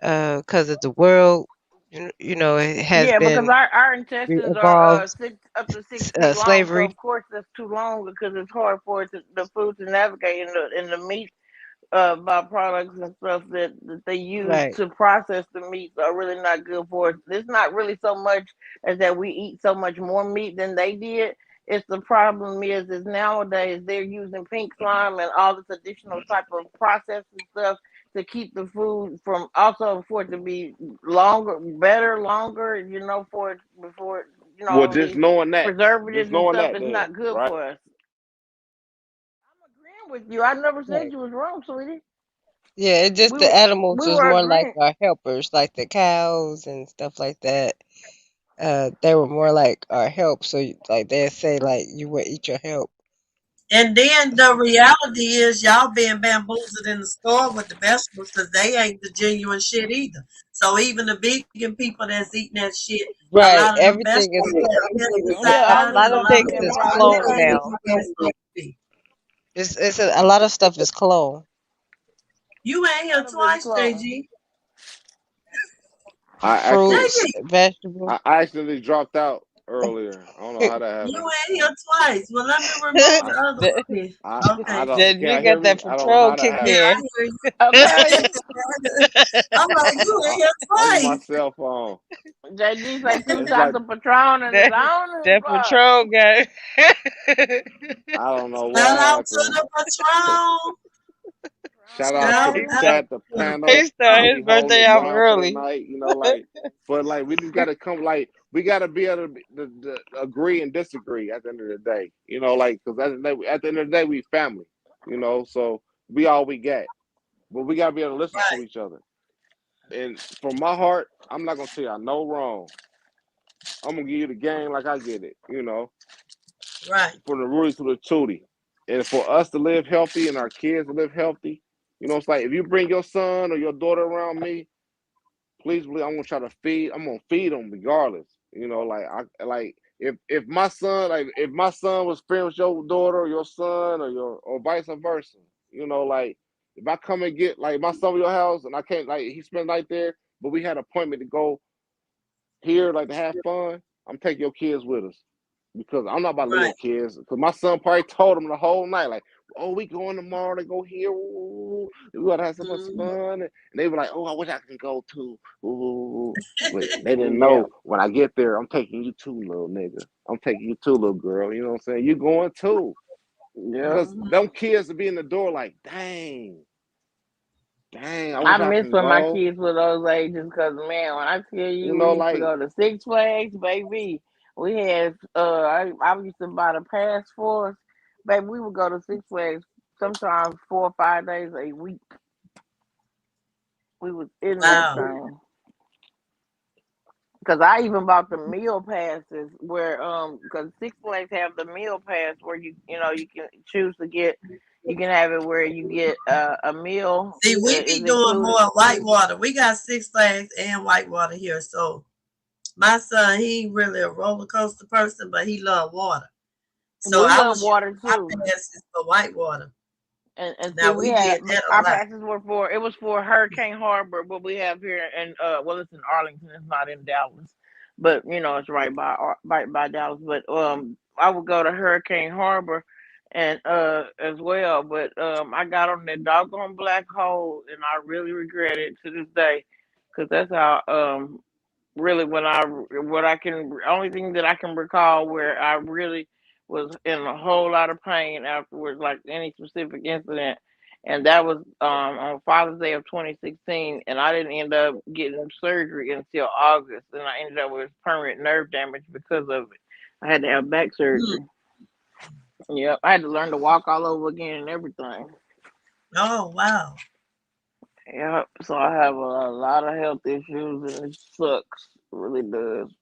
because of the world. It has Yeah, because been our intestines are evolved. 6 up to 6 feet long, so Slavery. of course that's too long because it's hard for the food to navigate in the meat. byproducts and stuff that they use Right. to process the meats are really not good for us. It's not really so much as that we eat so much more meat than they did. It's the problem is nowadays they're using pink slime and all this additional type of processing stuff to keep the food from also for it to be longer, better, longer. For it before Well, all these just preservatives and knowing stuff that, is then, not good right? for us. I'm agreeing with you. I never said Right. you was wrong, sweetie. Yeah, it's just We the were animals we was were more like agreeing. our helpers, like the cows and stuff like that. They were more like our help. So, like they say, like you would eat your help. And then the reality is y'all being bamboozled in the store with the vegetables because they ain't the genuine shit either. So even the vegan people that's eating that shit, a Right. lot of them Everything is vegetables have Yeah, a all pesticides this and lot a of stuff lot is of things being is them cloned processed. ain't now. what they supposed to be. It's a lot of stuff is cloned. You ain't A here lot of it's twice, clone. JG. I actually, Fruits, JG, vegetables. I accidentally dropped out earlier. I don't know how that you happened. ain't here twice. Well, let me remove I, the other The- one. I Okay. don't. Can you I hear got me? that I don't know patrol how that kick Yeah, happened. I in. hear you. Okay. I'm like, you ain't I, here I'm with my twice. cell phone. JG say two It's shots like of Patron and it's that on and that block. patrol guy. I don't know what Shout out to happened. the Patron. Shout Patron out to Shout the gang. out chat, the to the panel. He started I'll Patron. his be holding birthday it out down for the early. night. But like we just gotta come. Like we gotta be able to agree and disagree at the end of the day. Because at the end of the day, we family. So we all we got. But we gotta be able to listen to Right, each other. And from my heart, I'm not gonna tell y'all no wrong. I'm gonna give you the game like I get it. right, From the Rudy to the Tootie. And for us to live healthy and our kids to live healthy, it's like if you bring your son or your daughter around me, please believe I'm gonna try to feed. I'm gonna feed them regardless. If my son was friends with your daughter or your son or vice versa, if I come and get like my son at your house and I can't like he spent the night there, but we had an appointment to go here like to have fun, I'm taking your kids with us because I'm not about to leave right. your kids. Because my son probably told them the whole night, like, "Oh, we going tomorrow to go here. Ooh, we gotta have so much Mhm. fun." And they were like, "Oh, I wish I could go too." Ooh, but they didn't Yeah. know when I get there, I'm taking you too, little nigga. I'm taking you too, little girl. You know what I'm saying? You going too Yeah. because Mhm. them kids will be in the door like, dang, I I wish I miss can when my go. kids were those ages because man, when I tell You you know, we used to like go to Six Flags, baby. We had I used to buy the pass for us. Baby, we would go to Six Flags sometimes 4 or 5 days a week. We was in that Wow. thing. Cause I even bought the meal passes where cause Six Flags have the meal pass where you can choose to get you can have it where you get a meal See, we is be doing included. more whitewater. We got Six Flags and whitewater here. So my son, he ain't really a roller coaster person, but he love water. So We I love was using water my too. passes for whitewater. And see, Now we we had did that a our lot. passes were for it was for Hurricane Harbor, what we have here in well, it's in Arlington, it's not in Dallas, but it's right by by Dallas. But I would go to Hurricane Harbor and as well, but I got on that doggone black hole, and I really regret it to this day, because that's how really when what I can only thing that I can recall where I really was in a whole lot of pain afterwards, like any specific incident, and that was on Father's Day of 2016, and I didn't end up getting surgery until August, and I ended up with permanent nerve damage because of it. I had to have back Hmm. surgery. Yep, I had to learn to walk all over again and everything. Oh, wow. Yep, so I have a lot of health issues, and it sucks. It really does.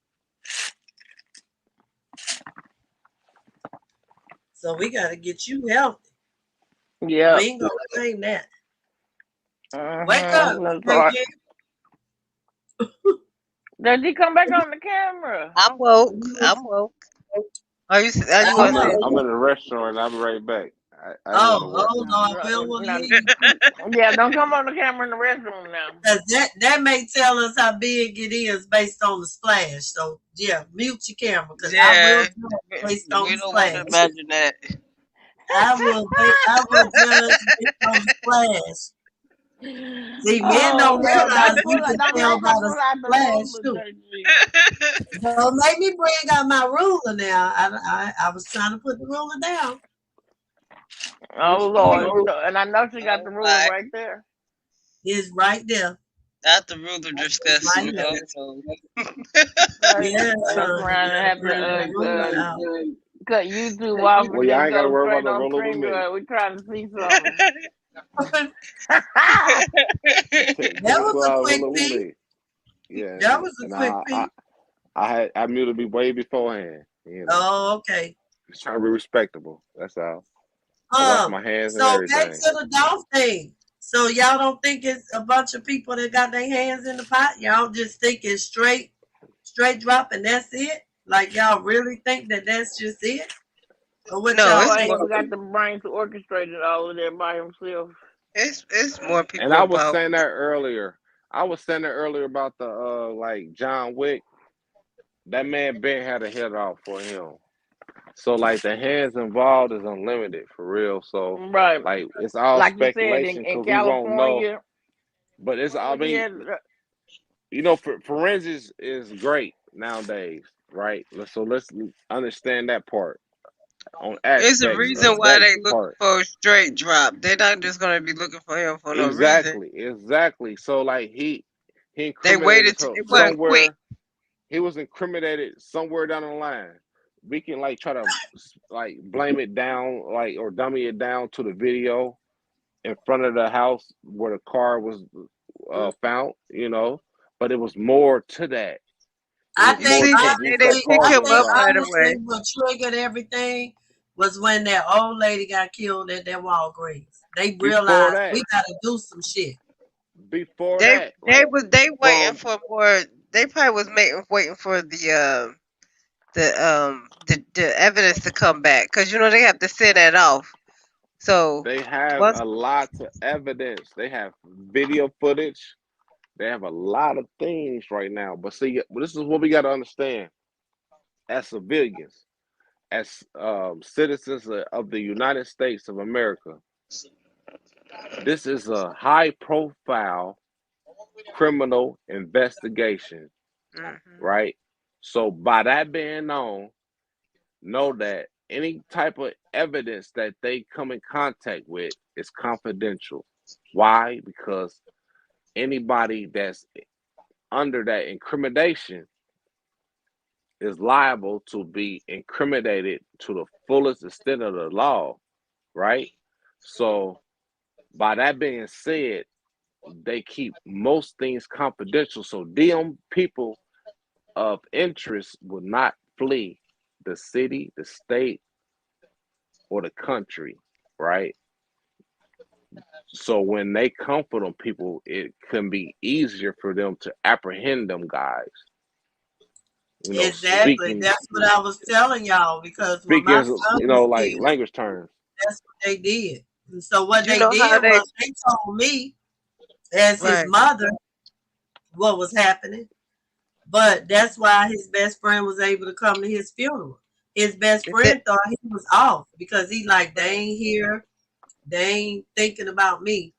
So we got to get you healthy. We Yep. ain't going to claim that. Wake up, Mm-hmm. That's right. JJ. Did he come back on the camera? I'm woke. I'm woke. Are you gonna I'm Sound in say like a, I'm you. in a restaurant and I'll be right back. I didn't want to Oh, work. hold on. We don't want to hear No, you speak. yeah, don't come on the camera in the restroom now. Because that may tell us how big it is based on the splash. So, yeah, mute your camera because I will yeah? judge based on We the don't want to splash. imagine that. I will judge based on the splash. See, men Oh don't Lord, realize don't you pull out, can don't tell make by her the pull out the splash ruler, too. JG. Don't make me bring out my ruler now. I was trying to put the ruler down. Oh What's the Lord, ruler? and I know she got the Oh ruler my. right there. It's right there. Not the ruler It's discussion. right there. Oh no. Yeah, Fuck honey, around you and gotta have bring that ruler to out. cut YouTube off Well, and y'all just ain't got to go worry about straight the on ruler with me. StreamYard. We trying to see something. Ten, That 10 was a o'clock quick ruler with peek. me. Yeah, That was a and quick peek. I muted me way beforehand. You know, Oh, okay. just trying to be respectable. That's all. I wash my hands and So back everything. to the Dolph thing. So y'all don't think it's a bunch of people that got their hands in the pot? Y'all just think it's straight drop and that's it? Like y'all really think that that's just it? Or what No, y'all Boy it's think? ain't more. even got the brain to orchestrate it all of that by himself. It's more people And I was involved. saying that earlier. I was saying that earlier about the like John Wick. That man Ben had a head off for him. So like the hands involved is unlimited for real. So Right. like it's all Like you said, speculation in because we won't know. California, But it's I mean, yeah, you know, forensics is great nowadays, right? So let's understand that part on It's a aspects reason of why that they looking part. for a straight drop. They're not just gonna be looking for him for no reason. Exactly. So like he They incriminated waited. her It wasn't quick. somewhere. He was incriminated somewhere down the line. We can like try to like blame it down, like or dummy it down to the video in front of the house where the car was found, you know. But it was more to that. It I was You think more see, to they just they that pick car I him being think up found. right honestly away. what triggered everything was when that old lady got killed at that Walgreens. They Before realized we that, gotta do some shit. They like waiting from for more. They probably was waiting for the evidence to come back because you know they have to send that off. So they have once a lot of evidence. They have video footage. They have a lot of things right now. But see, this is what we got to understand as civilians, as citizens of the United States of America. This is a high-profile criminal investigation, Mhm. right? So by that being known, know that any type of evidence that they come in contact with is confidential. Why? Because anybody that's under that incrimination is liable to be incriminated to the fullest extent of the law, right? So by that being said, they keep most things confidential. So them people of interest will not flee the city, the state, or the country, right? So when they come for them people, it can be easier for them to apprehend them guys. You know, Exactly. That's what I was telling y'all because when my speaking, son you know, was like killed, language terms. that's what they did. And so what You they know how did they was they told me as his right. mother what was happening. But that's why his best friend was able to come to his funeral. His best Is it friend thought he was off because he like they ain't here, they ain't thinking about me.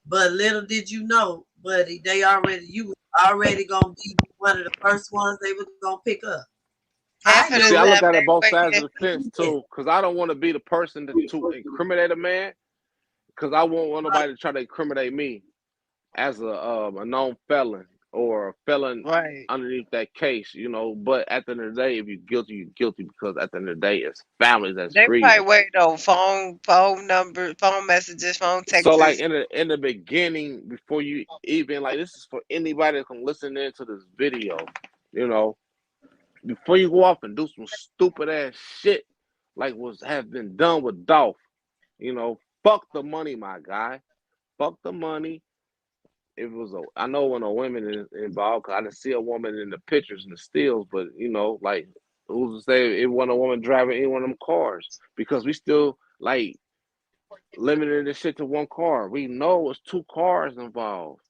But little did you know, buddy, you was already gonna be one of the first ones they was gonna pick up. I half of But the see, knew I it. look time at they it both sides waiting? of the fence too, because I don't want to be the person to incriminate a man, because I won't want nobody to try to incriminate me as a known felon or a felon Right. underneath that case, you know. But at the end of the day, if you're guilty, you're guilty because at the end of the day, it's families that's They probably grieving. waiting on phone numbers, phone messages, phone So like texts. in the beginning, before you even like this is for anybody that can listen into this video, you know, before you go off and do some stupid ass shit like was have been done with Dolph, you know, fuck the money, my guy. Fuck the money. It was I know when a woman is involved, 'cause I didn't see a woman in the pictures and the stills, but you know, like who's to say it wasn't a woman driving any one of them cars? Because we still like limited this shit to one car. We know it's two cars involved.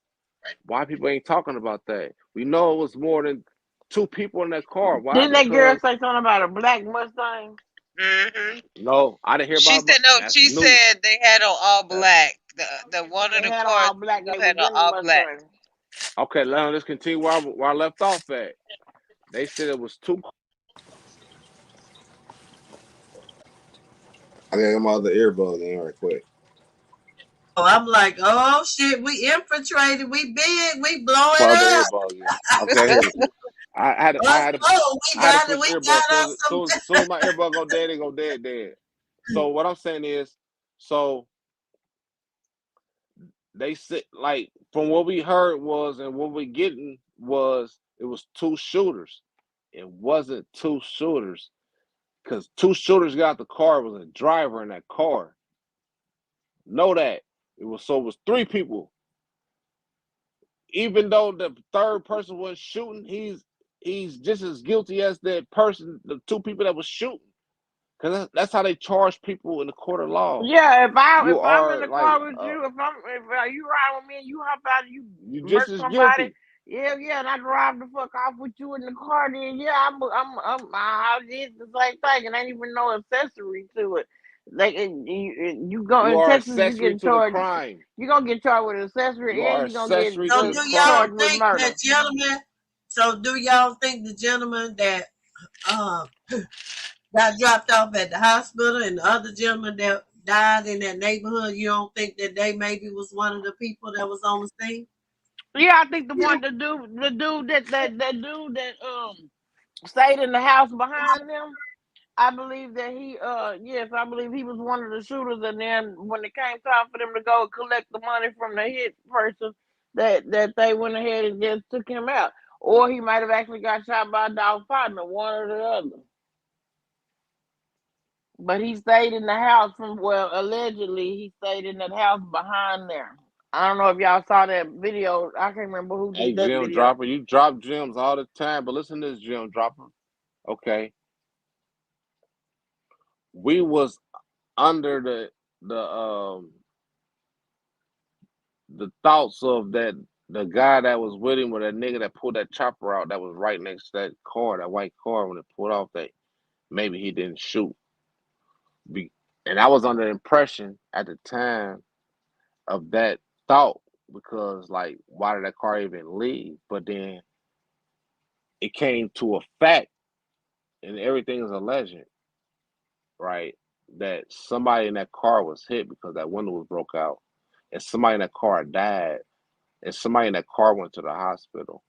Why people ain't talking about that? We know it was more than two people in that car. Why? didn't that girl Because say something about a black Mustang? Hmm no, I didn't hear She about. said no. That's She new. said they had on all That's black. the one of They the had them cars all black. They had was an in the all black. Mustang. Okay, let's continue where I left off at. They said it was two. I got my other earbud in right quick. Oh, I'm like, oh shit, we infiltrated, we big, we blowing Further up. earbuds in. Okay. I had We to got switch we earbuds. got us some. Soon as my earbud go dead, they go dead. So what I'm saying is, so they said, like, from what we heard was, and what we getting was, it was two shooters. It wasn't two shooters, because two shooters got out the car. It was a driver in that car. Know that. It was three people. Even though the third person was shooting, he's just as guilty as that person, the two people that was shooting. Because that's how they charge people in the court of law. Yeah, if I'm are in the like, car with you, if you ride with me and you hop out and you just murder as somebody, guilty. yeah, and I drive the fuck off with you in the car, then yeah, I did the same thing, and ain't even no accessory to it. Like you go You in are Texas, you accessory get to the charged. crime. You gonna get charged with accessory, You and are you gonna get accessory So to the do y'all charged crime. with think murder. that gentleman? So do y'all think the gentleman that got dropped off at the hospital and the other gentleman that died in that neighborhood, you don't think that they maybe was one of the people that was on the scene? Yeah, I think the dude that stayed in the house behind them. I believe that I believe he was one of the shooters. And then when it came time for them to go collect the money from the hit person, that they went ahead and just took him out. Or he might have actually got shot by a dog partner, one or the other. But he stayed in the house allegedly he stayed in that house behind there. I don't know if y'all saw that video. I can't remember who Hey, did that Gem video. Dropper, you drop gems all the time, but listen to this, Gem Dropper. Okay. We was under the thoughts of that the guy that was with him, with that nigga that pulled that chopper out, that was right next to that car, that white car, when it pulled off, that maybe he didn't shoot. And I was under the impression at the time of that thought, because, like, why did that car even leave? But then it came to a fact, and everything is a legend, right? That somebody in that car was hit because that window was broke out, and somebody in that car died, and somebody in that car went to the hospital.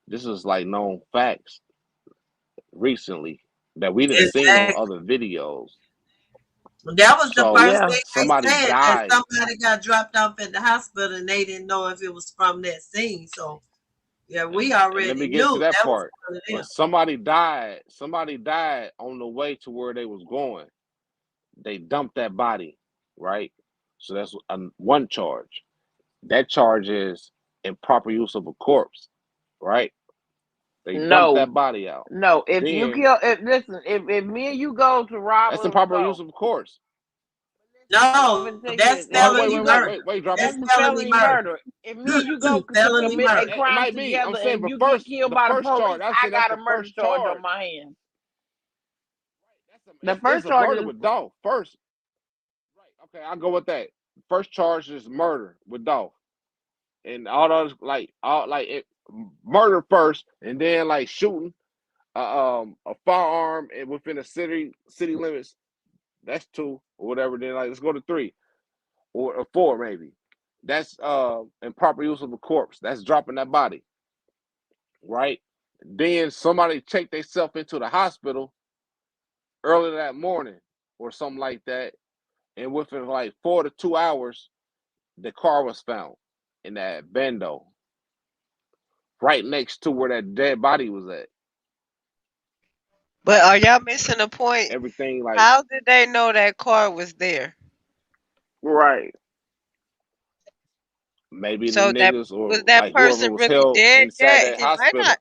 This is like known facts recently that we didn't seen on Exactly. other videos. That was the So first Yeah. thing somebody they said, died. that somebody got dropped off at the hospital and they didn't know if it was from that scene. So yeah, we And let already me get to knew that that was part. one of But them. somebody died on the way to where they was going. They dumped that body, right? So that's one charge. That charge is improper use of a corpse, right? They dumped that No. body out. No. If you Then kill if me and you go to rob that's a improper use store. of a corpse. I'm No, gonna tell you that's this. If me and felony you go, Wait, drop That's it. that's felony felony murder. murder. If me and you go to Felony commit a murder. It crime might be. I'm together saying, and but you get killed the by the first charge. police, I'm I saying that's got a the murder first charge on charge. my hands. The It's first a charge murder is with Dolph first. Right. Okay, I'll go with that. First charge is murder with Dolph, and all those murder first, and then like shooting a firearm within the city limits. That's 2 or whatever. Then like let's go to 3 or 4 maybe. That's improper use of a corpse. That's dropping that body, right? Then somebody checked themselves into the hospital early that morning or something like that, and within like 4 to 2 hours, the car was found in that bendo, right next to where that dead body was at. But are y'all missing the point? Everything like How did they know that car was there? right. maybe the So that niggas was or that like whoever person was really held dead inside yet? that He might hospital. not.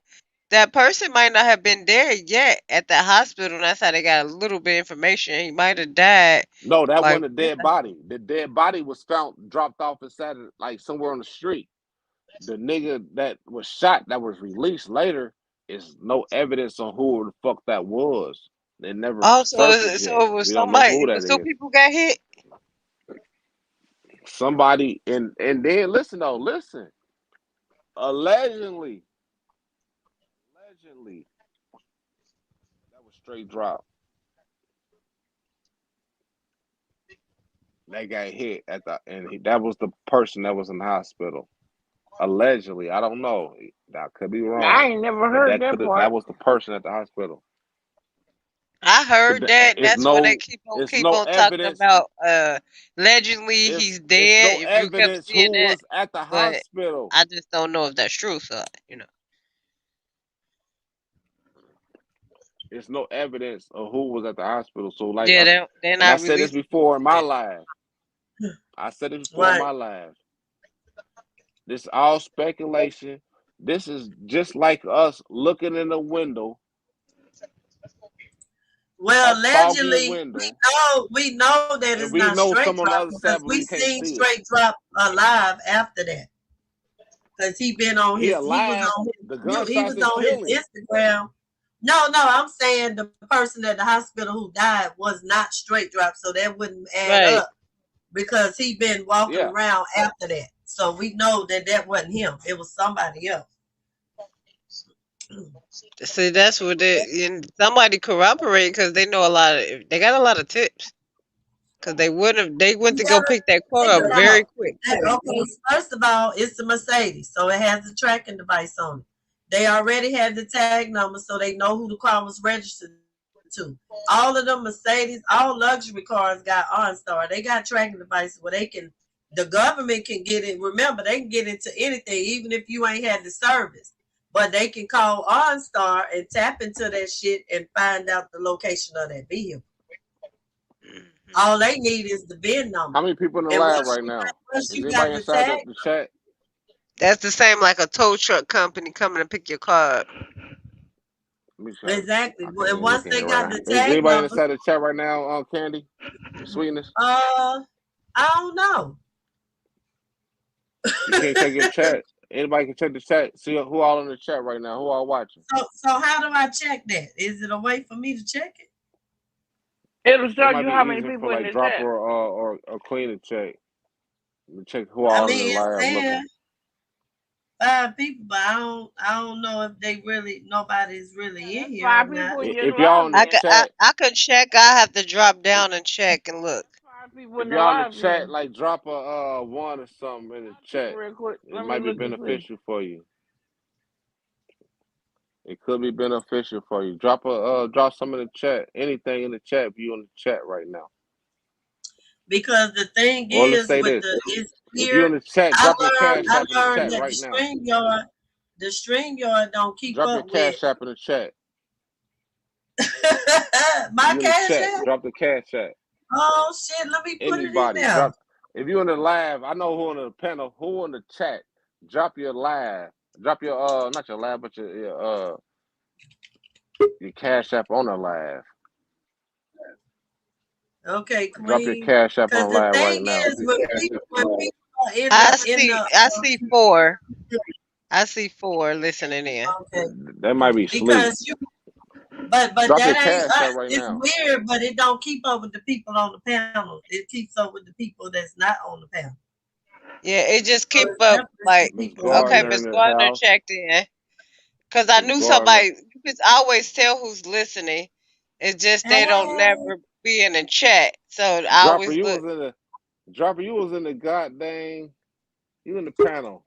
That person might not have been there yet at the hospital. And that's how they got a little bit of information. He might have died. No, that Like, wasn't a dead body. The dead body was found dropped off inside like somewhere on the street. The nigga that was shot that was released later is no evidence on who the fuck that was. They never oh, surfaced yet. so it was We don't know somebody. who It that was 2 is. people got hit. Somebody and then listen though, listen. Allegedly, that was straight drop. They got hit that was the person that was in the hospital. Allegedly, I don't know. That could be I wrong, ain't never but heard that that part. was the person at the hospital. I But heard that. it's That's when they no keep no on talking evidence. about allegedly he's It's dead. no If you kept evidence seeing who that, was at the but hospital. I just don't know if that's true. So It's no evidence of who was at the hospital. So like, yeah, they're and I not said this releasing before in my it. live. I said it before in Right. my live. This is all speculation. This is just like us looking in the window, Well, a foggy allegedly, window, we know that and it's we not know straight some on the drop other because side, but we we can't seen see it. straight drop alive after that. Because he He was alive. on The his gunshots didn't kill him. Instagram. No, I'm saying the person at the hospital who died was not straight drop, so that wouldn't add Right. up because he been walking Yeah. around after that. So we know that wasn't him. It was somebody else. See, that's what somebody corroborate because they know they got a lot of tips. Because they went to go pick that car up very quick. Okay, first of all, it's a Mercedes, so it has a tracking device on it. They already had the tag number, so they know who the car was registered to. All of them Mercedes, all luxury cars got OnStar. They got tracking devices where the government can get it. Remember, they can get into anything, even if you ain't had the service. But they can call OnStar and tap into that shit and find out the location of that vehicle. All they need is the VIN number. How many people in the lab right now? Is anybody inside the chat? That's the same like a tow truck company coming to pick your car up. Exactly. And once they got the Is tag anybody number, inside the chat right now, Candy? Sweetness? I don't know. You can't check your chat. Anybody can check the chat. See who all in the chat right now. Who all watching? So how do I check that? Is it a way for me to check it? It'll show you how many people in the drop chat. or clean the check. Check who all in the live looking. 5 people, but I don't know if nobody's really in here. 5 people in your If y'all in the chat, I could check. I have to drop down and check and look. 5 people if in the y'all in live the chat, room. like drop a 1 or something in the chat. Real quick. It might be beneficial for you. It could be beneficial for you. Drop some in the chat. Anything in the chat if you in the chat right now. Because the thing Or let's is, say with this. if you're in the chat, drop your cash app in the chat that right now. The StreamYard don't keep drop up your cash app in the chat. My cash app? Drop the cash app. Oh shit, let me put Anybody, it in there. if you're in the live, I know who in the panel, who in the chat, drop your live. Drop your not your live, but your cash app on the live. Okay, Queen. Drop your cash app on the live right now. I see 4. I see 4 listening in. Okay. That might be sleep. But drop that your ain't cash us. app right It's now. weird, but it don't keep up with the people on the panel. It keeps up with the people that's not on the panel. Yeah, it just keep up like Miss Gardner checked in. Cause I knew somebody. You can always tell who's listening. It's just they don't never be in the chat. So I always look. Dropper, you was in the goddamn. You in the panel.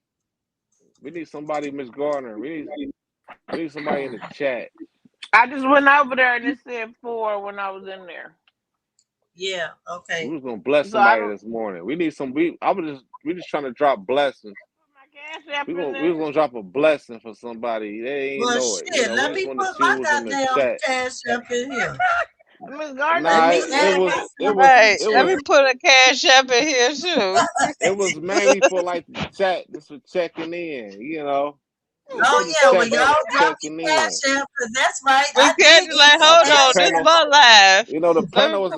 We need somebody, Miss Gardner. We need somebody in the chat. I just went over there and it said 4 when I was in there. Yeah. Okay. We was gonna bless somebody this morning. We need some. We just trying to drop blessings. We was gonna drop a blessing for somebody. They ain't know it. Shit, let me put my goddamn cash up in here. Nah, Let me put a cash up in here too. It was mainly for like the chat, just for checking in, you know. Oh yeah, well y'all drop your cash app, cause that's right. We can't like, hold on, this is my live. You know, the panel was the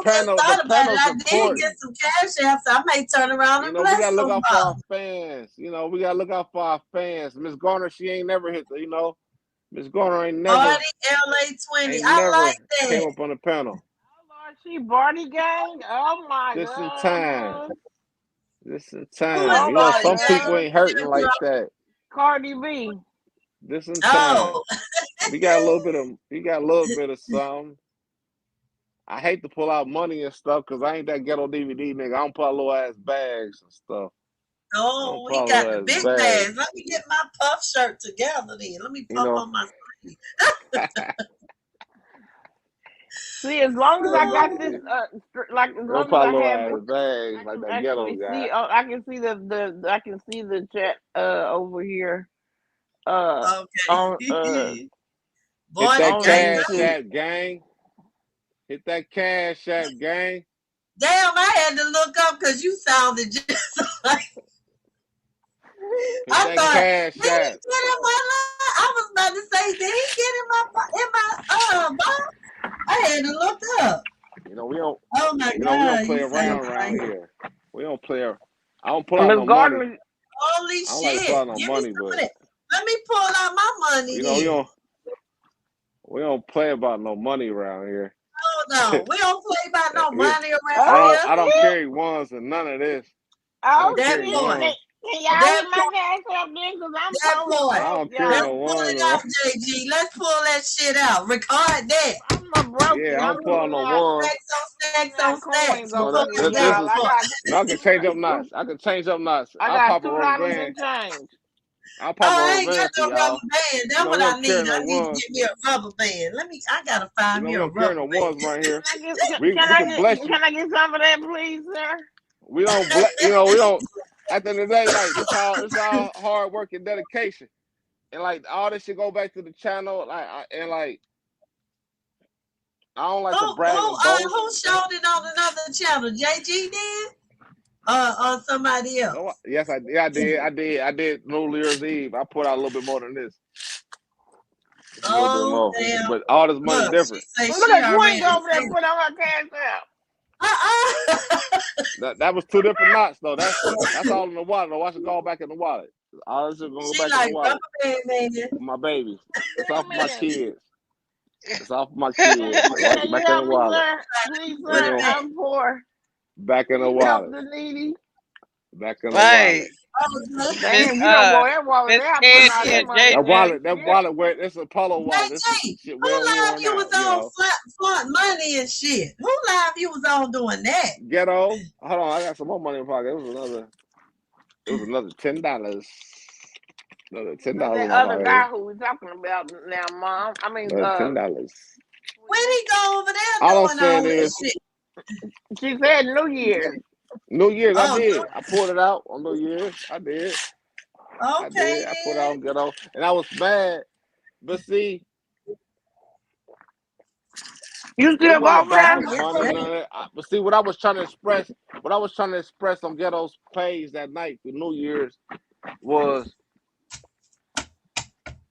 panel. I did get some cash apps. I may turn around and bless we gotta look out for our somebody. fans. You know, we gotta look out for our fans. Miss Garner, she ain't never hit the, Miss Garner ain't never. LA 20. I like that. Came up on the panel. She Barney gang? Oh my Just in time. god. Just in Who is time. Oh You know, my Barney some Gang? people god. ain't hurting like that. Cardi B. Just in time. Oh, We got a little bit of. We got a little bit of something. I hate to pull out money and stuff because I ain't that ghetto DVD nigga. I don't pull out little ass bags and stuff. I oh, don't we pull out got the little ass big bags. bags. Let me get my puff shirt together then. Let me You puff know. on my sleeve. See, as long as I got this, Yeah. like as We don't long as pull out I little have ass this, bags I like can that ghetto actually guy. see. I can see I can see the chat over here. On Okay. Hit Barney that on Gang. Cash YouTube. App gang. Hit that Cash App gang. Damn, I had to look up because you sounded just like Hit I that thought. Cash Did he App. get in my line? I was about to say, did he get in my box? I had to look up. You know we don't. Oh my You know we don't God, play you around sound around crazy. here. We don't play. I don't pull out Miss no money. Gardner. Holy I don't like to pull out shit! no Give me money, some of but that. Let me pull out my money you know then. we don't play about no money around here. Hold on, we don't play about no Yeah. money around Oh here. I don't shit! carry ones and none of this. I Oh don't That carry shit! part. ones. Can y'all That hit my part. cash up then? Cause I'm That pulling part. I broke, don't carry Let's no y'all. pull ones it around. out, JG. Let's pull that shit out. Record that. I'm a broke. Yeah, I I'm don't pull out pulling no out ones. Stacks on stacks. coins No, over Pull here, it this that y'all. is. I part. got No, I can change up two. knots. I can change up knots. I I'll got pop a rubber $2 band. and change. I'll pop a Oh, I rubber ain't got band for no y'all. rubber band. You That's know what we I don't carry need. no I need to ones. get me a rubber band. I gotta You find know me we a don't carry rubber no band. ones right here. Can We can bless you. I get some of that, please, sir? We don't bless. You know we don't. At the end of the day, like this all hard work and dedication, and like all this shit go back to the channel. I don't like to brag and boast. Who showed it on another channel? JG did? Or somebody else? No, yes, I did. New Year's Eve. I put out a little bit more than this. A little bit more. Damn. But all this money Look, different. she say Look she at already Queen over there said put on her cash out. That was 2 different knots though. That's all in the wallet. Though. Watch it go back in the wallet. All this is gonna go she back like in the rubber wallet. band, man. For my babies. It's Wait all a for my minute. kids. It's all for my kids. Can you Back in the help me, wallet. sir? Please, We're sir. gonna I'm poor. back in the Please help wallet. the needy. Back in the Right. wallet. Miss Damn, you don't go that wallet Miss there. I'm putting all Candy that and money That JG. in. wallet where it's a polo wallet. This is JG, shit who well live worn you out, was you on know. front money and shit? Who live you was on doing that? Ghetto. Hold on, I got some more money in my pocket. It was another $10. Another $10 in That my other pocket. guy who we talking about now, Mom. I mean, Another $10. When he go over there All I'm doing saying all this is, shit? she said New Year's. New Year's, I Oh, did. I pulled it out on New Year's. I did. okay I put it then. out on Ghetto. And I was mad. But see, You it still go wasn't over about there? the money, none of that. But see, what I was trying to express on Ghetto's page that night for New Year's was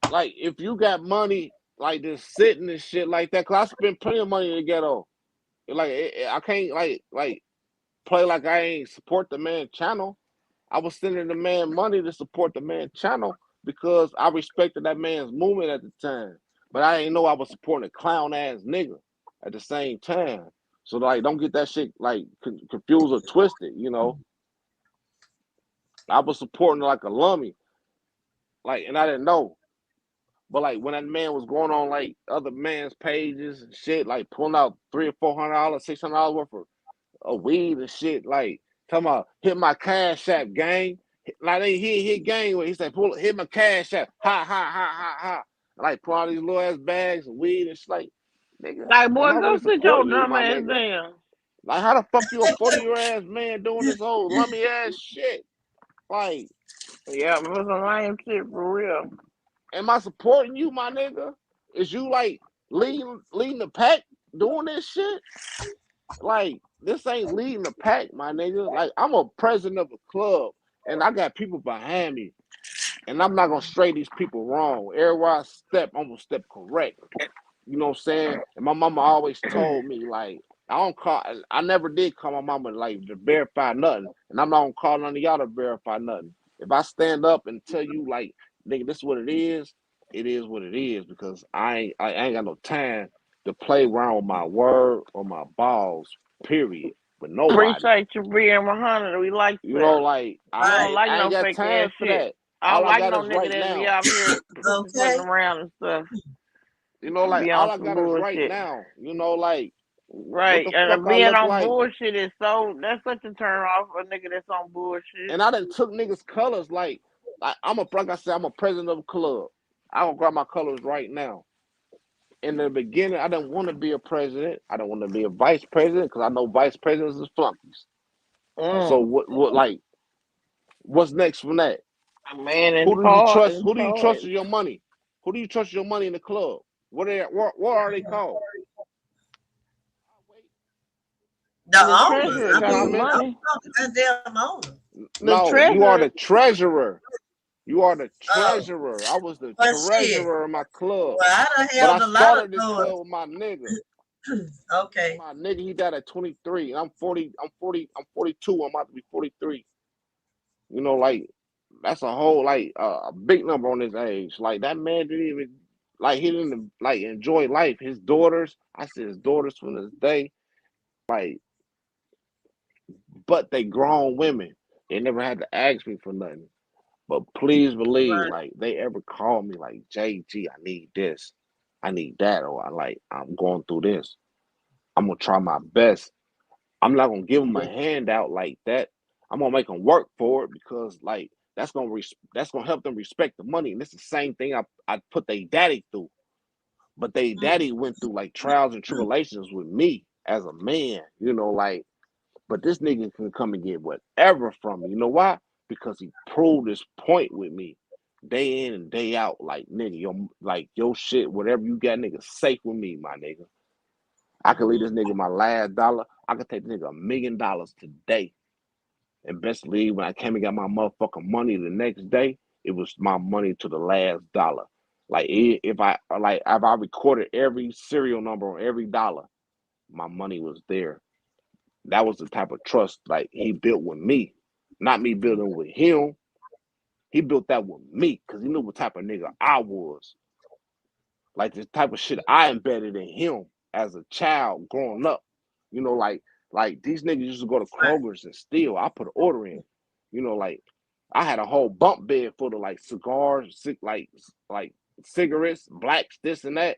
like, if you got money, like just sitting and shit like that, cause I spent plenty of money in the Ghetto. Like I can't like play like I ain't support the man channel. I was sending the man money to support the man channel because I respected that man's movement at the time. But I didn't know I was supporting a clown ass nigga at the same time. So like, don't get that shit like confused or twisted, you know. I was supporting like a lummy, like, and I didn't know. But like when that man was going on like other man's pages and shit, like pulling out $300 or $400, $600 worth of weed and shit, like talking about hit my cash app gang. Like he hit gang with, he said hit my cash app, ha ha ha ha ha. Like pull out these little ass bags of weed and shit, like, nigga, Like, boy, am I go really sit your supporting you, dumb my ass nigga? down. Like how the fuck you a 40-year ass man doing this old lummy ass shit? Like, Yeah, it was some lame shit for real. am I supporting you, my nigga? Is you like leading the pack doing this shit? Like, this ain't leading the pack, my nigga. Like, I'm a president of a club, and I got people behind me, and I'm not gonna stray these people wrong. Everywhere I step, I'm gonna step correct. You know what I'm saying? And my mama always told me, like, I never did call my mama like to verify nothing, and I'm not gonna call none of y'all to verify nothing. If I stand up and tell you, like, nigga, this is what it is what it is, because I ain't got no time to play around with my word or my balls, period, with nobody. Appreciate you being 100. We like You know, that. like We don't Right. like I ain't no got fake ass time for shit. that. I All don't I like got no is nigga right that be now. out here pussyfooting Okay. around and stuff. You know, like Be all on I some got is right bullshit. now. You know, like what Right. the fuck And I being look on like. bullshit is that's such a turn off for a nigga that's on bullshit. And I done took niggas' colors. Like like I said, I'm a president of a club. I will grab my colors right now. In the beginning, I didn't want to be a president. I don't want to be a vice president because I know vice presidents is flunkies. So Mm. what's next from that? A man in Who do you trust? in Who do you trust charge. with your money? Who do you trust your money in the club? What are they called? The The owners. treasurer I You know got what I the mean, mean? I'm money. talking goddamn owner. The No, you are treasurer. the treasurer. You are the Oh, treasurer. I was the but shit. treasurer of my club. Well, I done But I held a lot of started this doors. club with my nigga. Okay. My nigga, he died at 23. I'm 40, I'm 42. I'm about to be 43. You know, like that's a whole like a big number on his age. Like that man didn't even he didn't like enjoy life. His daughters, I see his daughters from this day, like, but they grown women. They never had to ask me for nothing. But please believe, Right. like they ever call me like JG, I need this, I need that, or I'm going through this. I'm gonna try my best. I'm not gonna give them a handout like that. I'm gonna make them work for it because like that's gonna help them respect the money. And it's the same thing I put their daddy through, but they daddy went through like trials and tribulations with me as a man. You know, like but this nigga can come and get whatever from me. You know why? Because he proved his point with me day in and day out. Like nigga, your shit, whatever you got, nigga, safe with me, my nigga. I could leave this nigga my last dollar. I could take this nigga $1 million today. And best believe when I came and got my motherfucking money the next day, it was my money to the last dollar. Like if I recorded every serial number on every dollar, my money was there. That was the type of trust like he built with me, not me building with him. He built that with me because he knew what type of nigga I was. Like the type of shit I embedded in him as a child growing up. You know, like these niggas used to go to Right. Kroger's and steal. I put an order in. You know, like I had a whole bunk bed full of like cigars, like cigarettes, blacks, this and that.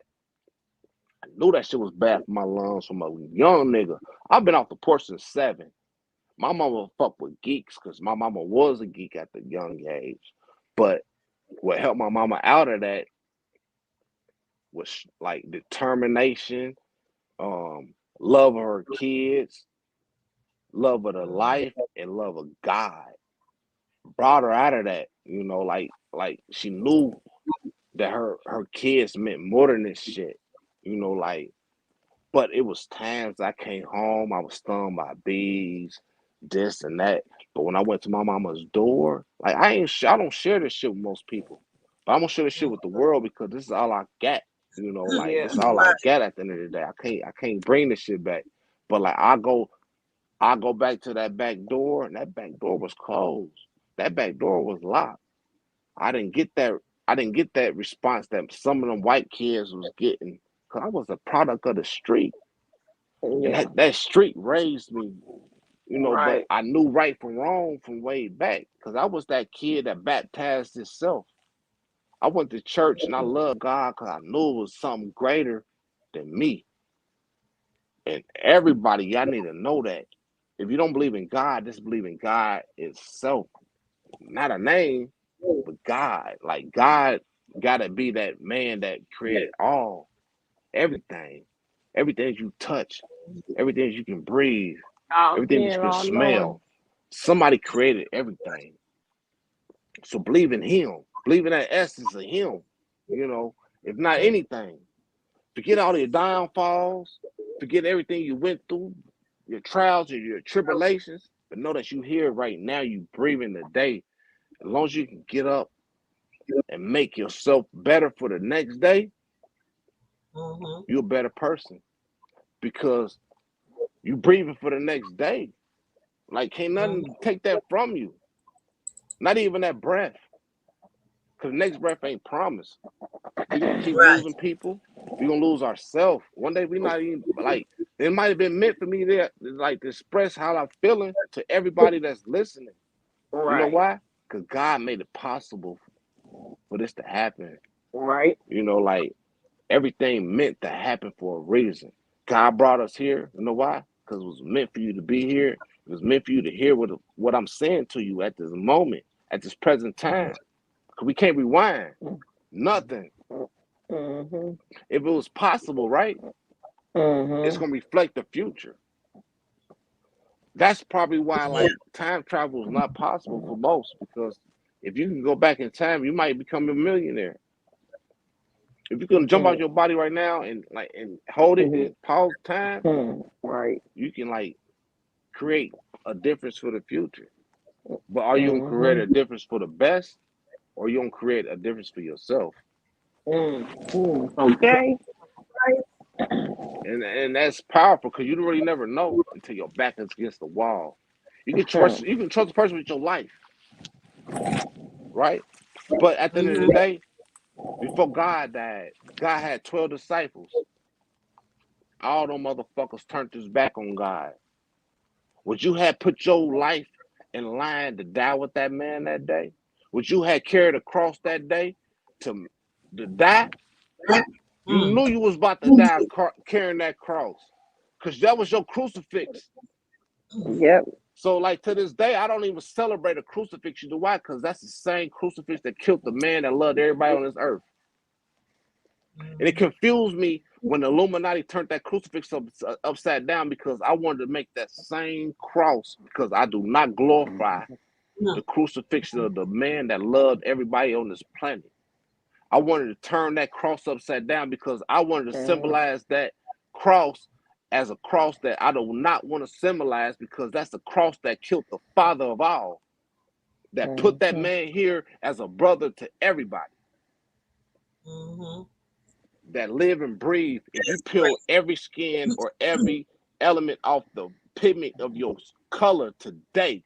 I knew that shit was bad for my lungs from a young nigga. I've been off the porch since 7. My mama fucked with geeks because my mama was a geek at the young age. But what helped my mama out of that was like determination, love of her kids, love of the life, and love of God. Brought her out of that, you know, like she knew that her kids meant more than this shit, you know, like. But it was times I came home, I was stung by bees, this and that. But when I went to my mama's door, like I don't share this shit with most people, but I'm gonna share this shit with the world because this is all I got. You know, like Yeah. this is all I got at the end of the day. I can't bring this shit back. But like I go back to that back door, and that back door was closed. That back door was locked. I didn't get that. I didn't get that response that some of them white kids was getting because I was a product of the street. And Yeah. that street raised me, you know, but Right. I knew right from wrong from way back because I was that kid that baptized himself. I went to church and I loved God because I knew it was something greater than me. And everybody, y'all need to know that. If you don't believe in God, just believe in God itself. Not a name, but God. Like God gotta be that man that created everything. Everything you touch, everything you can breathe, All everything that seeing, you can all knowing. smell. Somebody created everything. So believe in him. Believe in that essence of him. You know, if not anything. Forget all your downfalls. Forget everything you went through, your trials or your tribulations. But know that you here right now, you breathing the day. As long as you can get up and make yourself better for the next day, you're a better person. Because you breathing for the next day. Like can't nothing take that from you. Not even that breath. Because the next breath ain't promised. We're gonna keep Right. losing people. We're gonna lose ourselves. One day we not even like it might have been meant for me to like to express how I'm feeling to everybody that's listening. You know Right. why? Because God made it possible for this to happen. Right. You know, like everything meant to happen for a reason. God brought us here. You know why? Because it was meant for you to be here. It was meant for you to hear what I'm saying to you at this moment, at this present time. Because we can't rewind nothing. Mm-hmm. If it was possible, right? It's Mm-hmm. gonna reflect the future. That's probably why like time travel is not possible for most, because if you can go back in time, you might become a millionaire. If you can jump out your body right now and hold it and pause time, Right. you can like create a difference for the future. But are you gonna create a difference for the best, or you gonna create a difference for yourself? Okay. And that's powerful because you really never know until your back is against the wall. You can trust the person with your life, right? But at the end of the day, before God died, God had 12 disciples. All them motherfuckers turned his back on God. Would you have put your life in line to die with that man that day? Would you have carried a cross that day to die? You knew you was about to die carrying that cross, because that was your crucifix. Yep. So, like, to this day, I don't even celebrate a crucifix. You know why? Because that's the same crucifix that killed the man that loved everybody on this earth. And it confused me when the Illuminati turned that crucifix upside down, because I wanted to make that same cross, because I do not glorify the crucifixion of the man that loved everybody on this planet. I wanted to turn that cross upside down because I wanted to symbolize that cross as a cross that I do not want to symbolize, because that's the cross that killed the father of all, that put that man here as a brother to everybody, that live and breathe. If you peel every skin or every element off the pigment of your color today,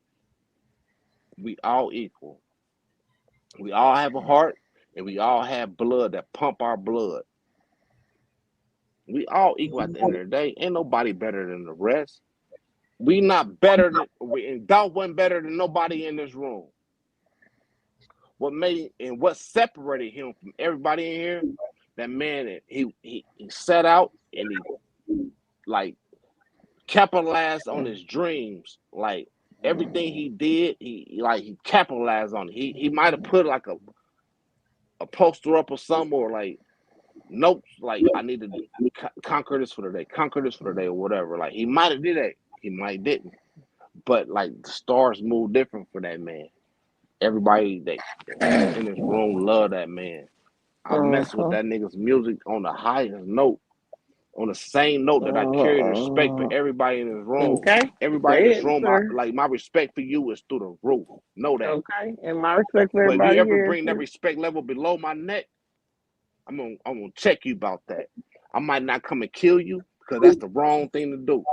we all equal. We all have a heart, and we all have blood that pump our blood. We all equal at the end of the day. Ain't nobody better than the rest. We not better than and Dolph wasn't better than nobody in this room. What separated him from everybody in here, that man, he set out and he like capitalized on his dreams. Like everything he did, he capitalized on it. He might have put like a poster up or something, or like notes, like I need to conquer this for the day, or whatever. Like he might have did that, he might didn't, but like the stars move different for that man. Everybody that in this room love that man. I mess with that nigga's music on the highest note, on the same note that I carry the respect for everybody in this room. Okay. Everybody in this Say it, room, sir. my respect for you is through the roof. Know that. Okay. And my respect for But if you everybody ever here. bring that respect level below my neck, I'm gonna check you about that. I might not come and kill you, because that's the wrong thing to do.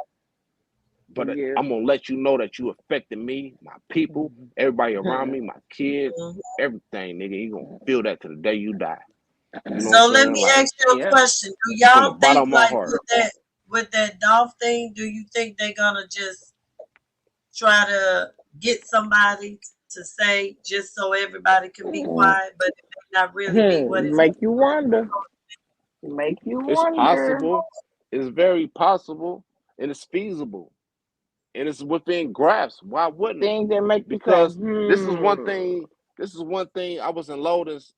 But I'm gonna let you know that you affected me, my people, everybody around me, my kids, everything, nigga. You gonna feel that to the day you die. You know So what I'm let saying? me Like, ask you a question. Do from the y'all bottom think of my like heart. with that Dolph thing, do you think they're gonna just try to get somebody to say just so everybody can be quiet, but it may not really be what it's Make you wonder. Make you It's wonder. possible. It's very possible, and it's feasible, and it's within grasp. Why wouldn't it? Things that make you Because say, this is one thing. This is one thing. I was in Loden's.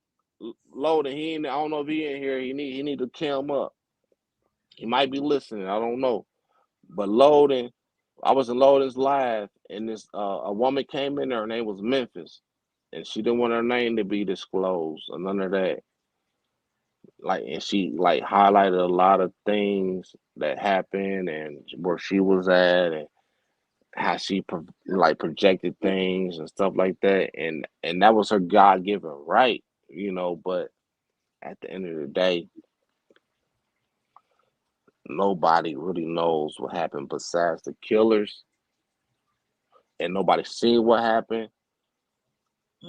Loden, he ain't. I don't know if he in here. He need to cam up. He might be listening. I don't know. But Loden, I was in Loden's live, and this a woman came in there. Her name was Memphis, and she didn't want her name to be disclosed or none of that. Like, and she like highlighted a lot of things that happened and where she was at, and how she projected things and stuff like that, and that was her God-given right, but at the end of the day, nobody really knows what happened besides the killers, and nobody seen what happened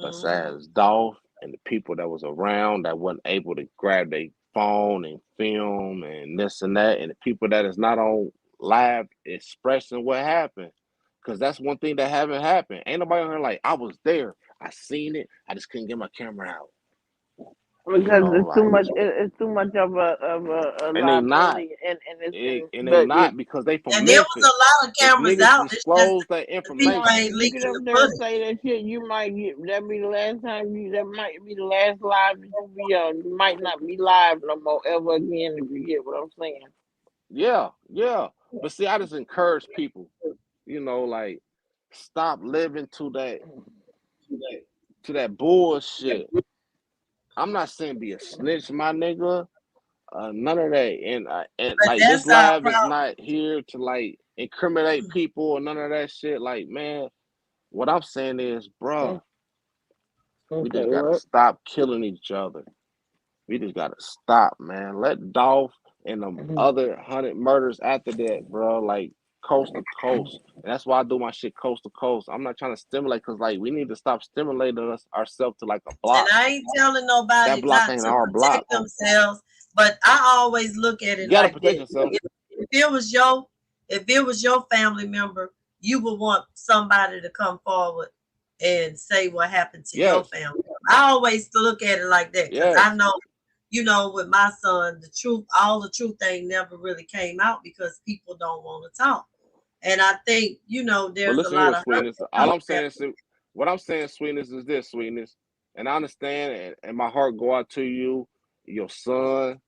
besides Dolph and the people that was around that wasn't able to grab their phone and film and this and that, and the people that is not on live expressing what happened. Cause that's one thing that haven't happened. Ain't nobody on here like, I was there, I seen it, I just couldn't get my camera out. You Because know, it's too like, much. It's too much of a and they not, liability, and and they but not because they from And there was Memphis. a lot of If cameras niggas out. It's just disclose that the people information, ain't you get leaking up the there and footage. say that shit, you might get that be the last time you. That might be the last live that you be on. You might not be live no more ever again. If you get what I'm saying. yeah. But see, I just encourage people, you know, like, stop living to that bullshit. I'm not saying be a snitch, my nigga. None of that. And But like, this that's our live is problem. not here to like incriminate people or none of that shit. Like, man, what I'm saying is, bruh, we just gotta What? stop killing each other. We just gotta stop, man. Let Dolph and the other 100 murders after that, bro, like, coast to coast. And that's why I do my shit coast to coast. I'm not trying to stimulate, because like, we need to stop stimulating ourselves to like a And block. I ain't telling That nobody block not ain't to our block. protect themselves, but I always look at You it gotta like protect this. yourself. If it was your family member, you would want somebody to come forward and say what happened to your Yes. family. I always look at it like that because I Yes. know, you know, with my son, all the truth ain't never really came out because people don't want to talk. And I think, you know, But there's a listen lot here, of hurt sweetness. that All comes I'm saying is, what I'm saying, sweetness, is this, sweetness. And I understand, and my heart go out to you, your son,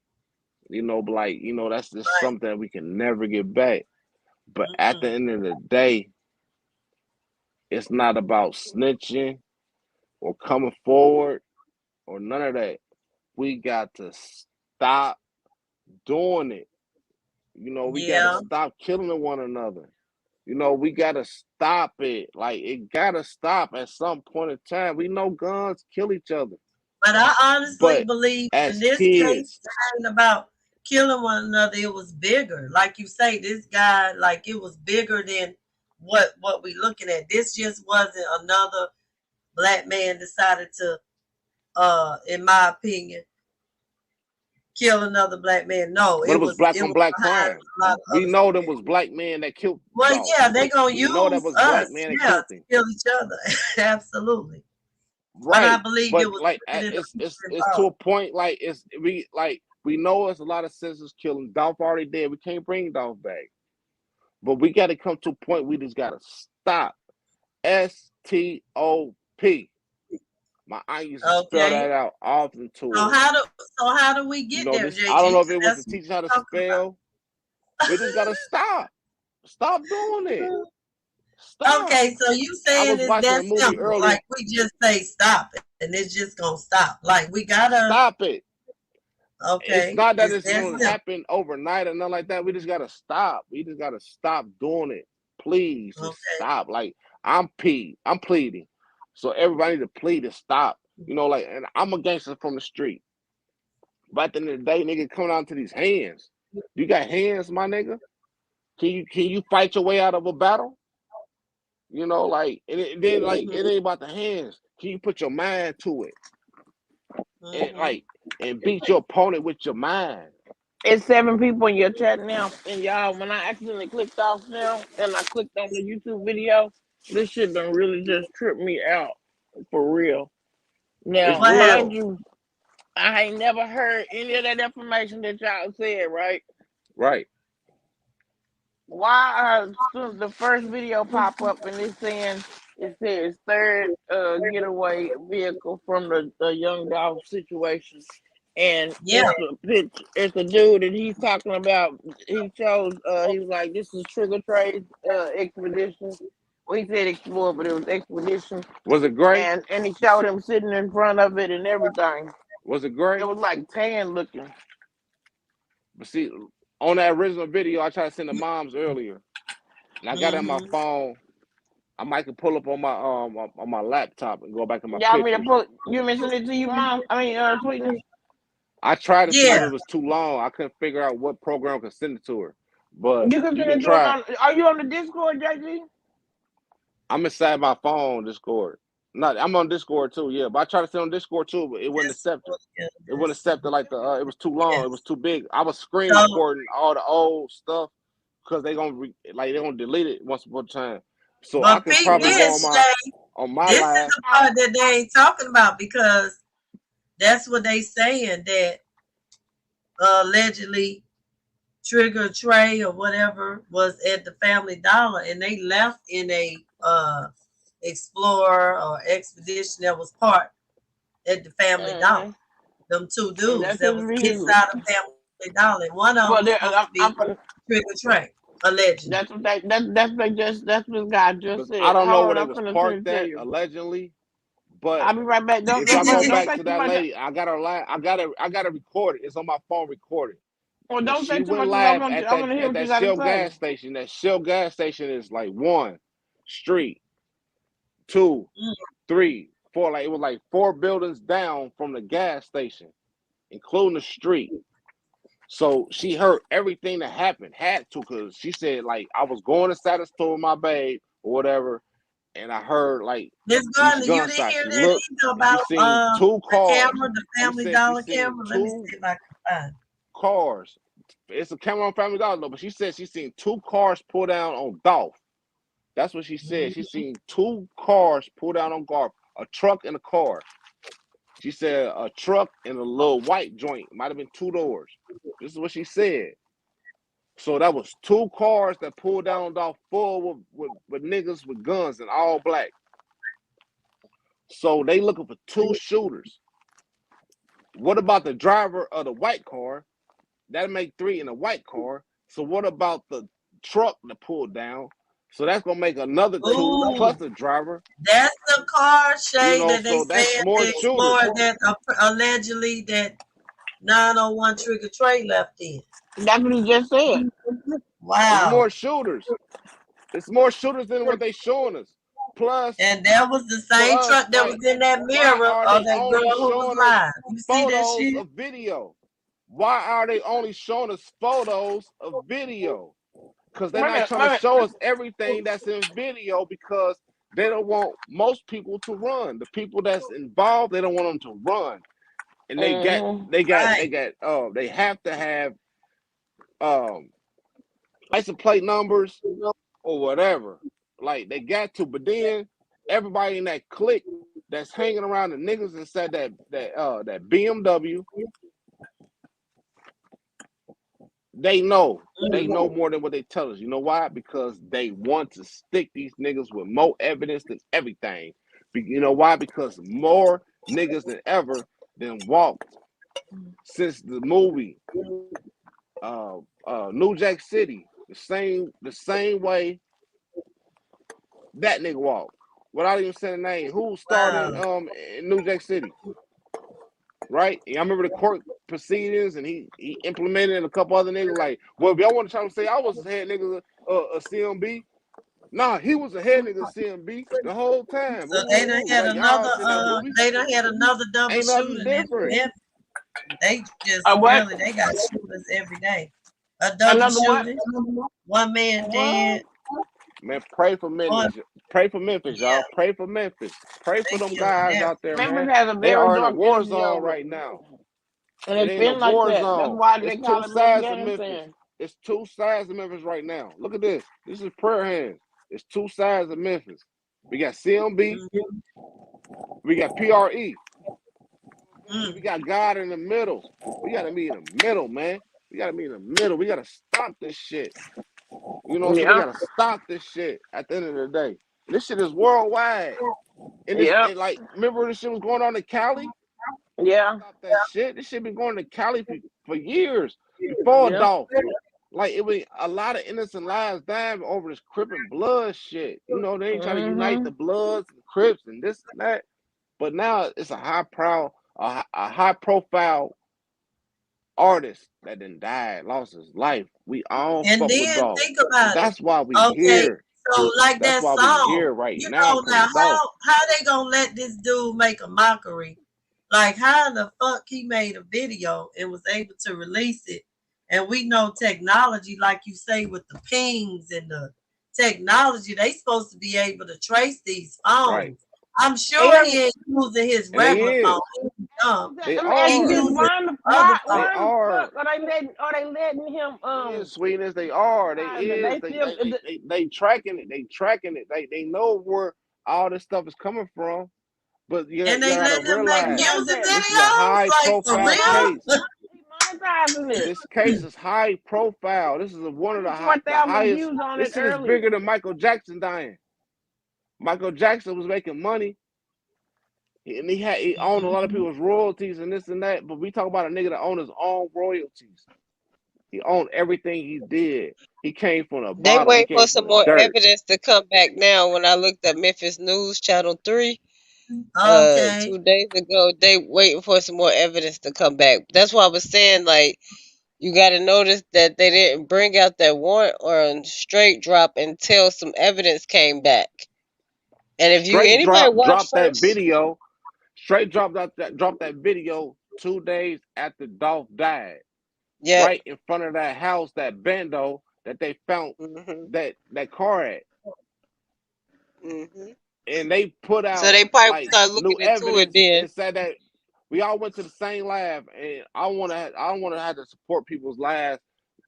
you know, but like, you know, that's just right. something that we can never get back. But at the end of the day, it's not about snitching or coming forward or none of that. We got to stop doing it. You know, we got to Yeah. stop killing one another. You know, we got to stop it. Like, it got to stop at some point in time. We know guns kill each other. But I honestly But believe in as this case, kids, it ain't about killing one another. It was bigger. Like you say, this guy, like, it was bigger than what we looking at. This just wasn't another black man decided to, in my opinion, kill another black man. No, but it was black it on was black behind crime. a lot of We other know shit. them was black men that killed Well, Dolph. yeah, they gonna We know that use was black us, man that yeah, killed to him. kill each other. Absolutely. But I Right. believe But it was like, really the it's people to a involved. point, like, we know it's a lot of senseless killing. Dolph already dead. We can't bring Dolph back. But we got to come to a point we just got to stop. S-T-O-P. My aunt used to spell Okay. that out often to So us. how do we You get know, there, this, JG? I don't know if it 'Cause was to that's teach how to what we're spell. We just got to stop. Stop doing it. talking about. Stop. Okay, so you I saying was it's watching a that movie simple? earlier. Like we just say stop it, and it's just gonna stop. Like we gotta. Stop it. Okay, It's not that it's it's that going to simple. happen overnight or nothing like that. We just got to stop. We just got to stop doing it. Please, just Okay. stop. Like, I'm pleading. So everybody to plead to stop. You know, like, and I'm a gangster from the street. But at the end of the day, nigga, coming out to these hands. You got hands, my nigga? Can you fight your way out of a battle? You know, like, then like, it ain't about the hands. Can you put your mind to it? And like, and beat your opponent with your mind. It's 7 people in your chat now, and y'all, when I accidentally clicked off now, and I clicked on the YouTube video, this shit done really just tripped me out, for real. Now, It's What real. happened? mind you, I ain't never heard any of that information that y'all said, right? Right. Why the first video pop up and it says third getaway vehicle from the young Dolph situation, and Yeah. it's a dude and he's talking about, he chose he was like, this is Trigger Trade expedition. Well, he said explore, but it was expedition, Was it gray? and he showed him sitting in front of it and everything. Was it gray? It was like tan looking. But see, on that original video, I tried to send the moms earlier, and I got it on my phone. I might could pull up on my laptop and go back to my Y'all me to pictures. you mentioned it to you, mom? I mean, Sweetness. I tried to see, but Yeah. it was too long. I couldn't figure out what program could send it to her. But You can you send can it to us try. on. Are you on the Discord, JG? I'm inside my phone Discord. Not, I'm on Discord too, yeah. But I tried to sit on Discord too, but it wouldn't accept it. It wouldn't accept it. Like the it was too long. It was too big. I was screen So, recording all the old stuff because they gonna they gonna delete it once upon a time. So I but can Pete probably go this, Shay, on my this is live. the part that they ain't talking about because that's what they saying that allegedly Trigger Trey or whatever was at the Family Dollar and they left in a Explorer or Expedition that was parked at the Family Dollar. Them two dudes that was inside of Family Dollar. And one of them was supposed to be Trigger Trey, allegedly. That's what the guy just said. I don't know where they I'm was finna parked tell at you. allegedly, but I'll be right back. if I go back say to too that much. lady, I got her live. I got it recorded. It's on my phone recorded. Well, Now, don't say she too went much. I live want at to hear what you that got to Shell say. gas station. That Shell gas station is like 1 street, 2, 3, 4. Like it was like 4 buildings down from the gas station, including the street. So she heard everything that happened. Had to, because she said like I was going inside the store with my babe or whatever, and I heard like Miss these Gardner, you didn't gunshots. hear She that looked. either She about seen 2 the cars. camera, the She Family said Dollar she seen camera. Let me 2 see if I can find. cars. It's a camera on Family Dollar, but she said she seen 2 cars pull down on Dolph. That's what she said. She seen 2 cars pull down on Golf, a truck and a car. She said a truck and a little white joint. Might have been 2 doors. This is what she said. So that was 2 cars that pulled down on Dolph full with niggas with guns and all black. So they looking for 2 shooters. What about the driver of the white car? That'll make 3 in a white car. So what about the truck that pulled down? So that's gonna make another 2 Ooh, plus the driver. that's the car, Shay, You know, that they so that's said more the shooters. Explorer that allegedly that 901 Trigger Trey left in. That's what he just said. It's Wow. more shooters. It's more shooters than what they showing us. Plus, And that was the same truck that like, was in that why mirror are of they that only girl who was showing us live. You see that photos shit? of video? Why are they only showing us photos of video? Because they're not trying to show us everything that's in video because they don't want most people to run. The people that's involved, they don't want them to run. And they have to have license plate numbers or whatever. Like they got to, but then everybody in that clique that's hanging around the niggas that said that BMW, they know more than what they tell us. You know why? Because they want to stick these niggas with more evidence than everything. You know why? Because more niggas than ever than walked since the movie New Jack City. The same way that nigga walked. Without even saying a name. Who started in New Jack City? Right? And I remember the court proceedings and he implemented and a couple other niggas like, well, if y'all want to try to say I was a head nigga of CMB, nah, he was a head nigga of CMB the whole time. So they done had like, another double ain't nothing shooting. different. They just really they got shooters every day. A double shooting, one man dead. Man, pray for Memphis. Pray for Memphis, y'all. Pray for Memphis. Pray for them guys out there, man. They are in a war zone right now. And it's been like that. That's why they call it Afghanistan. It's 2 sides of Memphis right now. Look at this. This is prayer hands. It's 2 sides of Memphis. We got CMB. We got PRE. We got God in the middle. We got to be in the middle, man. We got to be in the middle. We got to stop this shit. You know, so we got to stop this shit at the end of the day. This shit is worldwide. And, and like, remember this shit was going on in Cali? Yeah. Stop that shit. This shit been going to Cali for years before Dolph. Like, it was a lot of innocent lives dying over this Crip and Blood shit. You know, they ain't trying to unite the Bloods and Crips and this and that. But now it's a high profile artist that then died, lost his life. We all and fuck then with Dolph. think about That's why we here. So like That's that why song, we here right you now. know, now how they gonna let this dude make a mockery? Like how the fuck he made a video and was able to release it? And we know technology, like you say, with the pings and the technology, they supposed to be able to trace these phones. Right. I'm sure Yeah. he ain't using his And they regular is. phone. He dumb. They I'm He asking are. this, using why the other They phone. are. fuck are they letting him Yeah, sweetness, they are. They is. they still They tracking it. They tracking it. They know where all this stuff is coming from. But you And you they gotta let them make realize music this is a videos, high like for profile real. case. monetizing it. This case is high profile. This is one of the 4,000 highest. views on This it shit is earlier. bigger than Michael Jackson dying. Michael Jackson was making money, and he owned a lot of people's royalties and this and that. But we talk about a nigga that owned his own royalties. He owned everything he did. He came from the They bottom. He wait for came some from the more dirt. evidence to come back now. When I looked at Memphis News Channel 3 Okay. 2 days ago, they waiting for some more evidence to come back. That's why I was saying, like, you got to notice that they didn't bring out that warrant or straight drop until some evidence came back. And if you Straight anybody watch drop that first, video. Straight drop that video 2 days after Dolph died. yep. Right in front of that house, that bando that they found that car at. And they put out So they probably like start new looking into it evidence then. and said that we all went to the same lab, and I don't want to have to support people's labs.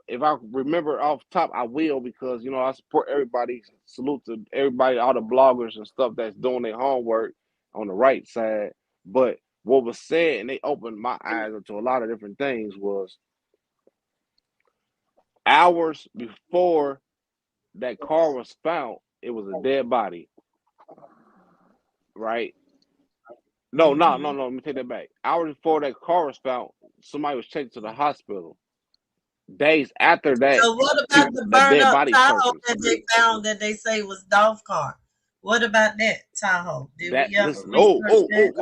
If I remember off top, I will, because I support everybody. Salute to everybody, all the bloggers and stuff that's doing their homework on the right side. But what was said, and they opened my eyes up to a lot of different things, was hours before that car was found, it was a dead body. Right? No, let me take that back. Hours before that car was found, somebody was taken to the hospital. Days after that, So what about the burn dead up body Tahoe surfaced. that they found that they say was Dolph car? What about that Tahoe? Did we ever research that?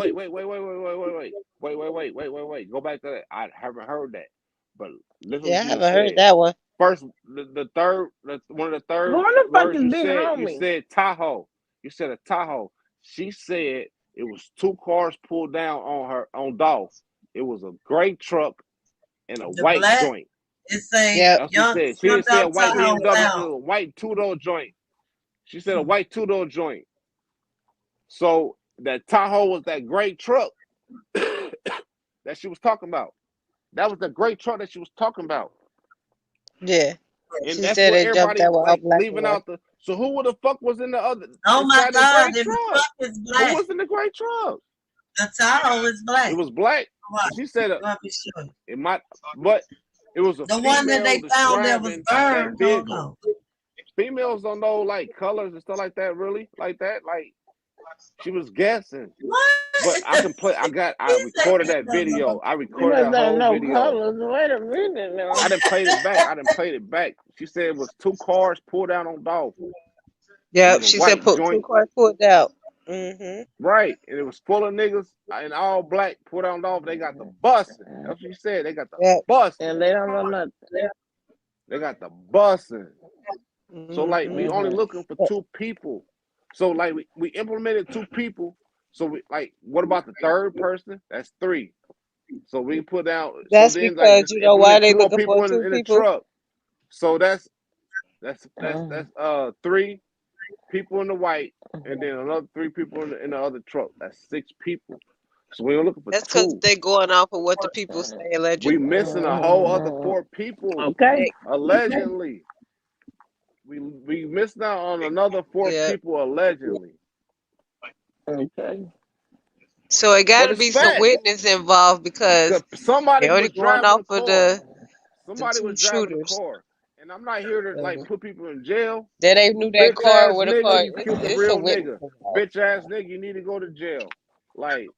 Wait. Go back to that. I haven't heard that. But listen Yeah, I what you haven't heard said. that one. First, one of the third Who the fuck words is you Big said, you Homie? said Tahoe. You said a Tahoe. She said it was 2 cars pulled down on Dolph. It was a gray truck and a The white black, joint. it say Yep. That's what she young said. She didn't say a out white Tahoe BMW. She said found. a white two-door joint. She said a white two-door joint. So that Tahoe was that gray truck that she was talking about. That was the gray truck that she was talking about. Yeah. And She that's said what they jumped everybody that one all like black and leaving white. out the. So who the fuck was in the other? Oh my inside the God! gray And the truck? truck is Who black. was in the gray truck? The Tahoe is black. It was black. What? She said Let me show you. it might, but it was a The one that they female found that was describing that burned. Hold vehicle. on. Females don't know like colors and stuff like that. Really, like that. Like she was guessing. What? But I can play. I recorded that video. I recorded that don't whole know video. colors. Wait a minute now. I done played it back. She said it was 2 cars pulled down on Dolph. Yep. She said white put 2 joint. cars pulled out. Right. And it was full of niggas in all black pulled down Dolph. They got the busing. That's what she said. They got the busing. And they don't know nothing. They got the busing. So like we only looking for 2 people. So like we implemented 2 people. So we like, what about the third person? That's 3. So we put out. That's so then because like you know why they 2 more looking people for 2 in the people. truck. So that's 3 people in the white, and then another 3 people in the other truck. That's 6 people. So we're looking for That's because 2. they going off of what the people say allegedly. We missing a whole other 4 people. Okay. Allegedly. We missed out on another 4 people allegedly. Okay. So it got to But it's be some facts. witness involved because Somebody they only was going driving off the of car. the Somebody 2 was driving the shooters. car. And I'm not here to like put people in jail. That they knew that Bitch car ass with a nigga, car. you killed a It's a real witness nigga. involved. Bitch ass nigga, you need to go to jail. Like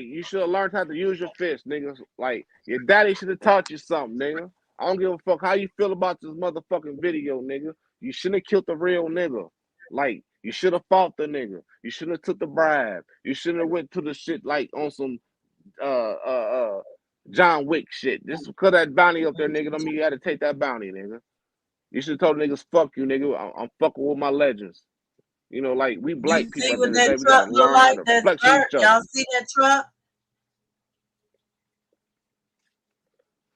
you should have learned how to use your fist, niggas. Like your daddy should have taught you something, nigga. I don't give a fuck how you feel about this motherfucking video, nigga. You shouldn't have killed the real nigga. Like you should have fought the nigga. You shouldn't have took the bribe. You shouldn't have went to the shit like on some John Wick shit. Just because that bounty up there, nigga, don't mean you had to take that bounty, nigga. You should have told niggas, fuck you, nigga. I'm fucking with my legends. You know, like we black You people see at the what end of the that day, we truck gotta look learn how like? to That's flex with burnt. each other. Y'all see that truck?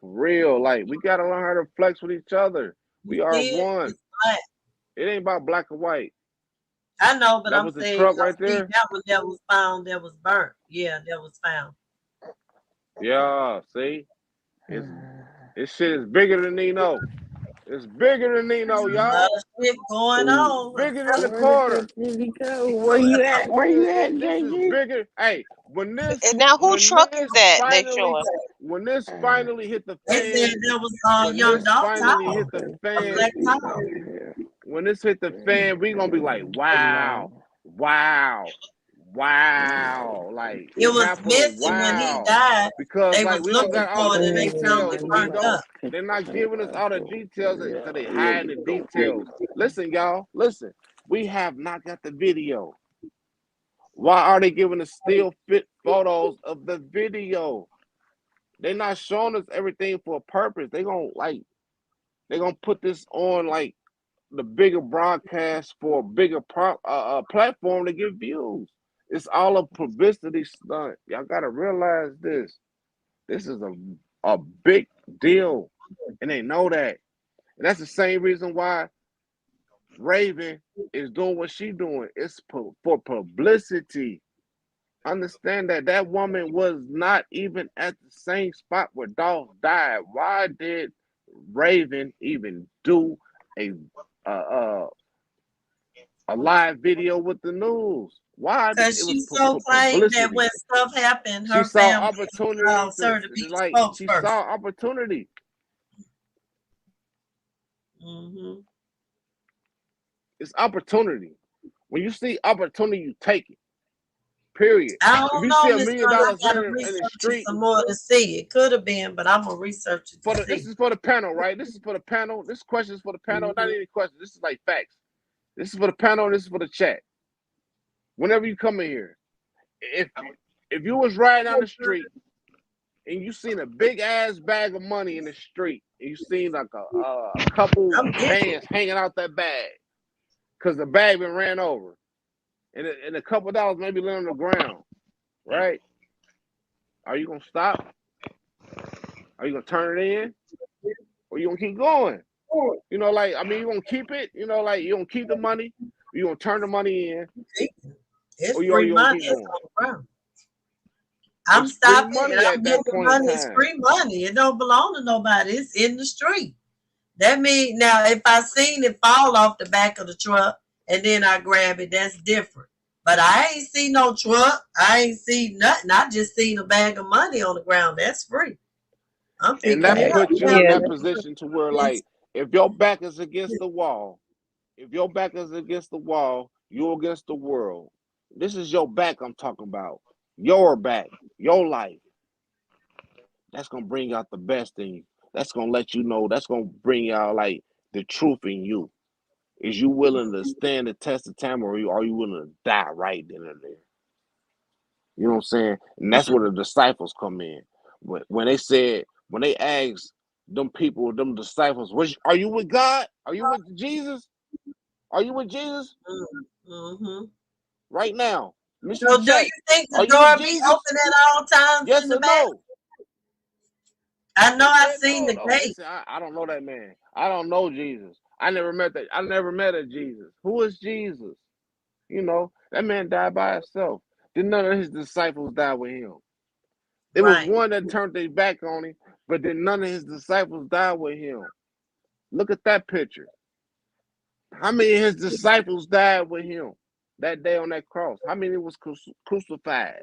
For real, like we gotta learn how to flex with each other. We are See it? one. It's black. It ain't about black or white. I know, but That I'm was the saying, truck right see, there. that one that was found, that was burnt. Yeah, that was found. Yeah, see, it's this shit is bigger than Nino. It's bigger than Nino, There's a lot y'all. of shit going on. Bigger than the Wonderful quarter. city go. Where you at? Where you at, This is JG? bigger. Hey, And now who truck is that they showing? when this finally hit the They said fan, that was when Young this Dog finally hit Tower, the a fan, Black Tower. when this hit the fan, we gonna be like, wow, wow, wow. Like It was capital missing when he wow. died. Because They like was we don't looking got all for the it and they found details. it burnt up. They're not giving us all the details, so they hiding the details. Listen, y'all, listen. We have not got the video. Why are they giving us still fit photos of the video? They're not showing us everything for a purpose. They're gonna put this on like the bigger broadcast for a bigger platform to get views. It's all a publicity stunt. Y'all gotta realize this. This is a big deal, and they know that. And that's the same reason why Raven is doing what she's doing. It's for publicity. Understand that that woman was not even at the same spot where Dolph died. Why did Raven even do a live video with the news? Why? Because It was she so claimed that publicity. when stuff happened, She her saw family opportunity allows her to be the she spokesperson. saw opportunity. Mm-hmm. It's opportunity. When you see opportunity, you take it. Period. I If don't you know, see $1 Miss million Jones. I laying gotta in the research it street, some more to see. It could have been, but I'm gonna research it to this see. is for the panel, right? This is for the panel. This question is for the panel, not any question. This is like facts. This is for the panel. This is for the chat. Whenever you come in here, if you was riding down the street and you seen a big ass bag of money in the street, and you seen like a couple bands hanging out that bag because the bag been ran over, and a couple dollars maybe laying on the ground, right? Are you gonna stop? Are you gonna turn it in, or you gonna keep going? You know, like, I mean, you gonna keep it? You know, like, you gonna keep the money? You gonna turn the money in? It's Or you free gonna money. keep It's going? on the ground. I'm It's free stopping money and I'm at getting that the point in money. It's time. free money. It don't belong to nobody. It's in the street. That means now if I seen it fall off the back of the truck and then I grab it, that's different. But I ain't see no truck. I ain't see nothing. I just seen a bag of money on the ground. That's free. I'm And picking that it up. puts you in that position to where, It's- like, if your back is against the wall, you're against the world. This is your back I'm talking about. Your back, your life. That's gonna bring out the best in you. That's gonna let you know. That's gonna bring out like the truth in you. Is you willing to stand the test of time, or are you willing to die right then and there? You know what I'm saying? And that's where the disciples come in. When they asked them people, them disciples, are you with God? Are you with Jesus? Are you with Jesus? Mm-hmm. Right now. So do you think the door be open at all times Yes in the or back? no? I know I seen the gate. Listen, I don't know that man. I don't know Jesus. I never met a Jesus. Who is Jesus? You know, that man died by himself. Did none of his disciples die with him? There was one that turned their back on him, but then none of his disciples died with him. Look at that picture. How many of his disciples died with him that day on that cross? How many was crucified?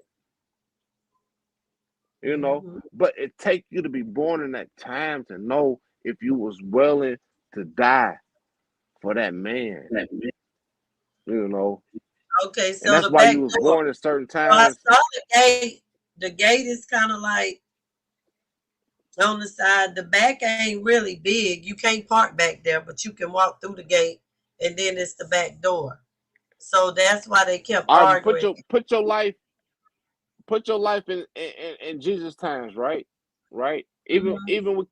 You know, but it takes you to be born in that time to know if you was willing to die for that man. You know. Okay, so and that's the why back you was door. born at certain So I times. saw the gate. The gate is kind of like on the side. The back ain't really big. You can't park back there, but you can walk through the gate, and then it's the back door. So that's why they kept All right, arguing. put your life in Jesus times, right? Even with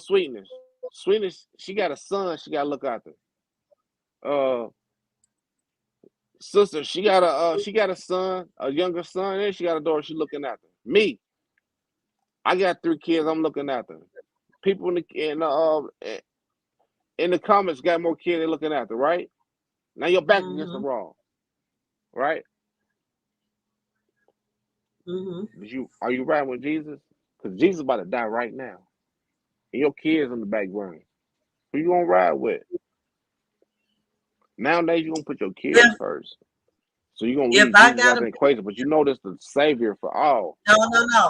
Sweetness, she got a son. She got to look after. Sister, she got a son, a younger son, and she got a daughter. She looking after. Me, I got 3 kids. I'm looking after. People in the comments got more kids they're looking after, right? Now your back against the Mm-hmm. wall, right? Mm-hmm. But are you riding with Jesus? Because Jesus about to die right now. And your kids on the back burner. Who you gonna ride with? Nowadays you gonna put your kids If first. So you're gonna if leave I Jesus out gotta the be, equation, but you know this the savior for all. no.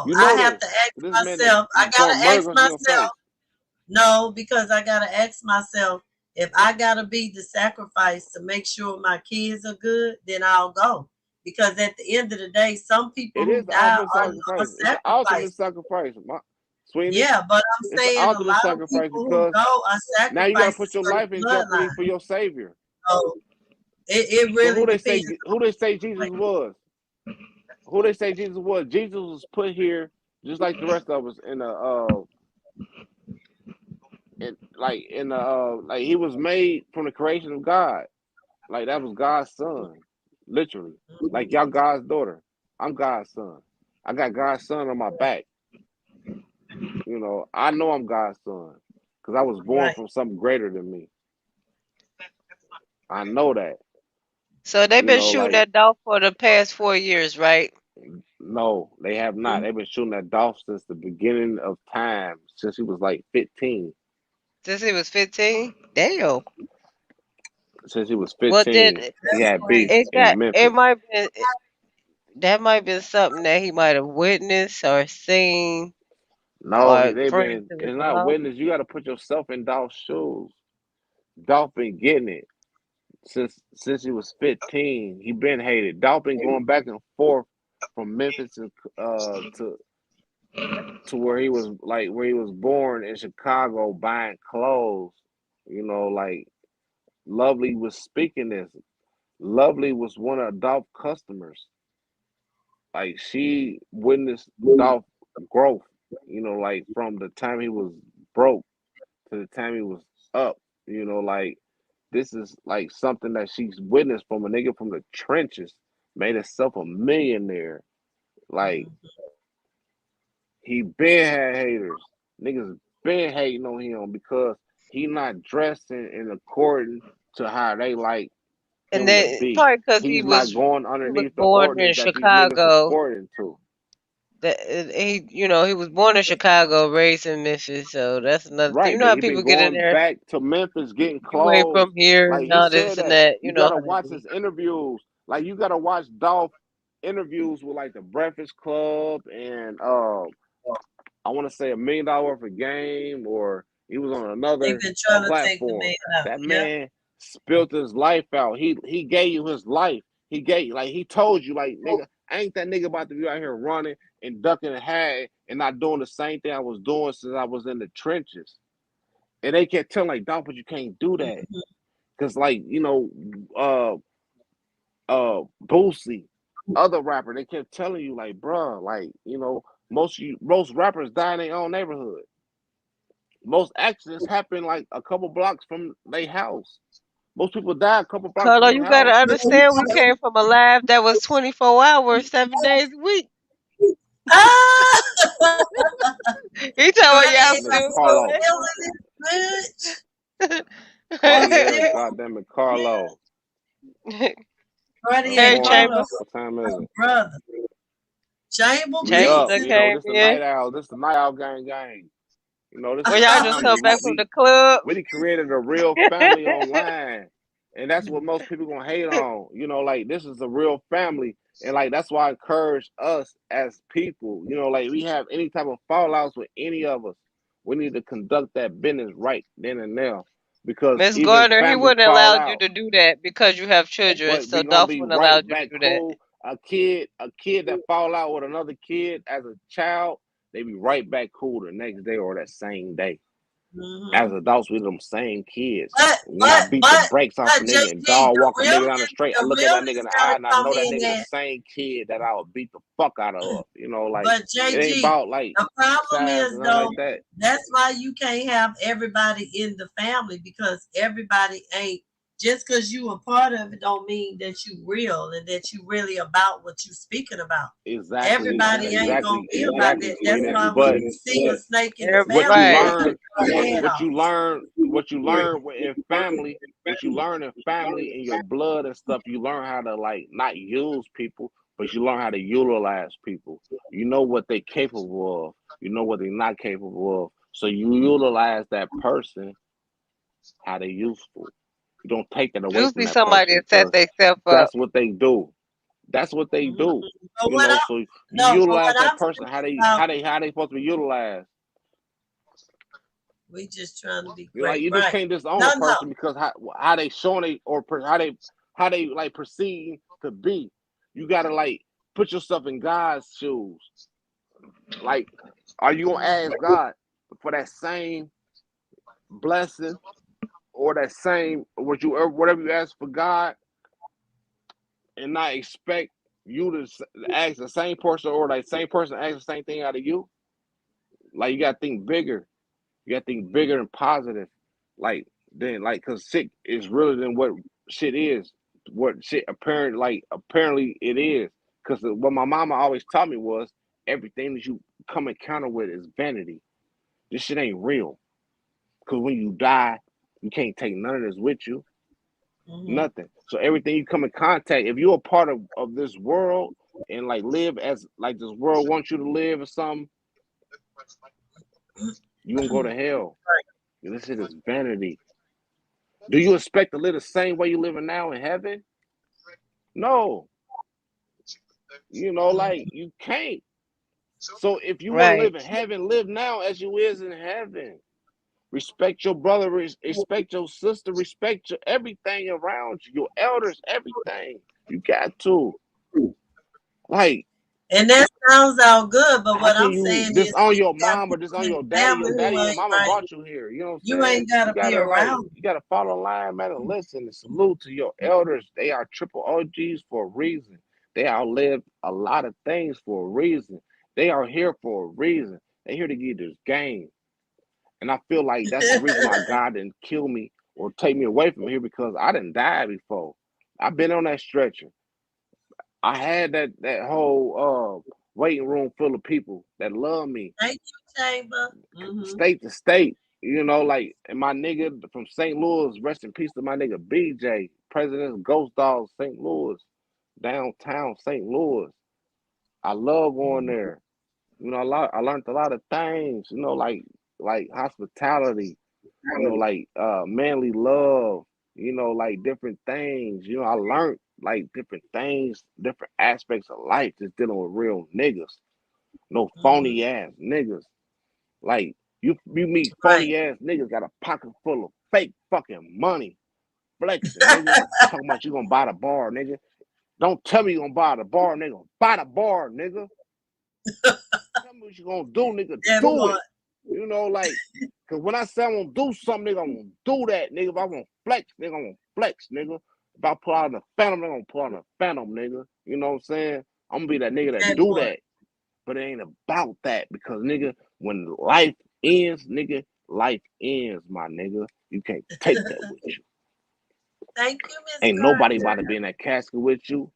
You I know have this. to ask This man is myself. I throwing gotta murder ask guns in your myself. face. No, because I gotta ask myself if I gotta be the sacrifice to make sure my kids are good, then I'll go. Because at the end of the day, some people It who is the die ultimate are sacrifice. It's the ultimate sacrifices. sacrifice, Sweetie. Yeah, but I'm It's the saying a ultimate lot of sacrifice people who because go are now you gotta put sacrifices your for the life in jeopardy bloodline. for your savior. So it So really depends. who they say Jesus was? Who they say Jesus was? Jesus was put here just like the rest of us in like he was made from the creation of God. Like that was God's son, literally. Like y'all God's daughter. I'm God's son. I got God's son on my back. You know, I know I'm God's son because I was born Right. from something greater than me. I know that. So they've You been know, shooting like at Dolph for the past 4 years, right? no, they have not. They've been shooting at Dolph since the beginning of time, since he was like 15. Since he was 15. Damn. Since he was Well, then 15, he That's had beef crazy. in it Memphis. might be that might be something that he might have witnessed or seen No, or they've friends been. that was It's not involved. witness. You got to put yourself in Dolph's shoes. Dolph been getting it since he was 15. He been hated. Dolph been going back and forth from Memphis to where he was born in Chicago buying clothes. You know, like Lovely was speaking this. Lovely was one of Dolph's customers. Like she witnessed Dolph growth. You know, like from the time he was broke to the time he was up. You know, like this is like something that she's witnessed from a nigga from the trenches, made himself a millionaire. Like he been had haters. Niggas been hating on him because he not dressing in according to how they like And him to then be. probably because He's not going he was underneath the born in ordinance that these niggas Chicago. according to. That he was born in Chicago, raised in Memphis, so that's another thing. You Right, know but how he been people get in going there, back to Memphis getting you ain't clothes. from here Like and he all this said and that. that. You You know gotta how they watch be. his interviews. Like you gotta watch Dolph interviews with like the Breakfast Club and I want to say $1 million worth of game, or he was on They've another been trying to take the platform. man out. That Yeah. man spilled his life out. He gave you his life. He told you like nigga, I ain't that nigga about to be out here running and ducking and hiding and not doing the same thing I was doing since I was in the trenches. And they kept telling like, Dolph, but you can't do that. Cause like, you know, Boosie, other rapper, they kept telling you like, bruh, like, you know, most rappers die in their own neighborhood. Most accidents happen like a couple blocks from their house. Most people die a couple blocks from Carlo, their you gotta house. understand we came from a life that was 24 hours, 7 days a week. Ah! He told me y'all Nigga still Carlo. Bitch. Oh Was yeah, there? goddamn it, Carlo. going. Freddie Good Hey, and morning. Carlos, Chamber. What time is it? brother. Chamber, We Chamber up, that Jesus. you know, came this the in. night owl. This the night owl gang. You know, this Well, the y'all just family. come back from the club. We created a real family online. And that's what most people gonna hate on. You know, like this is a real family. And like that's why I encourage us as people, you know, like we have any type of fallouts with any of us, we need to conduct that business right then and there. Because Miss even Gardner, he families wouldn't fall allow you out. to do that because you have children. But So we gonna Dolph be wouldn't allow right you to back do that. cool. A kid that fall out with another kid as a child, they be right back cool the next day or that same day. As adults, we them same kids. When I beat the brakes off a nigga and JG, dog walk a nigga down the street, I the look at that nigga realness in the eye gotta and I come know that in nigga the at. same kid that I would beat the fuck out of. You know, like But it ain't JG, about like the problem size is and nothing though, like that. that's why you can't have everybody in the family because everybody ain't just because you a part of it don't mean that you real and that you really about what you speaking about. Exactly, Everybody ain't gonna exactly, be about that. exactly. That's why But when you see a snake in the Every, what you family, they right. cut learn, your head what off. you learn, what you learn in family, what you learn in family and your blood and stuff, you learn how to like not use people, but you learn how to utilize people. You know what they're capable of. You know what they're not capable of. So you utilize that person how they're useful. You don't take it away from Usually that somebody person that set because themselves up. that's what they do. That's what they Mhm. do. But You what know, I so you no, but utilize what that I'm person saying about how they supposed to be utilized. we just trying to be You like great, you just right? can't disown No, a no. person because how they showing it or how they like perceive to be. You gotta like put yourself in God's shoes. Like, are you gonna Mhm. ask God for that same blessing or that same whatever you ask for God and not expect you to ask the same person or that same person ask the same thing out of you? Like you gotta think bigger. You gotta think bigger and positive. Like then cause shit is realer than what shit is. What shit apparently it is. Cause what my mama always taught me was everything that you come encounter with is vanity. This shit ain't real. Cause when you die, you can't take none of this with you. Mhm. Nothing. So everything you come in contact, if you're a part of this world and like live as like this world wants you to live or something, you gonna go to hell. This shit is vanity. Do you expect to live the same way you living now in heaven? No. You know, like you can't. So if you want to Right. live in heaven, live now as you is in heaven. Respect your brother, respect your sister, respect your everything around you, your elders, everything. You got to. Like, And that sounds all good, but how what can I'm you saying is disown when your you got mom or people disown in your the daddy? Your family daddy who and your ain't mama right, brought you here. You know what you I'm saying? ain't gotta be around. You gotta follow the line, man, and listen and salute to your elders. They are triple OGs for a reason. They outlived a lot of things for a reason. They are here for a reason. They're here to give this game. And I feel like that's the reason why God didn't kill me or take me away from here because I didn't die before. I've been on that stretcher. I had that whole waiting room full of people that love me, Thank you, Chamber. Mm-hmm. state to state. You know, like and my nigga from St. Louis, rest in peace to my nigga BJ, President of Ghost Dogs, St. Louis, downtown St. Louis. I love going there. You know, I learned a lot of things. You know, like hospitality. You know, like manly love. You know, like different things. You know, I learned like different things, different aspects of life, just dealing with real niggas. No Mm-hmm. phony ass niggas. Like you meet Right. phony ass niggas got a pocket full of fake fucking money, flexing, nigga. Talking about you gonna buy the bar, nigga. Don't tell me you gonna buy the bar, nigga. Buy the bar, nigga. Tell me what you gonna do, nigga. That Do part. it. You know, like, cause when I say I'm gonna do something, nigga, I'm gonna do that, nigga. If I want flex, nigga, I'm gonna flex, nigga. If I pull out the phantom, I'm gonna pull out the phantom, nigga. You know what I'm saying? I'm gonna be that nigga that That do part. that. But it ain't about that because nigga, when life ends, nigga, life ends, my nigga. You can't take that with you. Thank you, Miss Ain't nobody about Carter. to be in that casket with you.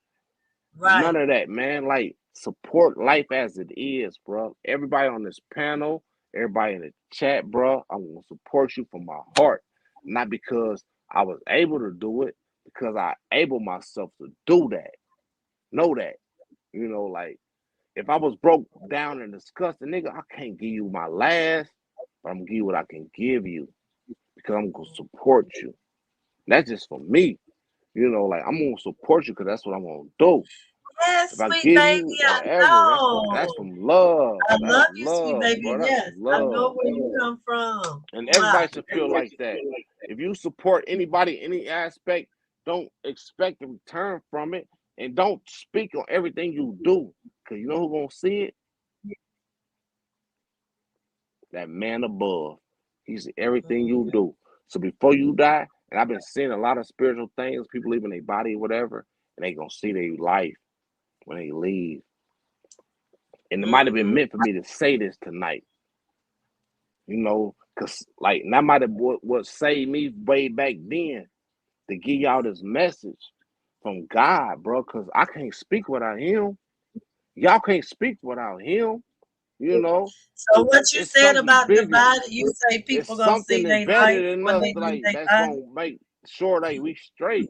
None Right. of that, man. Like support life as it is, bro. Everybody on this panel, everybody in the chat, bro. I'm gonna support you from my heart, not because I was able to do it, because I able myself to do that. Know that, you know, like. If I was broke down and disgusted, nigga, I can't give you my last, but I'm gonna give you what I can give you because I'm gonna support you. That's just for me. You know, like I'm gonna support you because that's what I'm gonna do. Yes, If I sweet give baby, you I whatever, that's know. from love. I That's love you, sweet love, baby. bro. That's Yes, from I know love. where you come from. And Wow. everybody should feel like that. If you support anybody, any aspect, don't expect a return from it. And don't speak on everything you do. Cause you know who's gonna see it? That man above. He's everything you do. So before you die, and I've been seeing a lot of spiritual things, people leaving their body, whatever, and they gonna see their life when they leave. And it might have been meant for me to say this tonight, you know, because like that might have what saved me way back then. to give y'all this message from God, bro, because I can't speak without him. Y'all can't speak without him, you know. So what you It's said something about the bigger. body, you say It's people gonna see something their life embedded in when us they leave like their that's body. gonna make sure that we straight.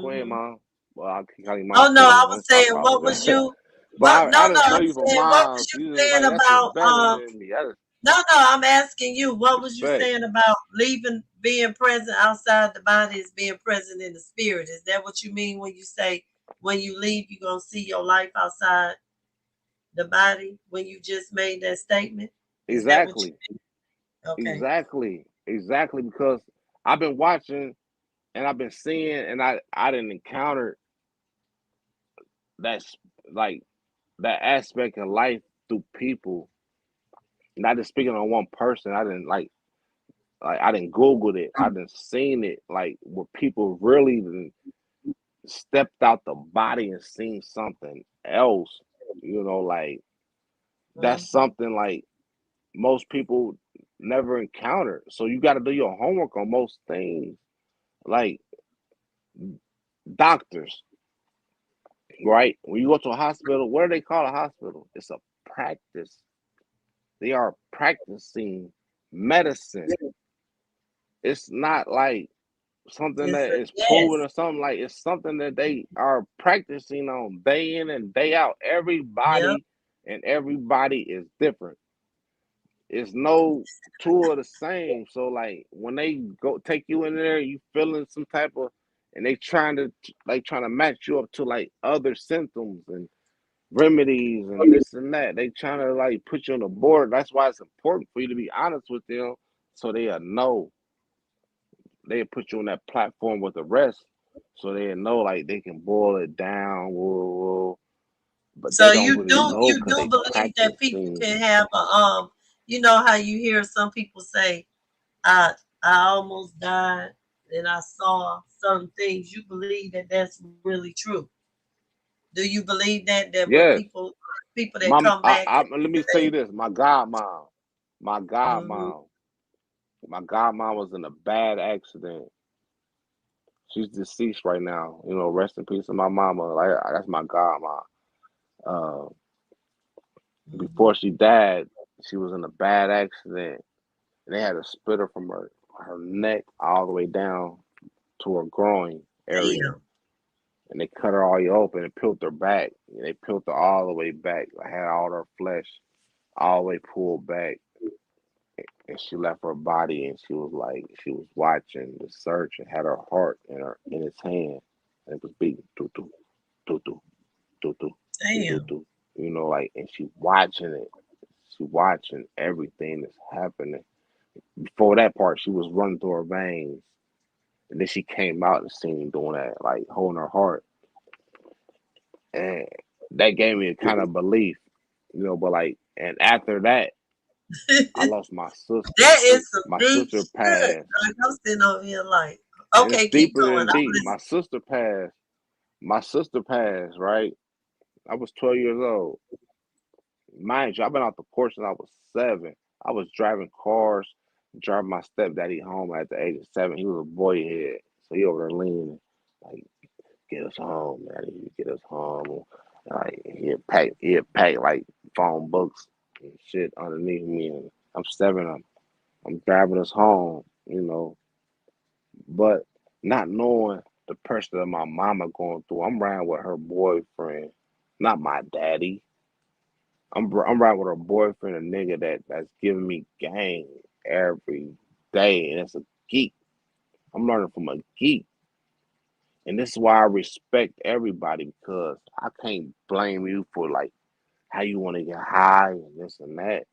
Go ahead, Hmm. mom. Well, I'll call you Oh mom no, too. I I'm was sorry, saying, what was apologize. you? But What? No, I no, didn't know I'm you from saying, what mom. was you You just saying like that's about? embedded in me. That is No, no, I'm asking you, what was you respect. saying about leaving, being present outside the body is being present in the spirit? Is that what you mean when you say when you leave, you're gonna see your life outside the body? When you just made that statement, is that what you Exactly. mean? Okay. Exactly. Because I've been watching and I've been seeing, and I didn't encounter that's like that aspect of life through people. Not just speaking on one person. I didn't like I didn't Google it. I didn't seen it like where people really stepped out the body and seen something else. You know, like that's Mm-hmm. something like most people never encounter. So you got to do your homework on most things. Like doctors, right? When you go to a hospital, what do they call a hospital? It's a practice. They are practicing medicine. It's not like something It's that a is proven yes. or something like it's something that they are practicing on day in and day out. Yep. Everybody is different. It's no two are the same. So like when they go take you in there, you feeling some type of and trying to match you up to like other symptoms and remedies and this and that. They trying to like put you on the board. That's why it's important for you to be honest with them so they'll know. They put you on that platform with the rest so they know like they can boil it down, but they So don't really know you because do they believe that people practicing. can have a you know how you hear some people say, I almost died and I saw certain things. You believe that that's really true? Do you believe that when Yes. people that come back Let me tell you this. My mm-hmm, godmom, my godmom was in a bad accident. She's deceased right now. You know, rest in peace to my mama. Like that's my godmom. Uh, mm-hmm, before she died, she was in a bad accident. And they had a splitter from her neck all the way down to her groin area. damn, And they cut her all the way open and peeled her back. And they peeled her all the way back. I had all her flesh all the way pulled back. And she left her body and she was watching the search and had her heart in its hand. And it was beating doo doo doo doo doo doo doo damn. doo. You know, like and she watching it. She watching everything that's happening. Before that part, she was running through her veins. And then she came out and seen doing that, like holding her heart. And that gave me a kind of belief, you know, but like and after that, I lost my sister. That is some My deep sister shit. passed. Like I'm sitting over here like, And it's okay, keep deeper going. than I'm deep. listening. My sister passed. My sister passed, right? I was 12 years old. Mind you, I've been out the porch since I was 7. I was driving cars, driving my stepdaddy home at the age of 7. He was a boy head. So he over there leaning, like, get us home, man. You get us home. Like he'd pack like phone books and shit underneath me and I'm 7. I'm driving us home, you know, but not knowing the pressure that my mama going through. I'm riding with her boyfriend, not my daddy. I'm riding with her boyfriend, a nigga that's giving me game every day, and it's a geek. I'm learning from a geek, and this is why I respect everybody because I can't blame you for like how you want to get high and this and that.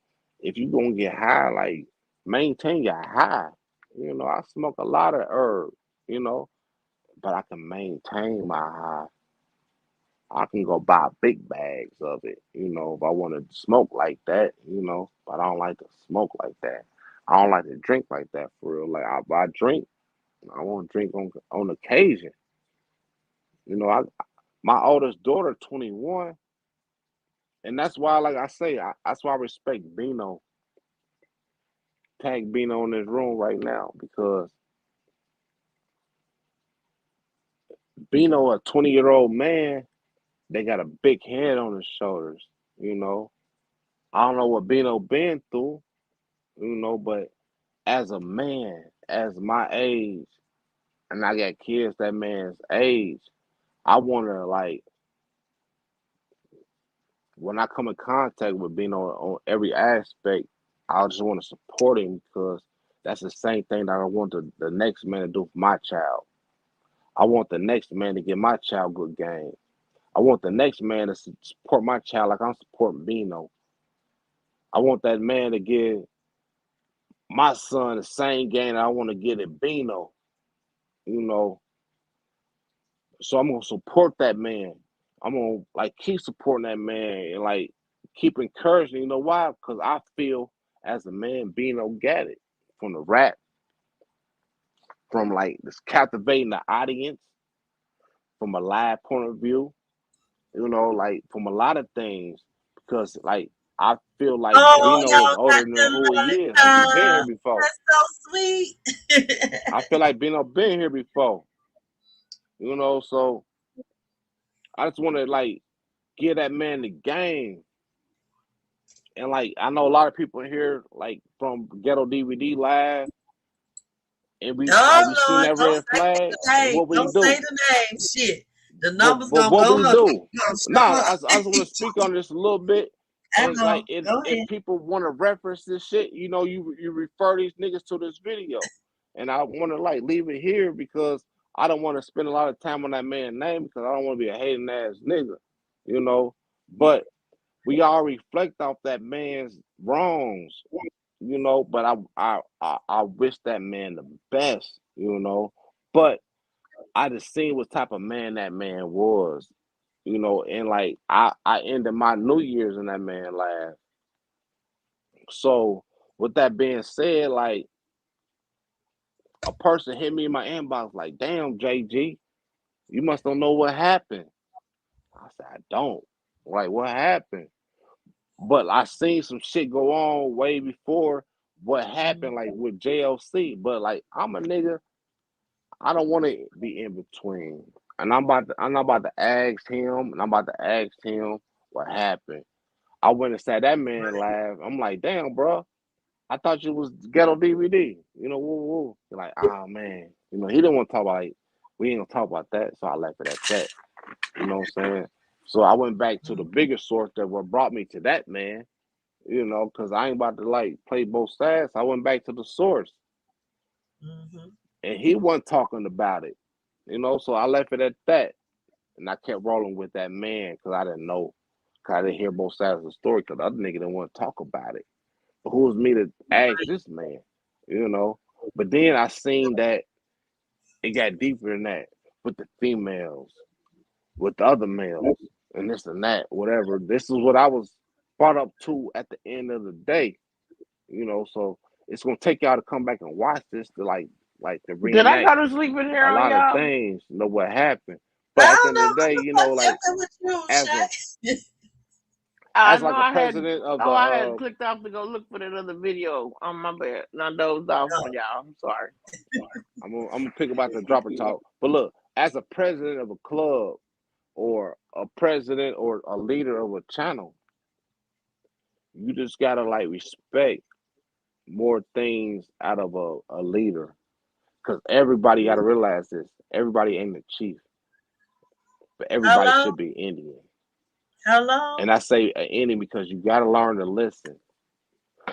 If you gonna get high, like maintain your high. You know, I smoke a lot of herb, you know, but I can maintain my high. I can go buy big bags of it, you know, if I want to smoke like that, you know, but I don't like to smoke like that. I don't like to drink like that for real. Like if I drink, I want to drink on occasion. You know, my oldest daughter 21, and that's why, like I say, that's why I respect Bino, tag Bino in this room right now because Bino, a 20-year-old man, they got a big head on his shoulders. You know, I don't know what Bino been through. You know, but as a man, as my age, and I got kids that man's age, I want to like when I come in contact with Bino on every aspect, I just want to support him because that's the same thing that I want the next man to do for my child. I want the next man to give my child good game. I want the next man to support my child like I'm supporting Bino. I want that man to give my son the same game that I want to give at Bino. You know, so I'm gonna support that man. I'm gonna like keep supporting that man and like keep encouraging. You know why? Because I feel as a man, Bino got it from the rap, from like this captivating the audience, from a live point of view. You know, like from a lot of things. Because like I feel like Oh, Bino is y'all older got than the who he is. Like he been here lollipop. before. That's so sweet. I feel like Bino been here before. You know, so I just want to like give that man the game. And like I know a lot of people here, like from Ghetto DVD Live, and we Oh seen Lord, that don't red say flag. the And name. what we Don't say do? the name. Shit. The But numbers but gonna what go we up. do? Gonna Nah, show up. I just want to speak on this a little bit. I And know. like Go if ahead. people want to reference this shit, you know, you refer these niggas to this video. And I want to like leave it here because I don't want to spend a lot of time on that man's name because I don't want to be a hating ass nigga, you know. But we all reflect off that man's wrongs, you know. But I wish that man the best, you know. But I just seen what type of man that man was, you know, and like I ended my New Year's in that man life. So with that being said, like a person hit me in my inbox like, damn, JG, you must don't know what happened. I said, I don't. Like, what happened? But I seen some shit go on way before what happened, like with JLC. But like I'm a nigga, I don't want to be in between. And I'm not about to ask him, and I'm about to ask him what happened. I went and sat that man live. I'm like, damn, bro, I thought you was Ghetto DVD. You know, woo woo. You're like, oh man, you know, he didn't want to talk about like we ain't gonna talk about that. So I left it at that. You know what I'm saying? So I went back to the bigger source that what brought me to that man. You know, because I ain't about to like play both sides. I went back to the source, Mhm. and he wasn't talking about it. You know, so I left it at that, and I kept rolling with that man because I didn't know, because I didn't hear both sides of the story. Because the other nigga didn't want to talk about it. But who was me to ask this man? You know. But then I seen that it got deeper than that with the females, with the other males, and this and that, whatever. This is what I was brought up to at the end of the day. You know, so it's gonna take y'all to come back and watch this to like to Did I reenact go to sleep in here a on lot of y'all? things, you know what happened. I But at the don't end of know the what day, the you know, fuck like happened with you, as a Shay. I as know like a I had. president of Oh, I had the clicked off to go look for that other video on my bed. And I dozed off on y'all. I'm sorry. I'm gonna pick about the dropper talk. But look, as a president of a club or a president or a leader of a channel, you just gotta like respect more things out of a leader. Cause everybody gotta realize this. Everybody ain't the chief, but everybody Hello? should be Indian. Hello? And I say Indian because you gotta learn to listen.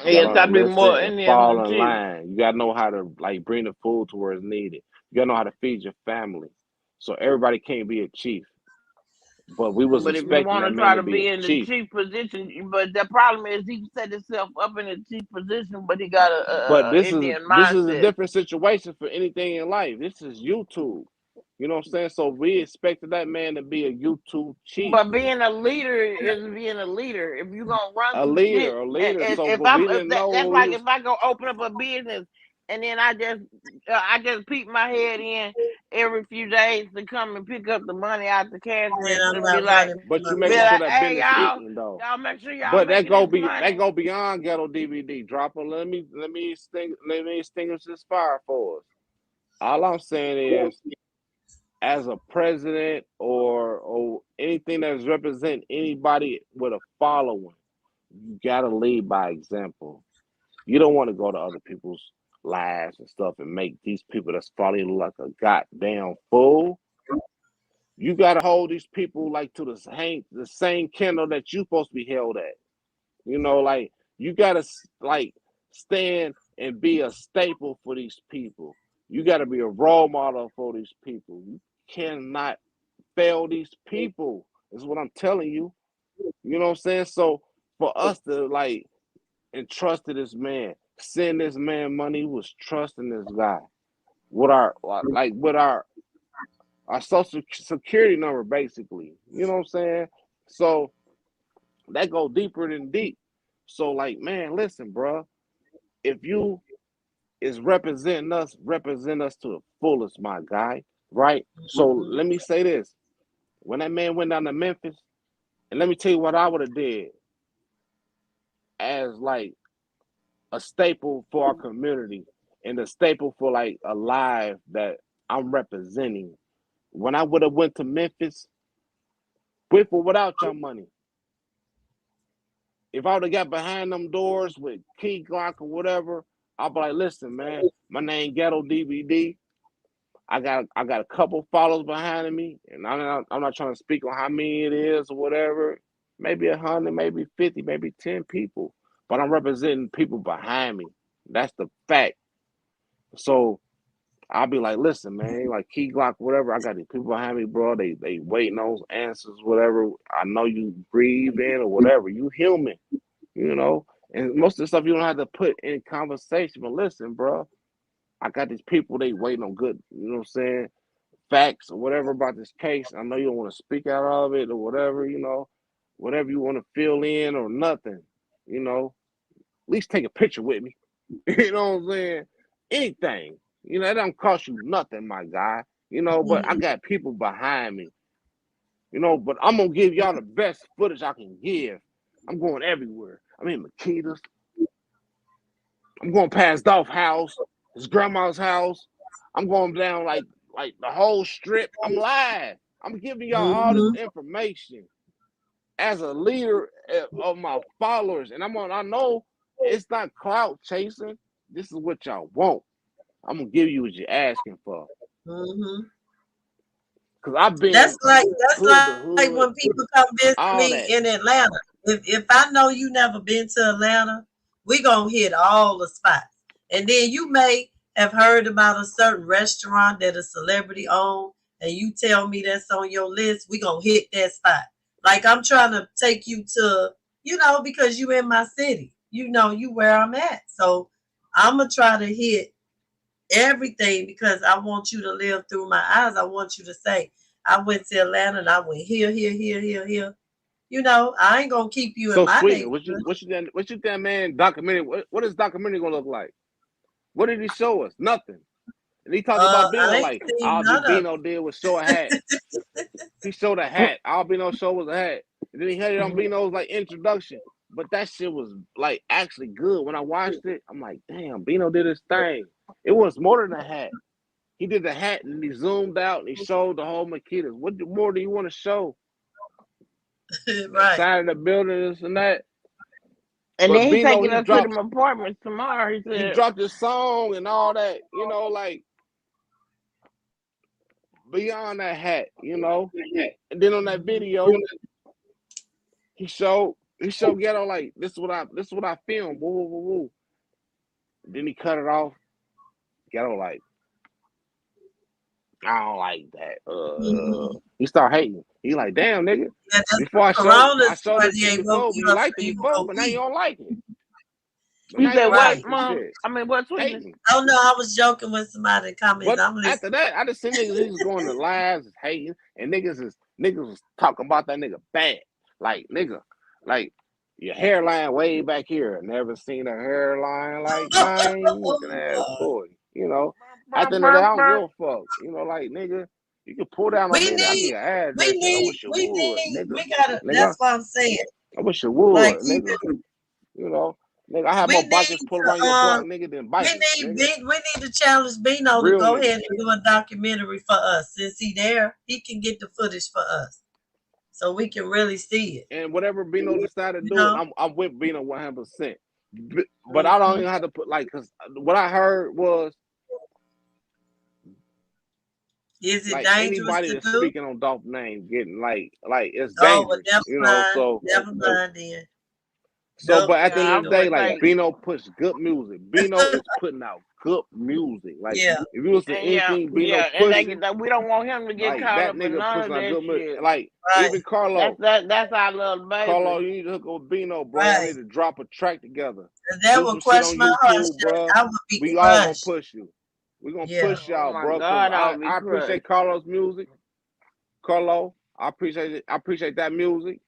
You Yeah, gotta it's learn got to to be listen more and Indians fall than in Chiefs. line. You gotta know how to like bring the food to where it's needed. You gotta know how to feed your family. So everybody can't be a chief. But we was But if you expecting want that to man try to to be a be in the chief. chief position, but the problem is he set himself up in a chief position, but he got But a Indian this is a mindset. different situation for anything in life. This is YouTube. You know what I'm saying? So we expected that man to be a YouTube chief, But being a leader is being a leader. If you gonna run a some shit, leader, a leader. So, if but I'm we didn't know that's what we like was. if I go open up a business and then I just peek my head in every few days to come and pick up the money out the cash Man, register I'm and be not like, running But you my making sure business. that hey business y'all, eating though. y'all make sure y'all But making this that money. go beyond Ghetto DVD. Dropper. Let me extinguish this fire for us. All I'm saying is, as a president or anything that's represent anybody with a following, you gotta lead by example. You don't want to go to other people's lives and stuff and make these people that's following you look like a goddamn fool. You gotta hold these people like to the same candle that you supposed to be held at. You know, like you gotta like stand and be a staple for these people. You gotta be a role model for these people. You cannot fail these people. Is what I'm telling you. You know what I'm saying? So for us to like entrust to this man, send this man money, he was trusting this guy with our social security number, basically. You know what I'm saying? So that go deeper than deep. So like, man, listen, bro. If you is represent us to the fullest, my guy. Right? So let me say this. When that man went down to Memphis, and let me tell you what I would have did as like a staple for our community and a staple for like a live that I'm representing. When I would have went to Memphis, with or without your money, if I would have got behind them doors with Key Glock or whatever, I'll be like, listen, man, my name Ghetto DVD. I got a couple followers behind me, and I'm not trying to speak on how many it is or whatever. Maybe 100, maybe 50, maybe 10 people, but I'm representing people behind me. That's the fact. So I'll be like, listen, man, like Key Glock, whatever. I got these people behind me, bro. They waiting on those answers, whatever. I know you grieving or whatever. You human, you know. And most of the stuff you don't have to put in conversation. But listen, bro, I got these people. They waiting on good, you know what I'm saying, facts or whatever about this case. I know you don't want to speak out of it or whatever, you know, whatever you want to fill in or nothing, you know. At least take a picture with me. You know what I'm saying? Anything. You know, it don't cost you nothing, my guy. You know, but I got people behind me. You know, but I'm going to give y'all the best footage I can give. I'm going everywhere. I'm in Makita's. I'm going past Dolph house, his grandma's house. I'm going down like the whole strip. I'm live. I'm giving y'all all this information as a leader of my followers. And I know it's not clout chasing. This is what y'all want. I'm gonna give you what you're asking for. Cause I've been That's like hood, when people come visit all me that. in Atlanta. If I know you never been to Atlanta, we gonna hit all the spots. And then you may have heard about a certain restaurant that a celebrity owned, and you tell me that's on your list, we gonna hit that spot. Like I'm trying to take you to, you know, because you in my city. You know you where I'm at. So I'm gonna try to hit everything because I want you to live through my eyes. I want you to say, I went to Atlanta and I went here. You know, I ain't gonna keep you So in my sweet. neighborhood. What you think, man? Documentary. What is documentary gonna look like? What did he show us? Nothing. And he talked about Bino I ain't like seen all none of Bino did was show a hat. He showed a hat. All Bino showed was a hat. And then he had it on Bino's like introduction. But that shit was like actually good. When I watched it, I'm like, damn, Bino did his thing. It was more than a hat. He did the hat and he zoomed out and he showed the whole Makita's. What more do you want to show? right. Side of the building, this and that. And But then he Bino, taking us to them apartments tomorrow. He he said, dropped his song and all that, you know, like beyond that hat, you know. And then on that video, he showed Ghetto like this is what I filmed. Woo, woo, woo, woo. Then he cut it off. Ghetto like, I don't like that. He start hating. He like, damn, nigga. Yeah, Before I showed it to you before, but you liked it before, but now you don't like it. But you now you said, don't what, like the Mom? shit. I mean, what, Sweetness? Hating. Oh, no, I was joking with somebody in the comments. But I'm listening. after that, I just seen niggas going to lives, hating, and niggas was talking about that nigga bad. Like, nigga, like, your hairline way back here. Never seen a hairline like mine. Looking ass boy. You know, at the end of the day, I don't give a fuck. You know, like, nigga, you can pull down on me. I give you an address. I wish you would, nigga. We gotta, Nigga, that's what I'm saying. I wish you would, Like, nigga. You know, Nigga, I have We more need bikers pull around your to block, nigga, than bikers, nigga. we need to challenge Bino to Real go niggas. ahead and do a documentary for us. Since he there, he can get the footage for us, so we can really see it. And whatever Bino decided to You do, know? I'm with Bino 100%. But I don't even have to put like, cause what I heard was Is it like dangerous anybody to that's do? speaking on Dolph name getting like it's Oh, well, dangerous, you know. So never mind then. so, but at the Yeah, end I of the day, would like think. Bino puts good music. Bino is putting out good music. Like Yeah. if you listen to And yeah, anything Bino yeah, and pushing, we don't want him to get like caught that up in nigga none puts of out that good music. shit. Like Right. even Carlo, That's our little baby. Carlo, you need to hook up with Bino, bro. Y'all Right. need to drop a track together. And that Do would some shit crush on my heart. YouTube, bro. I would be We all gonna crushed. push you. We gonna Yeah. push Oh y'all, my bro. Cause God, I would be I crushed. appreciate Carlos' music. Carlo, I appreciate it. I appreciate that music.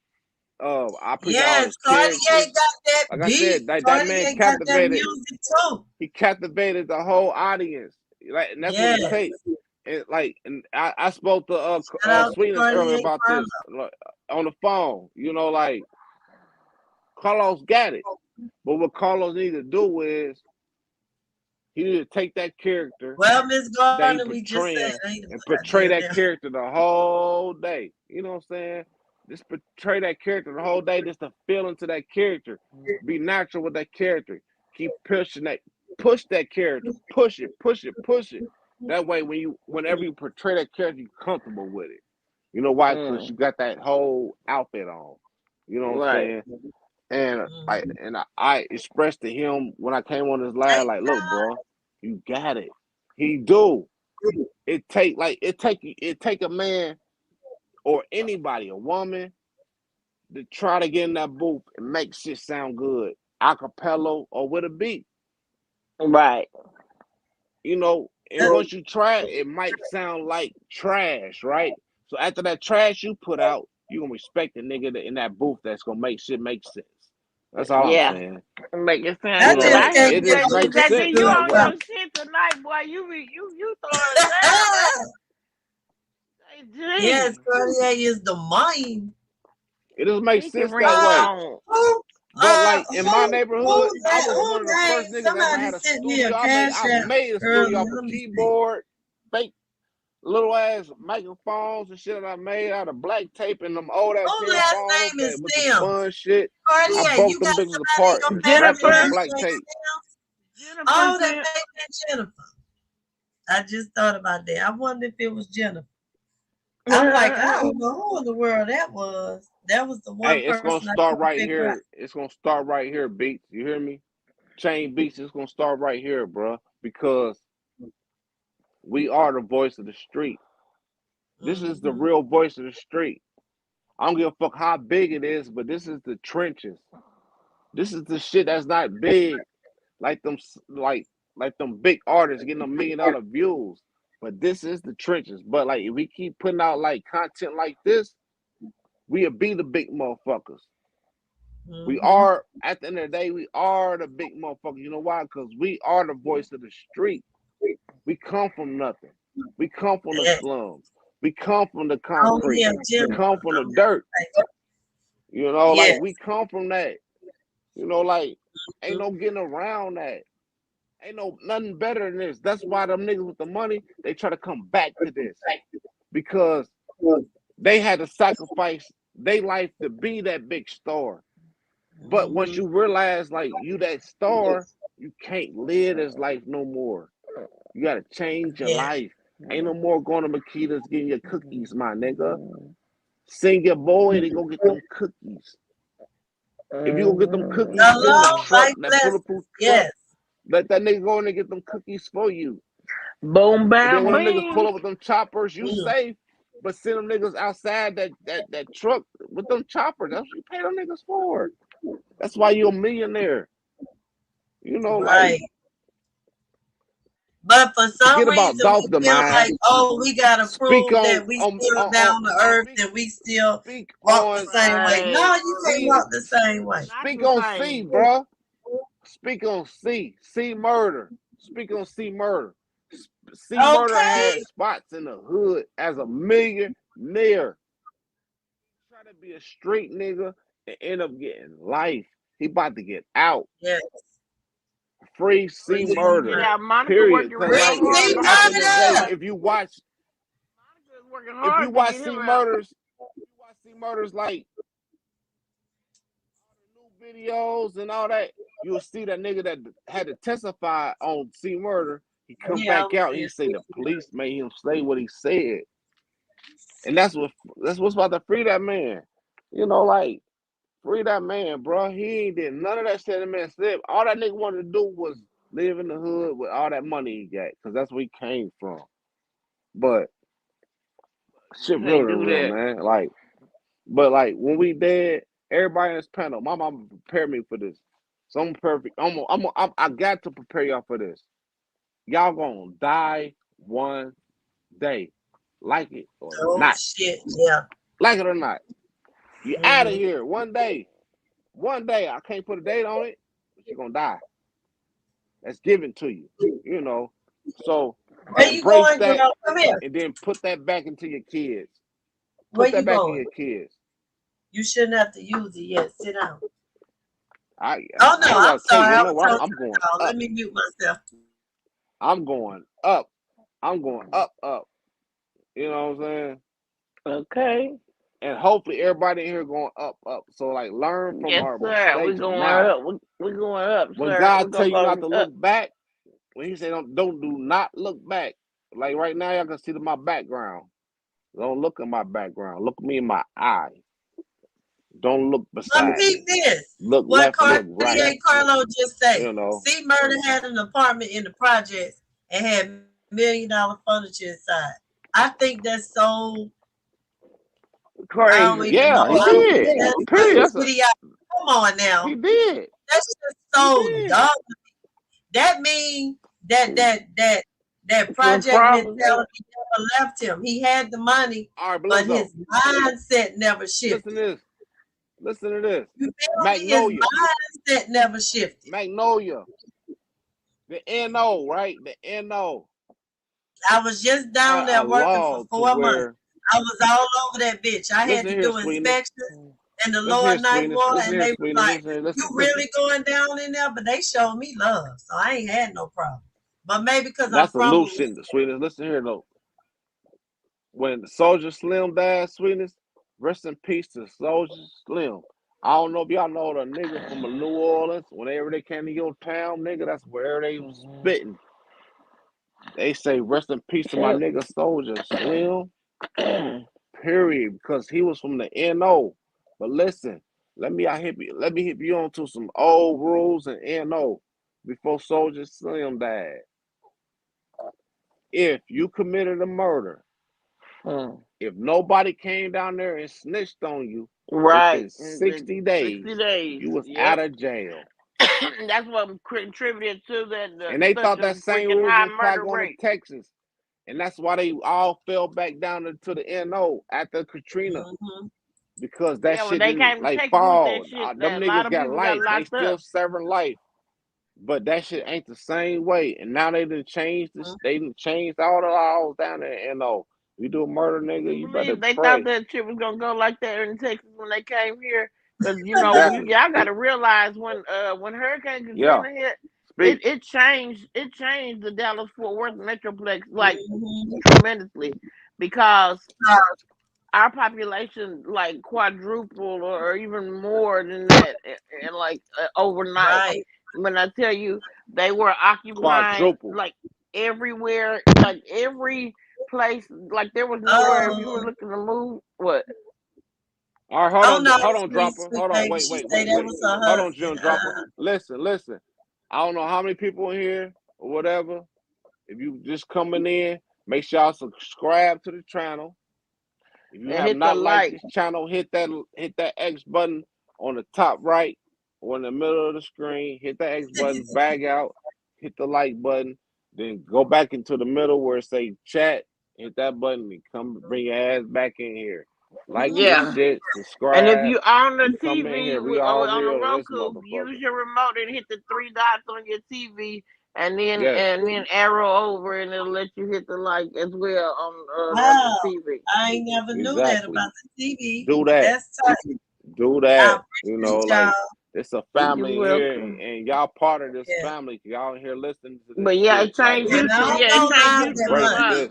I appreciate all Yes, his Cartier characters. got that Like I beat. said, that Cartier man got that captivated. music too. He captivated the whole audience. Like, and that's what Yes. it takes. And like, and I spoke to Shout out to Sweetness Cartier earlier about Carlo. this like, on the phone. You know, like Carlos got it, but what Carlos needs to do is he need to take that character Well, Miss that he Gardner, we just portraying said I need to and put that portray deal that down. character the whole day. You know what I'm saying? Just portray that character the whole day, just to feel into that character. Be natural with that character. Keep pushing that, push that character, push it, push it, push it. That way, whenever you portray that character, you're comfortable with it. You know why? Because you got that whole outfit on. You know what I'm Right. saying? And I expressed to him when I came on this live, like, look, bro, you got it. He do. It take a man or anybody, a woman, to try to get in that booth and make shit sound good, a cappella or with a beat. Right. You know, and once you try it, it might sound like trash, right? So after that trash you put out, you gonna respect the nigga in that booth that's gonna make shit make sense. That's all Yeah. I'm saying. Make it sound I You know, good. just I like hear can't it you, get just makes this sense JB. You good that on way. your shit tonight, boy. You throwing it down, man. Yes, JG. Cartier is the mind. It just makes He can sense ring that way. on. But like in my neighborhood, I was one of the That? first niggas that ever Somebody had a sent me a studio. cash I app made a studio earlier. off a Let me see. keyboard, fake little ass microphones and shit that I made out of black tape and them old ass Whose last headphones name is with the Sims? sponge shit. Cartier, I broke you them got bitches somebody apart, in your family wrapped them in last black name tape. Sims? Oh, that may be Jennifer. I just thought about that. I wondered if it was Jennifer. I'm like, I don't know who in the world that was. That was the one Hey, it's gonna person I start couldn't right figure out. here. It's gonna start right here, Beats. You hear me? Chain Beats. It's gonna start right here, bro. Because we are the voice of the street. This is the real voice of the street. I don't give a fuck how big it is, but this is the trenches. This is the shit that's not big, like them big artists getting $1 million views. But this is the trenches. But like if we keep putting out like content like this, we'll be the big motherfuckers. We are, at the end of the day, we are the big motherfuckers. You know why? Because we are the voice of the street. We come from nothing. We come from the slums. We come from the concrete. We come from the dirt. You know, like we come from that. You know, like ain't no getting around that. Ain't no nothing better than this. That's why them niggas with the money, they try to come back to this. Because they had to sacrifice their life to be that big star. But once you realize like you that star, you can't live this life no more. You gotta change your life. Ain't no more going to Makita's getting your cookies, my nigga. Send your boy to go get them cookies. If you go get them cookies, get in the truck, that bulletproof truck. Let that nigga go in and get them cookies for you. Boom, And bam, then when them bing. niggas pull up with them choppers, you safe. But send them niggas outside that truck with them choppers. That's what you pay them niggas for. That's why you're a millionaire. You know, like. But for some Forget about reason, Dolph we feel like, oh, we gotta prove that we still down to earth and we still walk the same way. No, you can't walk the same way. Speak on C, bro. Speak on C. C Murder. Speak on C Murder. C Murder had spots in the hood as a millionaire. Try to be a street nigga and end up getting life. He about to get out. Yes. Free C Free C Murder. Murder. Yeah, Monica Period. working Cause real like Free hard C to back in the day, Murder. if you watch Monica's working if you hard to watch get C him out. Murders, like new videos and all that, you'll see that nigga that had to testify on C Murder. He come Yeah, I back was out. He there. say the police made him say what he said, and that's what's about to free that man. You know, like free that man, bro. He ain't did none of that shit. That man said all that nigga wanted to do was live in the hood with all that money he got, cause that's where he came from. But shit Can't real, do real, that. man. Like, but like when we dead, everybody in this panel, my mama prepared me for this. So I'm perfect. I got to prepare y'all for this. Y'all gonna die one day, like it or Oh not, shit. Yeah. like it or not. You out of Mhm. here one day. One day, I can't put a date on it, but you're gonna die. That's given to you, you know. So Where you embrace going, that girl? Come here. and then put that back into your kids. Where Put that you back in going? your kids. You shouldn't have to use it yet. Sit down. I Oh ain't no, I'm gotta tell sorry. you, I no, was talking I'm to the going dog. Let up. me mute myself. I'm going up. I'm going up. You know what I'm saying? Okay. And hopefully everybody in here going up. So like learn from Yes, our sir. We're mistakes going now. up. We're going up, When sir. We're God tell gonna you not go to up. look back, when he say don't do not look back. Like right now, y'all can see my background. Don't look at my background. Look me in my eye. Don't look beside Peep me. this. Look What left, look right. Cartier Carlo just say? You know. C Murder had an apartment in the projects and had $1 million furniture inside. I think that's so Crazy. I don't even Yeah, know. he did. Period. That's video. Come on now. He did. That's just so dumb. That means that project mentality never left him. He had the money, all right, but his mindset never shifted. Listen to this. You feel Magnolia. me? His mindset never shifted. Magnolia. The NO, right? The NO. I was just down there working for 4 months. I was all over that bitch. I had to do inspections and the lower ninth ward, and they were like, "You really going down in there?" But they showed me love, so I ain't had no problem. But maybe because that's I'm a from loose shit, Sweetness. Listen here though. When Soldier Slim died, Sweetness, rest in peace to Soldier Slim. I don't know if y'all know the nigga from New Orleans. Whenever they came to your town, nigga, that's where they was spitting. They say rest in peace to my nigga Soldier Slim. Period. Because he was from the NO. But listen, let me hit you onto some old rules and NO before Soldier Slim died. If you committed a murder, if nobody came down there and snitched on you, within 60 days, you was out of jail. That's what contributed to that. And they thought that same rules would apply going to Texas. And that's why they all fell back down into the NO after Katrina. Because that shit didn't like fall. Them niggas got life. They still serving life. But that shit ain't the same way. And now they done changed this. They done changed all the laws down there in NO. You do a murder, nigga, you better they pray. thought that shit was gonna go like that in Texas when they came here. Because you know, y'all gotta realize when Hurricane Katrina hit, it changed the Dallas Fort Worth Metroplex like tremendously, because our population like quadrupled or even more than that in like overnight. Right. When I tell you, they were occupying like everywhere, like every place, like there was nowhere if you were looking to move. What? All right, hold on, Dropper. Hold on, wait. Hold on, Jim Dropper. Listen. I don't know how many people in here or whatever. If you just coming in, make sure y'all subscribe to the channel. If you have not liked this channel, hit that X button on the top right or in the middle of the screen. Hit that X button, bag out, hit the like button, then go back into the middle where it say chat. Hit that button and come bring your ass back in here. Like this shit, subscribe. And if you on the come TV in here, on the Roku, use your remote and hit the 3 dots on your TV, and then arrow over, and it'll let you hit the like as well on the TV. I never knew that about the TV. Do that. That's tight. Do that. You know, like It's a You're family here, welcome. and y'all part of this Yeah. family. Y'all in here listening to this But yeah, shit. it changed And I Houston. don't Yeah, it go changed live Houston that a Embrace much. lot. this.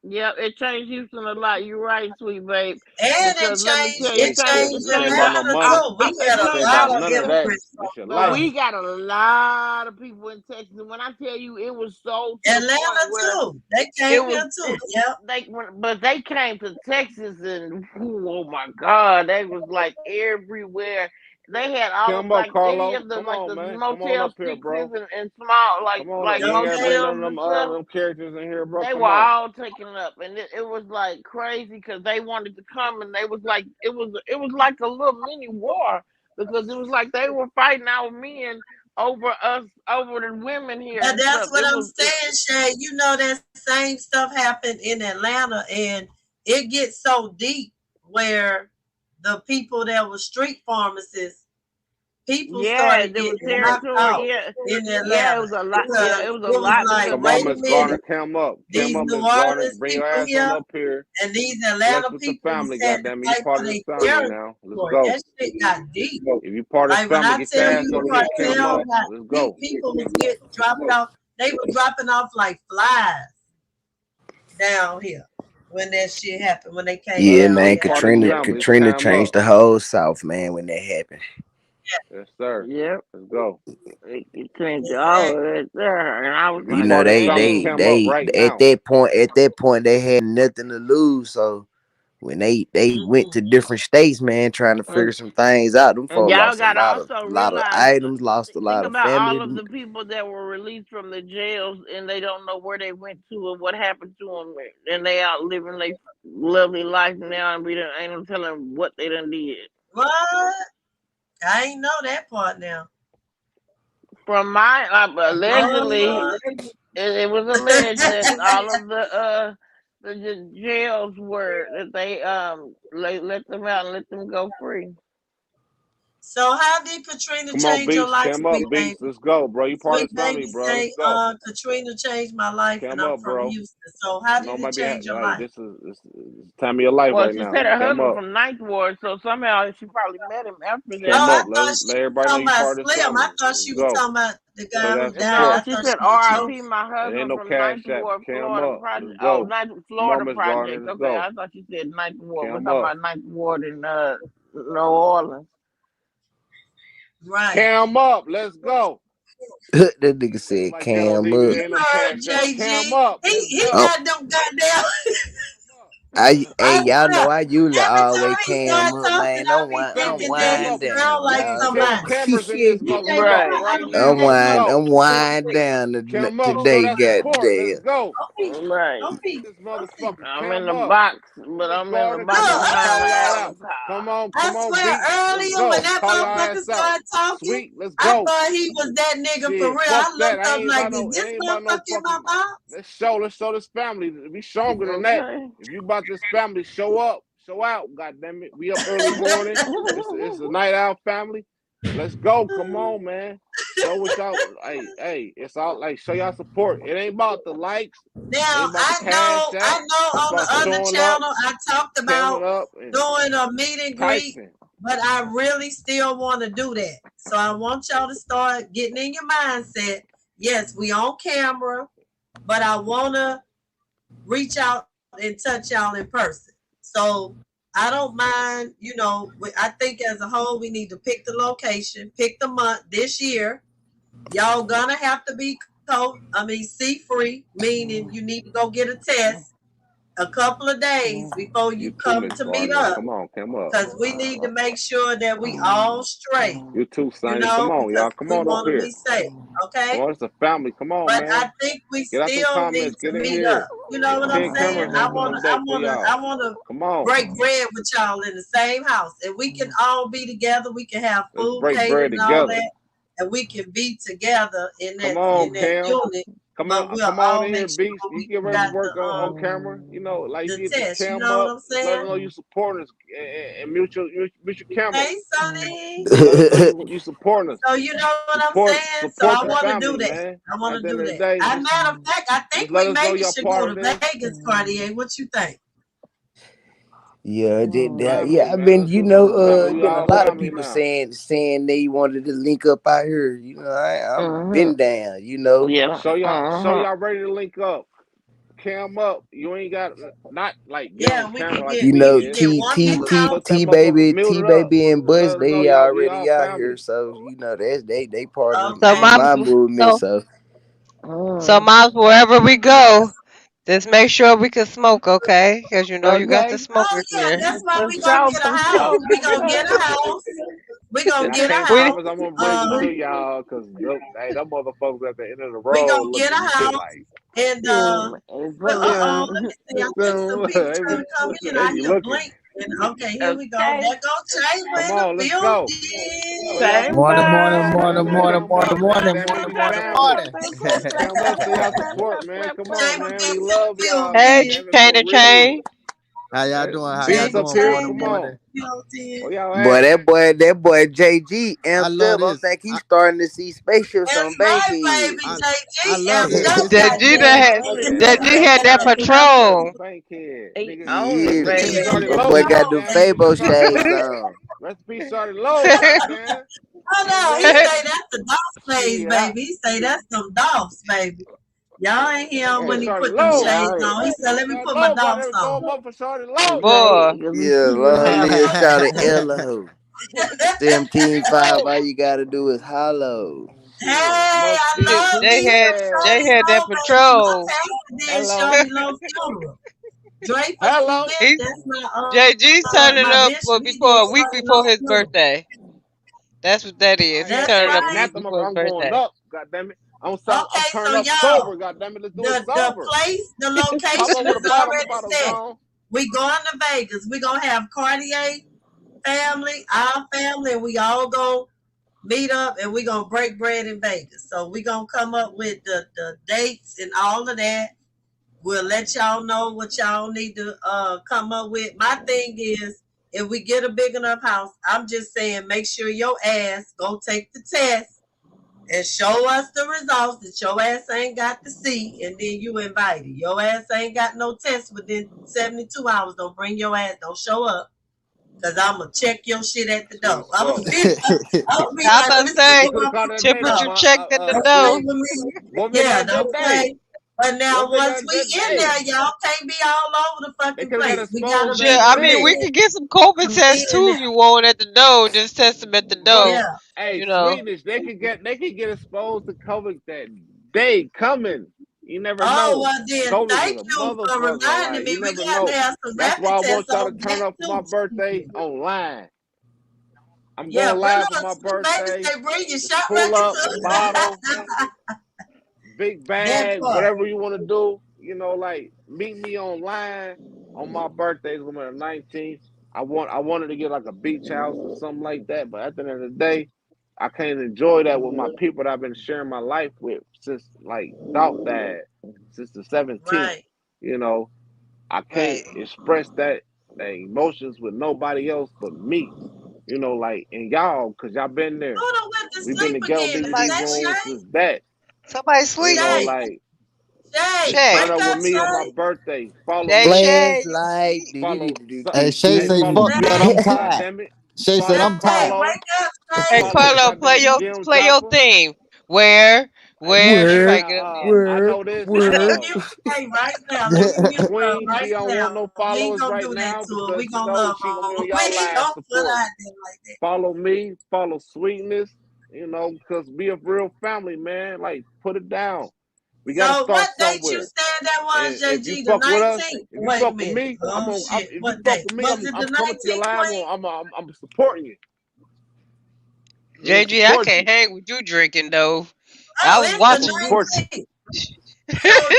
Yeah, it changed Houston a lot. You're right, sweet babe. And it Because let me changed, tell you, it it changed. changed This ain't about no Atlanta money. too. We It had a This changed ain't lot about of none of that. immigrants This from your But life. we got a lot of people in Texas. When I tell you, it was so to the Atlanta point where too. They it came was here too. Yep. but they came to Texas and oh my God, they was like everywhere. They had all of Come up, like any Carlos. of the Come like on, the man. Come on motel up here, bro. sixes and small Come on up. like You ain't gotta bring motels none of and stuff. them characters in here, bro. They Come were on. all taken up, and it was like crazy because they wanted to come, and they was like it was like a little mini war because it was like they were fighting our men over us over the women here But and that's stuff. what I'm saying, Shay. You know that same stuff happened in Atlanta, and it gets so deep where the people that were street pharmacists, people Yeah, started there was getting knocked out territory. Yeah, in yeah, Atlanta it was a lot. because Yeah, it it was a was lot like, because Come on, wait they a Miss Garner. minute, Come up. these Come up, New Miss Garner. Orleans Bring your people ass on here up here. and these Bless Atlanta with the people who family, said to goddamn it. You fight part for of this their family territory. now. Let's go. That shit got deep. If you part of this Like when family, I get tell your ass you over here. Come cartel up. got Let's deep, go. people was getting dropped off. They were dropping off like flies down here when that shit happened, when they came Yeah, down man. here. Part of this Katrina family. It's Katrina time changed up. the whole South, man, when that happened. Yes, sir. Yep, Let's go. it changed all of that there, and I was If you You like, know, part of this they family, they dang. come up they right at now. that point they had nothing to lose. So when they went to different states, man, trying to figure And, some things out, them and folks y'all lost got to also a lot of realize, items, lost a think lot of about family. all of the people that were released from the jails and they don't know where they went to or what happened to them, and they out living their lovely life now, and we done ain't no telling what they done did. What? I ain't know that part now. From my allegedly, Lord. it was alleged that all of the jails were that they let them out and let them go free. So how did Katrina Come on, change your Beast. life, Come up, sweet Beast. baby? Let's go, bro. You part of Sweet this family, baby bro. say, Let's go. Katrina changed my life and Come I'm up, from bro. Houston. So how You know, did it maybe change your like life? this is time of your life Well, right she now. said her Come husband up. from Ninth Ward, so somehow she probably met him after that. Come Oh, I up. thought Let she was everybody know talking you about part of this Slim. I family. thought Let's she was go. talking about the Show guy that who died. No, I support. she thought said she was R.I.P. joking. my It ain't husband no from cash Ninth app. Ward, Come Florida up. Project. Let's Oh, go. Ninth Come on, Florida Miss Garner. Project. Let's Okay, go. I thought you said Ninth Ward. We're Come talking up. about Ninth Ward in New Orleans. Right. Cam up. Let's go. That nigga said Like Kello Cam D, up. it You ain't no heard cash app. Cam JG. up. Let's He go. Oh, got them goddamn. hey, I y'all know swear, I usually every always time he Cam start up, talking, man. I be Family, thinking that cam he Unwind up. sound down, like We need y'all. 10 somebody. cameras in this He can't motherfucker Right. right I now. listen. Let's Unwind, go. unwind down Cam up. Show today, that support. Let's goddamn. go. Don't be, Right. don't be. This Don't be. motherfucker. I'm in Cam the up. box, Come but on, Miss I'm in the Garner. box Come on. Look, Let's call y'all behind out. Come on. I Come on, swear Beats. Let's earlier when go. that Call y'all motherfucker ass out. started talking, Sweet. Let's I go. thought he was that nigga for real. Shit, I fuck that. looked I up ain't like, about is no. It this ain't about no motherfucker in my fucking. box? Let's show this family. Be stronger than that. Okay. If you about this family, show up, show out. God damn it, we up early morning. It's a night out family. Let's go. Come on, man. Show what y'all. Hey, it's all like show y'all support. It ain't about the likes. It Now ain't about the cash I app. know It's on the about other showing up, channel I talked camming about up, and doing a meet and greet, typing. but I really still want to do that. So I want y'all to start getting in your mindset. Yes, we on camera, but I want to reach out and touch y'all in person. So I don't mind, I think as a whole, we need to pick the location, pick the month this year. Y'all gonna have to be C-free, meaning you need to go get a test a couple of days before You you too, come Miss to meet Gardner. up. Come on, come up. Because we need to make sure that we all straight, You too, Sonny. Come on, because y'all. Come we on up want to here. be safe, okay? Come on, it's a family. Come on, But I man. think we Get out them still need comments. to Get in meet here. up. You know what I'm 10 saying? cameras I on deck for y'all. Come on. break bread with y'all in the same house. And we can all be together. We can have Let's food break catered bread and all together. that. And we can be together in Come that on, Cam. unit. Come But on, we'll come on all in make here, sure Beast. You we get ready to got work on camera. You know, like the you get the test. You cam know what up. I'm Just let saying? them know you support us and mute your camera. Hey, Sonny. Let us know you supporting us. So you know what I'm Support saying? So support I the want to family, do that. man. I want At to the end do of the that. day, As a matter of fact, I think just let we us know maybe y'all should part go of to this. Vegas, Cartier. What you think? Yeah, Family, I've man. been, Let's do something together. We been a all lot of family people now. saying they wanted to link up out here. I'm Mm-hmm. been down. Yeah. So Uh-huh. y'all ready to link up? Cam up. You ain't got not like get Yeah, on camera like You we know, did, get one big house. but that motherfucker T muted up. baby and Butch, Let us know they y'all we all already out here, family. so that's they part of So Okay. my my movement. So Mm. Miles, wherever we go, just make sure we can smoke, okay? Because you got the Okay. Oh smokers yeah, here. that's why For we gonna sure. get a For house. sure. We gonna get a house. We gonna I get a can't We house. promise I'm gonna bring it Uh, to y'all because hey, them motherfuckers at the end of the we road gonna get a looking house. like And Yeah. It's well, yeah. let me see. I think some people trying to come in. they I be hear looking. blink. And okay, here we go. Okay. There go Chayla Come in the on, let's go. Show y'all Same building. support, vibe. man. Cam up, goddammit, we family. Cam up, show y'all support, man. Come on, Chayla man. be We in love the y'all, Hey, building. goddammit, Chain for to real. Chain. How y'all doing? How y'all Beans Baby up doing? here, Morning, come Chayla on. morning. building. Where y'all boy, at? that boy JG I amped love up. I this. think he's starting to see spaceships That's on right, Bankhead. baby. I JG love amped this. up, This That G goddamn. that G had that Patron. Bankhead. He Nigga, own it, Yeah, recipe He baby. on Shorty the that Low, boy got road, them goddamn. baby. Fabo Shorty shades Low. on. Recipe Shorty Low, goddamn. Oh You no, he know? say that's the Dolph shades, Shit, baby. He say that's them Dolphs, baby. Y'all ain't hear him Hey, when he Shorty put them Low. shades Yeah. on. He said, "Let me Shorty put my Low, boy, they Dolphs would throw him on." up for Shorty Low. Boy. Yeah, He would long have live to. shout at Elo. 17.5, all you gotta do is hollow. Hey, Shit, must I be a love They me coochie had some bad. they Shorty had that Low, baby. My Patron. pastor did Hello. Shorty Low funeral. Dreyfus Hello. event. He That's JG's turning my up bishop. He before did a week Shorty Low before his funeral. birthday. That's what that is. I ain't He got That's turning time up for a right. week nothing. before his I'm going birthday. up. God damn it. I'm Okay, turning so up sober. y'all, God damn it. Let's do it the sober. place, the Pop location up with a is bottle. My already bottle's set. gone. We going to Vegas. We gonna have Cartier family, our family, and we all gonna meet up and we gonna break bread in Vegas. So we gonna come up with the dates and all of that. We'll let y'all know what y'all need to come up with. My thing is, if we get a big enough house, I'm just saying, make sure your ass go take the test and show us the results that your ass ain't got to see, and then you invited. Your ass ain't got no test within 72 hours. Don't bring your ass. Don't show up. Cause I'ma check your shit at the That's what door. it's I'm for. gonna be I like, let about me to see say, You what could my have called that day though. temperature check at the play door. with me. What if they Yeah, got a good don't day? play. But now What if they once got a we good in day? there, y'all can't be all over the They fucking could have got place. We gotta exposed be Shit, that I mean, we day. could get some COVID tests too convenient. if you want at the door. Just test them at the But door. Yeah. hey, You know. sweetness, they could get exposed to COVID that day coming. You never Oh know. well then COVID's thank a you for motherfucker. reminding Like me. you We never got to know. have some That's why rapid I want tests y'all to on turn that up for my too. birthday online. I'm Yeah, going bring live for my us baby birthday. say bring your Just shot pull record up, too. bottle, big That bag, part. whatever you want to do. You know, like meet me online on my birthday, on the 19th. I wanted to get like a beach house or something like that, but at the end of the day, I can't enjoy that with my people that I've been sharing my life with since like Dog died, since the 17th. Right. You know, I can't Right. express that emotions with nobody else but me. You know, like and y'all, cause y'all been there. Who done went to We've been sleep together, again? been in Is Somebody these that sleep. rooms Shay? since that. Somebody You sleep. know, Shay. like Shay, Shay. turn wake up with up, me on my Shay. birthday. Follow Shay. me. Shay. You Flashlight. sleep. Follow. Hey, Shay Hey, say, follow fuck that. Jim. I'm Hey, God tired. damn it. Shay said, Follow I'm Shay, tired. Carlo. wake up, Hey, Shay. Follow Carlo, God damn it, Jim play your Chopper. theme. Where Hey, Where she hey might word, get up now, there. I word, know this. Let me word. mute Shay right now. Let me mute her Queen, right she don't want now. no We ain't followers gonna right do that now to her. because We you gonna know love she gonna be her. on y'all We ain't live gonna put her support. out there like that. Follow me, follow Sweetness, you know, because be a real family, man. Like, put it down. We got to So start what date you somewhere. said that was, And if you JG? The fuck with us, 19th? if you Wait a fuck with minute. me, Oh shit. if you What fuck date? with me, Was it the I'm coming to your 19th, live. Queen? I'm supporting you. I'm gonna JG, I support can't you. hang with you drinking though. I Oh, was it's I'm gonna watching you. support you. the 19th.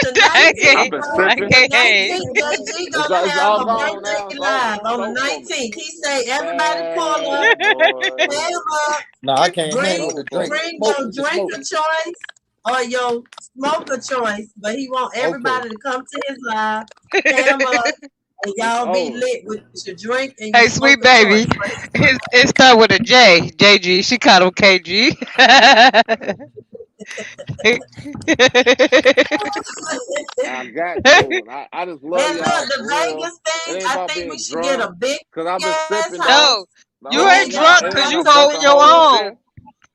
So the I 19th, I've been I sipping. can't the hang. 19th, JG gonna It's have all a gone now. birthday It's over. live It's on the over for me. 19th. He say everybody pull up, Bad boy. stand up, No, I can't It's hang bring with over the for drink. me. bring Smoke, your we can drink smoke. of choice or your smoke of choice. But he want Okay. everybody to come to his live, cam up, and It's y'all be over. lit with your drink and your Hey, smoke sweet of choice. baby. It start with a J. JG. She called him KG. I got to. And I just love And look, y'all the for real. Vegas It thing, ain't I about think we being should get a drunk. big Cause I've been ass sipping though. house. No, The you And whole ain't they got drunk it because ain't you about concerts. holding the your whole own. shit.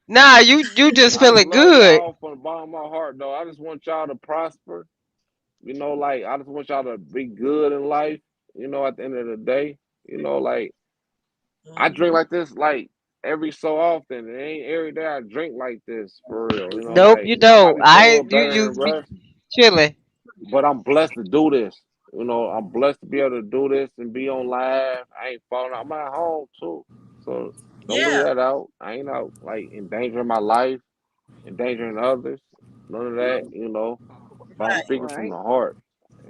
Nah, you just I just feeling love good. y'all from the bottom of my heart though. I just want y'all to prosper. You know, like I just want y'all to be good in life. You know, at the end of the day, you know, like I drink Mhm. like this like every so often. It ain't every day I drink like this for real. You know, Nope, like you I might don't. be feeling a little You better just and be rest, chilling. but I'm blessed to do this. You know, I'm blessed to be able to do this and be on live. I ain't falling out. I'm at home too. So don't leave Yeah, that out. I ain't out like endangering my life, endangering others. None of that, you know. But I'm right. speaking from Right. the heart.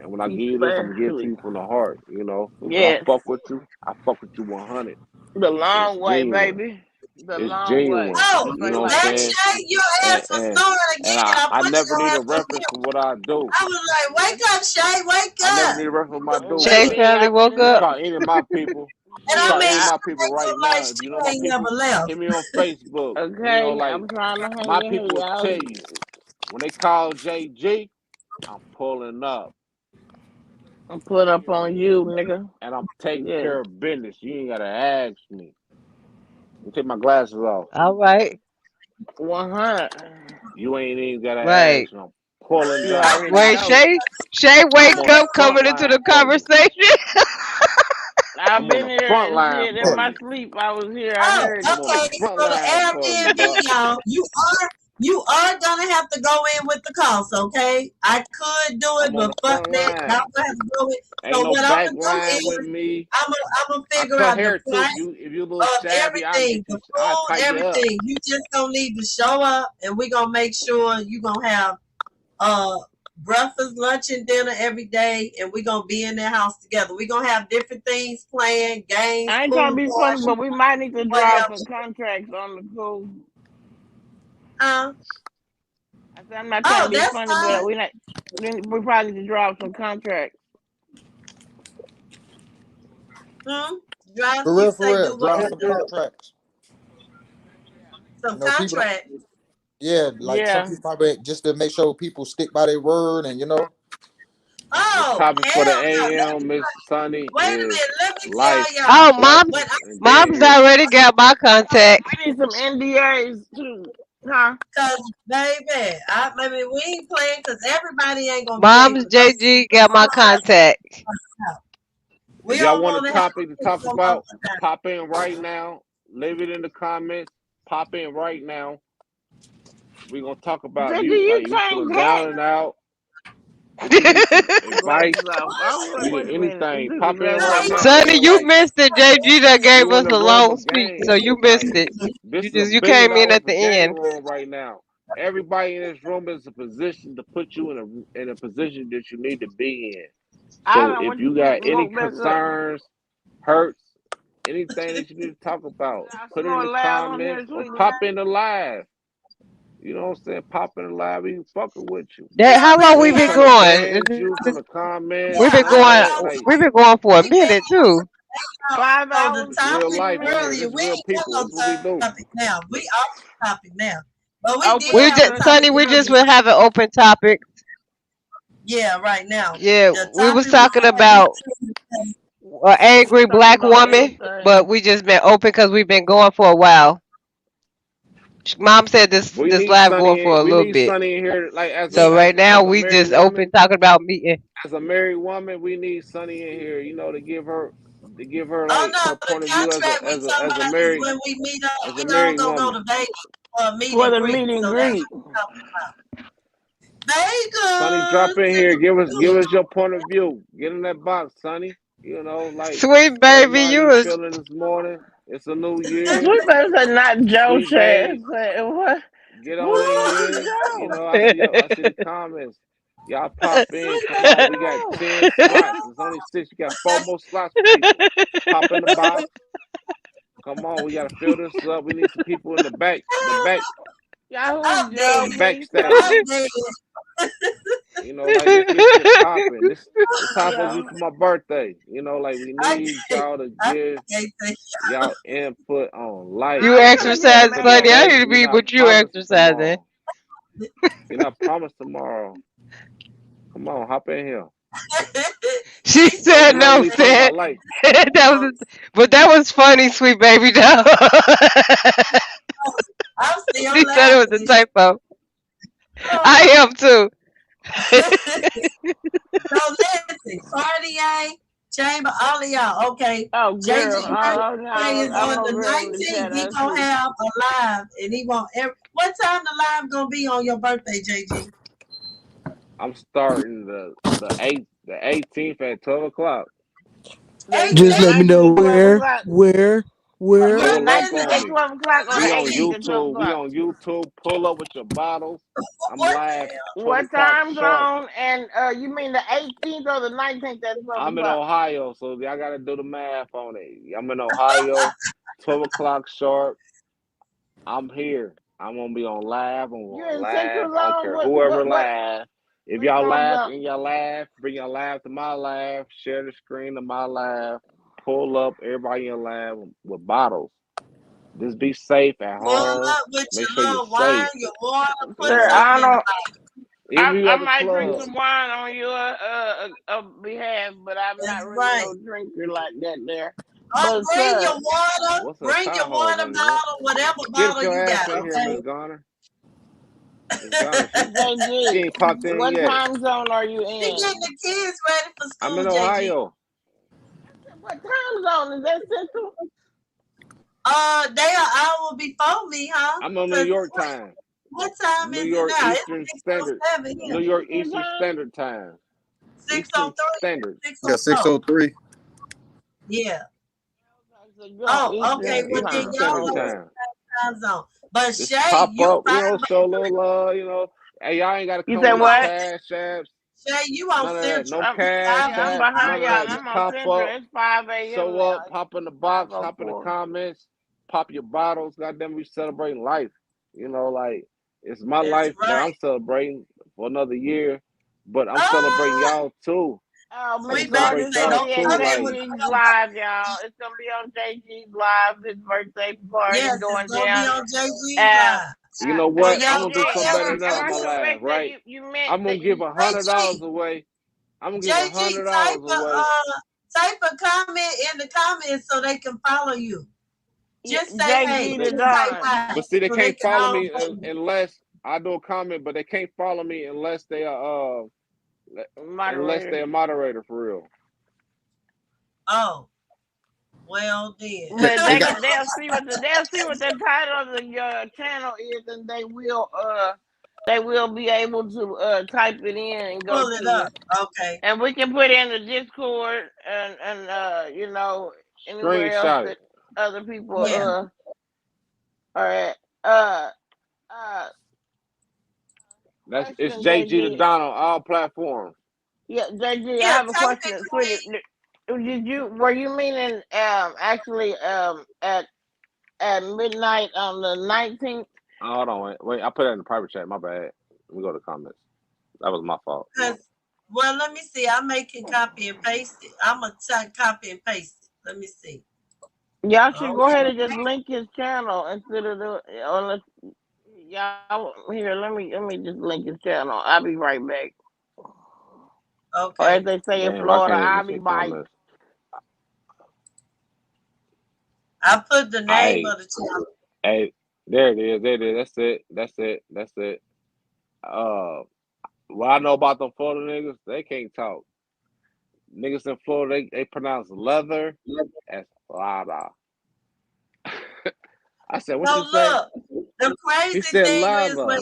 And when I give you this, I'm gonna give it to Especially. you from the heart, you know. When I Yes. fuck with you, I fuck with you 100. The And it's long way, genuine. baby. The It's long way. genuine. Oh, The You great know what I'm white that way. saying? Shay, your ass And was and snoring and again. I I put never your need a ass on reference mute. for what I do. I was like, wake up, Shay, wake I never up. need a reference for what I do. Shay But Baby, finally I've woke been you up. call any of my people, And you I call shit. mean, any of I my she people make right up like now. If you know she my ain't never people, left. hit me on Facebook. You know, okay. like I'm trying to my hang in people here, will y'all. tell you when they call JG, I'm pulling up. I'm put up Period. on you, nigga. And I'm taking Yes. care of business. You ain't gotta ask me. Let me take my glasses off. All right. 100. You ain't even gotta Right. ask me. I'm pulling You up. already Wait, know. Shay I'm wake on the up front coming into the line for you. conversation. I've I'm on been the here front and line shit. In for my you. sleep, I was here. I Oh, heard I'm it. on the okay. front So the line for you, Airbnb, bro. y'all, you are gonna have to go in with the cost, okay? I could do it, I'm on but the fuck front that. Y'all line. gonna have to go in. Ain't So no what I'm back gonna do line with is me. I'm gonna I figure cut out the hair too. price If you a little of shabby, I everything, get the you. I food, tighten you up. everything. You just gonna need to show up, and we gonna make sure you gonna have uh breakfast, lunch, and dinner every day, and we gonna be in that house together. We gonna have different things playing, games, I ain't trying pool to be funny, parties, but we might need to draw whatever. some contracts on the cruise. Huh? I said I'm not trying Oh, to be that's funny, fine. but we probably need to draw some contracts. Drive, you For say real, do what draw now? some contracts. Some You know, people. contract. Yeah, like some Yeah. people probably just to make sure people stick by their word, and you know. The Oh, topic for the hell no. AM, Miss Sunny, Wait a is minute. Let me life, tell y'all Oh, what blessings, I and being mom's here. already got my contact. We need some NDAs too. Huh? cause baby, I mean we ain't playing because everybody ain't gonna be able Mom's to come. JG got my contact. We If y'all don't want a want to have topic to talk some up about, and down. pop in right now. Leave it in the comments. Pop in right now. We're gonna talk about JG, if you you like if you change feeling hat. down and out, if you need some advice, Glasses off. I was if like, you need wait a minute. He anything, took his pop in glasses No, right off. he now. It Sonny, ain't you didn't. like missed it. JG that gave you in us the a room long of speech, game. so you missed Like it. this is a You $1 billion came in at the game end. room right now. Everybody in this room is a position to put you in a position that you need to be in. I So don't if want you you to got any woke back up. concerns, hurts, anything that you need to talk about, I put it in snore the loud on here, comments or sweet pop man. in the live. You know what I'm saying? Pop in the live, we fucking with you. We How long already We we ain't been have trying to going? ban you from the comments We've yeah, been and I all going. that. know Like We've been going for a we minute too. out. 5 So the hours. it's real topic life in here. earlier, This we real ain't got people. no This what we do. topic now. We off the topic now. But we Open did We have just, a topic. topic Sonny, we just earlier. been having open topics. Yeah, right now. Yeah, The we was topic we talking said about an angry Talk black about woman, but everything. we just been open because we've been going for a while. Mom said We this need live going Sunny. for a We little need bit. Sunny in here. Like So yeah. right now as a we married just open woman, talking about meeting. as a married woman, we need Sunny in here. You know, to give her Oh like no, her the point of view contract we talking as a about is married when we meet up. as a We all married gonna go woman. to Vegas for a meet For and the greet. meet and So that's greet. what we're talking about. Sonny, drop in Vegas. here. Give us your point of view. Get in that box, Sonny. You know, like Sweet let us baby, know how you you was feeling this morning. It's a new year. Sweet baby said not Joe Sweet Chad. babe, Said what? get on in Who is here. You Joe? know, I see the comments. Y'all pop in. Sweet Come Who on. is We got Joe? 10 slots. It's only 6. You got 4 more slots for people. Pop in the box. Come on. We gotta fill this up. We need some people in the back. Y'all who is I'm Joe, The dead. please? backstage. I'm dead. You know, like let's get shit popping. This how I'm supposed to Yeah. be for my birthday. You know, like we I need can't, y'all to I give can't take y'all input on life. you I'm Let's get trying to get ready exercise, for the Sonny. I mad. need day to we be not with you promised exercising. tomorrow. You know, I promise tomorrow. Come on, hop in here. She said You know, no, we talking said about like that was, but that was funny, sweet baby doll. I'm still She said it was a laughing. typo. Oh, I am too. so listen, Cartier, Chamber, all of y'all. Okay, Oh, JG girl. Oh, no, birthday is I'm on the over here with the 19th. He shadow gonna too. have a live, and he want every. What time the live gonna be on your birthday, JG? I'm starting the 18th at 12 o'clock. Just let me 18th. know 19th at 12 where, o'clock. where, where. Pull The up 19th on at me. 12 o'clock or the We on 18th at 12 YouTube. We o'clock? on YouTube. Pull up with your bottles. I'm What live the hell? 12 What o'clock time sharp. zone? And you mean the 18th or the 19th at 12 I'm in o'clock? Ohio, so y'all gotta do the math on it. I'm in Ohio, 12 o'clock sharp. I'm here. I'm gonna be on live. I'm You on in live. Central I don't Zone? care whoever What live. If what y'all time laugh zone? and y'all laugh, bring your laugh to my laugh. Share the screen to my laugh. Pull up everybody in live with bottles. Just be safe at Pull home. up with Make your sure you're little wine, safe. your water, You put Sir, know, something I in the don't. bottle. even you I at the might drink club. some wine on your behalf, but I'm That's not really right. no drinker like that there. Oh, But bring your sir, water. What's a Bring your Tahoe, water honey? bottle, whatever Get bottle your you ass got, in here, okay? Miss Garner. Miss Garner, she JG, ain't popped in what yet. time zone are you She in? getting the kids ready for I'm school, in JG. Ohio. What time zone is that? Central? They are an hour before me, huh? I'm on New 'Cause York time. what time New is it York now? Eastern It's Standard. 6:07 New here. York Eastern Eastern time? Standard Time. Eastern 6:03, Standard. Yeah, 6:04. 603. Yeah. So you're on Oh, okay. Eastern Well, then Eastern time. y'all Standard on the Okay. Time. time zone. But Just Shay, pop you up, fine. show a little love, Hey, y'all ain't gotta You come say with no what? cash apps. Shay, you on None of that. Central. No I'm, cash I yeah, I'm apps. behind None of y'all. that. And I'm Just on pop Central. up, It's 5 a.m. show now. up, It's hop in the box, hop in the 5:04. comments, pop your bottles. Goddamn, we celebrating life. Like it's my That's life that right. I'm celebrating for another year, but I'm celebrating Oh, y'all too. Oh, I'm Miss sweet baby celebrating Gardner's say gonna y'all don't be at too. come in Like with JG's live, y'all. It's gonna be on JG's live. His birthday party yes, it's going gonna be down. on JG's Uh, live. you know Well, what? y'all I'm JG, gonna do something forever better than that am with I my JG. life, correct that right? you meant I'm gonna that give you? $100 JG, away. I'm gonna give JG, $100 away. type a comment in the comments so they can follow you. Just say hey. JG the But Just type Don, hi but see, they so they can't can follow all me follow you. unless I do a comment. But they can't follow me unless they are moderator. a moderator for real. Oh, well then. Yeah, But they got they'll see what the title of your channel is, and they will be able to type it in and go Pull it to up. it, Okay. and we can put in the Discord and anywhere else Screenshot that it. other people Yeah. are at. Uh, It's question, JG the JG. Don on all platforms. Yeah, JG. I Yeah, have a type it, question, sweetie. Were you meaning actually at midnight on the 19th? Oh, hold on, wait. I put it in the private chat. My bad. Let me go to comments. That was my fault. well, let me see. I'm making copy and paste it. I'm gonna copy and paste it. Let me see. Y'all should go ahead and just link his channel instead of y'all here. Let me just link his channel. I'll be right back. Okay. Or as they say in Damn, I Florida, can't even I'll be see back. comments. I put the name of the channel. Hey, there it is. That's it. What I know about them Florida niggas, they can't talk. Niggas in Florida, they pronounce leather as lada. I said, what you say? Look, the crazy He said thing is leather. when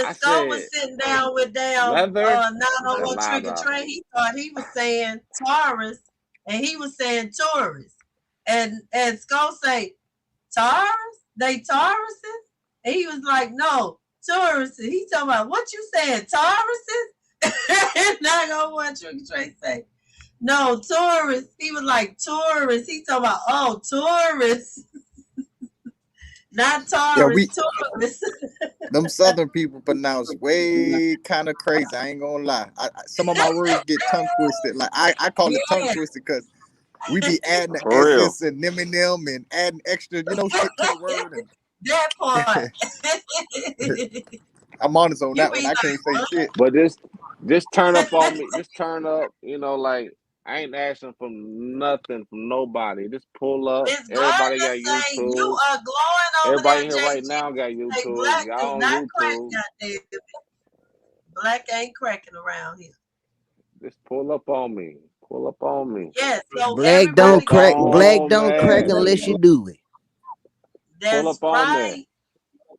I Scott was said sitting down with leather 901 Trick or lada. Treat, he thought he was saying Taurus and he was saying Taurus. And Scott say, Taurus? They Tauruses? And he was like, no, Tauruses. He talking about, what you saying, Tauruses? And 901 Trick or Treat say, no, Taurus. He was like, Taurus. He talking about, oh, Taurus. Not Taurus, Taurus. them Southern people pronounce way kind of crazy. I ain't gonna lie. Some of my words get tongue twisted. Like I call it tongue twisted because we be adding the For real. SS and them and adding extra, shit to the word. And that part. I'm honest on You that be one. I like, can't say what? shit. But just turn up on me. Just turn up. You know, like I ain't asking for nothing from nobody. Just pull up. It's Everybody got Gardner saying you YouTube. are glowing over Everybody there, in here right JG. now got Say YouTube. black do Y'all on not crack, YouTube. goddamn. Black ain't cracking around here. Just pull up on me. Pull up on me. Yes, so Black Pull don't up everybody crack. got Black on don't crack me. unless you do it. Pull that's up on me. right.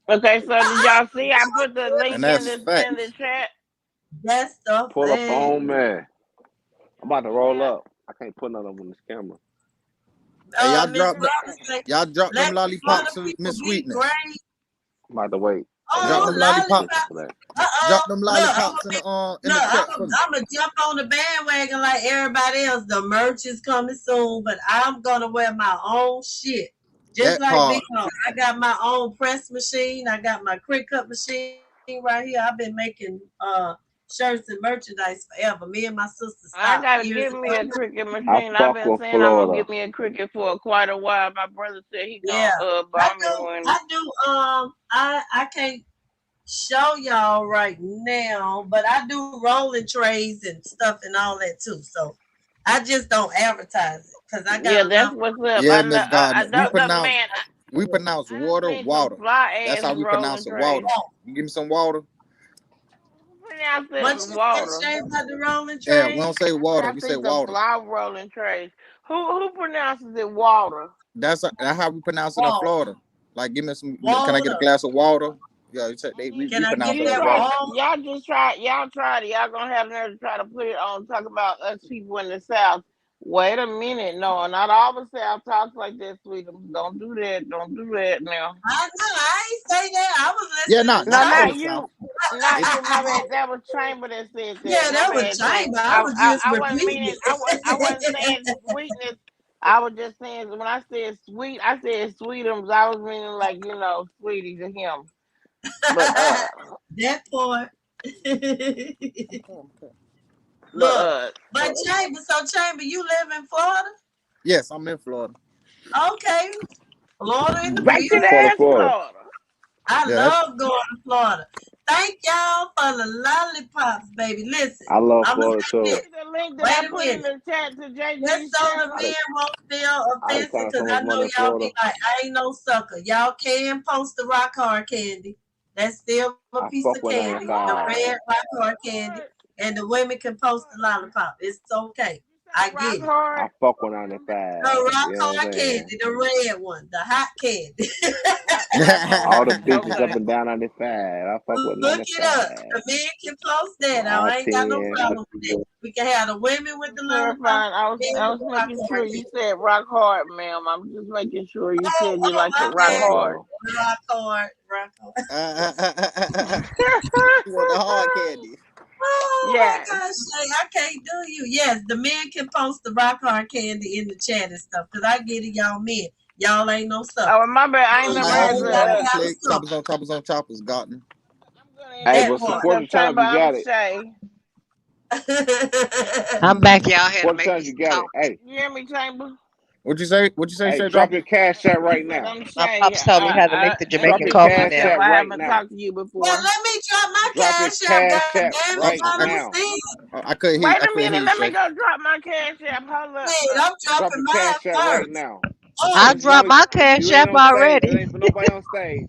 Okay, so did y'all see? I put the link And in that's the facts. chat. That's the Pull up fact. on me. I'm about to roll up. I can't put nothing on this camera. Hey, y'all Miss drop the, Florida say, y'all drop them let the Florida lollipops to people Miss be Sweetness. great. I'm about to wait. Drop Oh, them Listen lollipops. for that. Drop them Look, lollipops in the chat for me. I'm gonna jump on the bandwagon like everybody else. The merch is coming soon, but I'm gonna wear my own shit. Just That like part. Big Mom. I got my own press machine. I got my crick cut machine right here. I've been making shirts and merchandise forever. Me and my sister I stopped gotta years get me a ago. cricket I machine. I've fuck been with saying I'm gonna Florida. get me a cricket for quite a while. My brother said he Yeah, gonna I buy me one. do. I can't show y'all right now, but I do rolling trays and stuff and all that too. So I just don't advertise it because I Yeah, got that's enough. what's up. Yeah, Miss Gardner. We The pronounce man, I done water seen some water. fly That's ass how we rolling pronounce it. trays. Water. You give me some water? Pronounce What it you water. said, Shay, about the rolling Yeah, we tray? don't say water. I We say see some water. fly rolling trays. Who pronounces it water? That's how we pronounce it in Water. Florida. Like, give me some. Can I get a Water. glass of water? Yeah, we Can I pronounce get it as that water. water? Y'all tried it. Y'all gonna have nerve to try to put it on. Talk about us people in the South. Wait a minute, no, not all the South talks like that, sweet. Don't do that. Don't do that now. I know. I ain't say that. I was Yeah, listening No, to not all the not South. you. Not you. My bad. That was Chamber that said that. Yeah, My that was bad, Chamber. Chamber. I was just I wasn't repeating meaning. I wasn't saying it. sweetness. I was just saying when I said sweet, I said sweetums. I was meaning like sweetie to him. But that part. but Look, but Chamber, you live in Florida? Yes, I'm in Florida. Okay, Florida in the back to building. the ass Florida. Florida. I Yeah, love going to Florida. Thank y'all for the lollipops, baby. Listen, I love I'm gonna Florida say too. this. See the link that Wait I a put in minute. the chat to JG's Just so the channel. men won't feel I done offensive, found so because I much know money in y'all Florida. be like, I ain't no sucker. Y'all can post the rock hard candy. That's still a I piece fuck of with candy, the 95. red rock hard candy, and the women can post the lollipop. It's okay. I Rock get it. I hard. fuck with 95. The rock You know what I'm hard saying? candy, the red one, the hot candy. Rock All the hard. bitches Okay. up and down 95. I fuck with Look it up. 95. The men can post that. I ain't got no I-10. problem with that. We can have the women with the lollipop, Clarifying. I men was with the rock making hard sure you candy. said rock hard, ma'am. I'm just making sure you said you like to My rock bad. hard. Rock hard, rock hard. You want the hard candy? Oh Yes. my gosh, Shay, I can't do you. Yes, the men can post the rock hard candy in the chat and stuff, because I get it, y'all men. Y'all ain't no sucker. Oh, my bad. I ain't So never I heard have you y'all down gotta to have a play sucker. choppers on choppers, Garden. Hey, That but part. support the channel if you got it. Shay. I'm back, y'all. Had to Support the make channel me if you some got it. coffee. Hey, You hear me, Chamber? What you say? hey, Shay? drop Drop your it. cash chat I right said now. I'm My Shay. pops told me how to make the If Drop Jamaican your coffee cash now. chat I right haven't now. talked to you before. Well, let me drop my Drop your cash out. cash God chat damn it, right I'm trying to now. see. I couldn't hear. Wait I a couldn't hear minute. you, Let me Shay. go drop my cash app. Hold up. Wait, I'm Drop dropping your mine cash chat right first. now. I Oh, This is dropped only my cash you ain't app on stage. It already. ain't for nobody on stage.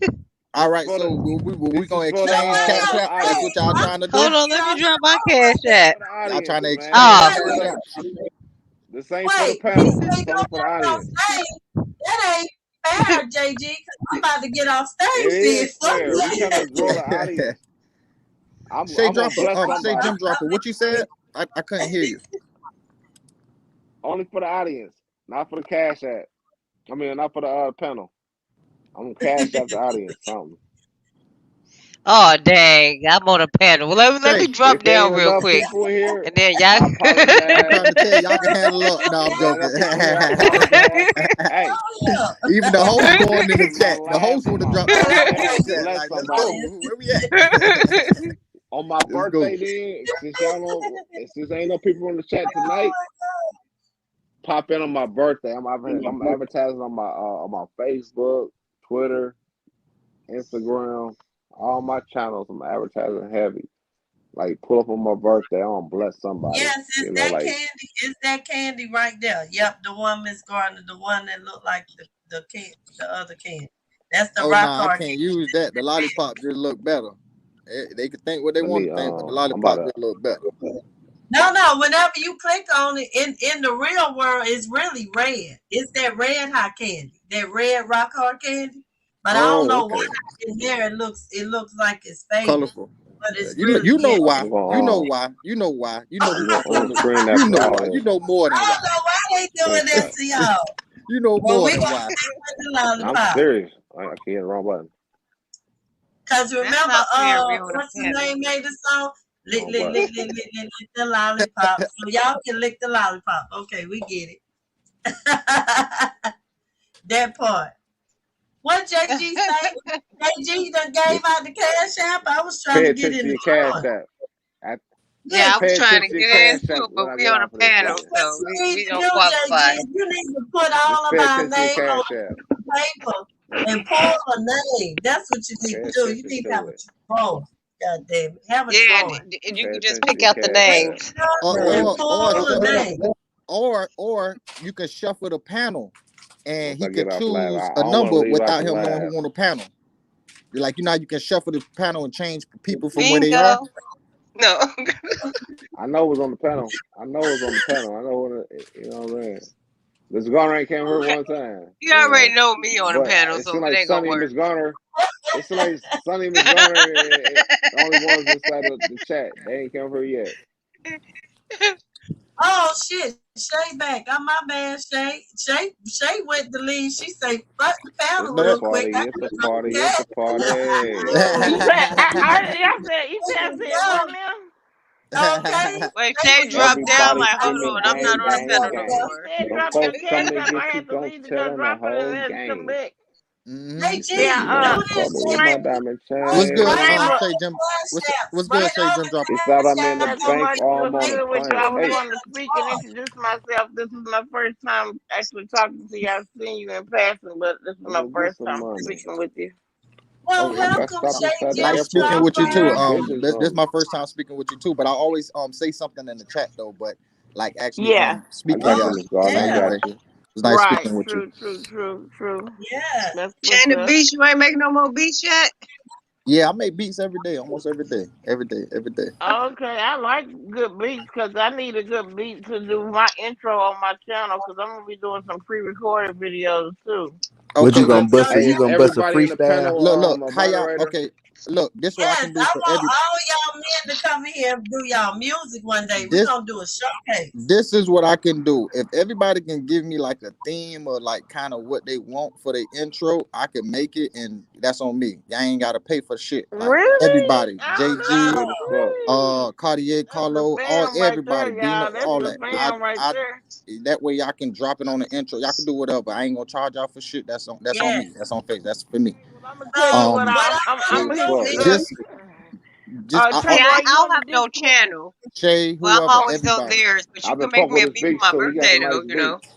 All This is right, for so the we this is gonna for the exchange cash for the app. That's audience. what y'all I'm trying to Hold do. on, let me I'm drop my trying cash with that. app. For the Y'all audience, trying to man. exchange Oh, cash Wait, apps. This ain't for the he panel. said It's go only for the back off audience. stage. That ain't fair, JG, because I'm about to get off It stage then. is fair. We trying to grow the audience. I'm Shay gonna Dropper, bless Shay somebody. Jim Dropper. What you said? I couldn't hear you. Only for the audience, not for the cash app. I mean, not for the panel. I'm gonna cash out the audience something. oh, dang! I'm on a panel. Well, let me Shay, drop If there down ain't real enough quick, people in here, and then I y'all. I'm apologize. trying to tell y'all can handle up. No, I'm If there ain't joking. enough people in here, I apologize. Hey, Even the host going in this the is my chat. The last host one. want to My drop I'm cash gonna app in the chat. bless Like, let's somebody. go. Where we at? On my Let's go. birthday, then, since y'all know, since ain't no people in the chat tonight, pop in on my birthday. I'm advertising on my Facebook, Twitter, Instagram. All my channels, I'm advertising heavy. Like pull up on my birthday, I want to bless somebody. Yes, it's You know, that like candy. It's that candy right there. Yep, the one Miss Gardner, the one that looked like the other candy. That's the Oh rock no, I hard can't candy. use that. The lollipop just look better. They can think what they let want me. to think, but the I'm about lollipop to. just look better. No. Whenever you click on it in the real world, it's really red. It's that red hot candy, that red rock hard candy. But I don't Oh, know why okay. in there it looks like it's faded, Colorful. but it's You know, really yeah. why. I'm going. You know why. You know why. You know who I'm gonna control it. screen that You for know all why. You this. know more I than why. don't know why they doing that Screenshot. to y'all. You know Well, more we than gonna why. stick with the I'm lollipop. serious. I can't hit the wrong button. Cause That's remember, not fair, real with a what's his pen. name made the song? Lick, Wrong lick, button. lick, lick, lick, lick, lick the lollipop. So y'all can lick the lollipop. Okay, we get it. That part. What JG say? JG done gave out the cash app. I was trying Pay to get attention in to the your cash drawing. app. Yeah, I was Pay trying to attention to your get cash app into it, but when I we get on the off of this panel, thing. What so you we need to don't do, qualify. JG, you need to put Just all of pay our attention to your names on cash app. paper and pull a name. That's what you need Pay to do. You attention need to have to a it. drawing. God damn it. Have a Yeah, drawing. and you Pay can just attention to pick your out the cash app. names. And Or pull a some, name. or you can shuffle the panel, and Once he I get could off live, choose I a don't want to number leave out without the him knowing live. who on the panel. Like, you know, you can shuffle the panel and change people from where they are. Bingo. No. I know it was on the panel. I know it was on the panel. I know what you know what I'm saying. Miss Garner ain't came here one time, You already know me on the But panel, it so seemed it like ain't gonna Sonny and work. Miss Garner. It seemed like Sonny and Miss Garner, the only ones inside of the chat. They ain't come here yet. Oh shit, Shay back. I'm my bad, Shay. Shay went to leave. She say, fuck the It's panel a real But quick. party. It's a party. It's a party. You said you said what now? Okay. Wait, Shay Shay was up dropped down Everybody like, hold screaming on, I'm not gang, on the gang, panel no gang. You more. said Them drop your folks cash coming to up. I get you, had to gonna leave to tell go them the drop it and whole then come gang. back. Hey Mhm. G, Yeah, do this, Fuck me with Shay. my diamond What's chain. good, Right Chamber. on Shay the Jim? cash app. What's good, Right Shay on Jim the Dropper? He thought I'm cash in the app. Nothing Go bank much. ahead What's and almost good with you? playing. I make was Hey, wanting to speak and draw. introduce myself. This is my first time actually talking to you. I've seen you in passing, but this is I'm my gonna get first some time money. speaking with you. Well, Okay. I got welcome, stopped Shay. inside the Just Nice speaking airport. drop with you They too. got down. business This on is me. my first time speaking with you too. But I always say something in the chat though. But like actually Yeah. I speak to got Oh you, y'all. Miss Gardner. But I yeah, got anyway, it you. was nice Right. speaking with you. True. yeah. That's what's Shannon up. Beach, you ain't making no more beats yet? Yeah, I make beats every day, almost every day, every day. Okay, I like good beats because I need a good beat to do my intro on my channel because I'm gonna be doing some pre-recorded videos too. What you Okay, I gonna look, bust? told You Hey, you. is gonna bust a everybody in the freestyle? panel look, a how y'all? moderator? Okay, look, this what I Yes, can do I for want every. all y'all men to come here and do y'all music one day. We're This gonna do a showcase. this is what I can do. If everybody can give me like a theme or like kind of what they want for the intro, I can make it, and that's on me. Y'all ain't gotta pay for shit. Like Really? everybody, Oh, JG, Good as fuck. Cartier, that's the Carlo, all fam right everybody, there, Bino, y'all. That's all the that. fam right I there. that way y'all can drop it on the intro. Y'all can do whatever. I ain't gonna charge y'all for shit. That's on Yes. me. That's on face. That's for me. Okay, well, I'm gonna tell you So what Um, what I'm Good I'm as gonna gonna fuck. hit. do is just See, Chamber, are I you don't on the have no Discord? channel. Shay, Well, I'm whoever, always up everybody. there, but you I've been can make fuck me with a his beat for beats my too. He got birthday some though, nice you know. beats.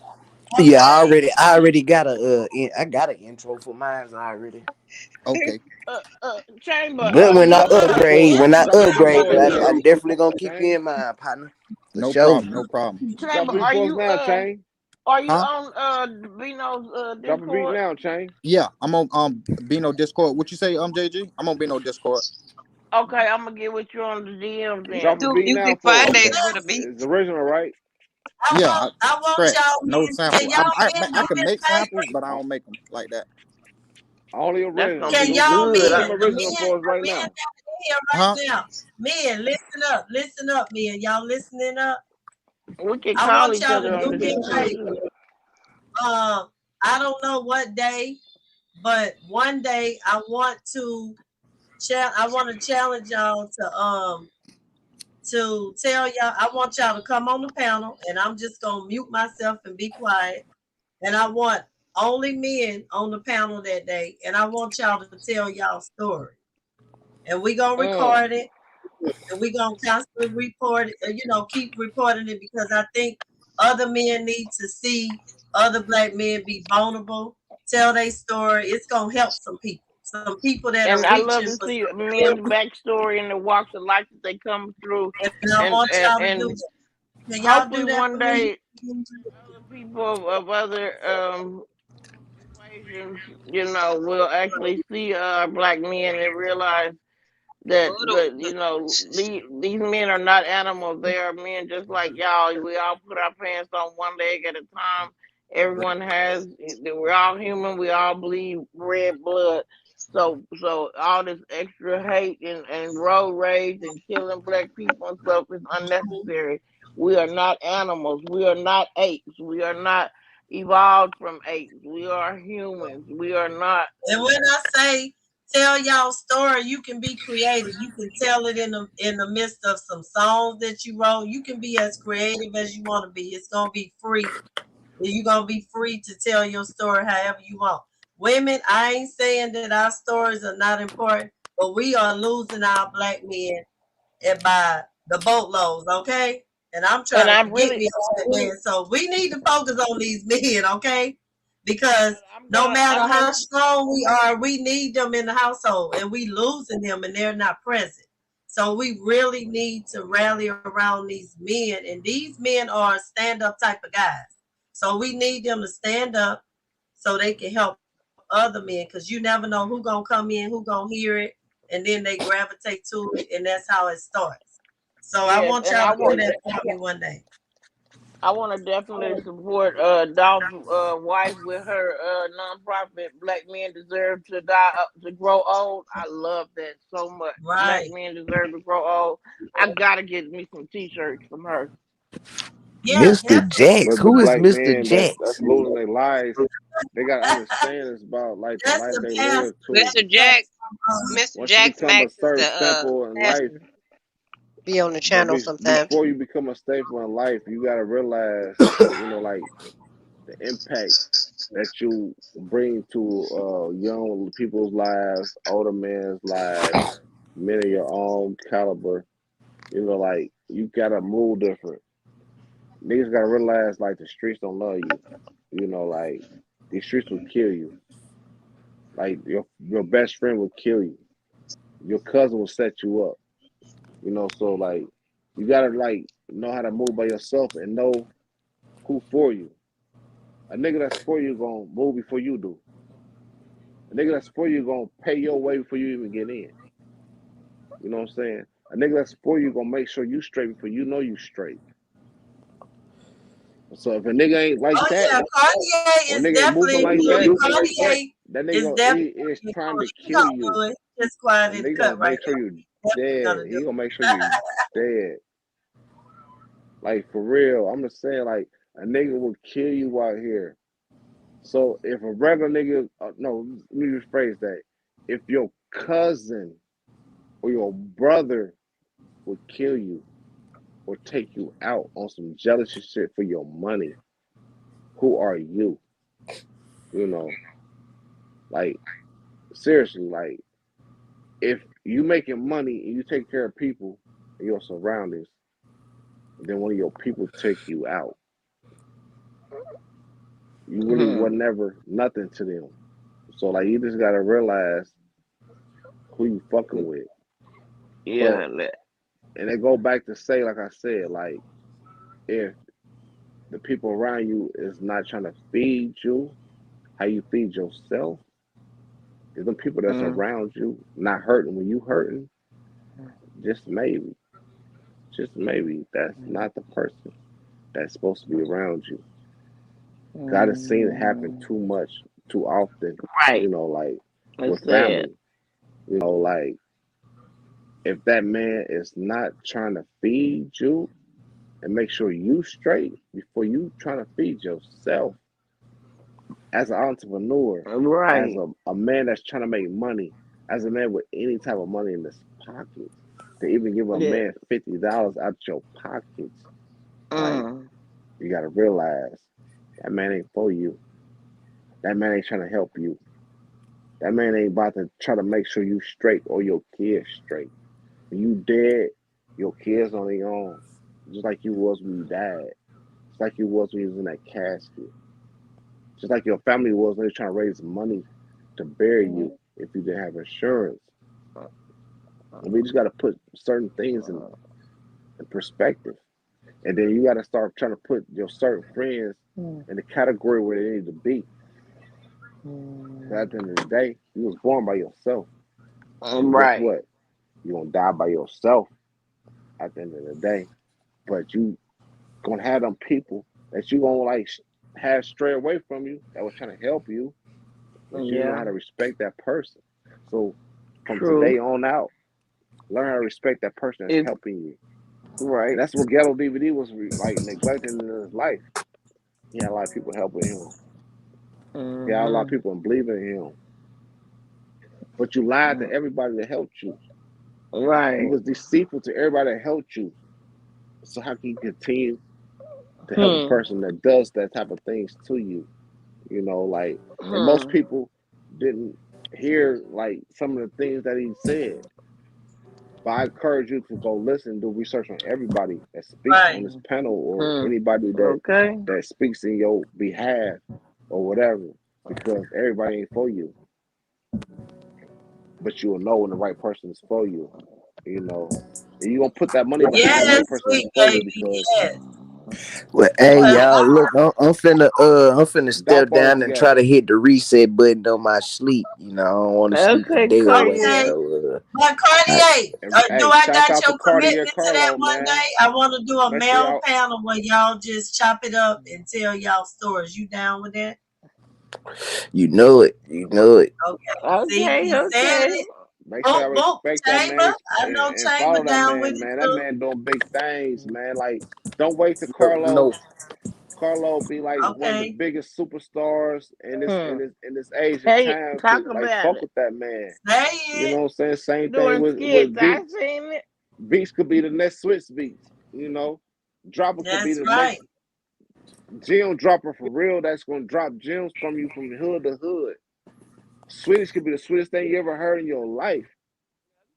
Yeah, okay. I already got I got an intro for mine already. Okay. Chamber, But when I Drop the upgrade, Discord. Yes. I Drop the upgrade, Discord, but I Chain. definitely gonna keep you Chain. in mind, partner. For No sure. problem. No problem. Drop Chamber, a beat for us now, Chain. are you Huh? on Vino's Drop a beat Discord? now, Chain. Yeah, I'm on Bino Discord. What you say, JG? I'm on Bino Discord. Okay, I'm gonna get with you on the DM You can Drop then. a do beat now music for us. Fridays with a beat. It's original, right? Yeah, I want scratch, y'all no men. Can sample. y'all men I do can me a make favor? samples, but I don't make them like that. Only That's gonna original. Can be y'all good. Do men, some the original men, for us right the men now. that are here Huh? right now, men, listen up, men. Y'all listening up? We can I call want each y'all other to on do the me a Discord favor. too. I don't know what day, but one day I want to challenge y'all to tell y'all. I want y'all to come on the panel, and I'm just gonna mute myself and be quiet. And I want only men on the panel that day, and I want y'all to tell y'all story. And we gonna record it, and we gonna constantly report it. Keep reporting it because I think other men need to see other black men be vulnerable, tell their story. It's gonna help some people. some people that And are I love reaching to for see some men's backstory and the walks of life that they come through, and I want y'all to do and that. Can y'all hopefully do that one for me? day other people of other persuasions, will actually see black men and realize that these men are not animals. They are men just like y'all. We all put our pants on one leg at a time. Everyone has. We're all human. We all bleed red blood. So all this extra hate and road rage and killing black people and stuff is unnecessary. We are not animals. We are not apes. We are not evolved from apes. We are humans. We are not. And when I say tell y'all story, you can be creative. You can tell it in the midst of some songs that you wrote. You can be as creative as you want to be. It's gonna be free. You're gonna be free to tell your story however you want. Women, I ain't saying that our stories are not important, but we are losing our black men and by the boatloads, okay? And I'm And trying to I'm get really, me on that man. So we need to focus on these men, okay? Because no matter I'm how gonna. strong we are, we need them in the household and we losing them and they're not present. So we really need to rally around these men, and these men are stand-up type of guys. So we need them to stand up so they can help other men, because you never know who gonna come in, who gonna hear it, and then they gravitate to it, and that's how it starts. So I Yes, want and y'all to do that for me one day. I want to definitely support Dolph's wife with her nonprofit. Black Men Deserve to Die to Grow Old. I love that so much. Black Right. men deserve to grow old. I gotta get me some T-shirts from her. Yeah, Mr. Jax. But the Who is black Mr. men that's Jax? losing their lives, they gotta understand it's about like the that's life the they past. live too. Mr. Jack, Mr. Once you Jax become a Max is certain the staple in life, pastor. Be on the but channel sometime. before you become a staple in life, you gotta realize, like the impact that you bring to young people's lives, older men's lives, men of your own caliber. Like you gotta move different. Niggas gotta realize like the streets don't love you. Like these streets will kill you. Like your best friend will kill you. Your cousin will set you up. So like you gotta like know how to move by yourself and know who for you. A nigga that's for you gonna move before you do. A nigga that's for you gonna pay your way before you even get in. You know what I'm saying? A nigga that's for you gonna make sure you straight before you know you straight. So if a nigga ain't like Oh that, yeah, Kanye or a is nigga ain't moving definitely like for that, you. Kanye that is nigga he definitely is trying to he kill gonna you. do it. Just quiet And in he the gonna cut right make sure now. you Definitely dead. gonna He do gonna make sure you dead. Like for real. I'm just saying, like a nigga will kill you out here. So if a regular nigga, no, let me rephrase that. If your cousin or your brother would kill you or take you out on some jealousy shit for your money, who are you? Like seriously, like if you making money and you take care of people and your surroundings, then one of your people take you out. You really were never nothing to them. So like you just gotta realize who you fucking with. But Yeah, and it go back to say, like I said, like if the people around you is not trying to feed you how you feed yourself, if the people that's around you not hurting when you hurting, just maybe that's not the person that's supposed to be around you. God has seen it happen too much, too often, right. like It's with sad. family. Like if that man is not trying to feed you and make sure you straight before you trying to feed yourself as an entrepreneur, as Right. a man that's trying to make money, as a man with any type of money in his pocket, to even give a Yeah. man $50 out your pockets, like Mm. you gotta realize that man ain't for you. That man ain't trying to help you. That man ain't about to try to make sure you straight or your kids straight. When you dead, your kids on their own. Just like you was when you died. Just like you was when you was in that casket. Just like your family was when they were trying to raise money to bury you. if you didn't have insurance. We just got to put certain things in perspective. And then you got to start trying to put your certain friends in the category where they need to be. At the end of the day, you was born by yourself. And guess Right. what? You're going to die by yourself at the end of the day. But you going to have them people that you going to like have stray away from you that was trying to help you. But you know how to respect that person. So from today on out, learn how to respect that person that's helping you. Right. And that's what Ghetto DVD was like neglecting in his life. He had a lot of people helping him. He had a lot of people believing in him. But you lied to everybody that helped you. Right. You was deceitful to everybody that helped you. So how can you continue to help a person that does that type of things to you? You know, like, and most people didn't hear like some of the things that he said. But I encourage you to go listen, do research on everybody that speaks on this panel or anybody that speaks in your behalf or whatever, because everybody ain't for you. But you will know when the right person is for you, you know. And you're gonna put that money behind the right person that's for you because Well, hey y'all, look, I'm finna step down and try to hit the reset button on my sleep. You know, I don't want to sleep the day away. So, but Cartier, do I got your Cartier commitment to that one day? I want to do a male panel where y'all just chop it up and tell y'all stories. You down with that? You know it. Okay. Okay. Said it. Make sure I respect that man I know and follow that down man, with man. it That too. man doing big things, man. Like, don't wait till Carlo be like one of the biggest superstars in this age and time Talk to like about fuck it. with that man. Say You know what I'm saying? Same Doing thing skits. with I Beats. seen it. Beats could be the next Switch Beats, you know. Dropper could be That's the right. next gem dropper for real. That's gonna drop gems from you from hood to hood. Swedish could be the sweetest thing you ever heard in your life.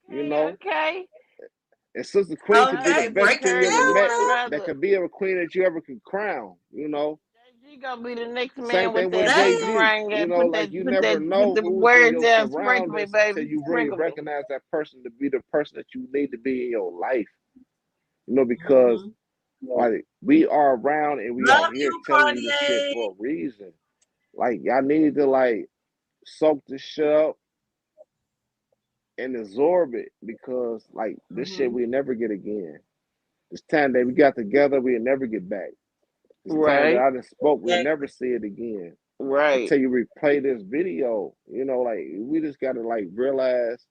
You know? Okay. And Sister Queen could be the best break queen it you ever down, met. man. That could be a queen that you ever could crown, you know. She gonna be the next man Same with thing with that Jay-Z. ring. You know, like you Put never know the who's in words your down. Sprinkle me, surroundings until baby. you really Sprinkle me. recognize that person to be the person that you need to be in your life. You know, because like we are around and we are here telling you this shit for a reason. Like y'all need to like soak this shit up and absorb it because like this shit we never get again. This time that we got together, we'll never get back. This time that I done spoke, we'll never see it again. Right. Until you replay this video. You know, like we just gotta like realize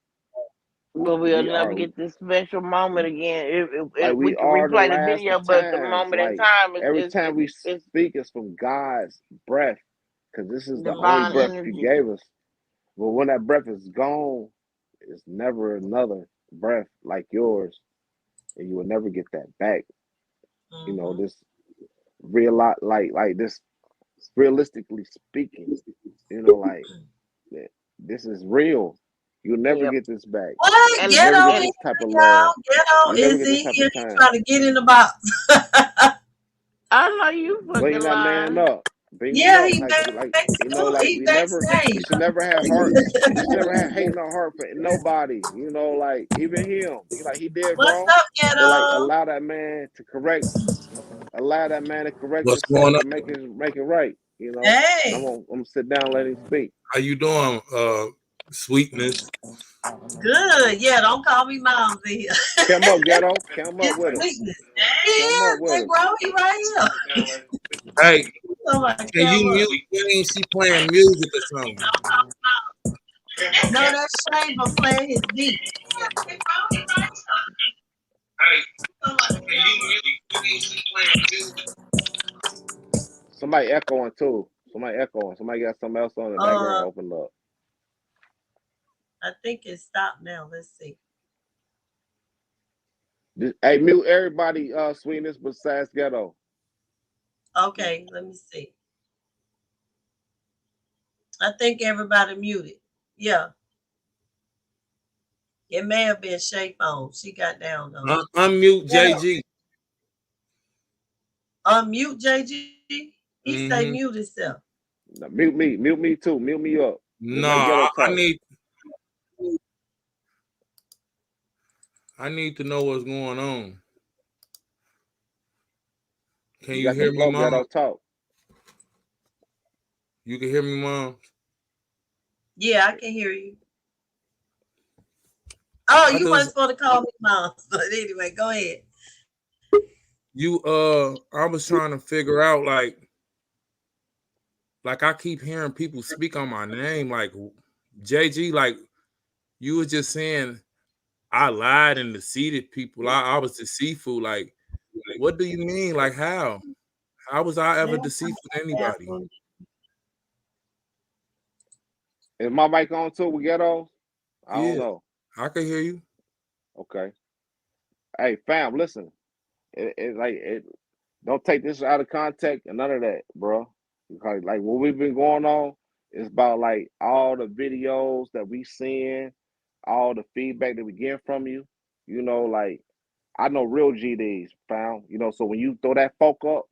But we'll never get this special moment again. Like We we can are the replay the last video, of but the times. moment in Like time every is time we speak is from God's breath. Because this is the only divine breath energy. He gave us. But when that breath is gone, it's never another breath like yours. And you will never get that back. You know, this real lot like this realistically speaking, you know, like this is real. You'll never get this back. What? You'll Ghetto never get is this type of y'all. love. Ghetto You'll never is get this in type here. of He's time. trying to get in the box. I know you Bring fucking that man lying. up. Bring him Yeah, up. he Like you know, like he we backstage. should never have heart. We should never have hate in our heart for nobody. You know, like even him. He did What's wrong. up, But like Ghetto? allow that man to correct What's going himself on? and make it right. You know. And Hey, I'm gonna sit down and let him speak. How you doing, Sweetness? good. Yeah, don't call me Miles in here. Come up, Ghetto. Come up It's with us. Sweetness. Come Yeah, up with they us. bro, he right here. Hey, Somebody can you come up. mute Queen? She playing music or something. No, that's Shane for playing his beat. Somebody echoing too. Somebody got something else on in the background opened up. I think it stopped now. Let's see. Hey, mute everybody, Sweetness besides Ghetto. Okay, let me see. I think everybody muted. Yeah. It may have been Shay phone. She got down though. Unmute JG. Unmute JG. He say mute himself. No, mute me too. Mute me up. No, I need to know what's going on. Can You you got the hear me, flow, Mom? Ghetto Talk. You can hear me, Mom? Yeah, I can hear you. Oh, I you just weren't supposed to call me Mom. But anyway, go ahead. I was trying to figure out like I keep hearing people speak on my name, like JG, like you was just saying I lied and deceived people. I was deceitful. Like, what do you mean? Like how? How was I ever deceitful to anybody? Is my mic on too with Ghetto? I don't Yeah, know. I can hear you. Okay. Hey, fam, listen. Don't take this out of context and none of that, bro. Because like what we've been going on is about like all the videos that we seeing, all the feedback that we get from you. You know, like I know real GDs, fam. You know, so when you throw that folk up,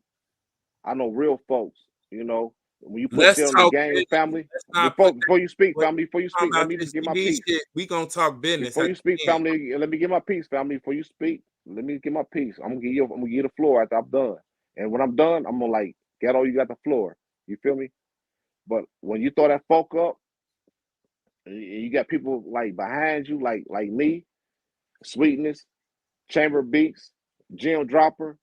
I know real folks. You know, when you put Let's shit on the talk game, business. family. Let's not put Before you speak, what family. Before you talking speak, let about me this just get my CD piece. shit. We gonna talk business. Before you at speak, the end. family, let me get my piece, family. Before you speak, let me get my piece. I'm gonna give you the floor after I'm done. And when I'm done, I'm gonna like Ghetto, you got the floor. You feel me? But when you throw that folk up, and you got people like behind you, like me, Sweetness, Chamber Beats, Jim Dropper,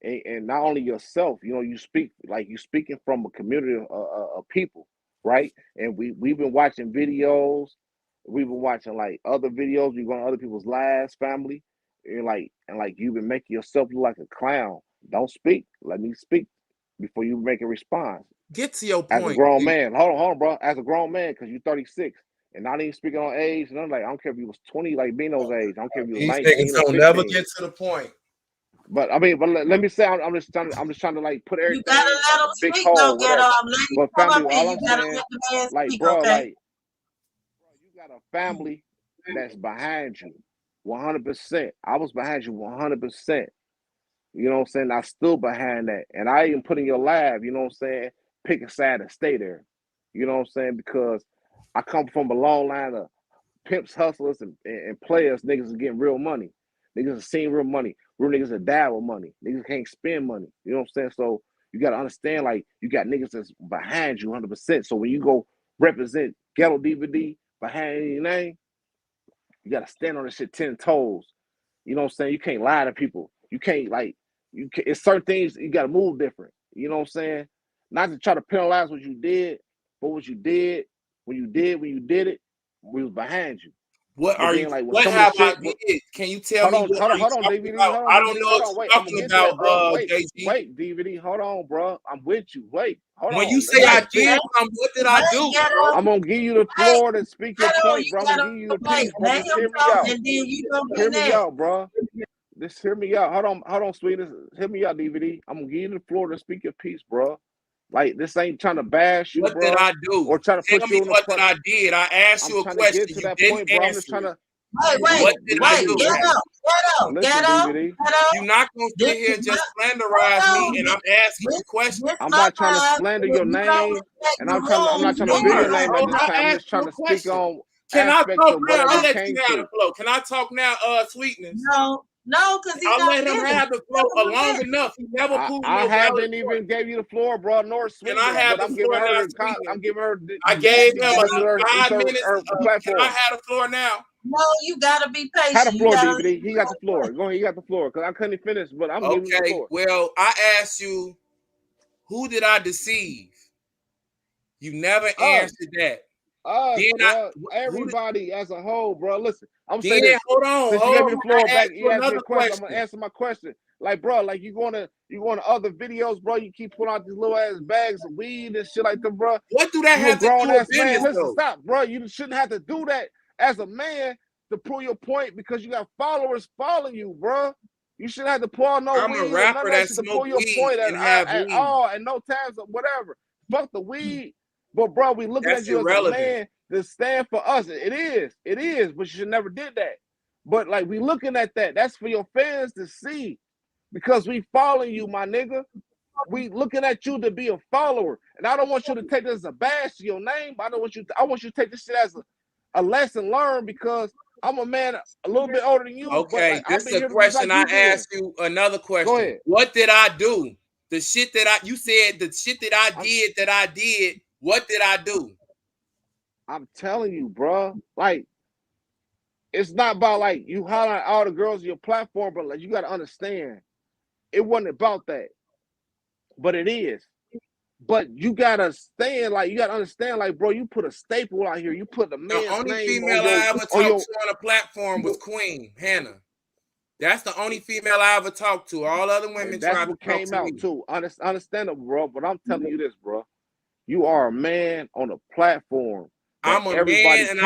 and not only yourself, you know, you speaking from a community of people, right? And we've been watching videos, we've been watching like other videos, we go on other people's lives, family, and like you've been making yourself look like a clown. Don't speak. Let me speak before you make a response. Get to your As a point. grown man, hold on, bro. As a grown man, because you're 36, and not even speaking on age, and I'm like, I don't care if you was 20, like Bino's age. I don't care if you was These 19 niggas or don't 15. never get to the point. But I mean, but let me say, I'm just trying to like put everything You gotta let in him a big speak, hole, though, Ghetto. whatever. I'm letting you But come family, up here. all You I'm gotta saying, let the man like, speak, bro, okay? like you got a family that's behind you, 100%. I was behind you 100%. You know what I'm saying? I stood behind that, and I even put in your live. You know what I'm saying? Pick a side and stay there. You know what I'm saying? Because I come from a long line of pimps, hustlers, and players. Niggas is getting real money. Niggas are seeing real money. Real niggas are die with money. Niggas can't spend money. You know what I'm saying? So you got to understand, like, you got niggas that's behind you 100%. So when you go represent Ghetto DVD behind your name, you got to stand on this shit 10 toes. You know what I'm saying? You can't lie to people. You can't, like, it's certain things you got to move different. You know what I'm saying? Not to try to penalize what you did, but what you did, when you did it, we was behind you. What But are then, you? like, when What some of the have I shit, did? Can you tell me what are you hold on, talking DVD, about? hold on, I don't DVD, know hold what on, you're wait, I'm gonna talking get to about, that, bro. Wait, JG. DVD, hold on, bro. I'm with you. Wait, hold When you on. Let say me I just did finish. something, what did I do, bro? I'm gonna give you the floor to speak your Ghetto, point, you bro. I'm gonna gotta give you the wait. piece, bro. Let Just him hear me talk, out. and then you gonna Hear be me next. out, bro. Just hear me out. Hold on, sweetness. Hear me out, DVD. I'm gonna give you the floor to speak your piece, bro. Like, this ain't trying to bash you, What did bro, I do? or try to Tell put me you on the what did front. I did. I asked I'm you a trying to get question. to You that didn't point, bro. I'm just answer trying it. to. Wait, What did I do? Listen, DVD. You're not gonna sit here and just slanderize me, and I'm asking you questions. I'm not trying to slander your name, and I'm not trying to You build your are. name at Oh, this I time. I'm asked just you trying a to speak question. on Can I aspects talk of now? whatever I'll you let came you have the through. flow. Can I talk now, Sweetness? No, because he's I'll not let him finished. have the flow long enough. He never proved I no valid haven't even point. gave you the floor, bro, nor Can I Sweetness, have but the I'm giving floor her now, the Sweetness? I'm giving her I gave him this is her 5 minutes. Can I platform. have the floor now? No, you gotta be patient. Had the floor, You gotta DVD. He got the floor. Go ahead, he got the floor because I couldn't finish, but I'm giving you the Okay. floor. Well, I asked you, who did I deceive? You never answered that. Us, Then bro. Everybody as a whole, bro. Listen, I'm Then saying this. hold on. Since you gave me the floor I back, asked you you asked me a another question. I'm question. gonna answer my question. Like, bro, like you going to other videos, bro. You keep pulling out these little ass bags of weed and shit like that, bro. What do that You a have to do grown with ass man. business, Listen, though? stop, bro. You shouldn't have to do that as a man to prove your point because you got followers following you, bro. You shouldn't have to pour out no I'm a weed or none rapper of that that shit to smoke pull your weed point and have at weed. all, and no times or whatever. Fuck the weed. But bro, we looking That's at you irrelevant. as a man to stand for us. It is, but you should never did that. But like we looking at that, that's for your fans to see. Because we following you, my nigga. We looking at you to be a follower. And I don't want you to take this as a bash to your name. I want you to take this shit as a lesson learned because I'm a man a little bit older than you. Okay, but, like, this is a question I asked you. Another question. Go ahead. What did I do? The shit that you said the shit that I did. What did I do? I'm telling you, bro. Like, it's not about like you highlight all the girls on your platform, but like you got to understand, it wasn't about that. But it is. But you gotta stand, like, you gotta understand, like, bro, you put a staple out here. You put the man's The only name female on your, I ever talked to on a platform was Queen Hannah. That's the only female I ever talked to. All other women tried to talk to me. Too. Understandable, bro. But I'm telling you this, bro. You are a man on a platform. I'm a man, and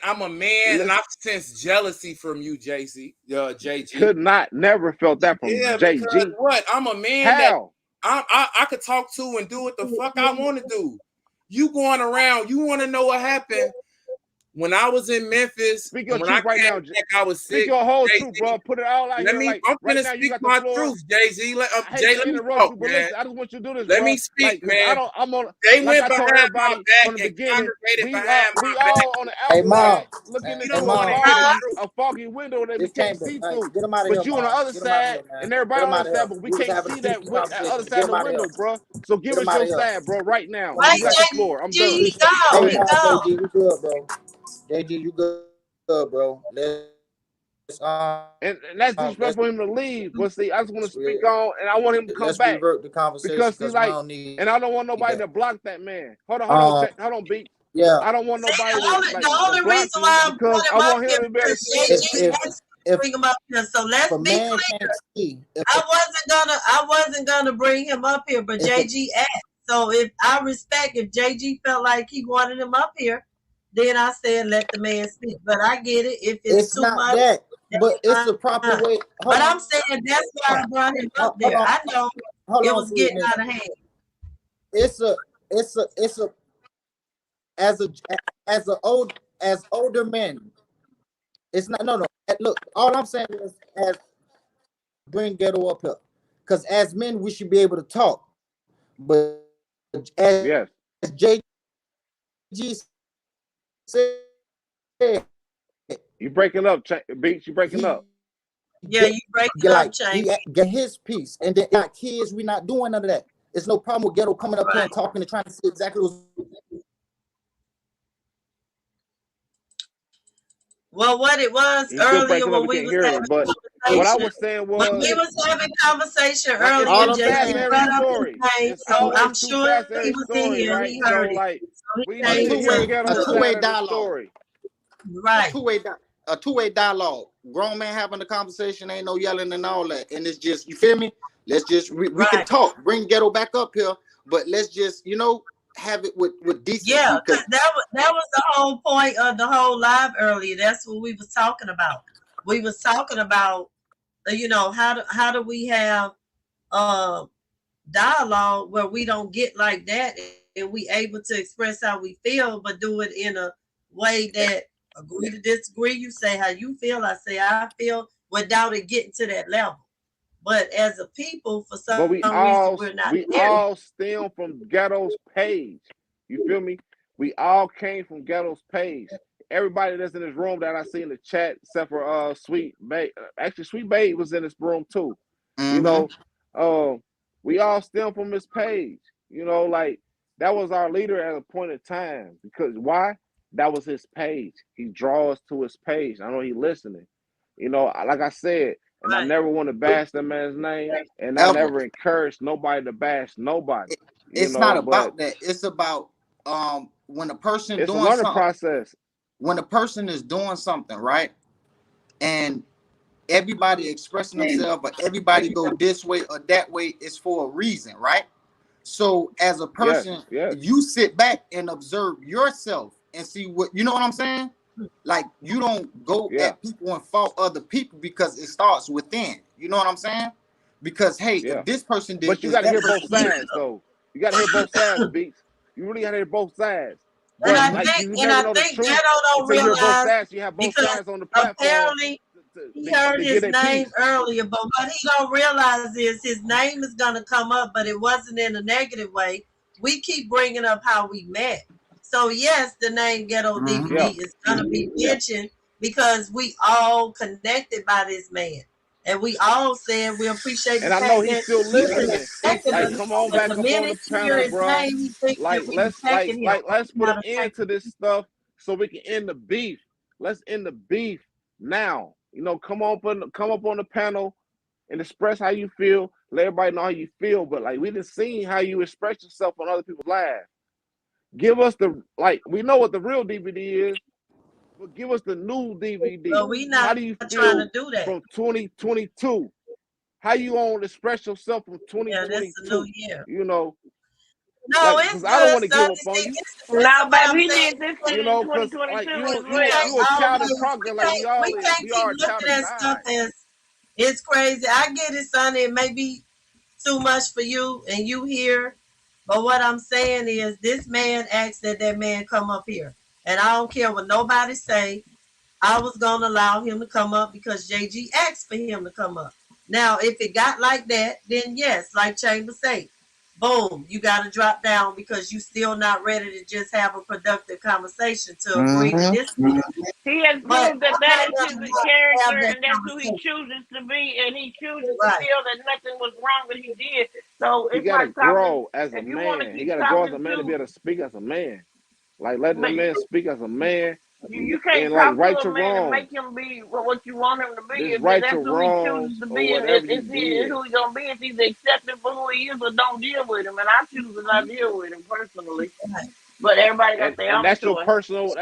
I'm a man, and I've sensed jealousy from you, JG. Could not, never felt that from JG. Because what? I'm a man that I could talk to and do what the fuck I want to do. You going around, you want to know what happened when I was in Memphis? Speak your when truth I right now. I was sick. Speak your whole truth, bro. Put it all out here. I'm finna speak my truth, Jay-Z. Let me talk, man. Listen, I just want you to do this, Let bro. me speak, man. They went behind my back from the and beginning. We all on the outside looking into a foggy window that we can't see through. But you on the other side and everybody on the other side, but we can't see that other side of the window, bro. So give us your side, bro, right now. You got the floor. I'm done. JG, you good, bro. JG, you good, bro. And that's disrespectful for him to leave. But see, I just want to speak on, and I want him to come back. Revert the conversation because he's like, and I don't want nobody to block that man. Hold on, beat. Yeah. I don't want nobody to the only reason why I'm because I want him to be able to bring him up here. So let's be clear. I wasn't gonna bring him up here, but JG asked. So if JG felt like he wanted him up here, then I said let the man speak. But I get it. If it's too not much, that, but it's the proper way. But I'm saying that's why I brought him up there. I know it was getting out of hand. It's a as older men. It's not no. Look, all I'm saying is as bring ghetto up here, because as men we should be able to talk, but as JG said, you breaking up, Beats. You breaking up. Yeah, you breaking up, Change. Get his piece, and then like kids, we not doing none of that. It's no problem with ghetto coming up here and talking and trying to see exactly what's. Well, what it was earlier when we was having but what I was saying was when we was having conversation earlier, I'm sure he was in here. He heard it. A two-way dialogue. Right. A two-way dialogue. Grown man having a conversation, ain't no yelling and all that. And it's just, you feel me? Let's just we can talk. Bring ghetto back up here, but let's just, have it with decency. Yeah, because that was the whole point of the whole live earlier. That's what we was talking about. We was talking about, how do we have dialogue where we don't get like that and we able to express how we feel, but do it in a way that agree to disagree. You say how you feel, I say how I feel, without it getting to that level. But as a people, for some reason, we're not. We all stem from Ghetto's page. You feel me? We all came from Ghetto's page. Everybody that's in this room that I see in the chat, except for Sweet Babe. Actually, Sweet Babe was in this room too. Mm-hmm. We all stem from his page. Like that was our leader at a point in time. Because why? That was his page. He draws to his page. I know he listening. Like I said. And I never want to bash that man's name, and I never encourage nobody to bash nobody. It's not about that. It's about when a person it's doing a learning something. Process. When a person is doing something, right, and everybody expressing themselves, but everybody go this way or that way, is for a reason, right? So as a person, you sit back and observe yourself and see what what I'm saying. Like you don't go at people and fault other people because it starts within. You know what I'm saying? Because if this person did, but you got to hear both sides, though. You got to hear both sides, Beats. You really got to hear both sides. And I think Ghetto don't realize you have both sides on the platform. Apparently, he heard his name earlier, but what he don't realize is his name is gonna come up, but it wasn't in a negative way. We keep bringing up how we met. So yes, the name Ghetto DVD is gonna be mentioned, because we all connected by this man. And we all said we appreciate the And I fact know he's that still you can listening. respect Like, us, come on but back the up on minute the he hear panel, his bro. name, he think that Like, we let's attacking him. let's put an Not end to this stuff so we can end the beef. Let's end the beef now. You know, come up on the panel and express how you feel. Let everybody know how you feel. But like, we done seen how you express yourself on other people's lives. Give us we know what the real DVD is, but give us the new DVD. But we How not do you trying feel to do that. from 2022? How you gonna express yourself from Yeah, this is a new 2022? year. You know, No, like, it's because I don't good, want to give son. up on you. No, What I'm baby, he saying. did this shit You in know, because 2022 like as We well. you a child of can't progress. Like we keep are a child looking of at stuff God. as it's crazy. I get it, son. It may be too much for you and you here. But what I'm saying is this man asked that man come up here. And I don't care what nobody say. I was going to allow him to come up because JG asked for him to come up. Now, if it got like that, then yes, like Chamber say, boom, you got to drop down because you still not ready to just have a productive conversation to agree to disagree. He has But proved that I'm that not is going his to have character that and that's who he conversation. chooses to be, and he chooses to Right. feel that nothing was wrong that he did. So He it's gotta like talking, grow as a if you want to man. He keep gotta grow as a talking man to be to, able to speak as a man. Like, let the but man speak as a man you can't and like talk to right a your man and wrongs. make him be what you want him to be. Just If right that's your who he wrongs chooses to or be, and whatever you it's did. who he's gonna be. It's either accept him for who he is or don't deal with him. And I choose to not deal with him personally. But everybody got their And own that's your choice. personal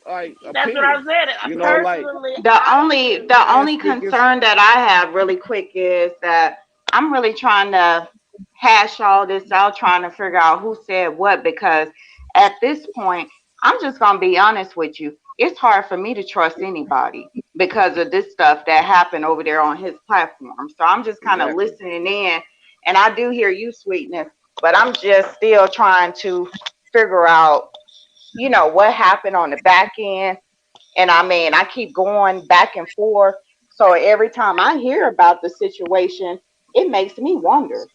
like That's what I opinion. said. You know, like Personally, The only the man only speak is concern that I have really quick is that I'm really trying to hash all this out, trying to figure out who said what, because at this point, I'm just gonna be honest with you. It's hard for me to trust anybody because of this stuff that happened over there on his platform. So I'm just kind of exactly. listening in, and I do hear you, Sweetness, but I'm just still trying to figure out, what happened on the back end. And I mean, I keep going back and forth. So every time I hear about the situation, it makes me wonder.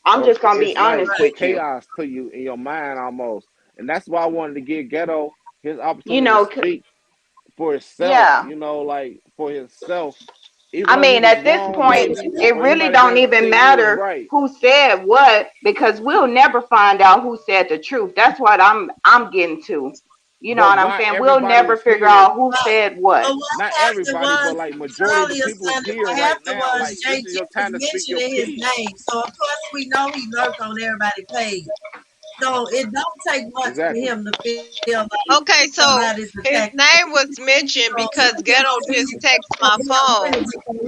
I'm So just going to be it's like honest with you. chaos to you in your mind almost. And that's why I wanted to give Ghetto his You opportunity to know, speak for himself, yeah. like for himself. Even I though he mean, was at this wrong, point, maybe, it or he really might have don't been even thinking he was matter right. who said what, because we'll never find out who said the truth. That's what I'm getting to. You know But what I'm why saying? We'll everybody never was figure here? out who said But what. Not what happened everybody, but was like majority of the Charlie or people is Sunday, here what right happened now. was Like, this is JG your was time to speak your mentioning his piece. name. So of course we know he lurked on everybody's page. So it don't take much for Exactly. him to feel like Okay, so somebody's his attacking him. name was mentioned So because Ghetto just texted my phone,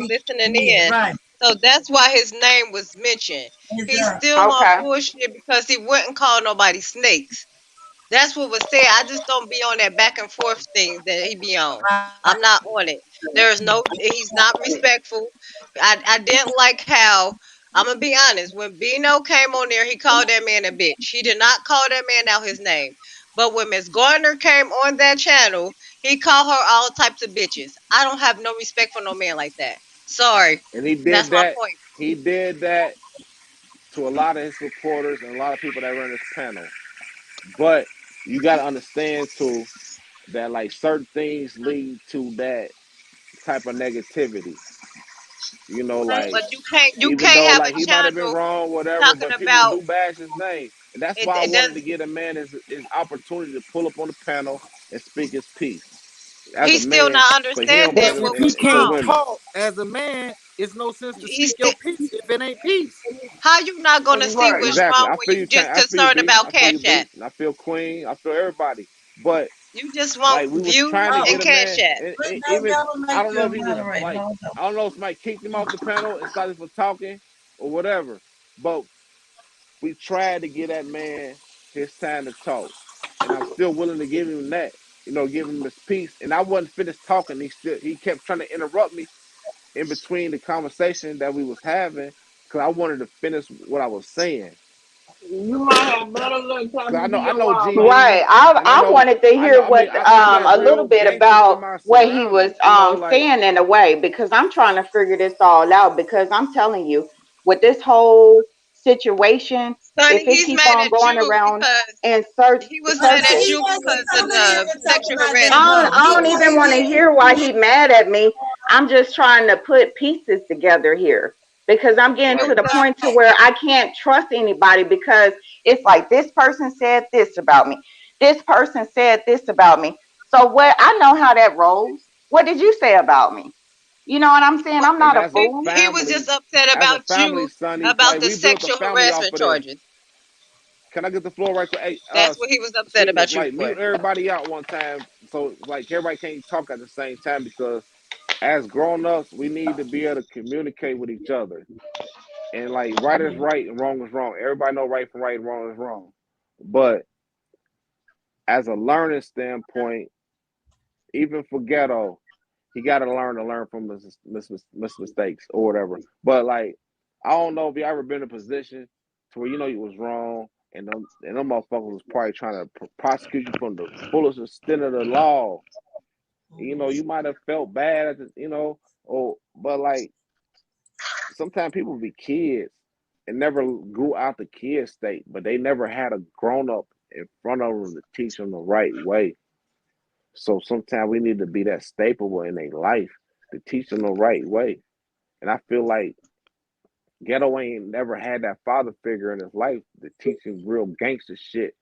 listening in. right. So that's why his name was mentioned. He's Exactly. still on Okay. bullshit because he wouldn't call nobody snakes. That's what was said. I just don't be on that back and forth thing that he be on. I'm not on it. There's no. He's not respectful. I didn't like how. I'm gonna be honest. When Bino came on there, he called that man a bitch. He did not call that man out his name. But when Miss Gardner came on that channel, he called her all types of bitches. I don't have no respect for no man like that. Sorry. And he That's did my that. point. He did that to a lot of his supporters and a lot of people that run this panel. But you got to understand too that like certain things lead to that type of negativity. Like But you even can't though have a like he might have been channel wrong, whatever, talking but people about do bash his name, and that's it. why I It wanted to does. give a man his opportunity to pull up on the panel and speak his piece as a He's still man not for him But understanding if what you was and the can't wrong. women. talk as a man, it's no sense to He's speak still. your piece if it ain't peace. How you not gonna see Right. what's Exactly. wrong I when feel you you, just I feel you, concerned B. about I feel you, Cash App? B. And I feel Queen. I feel everybody. But You just like want we was views trying to Oh, and get a Cash man, App. and they even gotta I make don't you know a if he was moderator. like Hold on. I don't know if somebody kicked him off the panel and started for talking or whatever. But we tried to get that man his time to talk, and I'm still willing to give him that. Give him his piece. And I wasn't finished talking. He kept trying to interrupt me in between the conversation that we was having because I wanted to finish what I was saying. you might have better luck Cause talking to I your know wild GB, Right. man. and I wanted to hear I mean, what I still got a little real bit gangsters in about my what he was surroundings. Like saying in a way, because I'm trying to figure this all out, because I'm telling you, with this whole situation, Sonny, if it he's keep mad on at going you around because in search he was mad at Because he circles. you wasn't because of coming in the and talking sexual about that harassment. money. I He don't, I don't came even want to in. hear why he mad at me. I'm just trying to put pieces together here because I'm getting Yeah, to the because point to where I can't trust anybody because it's like this person said this about me. This person said this about me. So what I know how that rolls. What did you say about me? You know what I'm saying? I'm And not a as a fool. he was just family, upset about you Sonny, about like the we built a sexual family off harassment of this. charges. Can I get the floor right quick? Hey, That's what he was upset Sweetness, about you like for. mute everybody out one time, so like everybody can't talk at the same time because as grown ups, we need to be able to communicate with each other. And like right is right and wrong is wrong. Everybody know right from right and wrong is wrong. But as a learning standpoint, even for Ghetto, he got to learn from his mistakes or whatever. But like, I don't know if you ever been in a position to where you know you was wrong, and them motherfuckers was probably trying to prosecute you from the fullest extent of the law. You know, you might have felt bad at the, but like sometimes people be kids and never grew out the kid state, but they never had a grown up in front of them to teach them the right way. So sometimes we need to be that staple in their life to teach them the right way. And I feel like Ghetto ain't never had that father figure in his life to teach him real gangster shit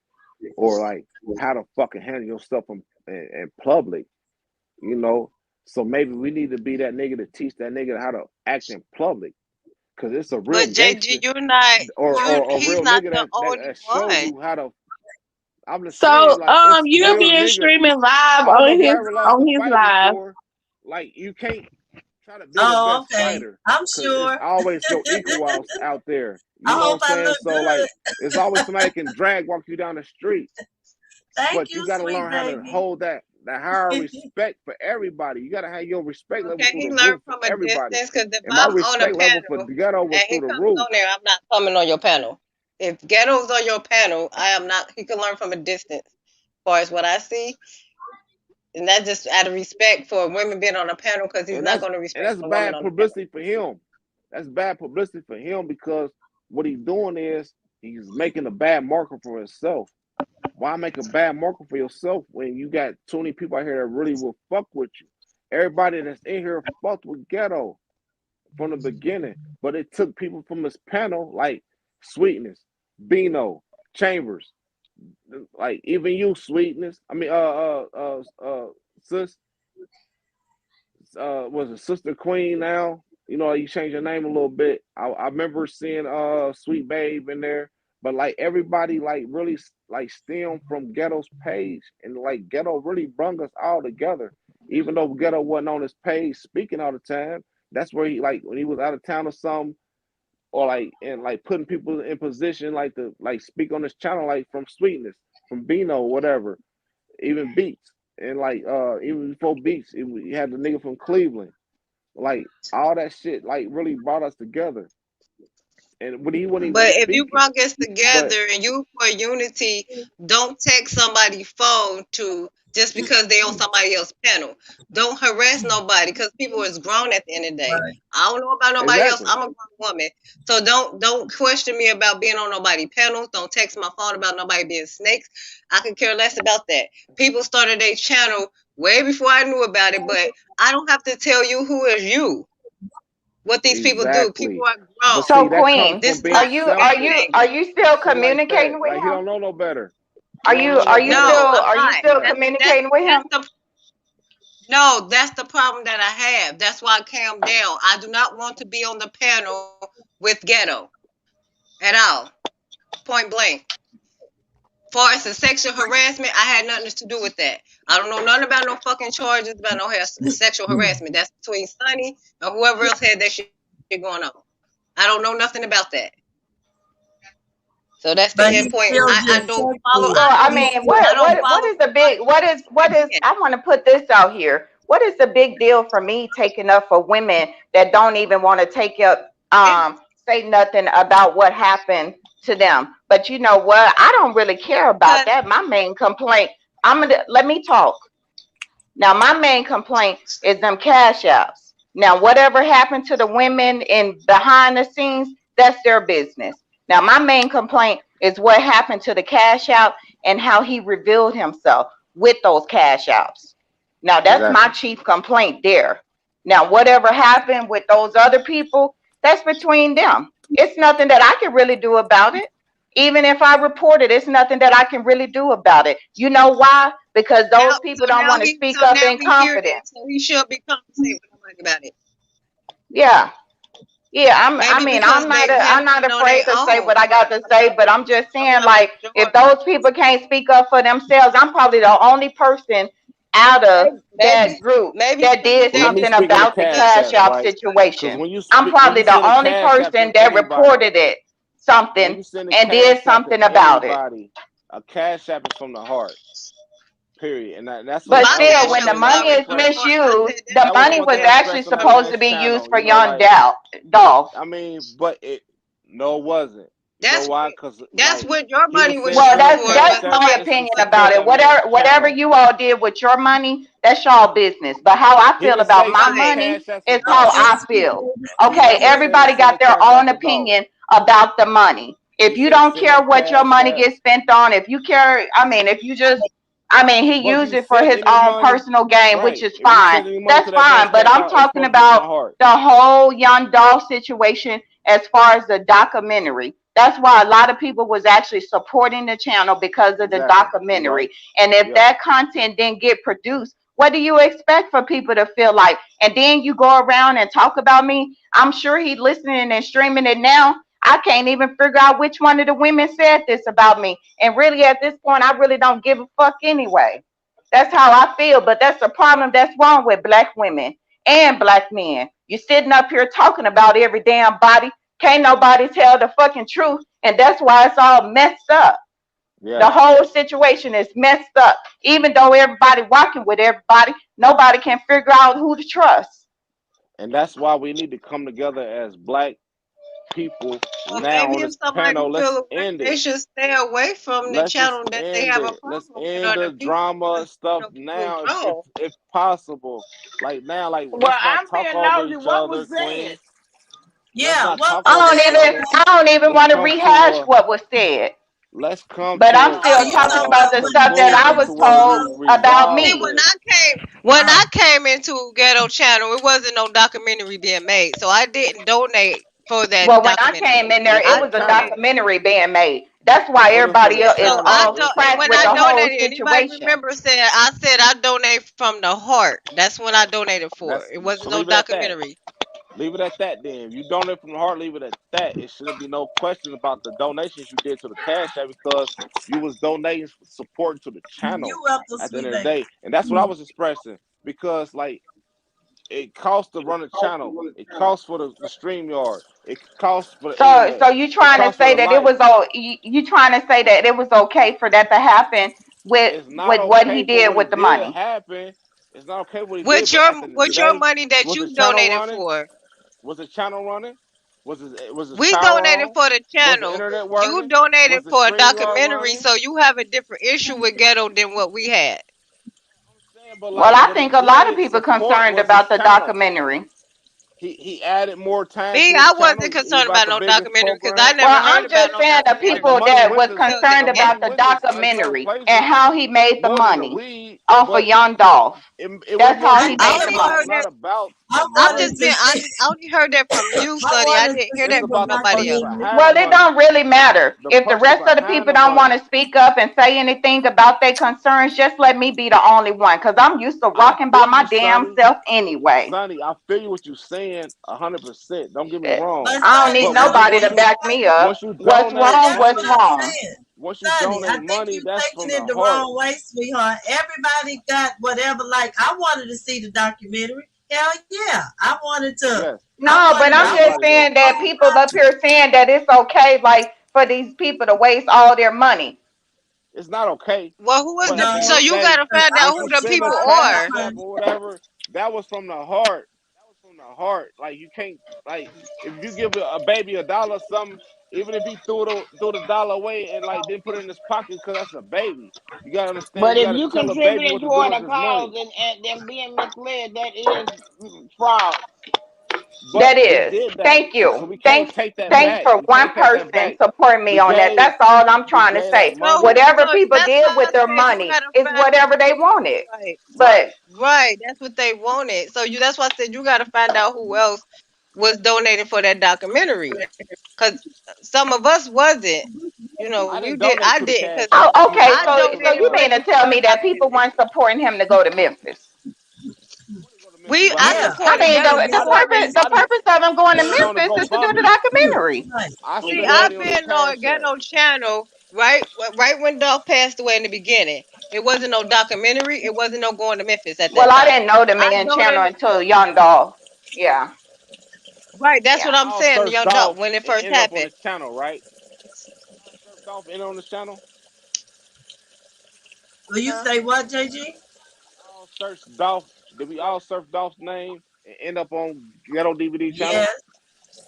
or like how to fucking handle yourself in public, you know. So maybe we need to be that nigga to teach that nigga how to act in public. Cause it's a real But gangster JG, you're not or a he's real not nigga the that only show one. you how to. I'm just saying, So like it's you're real being niggas. streaming live I don't know on if y'all his ever lost a fight live. before. Like you can't try to be the Oh, best okay. fighter I'm because it's sure. always your equal out there. I You know hope what I'm I saying? look So like good. it's always somebody can drag walk you down the street, Thank but you, you got to sweet learn how to baby. hold that higher respect for everybody. You got to have your respect level Okay, through he the learned roof for from a everybody. distance because if And my I'm on a respect level for panel Ghetto was and he through the comes roof. on there, I'm not coming on your panel. If Ghetto's on your panel, I am not. He can learn from a distance. As far as what I see, and that's just out of respect for women being on a panel because he's And not that's going to respect the woman bad on the panel. publicity for him. That's bad publicity for him because what he's doing is he's making a bad marker for himself. Why make a bad marker for yourself when you got too many people out here that really will fuck with you? Everybody that's in here fucked with Ghetto from the beginning, but it took people from his panel like Sweetness, Bino, Chambers, like even you, Sweetness. I mean, sis, was it Sister Queen now? You know, you changed your name a little bit. I remember seeing Sweet Babe in there, but like everybody like really like stemmed from Ghetto's page, and like Ghetto really brung us all together. Even though Ghetto wasn't on his page speaking all the time, that's where he like when he was out of town or something, or like and like putting people in position like to like speak on this channel like from Sweetness, from Bino, whatever, even Beats. And like even before Beats, you had the nigga from Cleveland. Like all that shit like really brought us together. And when he wasn't even But if you speaking, brought us but together and you for unity, don't text somebody's phone to just because they on somebody else's panel. Don't harass nobody because people is grown at the end of the day. Right. I don't know about nobody else. exactly. I'm a grown woman. So don't question me about being on nobody panels. Don't text my phone about nobody being snakes. I could care less about that. People started their channel way before I knew about it, but I don't have to tell you who is you. What these people do. People Exactly. are But grown. see, So that comes Queen, This from is being not are you are selfish. you anything. are you still Shit like communicating that. with Like he him? don't know no better. Are He don't you know no are you better. No, still I'm are you not. still Right. communicating with him? That's the problem that I have. That's why I calmed down. I do not want to be on the panel with Ghetto at all. Point blank. Far as the sexual harassment, I had nothing to do with that. I don't know nothing about no fucking charges about no sexual harassment. That's between Sonny and whoever else had that shit going on. I don't know nothing about that. So that's the But end he point. still I just don't follow. texted. So I He mean, still I don't what follow is the big what is I want to put this out here. What is the big deal for me taking up for women that don't even want to take up say nothing about what happened to them? But you know what? I don't really care about that. My main complaint, let me talk. Now my main complaint is them cash apps. Now whatever happened to the women in behind the scenes, that's their business. Now, my main complaint is what happened to the cash out and how he revealed himself with those cash outs. Now, that's my chief complaint there. Now, whatever happened with those other people, that's between them. It's nothing that I can really do about it. Even if I report it, it's nothing that I can really do about it. You know why? Because those people don't want to speak up in confidence. So he should be compensated about it. Yeah. Yeah, I'm not afraid to say what I got to say, but I'm just saying, like, if those people can't speak up for themselves, I'm probably the only person out of that group that did something about the cash out situation. I'm probably the only person that reported it something and did something about it. A cash app is from the heart. Period. And that's but still, when the money is misused, the money was actually supposed to be used for Young Dolph. I mean, but it wasn't. That's why? Because that's what your money was. Well, that's my opinion about it. Whatever you all did with your money, that's y'all business. But how I feel about my money is how I feel. Okay, everybody got their own opinion about the money. If you don't care what your money gets spent on, if you care, if you just. He used it for his own personal gain, which is fine. That's fine. But I'm talking about the whole Young Dolph situation as far as the documentary. That's why a lot of people was actually supporting the channel because of the documentary. And if that content didn't get produced, what do you expect for people to feel like? And then you go around and talk about me. I'm sure he's listening and streaming it now. I can't even figure out which one of the women said this about me. And really, at this point, I really don't give a fuck anyway. That's how I feel. But that's the problem that's wrong with black women and black men. You're sitting up here talking about every damn body. Can't nobody tell the fucking truth. And that's why it's all messed up. Yeah. The whole situation is messed up. Even though everybody walking with everybody, nobody can figure out who to trust. And that's why we need to come together as black people now on this panel. Let's end it. They should stay away from the channel that they have a problem. Let's end the drama stuff now, if possible. Like now, like well, let's not talk over each other, Queen. Yeah, I don't even want to rehash what was said. Let's come. But I'm still talking about the stuff that I was told about me. When I came into Ghetto Channel, it wasn't no documentary being made, so I didn't donate for that. Well, when I came in there, it was a documentary being made. That's why everybody else is all cracked with the whole situation. Anybody remember I said I donate from the heart. That's when I donated for. It wasn't no documentary. Leave it at that then. If you donate from the heart, leave it at that. It shouldn't be no question about the donations you did to the cash app because you was donating support to the channel at the end of the day. And that's what I was expressing. Because like it costs to run a channel. It costs for the StreamYard. It costs for the So you trying to say that it was you trying to say that it was okay for that to happen with what he did with the money? It's not okay what he did. With your money that you donated for. Was the channel running? Was it we donated for the channel. You donated for a documentary, so you have a different issue with Ghetto than what we had. Well, I think a lot of people concerned about the documentary. He added more time. Me, I wasn't concerned about no documentary because I never heard I'm just saying the people that was concerned about the documentary and how he made the money off of Young Dolph. That's how he made the money. I only heard that from you, Sonny. I didn't hear that from nobody else. Well, it don't really matter. If the rest of the people don't want to speak up and say anything about their concerns, just let me be the only one because I'm used to walking by my damn self anyway. Sonny, I feel you what you're saying 100%. Don't get me wrong. I don't need nobody to back me up. What's wrong? What's wrong? Once you donate money, that's from taking it the the wrong way, sweetheart. Everybody got whatever. Like I wanted to see the documentary. Hell yeah, I wanted to. Yes. No, but I'm just saying that people up here saying that it's okay, like for these people to waste all their money. It's not okay. Well, who is the? So you gotta find out who the people are. Or whatever. That was from the heart. The heart, like you can't, like if you give a baby $1 or something, even if he threw the dollar away and like didn't put it in his pocket because that's a baby, you gotta understand. But if you contributing toward a cause and them being misled, that is fraud. That we is. did that, Thank so you. we can't take that Thanks back. for We one can't take that person back. supporting me We on that. gave That's all I'm trying to that say. money. Whatever So people that's did why I with their said you money gotta is find whatever they wanted. right, But right. That's what they wanted. So that's why I said you gotta find out who else was donating for that documentary. Cause some of us wasn't. You know, I you didn't did. donate I to the didn't. Cause Cash oh, App. You okay, I donate so to the donated you for mean to the tell me that people documentary. weren't supporting him to go to Memphis? But I Yeah. I supported mean, Ghetto. the Guess what? the purpose of him going to spent it on the Memphis is to do the GoFundMe. documentary. Right. I See, spent I've money on the been on Cash App. Ghetto channel right when Dolph passed away in the beginning. It wasn't no documentary. It wasn't no going to Memphis at Well, that I time. didn't know the I man channel donated. until Young Doll. Yeah, Right, that's what yeah. I'm All saying, Surf Young Dolph, Dolph when it first ended up on happened. this channel, right? All Surf Dolph ended on this channel. So you Huh? say what, JG? All search Dolph. Did we all surf Dolph's name and end up on Ghetto DVD channel? Yes.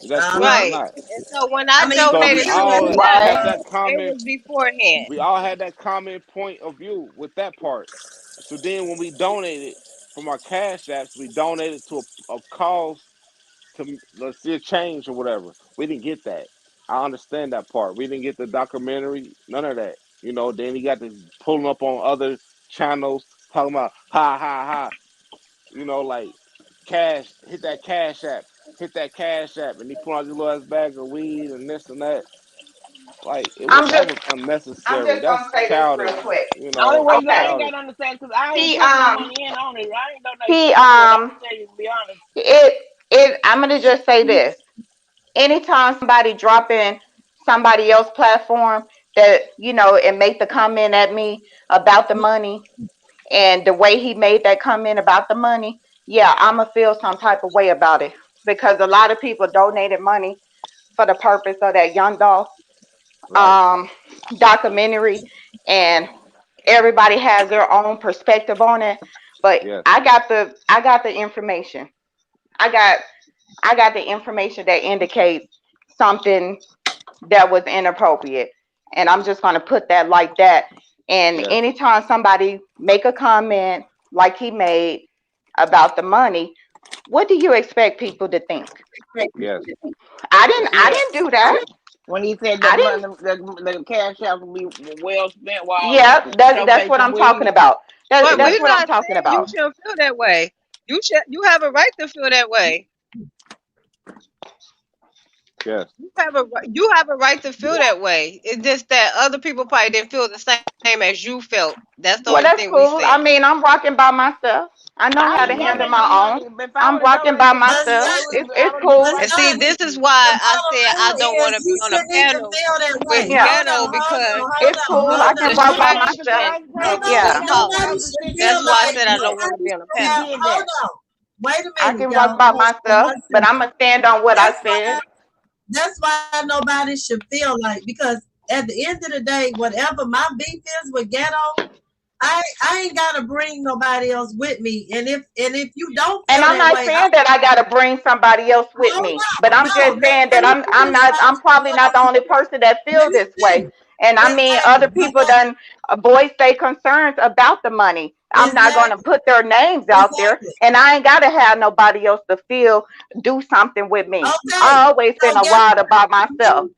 Is that true or Right. not? And so when I I mean, So for we donated to real, his all you What? had channel, that it common. was beforehand. We all had that common point of view with that part. So then when we donated from our cash apps, we donated to a cause to let's see a change or whatever. We didn't get that. I understand that part. We didn't get the documentary, none of that. Then he got to pulling up on other channels talking about ha ha ha. Like hit that cash app, and he pull out his little ass bag of weed and this and that. Like I'm that just was I'm unnecessary. just gonna That's say this real childish. quick. Only reason I Okay. ain't Childish. got understand because I ain't He put no money in on it. I ain't donate he shit to it. I'm gonna tell you to be honest. it I'm gonna just say this. Anytime somebody drop in somebody else's platform that and make the comment at me about the money and the way he made that comment about the money, yeah, I'ma feel some type of way about it because a lot of people donated money for the purpose of that Young Dolph Right. documentary, and everybody has their own perspective on it. But Yes. I got the information. I got the information that indicates something that was inappropriate. And I'm just going to put that like that. And Yes. anytime somebody make a comment like he made about the money, what do you expect people to think? Yes. I didn't do that. When he said I that didn't. money, the cash out will be well spent while Yeah, that's what showcasing I'm talking weed. about. But That's we're what I'm not talking saying you about. should feel that way. You have a right to feel that way. Yes. You have a right to feel that way. It's just that other people probably didn't feel the same as you felt. That's the Well, only that's thing we cool. I saying. mean, I'm rocking by myself. I know I how to ain't handle donate no my money. own. If I I'm would have rocking by donated some But money, myself. I son, would have It's I would have been cool. And right see, there Sonny, this with is you. why the I bottom said I don't line want is to be you on a shouldn't even panel feel that with way. Yeah, Ghetto because it's cool. Hold I on, can the rock hold by on. Understand? Because myself. I heard Nobody, people Yeah, say nobody all cause. the should shit feel that That's why I like, said I don't want to nobody be on a should he have, panel. did hold that. on. Wait a I minute, can rock y'all. by Hold on myself, one but second. I'm gonna stand on what I That's said. why, that's why nobody should feel like, because at the end of the day, whatever my beef is with Ghetto, I ain't gotta bring nobody else with me. And if you don't And feel I'm that not way, saying that I gotta bring somebody else with hold me, but on. I'm No, just saying that let me I'm finish not. I'm probably what not the only person that let feel me this way. finish. And I mean, Exactly. other people done voiced their concerns about the money. I'm not gonna Exactly. put their names out there, Exactly. and I ain't gotta have nobody else to do something with me. Okay. I always been So a guess rider by myself.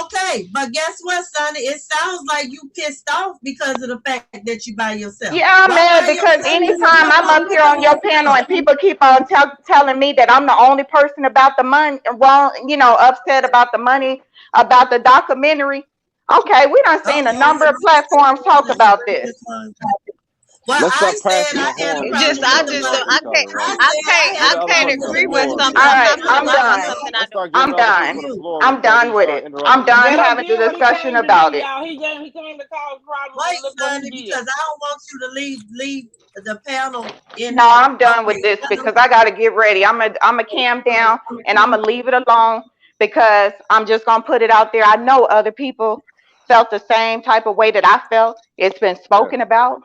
okay, but guess what, Sonny? It sounds like you pissed off because of the fact that you by yourself. Yeah, I'm Why mad by because yourself when you anytime got I'm all up the here on other your panel stuff? and people keep on telling me that I'm the only person about the money, wrong, upset about the money, about the documentary. Okay, we done seen a number of platforms talk about this. Well, Let's I stop said passing I the had a horn It and just problem let's I with start the just addressing money. I each other, can't I right? I said can't I Let had I the a other can't problem people with get the the agree with floor. money. something. All I'm right, not gonna I'm lie about done. something I Let's don't start giving I'm other agree with. people done. the You. floor I'm before done we with start it. I'm interrupting each done other. Ghetto having the did what he discussion came to do, about it. y'all. He came to cause problems, Wait, and look what he Sonny, did. because I don't want you to leave the panel in No, that. I'm done with Okay, this because I got to get ready. I'm a calm down and I'm gonna leave it alone because I'm just gonna put it out there. I know other people felt the same type of way that I felt. It's been Yes. spoken about.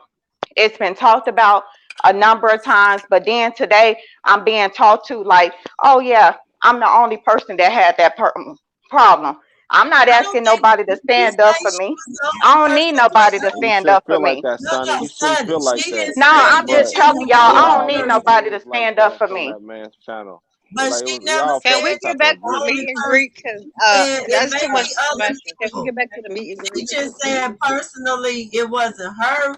It's been talked about a number of times, but then today I'm being talked to like, oh yeah, I'm the only person that had that problem. I'm not I don't asking think nobody to you stand up say for she me. was the I only don't need person, but nobody to You stand shouldn't up for feel like me. that, no, Sonny. You shouldn't Sonny, feel like she that. didn't No, say I'm that But just you telling was the y'all, we only I don't all need got to person. nobody move to like stand up that for on me. that man's channel. But Like she we never all Can felt we some said get type back of to the agreement. only meet and person. greet? Because It that's may too much be other information. Can we people. get back to the meet and She greet? just said personally it wasn't her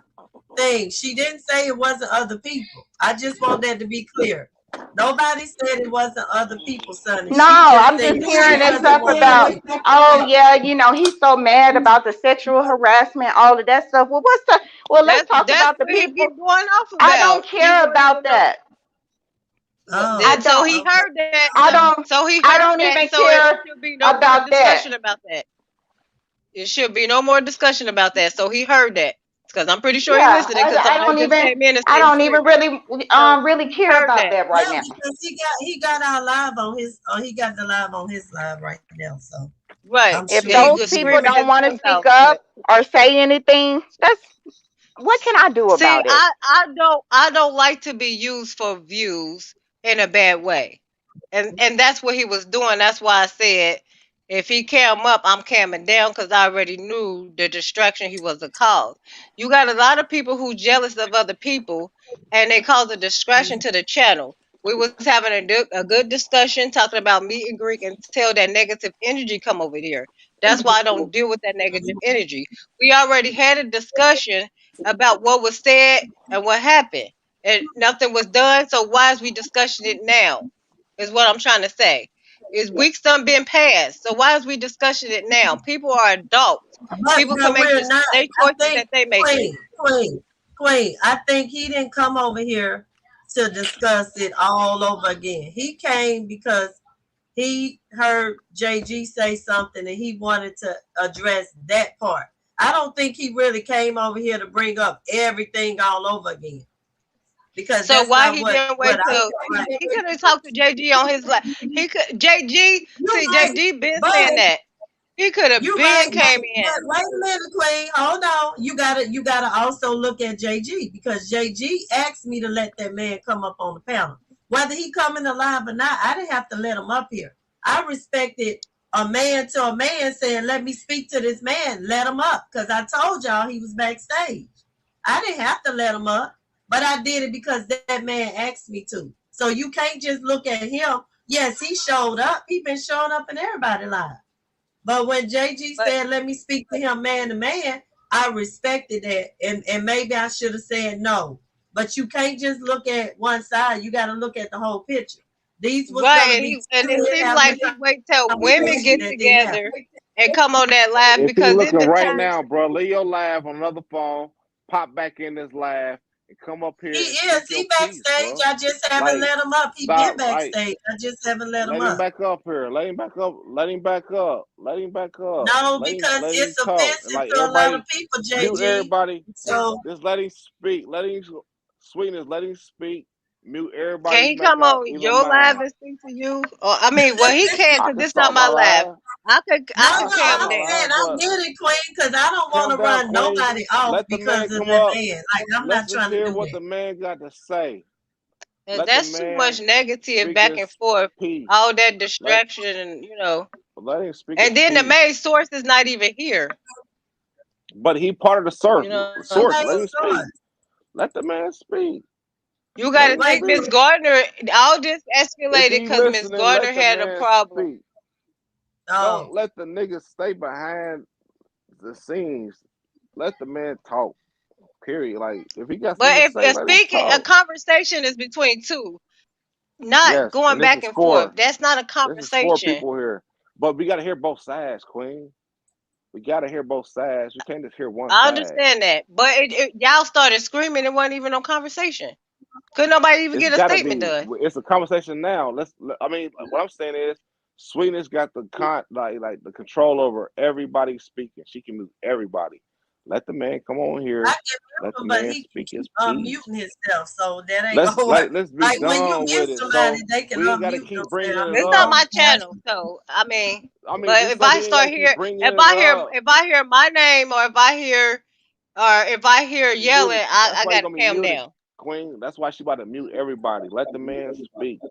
thing. She didn't say it wasn't other people. I just want that to be clear. Nobody said it wasn't other people, Sonny. No, She just I'm said just she hearing this wasn't stuff one of about, them. oh yeah, you know, he's so mad about the sexual harassment, all of that stuff. Well, let's talk That's about the what he people. keep going off I don't about. He care wanted to about know. that. I Oh, So don't. he okay. heard that. I don't. So he I heard don't that. even So it care should be no more about that. discussion about that. It should be no more discussion about that. So he heard that because I'm pretty sure he Yeah, listening because I somebody don't just even. came in and I said he's don't even screaming. really He care heard about that. that right Yeah, now. because he got our live on his he got the live on his live right now. So Right. I'm If sure Yeah, he those was people screaming don't his want to lungs speak out. up or say anything, that's what can I do See, about it? I don't like to be used for views in a bad way. And that's what he was doing. That's why I said if he cam up, I'm camming down because I already knew the distraction he was a cause. You got a lot of people who jealous of other people and they cause a distraction to the channel. We was having a good discussion talking about meet and greet until that negative energy come over here. That's why I don't deal with that negative energy. We already had a discussion about what was said and what happened, and nothing was done. So why is we discussing it now? Is what I'm trying to say. Is weeks done been passed. So why is we discussing it now? People are adults. People can but make we're not. they I choices think that they making. Queen. I think he didn't come over here to discuss it all over again. He came because he heard JG say something and he wanted to address that part. I don't think he really came over here to bring up everything all over again because So that's why not he what didn't what wait I till he could have talked to JG on his live. He could JG you see right, JG been but saying that. He could have you're right, been came in. but wait a minute, Queen. Hold on. You gotta also look at JG because JG asked me to let that man come up on the panel. Whether he coming alive or not, I didn't have to let him up here. I respected a man to a man saying, let me speak to this man, let him up. Because I told y'all he was backstage. I didn't have to let him up, but I did it because that man asked me to. So you can't just look at him. Yes, he showed up. He been showing up in everybody live. But when JG But said, let me speak to him man to man, I respected that. And maybe I should have said no. But you can't just look at one side. You got to look at the whole picture. These was going right, to be and it two seems having like a he wait till women conversation get that didn't happen. together and come on that live If he because it looking the right time. now, bro, leave your laugh on another phone, pop back in this live, and come up He here and is. speak your He piece, backstage. bro. I just haven't Like, let him up. He been stop, like, backstage. I just haven't let him let him up. back up here. Let him back up. Let him back up. Let him back up. No, Let him because let him it's talk. And offensive like to a lot of everybody, people, mute JG. everybody. So Just let him speak. Let him sweetness. Let him speak. Mute Can everybody's he back come out, on even your live mine. and speak to you? Or I mean, well, he can I because can this not start my my live. live. I no, could Start calm I'm my down. saying live, I but get it, Queen, because I don't want calm to down, run Queen. nobody off Let the because man of come that up. man. Like I'm Let's not just trying to hear do what that. the man got to say. And Let the that's too much man negative speak back and his forth. piece. All that Let distraction, and let him speak his and then the piece. main source is not even here. But he part of the source. You know what I'm Who Source. made Let saying? him the speak. source? Let the man speak. You got Let to him Wait, think Miss speak. Gardner. All this If escalated he because Miss listening, Gardner let the had a man problem. speak. oh, Don't let the nigga stay behind the scenes. Let the man talk. Period. Like if he got But something to if say, let him speaking, a talk. conversation is between two, not Yes, going and this back is and forth. for That's not a conversation. people here. But we gotta hear both sides, Queen. We gotta hear both sides. We can't just hear one I side. understand that, but y'all started screaming. It wasn't even no conversation. Couldn't nobody even It's get a gotta statement be. done. It's a conversation now. I mean, what I'm saying is, Sweetness got the like the control over everybody speaking. She can move everybody. Let the man come on I here. can Let mute the him, but man he speak his keep piece. muting himself, so that ain't gonna work. Let's be Like when you done get with it. somebody, So they can we ain't gotta unmute keep bringing themselves. it It's You not up. don't my have channel, so I mean, I mean, but just if so I we ain't start gotta keep here, bringing it up. if I hear my name, or if I hear Be yelling, muted. That's I why you gotta gonna be calm muted, down. Queen. That's why she about to mute everybody. Let the man speak.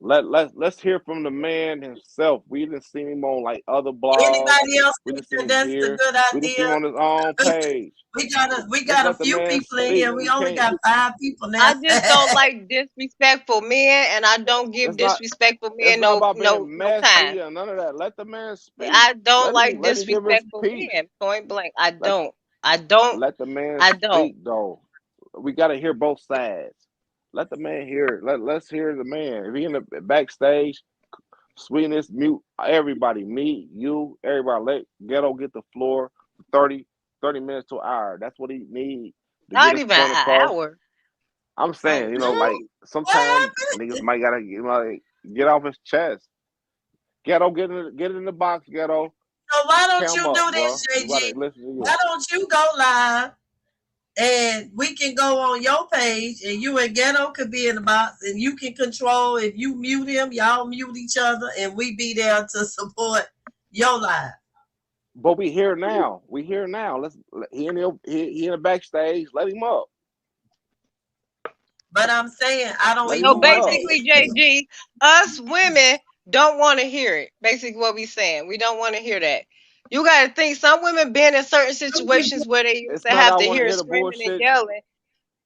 Let's hear from the man himself. We didn't see him on like other blogs. Anybody else We think didn't see him that's a here. good We didn't see him idea? on his own page. We Let's got a let the few man people in speak. here. We We only can't. got 5 people now. I just don't like disrespectful men, and I don't give It's not. disrespectful It's men not about being no time. messy or none of that. Let the man speak. I don't like Let him give his disrespectful piece. men. Point blank. I Let don't. I don't. let the man I don't. speak though. We gotta hear both sides. Let the man hear it. Let's hear the man. If he in the backstage, Sweetness, mute everybody, me, you, everybody. Let Ghetto get the floor for 30 minutes to an hour. That's what he need to get Not his even point an across. hour. I'm saying, you know, like What sometimes happened? niggas might gotta get off his chest. Ghetto, get it in the box, Ghetto. So why don't Cam you up, do bro. this, We gotta JG? listen to you. Why don't you go live and we can go on your page and you and Ghetto could be in the box and you can control if you mute him, y'all mute each other and we be there to support your live. But we here now. We here now. He in the backstage. Let him up. But I'm saying I don't Let even So him mute want up. to basically, JG, us women don't want to hear it. Basically, what we saying, we don't want to hear that. You got to think some women been in certain situations where they used It's to not have I to want to hear hear the screaming and bullshit. yelling,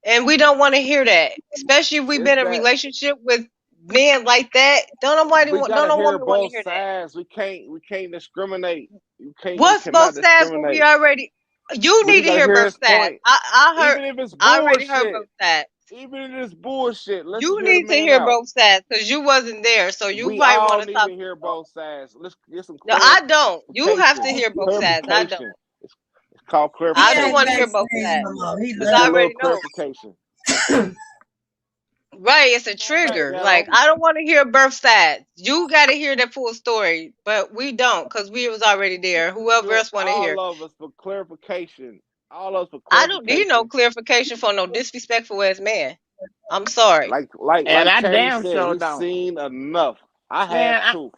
and we don't want to hear that. Especially if we've It's been in a that relationship with men like that. Don't we no gotta hear woman want to both hear that. sides. We can't discriminate. You What's cannot both sides when we discriminate. already? You We need just to gotta hear hear both his sides. point. I Even if it's already heard bullshit. both sides. Even if it's bullshit. Let's You hear the need to man hear out. both sides because you wasn't there, so you We might all want to need talk. to hear both sides. Let's get some No, I don't. You have to clarification. hear both sides. I don't. Clarification. It's called He I don't ain't want clarification. to hear both backstage sides no more. He because Let's get I a left. little already know. clarification. Right, it's a Come on back, trigger. Ghetto. Like I don't want to hear both sides. You got to hear the full story, but we don't because we was already there. Whoever Get else want to hear. all of us for clarification. All of us for I don't need no clarification. clarification for no disrespectful ass man. I'm sorry. And Like I Tammy damn said, sure he's don't. seen enough. I have Man, too.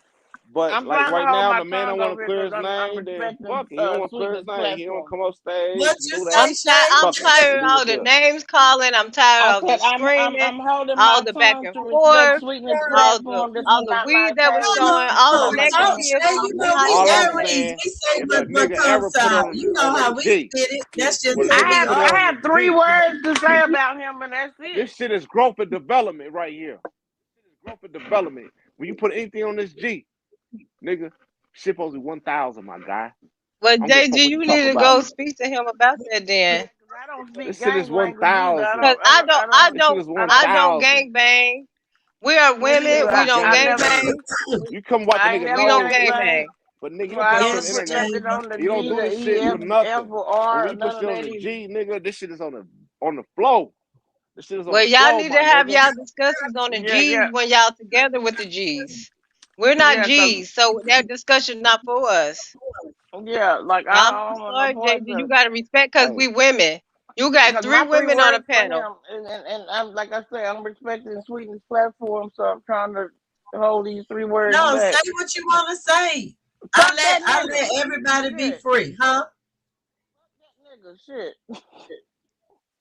But I'm like trying to right hold now, my the man don't tongue want over to here clear because his I'm name, then respecting fuck it. He don't want to clear his Sweetness name. He don't platform. come up stage What and you do that. say, Shay? Fuck I'm it. tired of Leave all it the there. names calling. I'm I tired of the said screaming, I'm holding all my the back tongue and to respect forth, Sweetness all the platform. This is all the not my weed that was page. showing, No, all This the is no, my talk, tongue. negativity Shay. You know behind we All all I'm of that. Aries. saying, We say if a what nigga comes ever put out. You know on how a we G, did it. That's just when a who nigga we put are. on I a have 3 G, words to say about him, and that's it. this shit is growth and development right here. Growth and development. When you put anything on this G, nigga, shit supposed to be 1,000, my guy. But I don't give a fuck JG, what you you talk need to about. go speak to him about that then. I don't This speak shit is gang language either. 1,000. Cause I This shit is don't 1,000. gang bang. We are Me neither. women. We don't I gang never, bang. You come wipe a I nigga never We don't nose, gang gang nigga. bang. bang. But nigga, you So don't put I that shit on don't the Yes, put internet. nothing Taylor. on the You don't G, do the this E, shit F, for nothing. or But R, when you put none of shit on that the either. G, nigga, this shit is on the flow. This shit is on Well, the y'all flow, need to my have nigga. y'all discussions on the Yeah, G's yeah, when y'all together with the G's. We're not yeah, G's, so that discussion not for us. yeah. Like I'm I don't want no sorry, JG. points You of. gotta respect because Hey, we women. You got Because 3 my 3 women on the words for panel. him, and I'm like I said, I'm respecting Sweetness platform, so I'm trying to hold these 3 words No, back. say what you want to say. Fuck that I nigga. let everybody be Shit. free, huh? That nigga. Shit.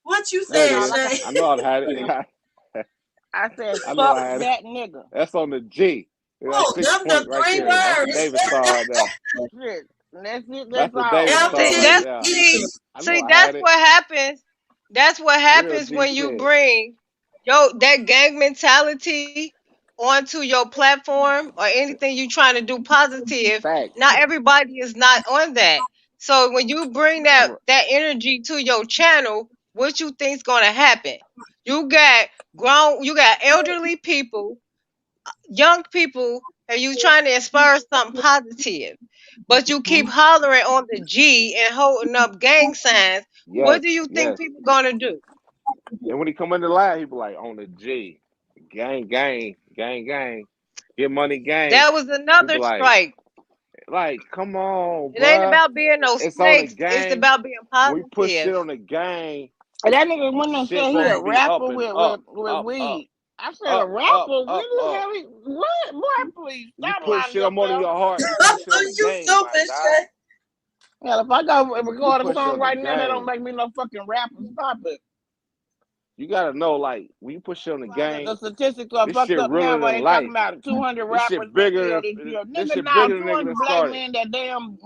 What you there it said, All I, is. Shay? I know I had it. I said, I know fuck I had it. that nigga. That's on the G. That's Oh, 6 them point the right 3 there. That's the words. David star right there. Shit. And that's it. That's That's the all. David star See, right that's there. FTE. I know I that's had it. what happens. That's what Real happens G when you shit. bring that gang mentality onto your platform or anything you trying to do positive. Facts. Not everybody is not on that. So when you bring that I'm- energy to your channel, what you think's gonna happen? You got you got elderly people, young people, and you trying to inspire something positive. But you keep hollering on the G and holding up gang signs. What Yes, do you think yes. people gonna do? And when he come in the line, he be like, on the G. Gang, gang, gang, gang. Get money, gang. That was He be another strike. like, come on, It ain't bruh. about being no It's on the snakes. It's gang. about being When we put positive. shit on the gang, And that nigga went and shit said he supposed a to be up rapper and with up, weed. I said a up, rapper? up, What up, the up. hell? What? Boy, please You stop put lying to shit on more than yourself. your heart. You put shit on the You game, my stupid, guy. Shay. Hell, if I go You record a put shit song on the right now, that don't game. make me no fucking rapper. Stop it. You gotta know, like, when you put shit on the The game, statistics are this fucked shit up now realer where than they talking life. about 200 This rappers shit been bigger killed this year. than this Nigga, shit now bigger than nigga 200 that black started. men that damn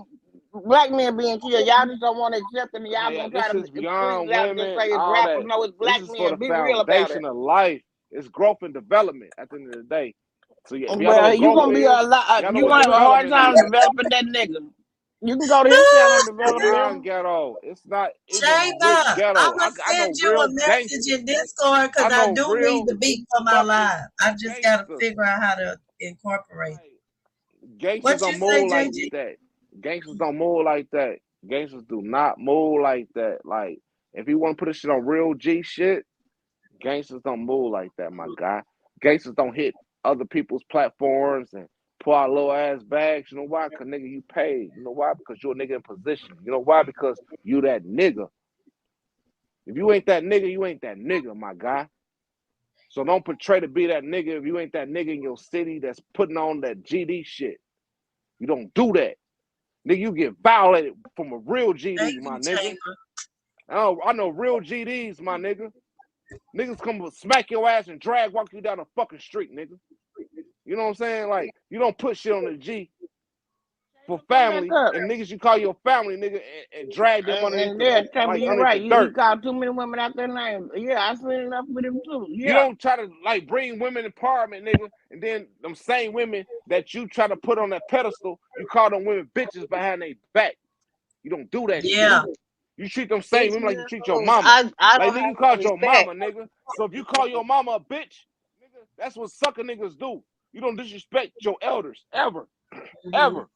black men being killed. Y'all just don't want to accept it and y'all Yeah, gonna try this to is freeze beyond it out and just women, say it's all rappers. that. No, it's This black is for the men. Be real about it. foundation of life. It's growth and development at the end of the day. So yeah, if y'all know Well, what you growth gonna be is, a lot. y'all know You what gonna have a hard development time is. developing that nigga. You can go to his channel and develop Beyond him. ghetto. It's not even with Shayla, ghetto. I'ma I send know you a real message gangsters. in Discord I because I know do need real the beat for my fucking live. I just gotta gangsters. figure out how to incorporate. Gangsters What you don't say, move like JG? that. Gangsters don't move like that. Gangsters do not move like that. Like, if you want to put a shit on real G shit, gangsters don't move like that, my guy. Gangsters don't hit other people's platforms and pull out little ass bags. You know why? Because nigga, you paid. You know why? Because you're a nigga in position. You know why? Because you that nigga. If you ain't that nigga, you ain't that nigga, my guy. So don't portray to be that nigga if you ain't that nigga in your city that's putting on that GD shit. You don't do that. Nigga, you get violated from a real GD, Thank my you, nigga. Chamber. I know real GDs, my nigga. Niggas come smack your ass and walk you down the fucking street, nigga. You know what I'm saying? Like, you don't put shit on the G for family, and niggas you call your family, nigga, and drag them underneath Yeah, Chamber, like you're underneath right. the He dirt. called too many women out their name. Yeah, I seen enough with him too. You Yeah. don't try to like bring women empowerment, nigga, and then them same women that you try to put on that pedestal, you call them women bitches behind their back. You don't do that Yeah. shit. You treat them same women like you treat your I mama. I Like, don't nigga, you have called no your respect. mama, nigga. So if you call your mama a bitch, nigga, that's what sucker niggas do. You don't disrespect your elders ever, ever.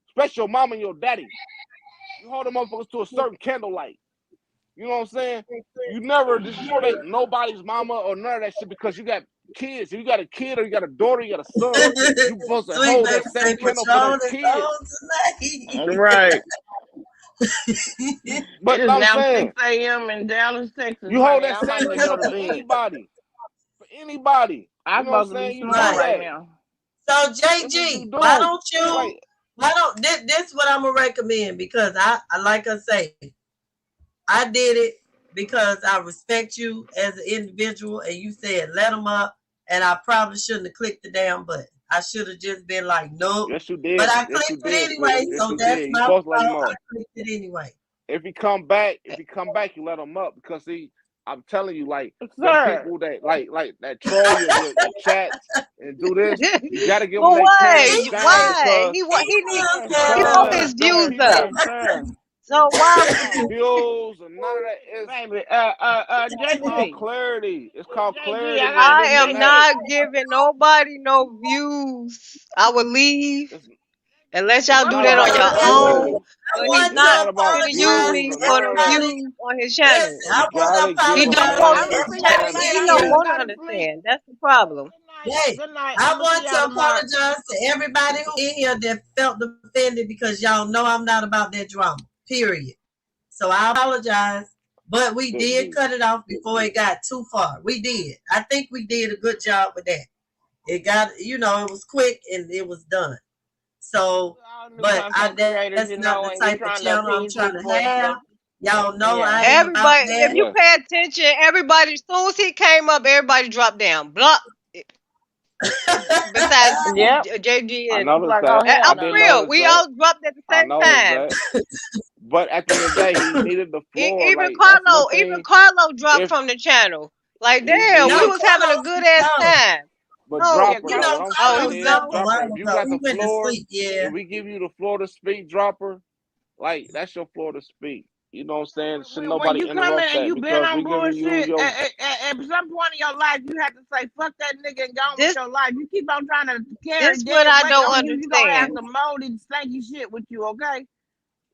Especially your mama and your daddy. You hold them motherfuckers to a certain candlelight. You know what I'm saying? You never disrespect nobody's mama or none of that shit because you got kids. If you got a kid or you got a daughter, you got a son, you supposed to Sweet hold baby that say same candle for Patron them is kids. on tonight. Right. But It is I'm now saying, 6 a.m. in Dallas, Texas, you hold honey. that I'm about same to go candle to for bed. anybody. For anybody. I'm You know what I'm supposed to be saying? You snoring know Right. right that. now. So That's what JG, you why do. don't you? Like, Why don't this? What I'm gonna recommend because I like I say, I did it because I respect you as an individual, and you said let them up, and I probably shouldn't have clicked the damn button. I should have just been like, nope. yes, you But did. I Yes, clicked you it did, anyway, sis. Yes, so you that's did. You my supposed to let him fault. I up. clicked it anyway. If he come back, you let him up because see, I'm telling you, like them Sir. people that like that troll your chats and do this, you gotta give them But their time to why? shine Why? because He need he because want his them views people up. Yes, sir. So why? views and none of that is Baby, it's called JG. clarity. It's called JG, clarity I and got I this and am JG. that. not giving nobody no views. I would leave and let y'all It's do not that on about your own. views. I But he's want It's not to not about finna use apologize views me to or for none the of that. everybody. views on his channel. Listen, You I want gotta to give He a don't apologize want man to to his I'm gonna see y'all everybody understand. time to tonight. He in I'm don't finna here. speak. want go to to sleep. understand. That's the problem. Hey, Good night. I I'm gonna see want y'all to tomorrow. apologize to everybody who in here that felt offended because y'all know I'm not about that drama. Period. So I apologize, but we Hit did me. cut it off before it got too far. We did. I think we did a good job with that. It got, it was quick and it was done. So, All new but content creators, that's you not know, the and we type of trying to channel I'm appease trying people to and have. stuff. Y'all know Yeah. I ain't about Everybody, if that. you Yeah. pay attention, everybody, as soon as he came up, everybody dropped down. Block. Besides Yep. JG I and It's noticed like, oh that. hell I I'm no. for did real. notice We that. all dropped at the I same noticed time. that. But at the end of the day, he needed the floor. Even Like, that's one Carlo thing. dropped If from the channel. Like, he damn, we No, did, was having a Carlos good is ass gone. time. but No, Yeah, Dropper, You like know, what Carlos. I'm oh, he saying Carlos was is, left gone. a Dropper, while if you ago. got He the went to floor, sleep. Yeah. if we give you the floor to speak, Dropper, like that's your floor to speak. You know what I'm saying? Should When nobody you come in interrupt and that you been because on we giving you bullshit, your at some point in your life, you have to say, fuck that nigga and go on with This your life. You keep on trying to carry this what dead I weight don't on you, you're going to have understand. some moldy, stanky shit with you, okay?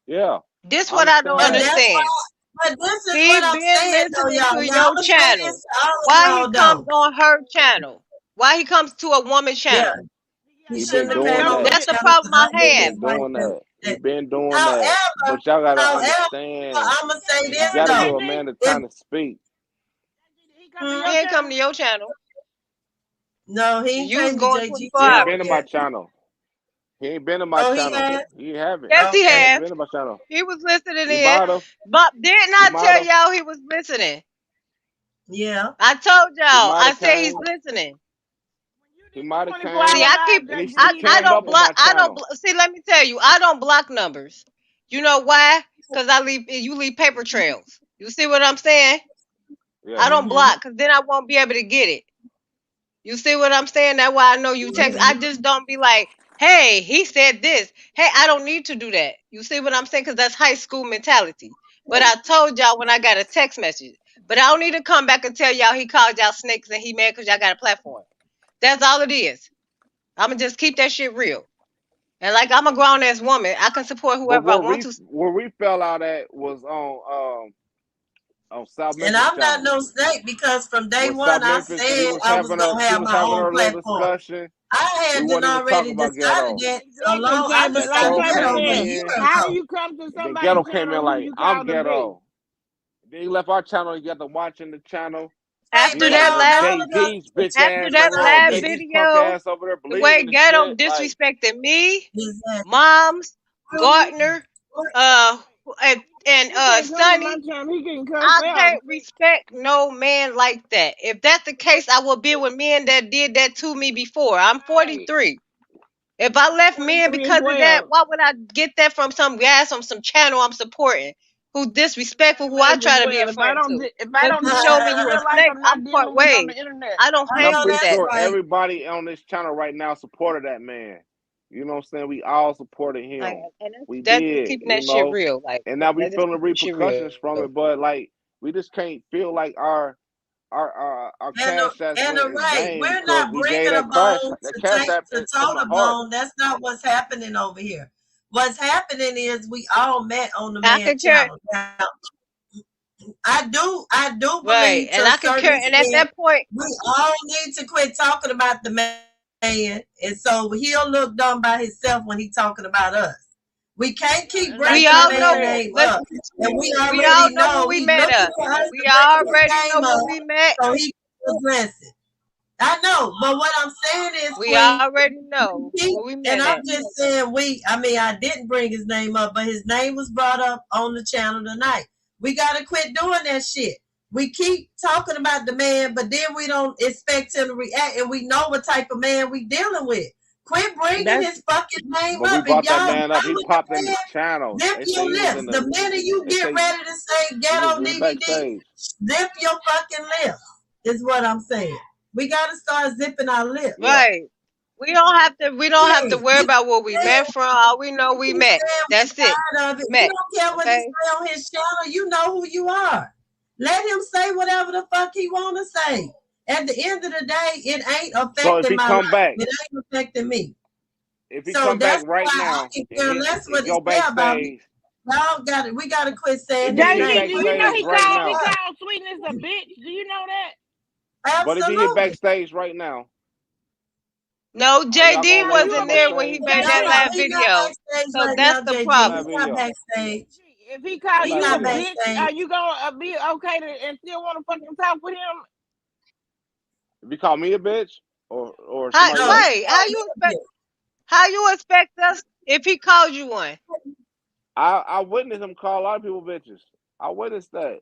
yeah. This I what I don't understand But that. that's understand. why, but this is He what I'm been saying though, listening y'all. to Now I'm your gonna say this channel. to all of Why he y'all comes though. on her channel? Why he comes to a woman's Yeah, channel? he He shouldn't been have Because you doing came know on that. my That's the channel problem because I I'm He with have. this been right doing now. that. He been doing that. However, But y'all gotta understand. I'm gonna say You this gotta give though. a man the If time to speak. he come to He your ain't come channel. to your channel. no, he ain't You was came to going JG 24 He ain't channel hours. been to my yet. channel. He ain't been to my Oh, he channel. has. He haven't. Yes, he He Okay. ain't has. been to my channel. He was listening He in. might have. But didn't He I might tell have. y'all he was listening? Yeah. I told He y'all. might I have said he's came. listening. He might have 24 See, came, hours I live, keep. and he JG, should have he I came don't up on listening. block. my I don't. channel. See, let me tell you. I don't block numbers. You know why? Because you leave paper trails. You see what I'm saying? Yeah. I don't Mm-hmm. block because then I won't be able to get it. You see what I'm saying? That's why I know you text. I Mm-hmm. just don't be like, hey, he said this. Hey, I don't need to do that. You see what I'm saying? Because that's high school mentality. But I told y'all when I got a text message. But I don't need to come back and tell y'all he called y'all snakes and he mad because y'all got a platform. That's all it is. I'm going to just keep that shit real. And like I'm a grown ass woman, I can support But whoever I want to. where we fell out at was on South And Memphis I'm not channel. no snake because from day With one South I Memphis, we said was I was having gonna have my own our little platform. discussion. I We had wasn't even already talking about decided ghetto. that Exactly, alone. I Tay, but Then like decided Soul Tay that was came over a saying, year in. how do ago. you come to And then somebody's Ghetto came channel in who like, you I'm call a bitch? ghetto. Then he left our channel. He got to watching the channel. Hey, After He that like, well, last, all of those JG's bitch after ass that over there, last decided. JG's punk video, ass over there the way believing the Ghetto shit. Like, disrespected me, Exactly. Moms, Gardner, and He can't come to my Sonny, channel. He getting cussed I out. can't respect no man like that. If that's the case, I will be with men that did that to me before. I'm Right. 43. If I left men 43 as because of that, well. why would I get that from some guys on some channel I'm supporting who disrespectful, who Same I age as try to be a well. If I friend don't to? But do you that show in me you a real life, snake, I'm I'm not part dealing with on ways. the internet. I don't I and I'm hang know with pretty that's that. sure right. everybody on this channel right now supported that man. You know what I'm saying? We all supported Like, him. and We that's just did, keeping you that shit know. real. Like, And now we that's just feeling keeping that shit real. repercussions from it, but like we just can't feel like our And cash ass and went in right, vain we're because not we gave bringing a that bone cash app to from tote the a heart. bone. That's not what's happening over here. What's happening is we all met on the I man can care. channel. Now, I do Right. believe And to a I can certain care. And at extent that point, we all need to quit talking about the man, and so he'll look dumb by himself when he's talking about us. We can't keep Like we bringing the Tay all was know, man saying, name let's, up, and we we all already know when know we he met looking up. for us We to bring his already know name when up we met. so he can address it. I know, but what I'm saying is, We Queen, already know when we and met I'm at. just saying I didn't bring his name up, but his name was brought up on the channel tonight. We got to quit doing that shit. We keep talking about the man, but then we don't expect him to react, and we know what type of man we dealing with. Quit bringing that's his fucking name But we up. If brought that y'all man up. done He with the popped in the man, channel. zip They your say he was in lips. The minute you they get say ready to say he was ghetto in the DVD, backstage. zip your fucking lips, is what I'm saying. We got to start zipping our lips. Yeah. Right. We don't have to worry about where we met from. All we know we met. That's it. Tired of it. We Met. don't care what he Okay. say on his channel. You know who you are. Let him say whatever the fuck he want to say. At the end of the day, it ain't So if affecting he my come life. back, It ain't affecting me. if he So come back that's right why I now can and care less and what he go say about me. backstage, Y'all got it. We got to quit saying if he his hit name. JG. Do you know backstage right he now, called Sweetness a bitch? Do you know that? but if he hit Absolutely. backstage right now, No, are y'all JD gonna let him wasn't come there when he backstage? made No, that JG. live he's not video. backstage So right that's now, the JG. What problem. live He's not video? backstage. If he call What He's live you a not video? bitch, backstage. are you gonna be okay to and still want to fucking talk with him? If he call me a bitch or How, somebody No, else, he right. called me a bitch. How you expect us if he called you one? I witnessed him call a lot of people bitches. I witnessed that.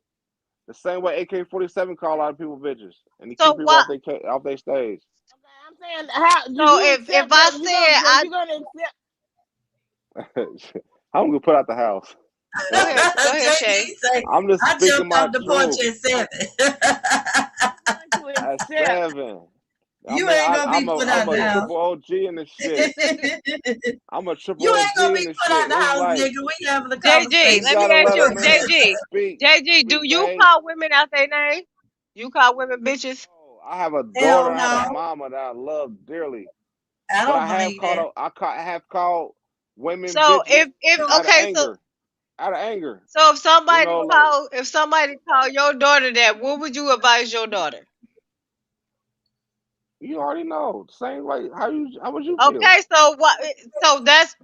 The same way AK-47 call a lot of people bitches, and he So keep people what? off their stage. I'm saying, how do So you if accept I that? said You gonna accept? I'm gonna put out the house. go ahead, Shay. JD say, I'm just I speaking jumped my off the porch truth. at 7. To At accept? 7. I You mean, ain't gonna be put out I'm the a house. triple OG in this shit. I'm a triple You ain't OG gonna in be this put out shit. the It's house, like nigga. We having a JG, you let me gotta ask let you, a man JG, do speak, you babe. call women out their name? You call women bitches? Oh, I have a Hell daughter. I have a no. mama that I love dearly. I But don't I have believe that. I have called women So bitches if out of okay, anger. Out of anger. so if You somebody know, like call your daughter that, what would you advise your daughter? you already know. Same way. How would you feel? Okay, so what? So this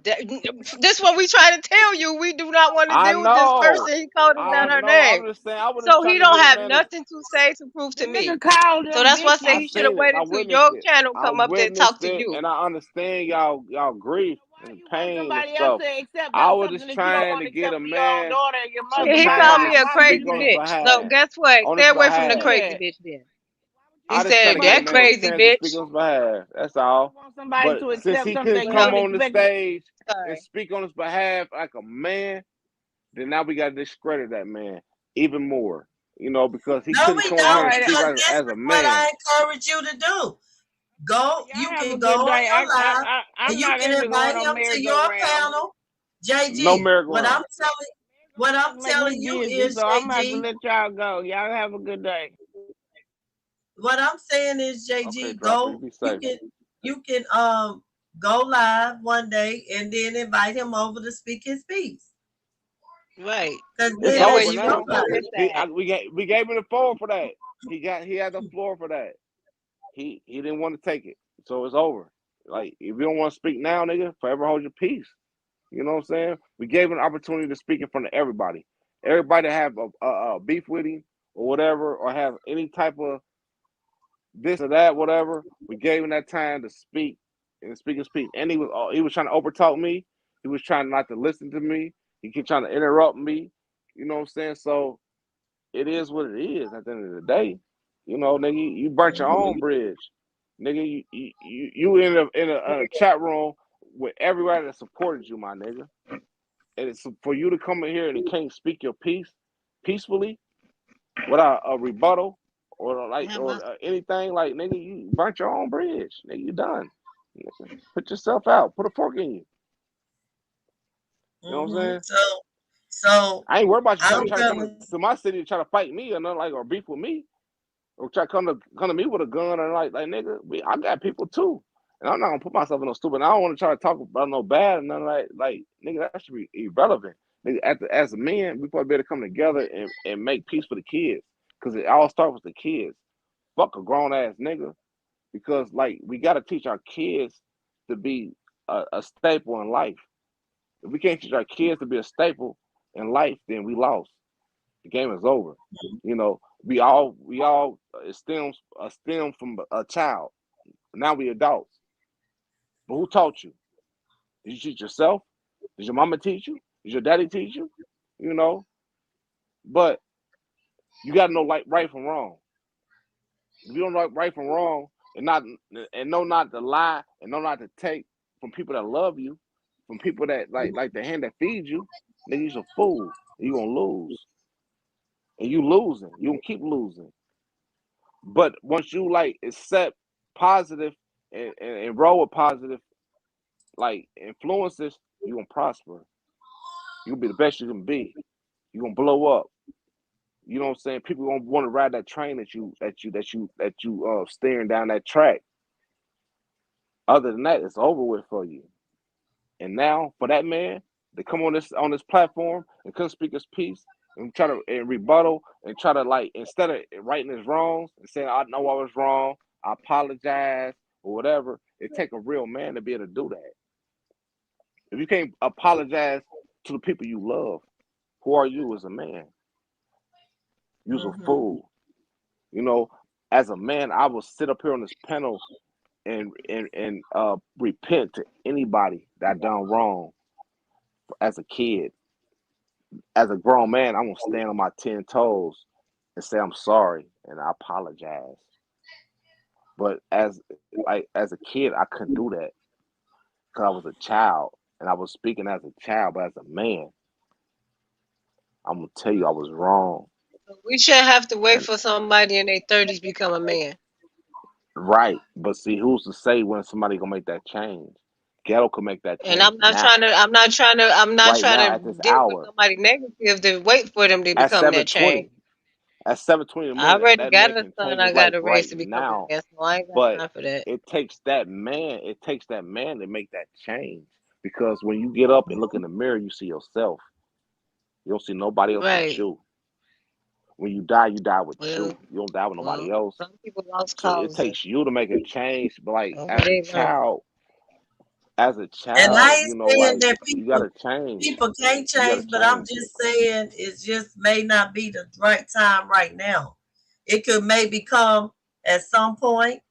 what we try to tell you. We do not want to I deal with this know. person. He called us I out her know. name, I'm just saying. I was just so he trying to don't get a have man to. nothing to say to prove The to me. nigga called So them that's why I bitches. said I he should have seen it. I waited till witnessed your it. channel I come up there and talk witnessed to it, you. and I understand y'all grief. and You want pain and somebody else stuff. to accept I was something just that you don't trying want to to get accept a for your own man. daughter and your I'm mother. He Why called trying me to a why would you speak crazy do on his that? bitch. So behalf. guess what? On his Stay away from Why the would you behalf. do crazy that? bitch then. I He just trying said, to give a that man a crazy chance to speak bitch. on his behalf. That's all. You want somebody But to since accept he something couldn't that you come Well, don't on the expect. stage and sorry. speak on his behalf like a man, then now we got to discredit that man even more. You know, because he No, couldn't we come on All here don't, and right. speak because like guess as a what man. I encourage you to do. Go, you Y'all have a can go good on day. your live and I'm you not can into invite going on him to your merry-go-round. panel. No JG, merry-go-round. what I'm Make me telling you busy, is, so I'm gonna have to JG, let y'all go. Y'all have a good day. what I'm saying is, Okay, JG, Dropper, you go, be safe. you can go live one day and then invite him over to speak his piece. Right. Because It's then That way over that's you your can now. see life. his side. We gave him the floor for that. He had the floor for that. He didn't want to take it, so it's over. Like if you don't want to speak now, nigga, forever hold your peace. You know what I'm saying? We gave him an opportunity to speak in front of everybody. Everybody that have a beef with him or whatever, or have any type of this or that, whatever. We gave him that time to speak and speak his piece. And he was trying to overtalk me. He was trying not to listen to me. He kept trying to interrupt me. You know what I'm saying? So it is what it is at the end of the day. You know, nigga, you burnt your own bridge. Nigga, you in a chat room with everybody that supported you, my nigga. And it's for you to come in here and you can't speak your piece peacefully without a rebuttal or anything, like, nigga, you burnt your own bridge. Nigga, you done. Nigga, put yourself out. Put a fork in you. You know what I'm saying? So I ain't worried about you I'm trying to come gonna to my city to try to fight me or nothing, like, or beef with me. Or try to come to me with a gun and like nigga, I got people too. And I'm not gonna put myself in no stupid. I don't want to try to talk about no bad and nothing like nigga, that should be irrelevant. Nigga, as a man, we probably better come together and make peace for the kids. Cause it all starts with the kids. Fuck a grown ass nigga. Because like we gotta teach our kids to be a staple in life. If we can't teach our kids to be a staple in life, then we lost. The game is over. You know, we all stem from a child. Now we adults. But who taught you? Did you teach yourself? Did your mama teach you? Did your daddy teach you? You know, but you gotta know like right from wrong. If you don't know right from wrong and know not to lie and know not to take from people that love you, from people that like the hand that feeds you, then you're a fool. You're gonna lose. And you losing. You gonna keep losing. But once you like accept positive and roll with positive like influences, you're gonna prosper. You'll be the best you can be. You're gonna blow up. You know what I'm saying? People gonna want to ride that train that you steering down that track. Other than that, it's over with for you. And now for that man to come on this platform and come speak his piece and try to rebuttal and try to like instead of righting his wrongs and saying I know I was wrong, I apologize or whatever, it take a real man to be able to do that. If you can't apologize to the people you love, who are you as a man? You're a fool. You know, as a man, I will sit up here on this panel and repent to anybody that I done wrong as a kid. As a grown man, I'm gonna stand on my 10 toes and say I'm sorry and I apologize. But as a kid, I couldn't do that because I was a child and I was speaking as a child. But as a man, I'm gonna tell you I was wrong. We shouldn't have to wait for somebody in their 30s become a man. Right, but see, who's to say when somebody gonna make that change? Ghetto could make that And change now. I'm not trying Right now, to at this deal with hour, somebody negative to wait for them to at become that change. 7:20, at 7:20 in the I morning, already that got man a can son change I his life gotta raise right to become a now. man, so I ain't got But time for that. it takes that man to make that change. Because when you get up and look in the mirror, you see yourself. You don't see nobody else but Right. you. When you die with Well, you. You don't die with nobody else. some people lost So it causes. takes you to make a change. But like But they learn. as a And I child, ain't you know, saying like that you gotta change. people can't You gotta change, but I'm change. just saying it just may not be the right time right now. It could maybe come at some point,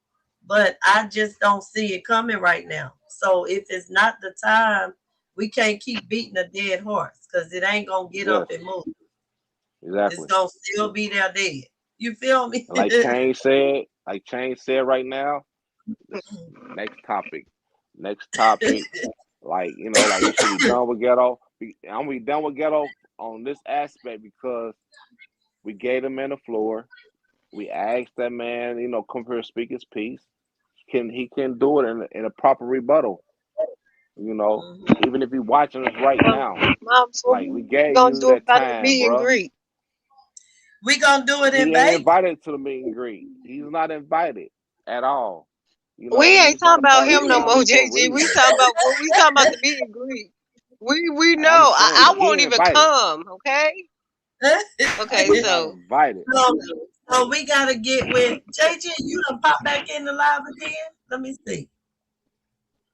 but I just don't see it coming right now. So if it's not the time, we can't keep beating a dead horse because it ain't gonna get up Yes, and move. It's exactly. gonna still be there dead. You feel me? Like Chain said right now, this next topic. Like, like we should be done with ghetto. I'm gonna be done with ghetto on this aspect because we gave the man the floor. We asked that man, come here speak his piece. He can do it in a proper rebuttal. Even if you're watching us right now, Mom, so like we we gave gonna you do that about the time, meet and bro. greet. We gonna do it in He ain't Vegas. invited to the meet and greet. He's not invited at all. We ain't He's not talking a about part of him the no more, family for a JG. We reason. talking about the meet and greet. We And I'm know. just saying, I he won't ain't even invited. come. Okay. Okay. He's not So invited. So we gotta get with JJ. You done pop back in the live again. Let me see.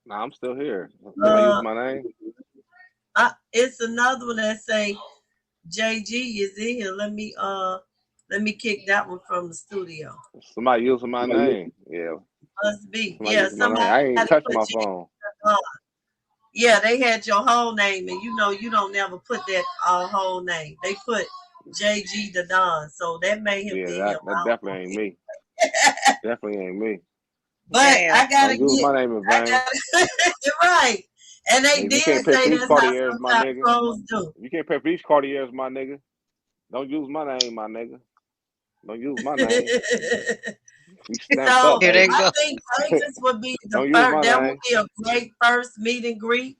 Nah, I'm still here. Somebody use my name. It's another one that say JG is in here. Let me kick that one from the studio. Somebody using my name. Yeah. Must be. Somebody Yeah, using my name. somebody I ain't touched put my you phone. yeah, they had your whole name, and you don't never put that whole name. They put JG the Don, so that made him Yeah, be him. that definitely ain't me. Definitely ain't me. But I gotta Don't use get my name in vain. right. And they If you did can't pay for say these that's how Cartiers, my sometimes nigga. pros do. If you can't pay for these Cartiers, my nigga. Don't use my name, my nigga. Don't use my name. We stamped So up, baby. I think Vegas would be the Don't use first. my That would name. be a great first meet and greet.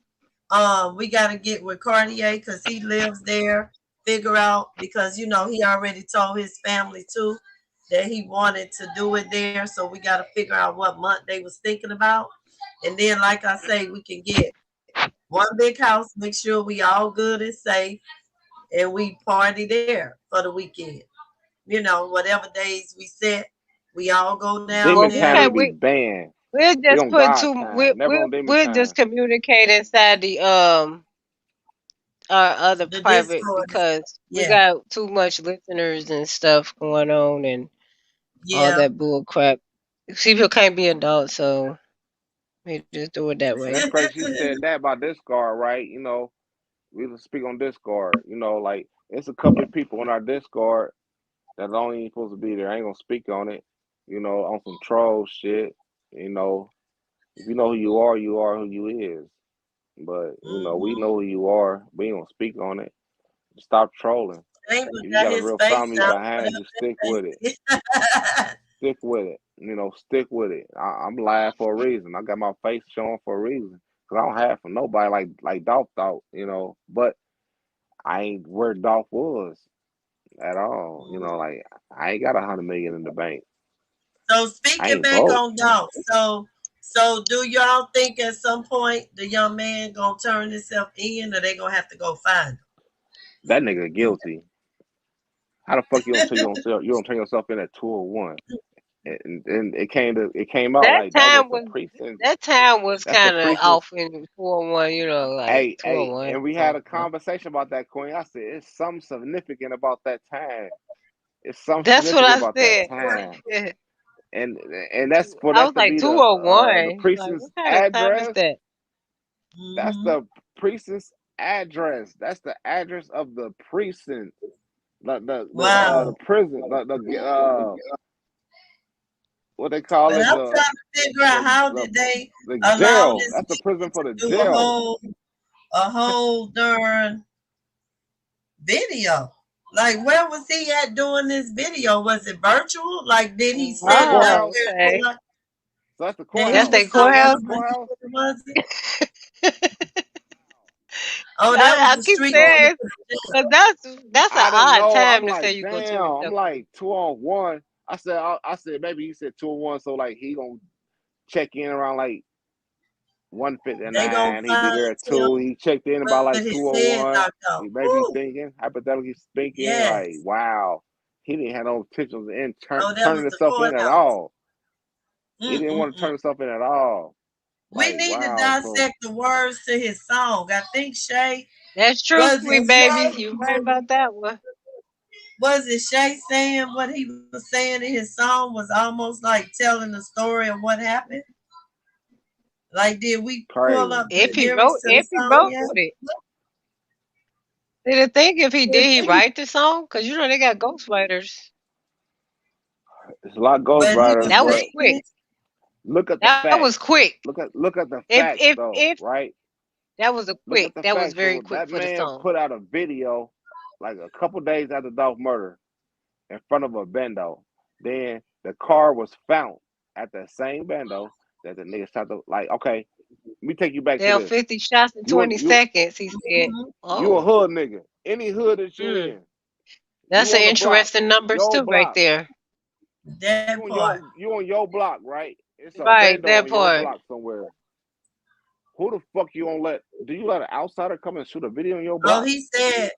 We got to get with Cartier because he lives there. Figure out because he already told his family too that he wanted to do it there. So we got to figure out what month they was thinking about, and then like I say, we can get one big house. Make sure we all good and safe, and we party there for the weekend. Whatever days we set, we all go down well, Demon we time there. need to can't. be banned. We'll We just on put God two. time, never on demon We'll just time. communicate inside the our other The private Discord. because we Yeah. got too much listeners and stuff going on and all Yeah. that bull crap. People can't be adults, so we just do it that way. That's crazy. She said that about Discord, right? We just speak on Discord. Like it's a couple of people on our Discord that don't even supposed to be there. I ain't gonna speak on it. On some troll shit. If you know who you are who you is. But we know who you are. We ain't gonna speak on it. Stop trolling. Ain't If you got got a his real face family out. behind you, stick with it. Stick with it. Stick with it. I'm live for a reason. I got my face shown for a reason. Cause I don't have for nobody like Dolph thought, But I ain't where Dolph was at all. Like I ain't got 100 million in the bank. So I speaking ain't back broke. on Dolph, so do y'all think at some point the young man gonna turn himself in, or they gonna have to go find him? That nigga guilty. How the fuck you don't turn yourself in at 201? And it came out like that was the precinct. That time was That's the kind of precinct. off in 201, like Hey, 201. and we had a conversation about that, Queen. I said it's something significant about that time. It's something That's what significant I about that said. time. And that's for I that was to like be the 201. Like, precinct's what kind of time is address. that? That's the precinct's address. That's the address of the precinct. The prison. What they call But it? I'm trying to figure out how did they the allow jail. this That's the prison for the to do jail. a whole darn video. Like, where was he at doing this video? Was it virtual? Like, did he set it up? Courthouse. Okay. So that's the That he courthouse. That's their was so courthouse. Courthouse. was it? Oh, that was I the keep street. saying, because that's an I didn't odd know. I'm time to say like, you gonna turn damn. I'm yourself in. like 2-on-1. I said maybe he said 2-on-1. So like he gonna check in around like They gonna 1:59. He be find there at him 2. He checked in about with like his head 2:01. knocked off. Maybe he thinking, hypothetically speaking, like, Yes. wow, he didn't have no intentions in Oh, that turning was the himself in at courthouse. all. He didn't want to turn himself in at all. We Like, need to wow. So dissect the words to his song. I think Shay That's true, was sweet it baby. Shay? You right about that one. Was it Shay saying what he was saying in his song was almost like telling the story of what happened? Like, did we pull Crazy. up If the he lyrics wrote, to the if he song wrote yet? it, did it think if he did, he write the song? Cause you know they got ghostwriters. It's a lot of But he ghostwriters, was That was but singing quick. it. look at the That was facts. quick. Look at the If facts if though, if right? that was a Look at quick. the That was facts. very So quick that for the man song. put out a video like a couple days after Dolph murder in front of a bando. Then the car was found at that same bando that the niggas tried to like. Okay, let me take you back to They'll this. 50 shots in You 20 a you seconds. He said, Mhm. you a "Oh, hood nigga. Any hood that you mm, in, that's you an on the block, interesting numbers your too, right block. there." That part. You on your block, right? It's a Right, bando that on your part. block somewhere. Who the fuck you gonna let? Do you let an outsider come and shoot a video on your Oh, block? he said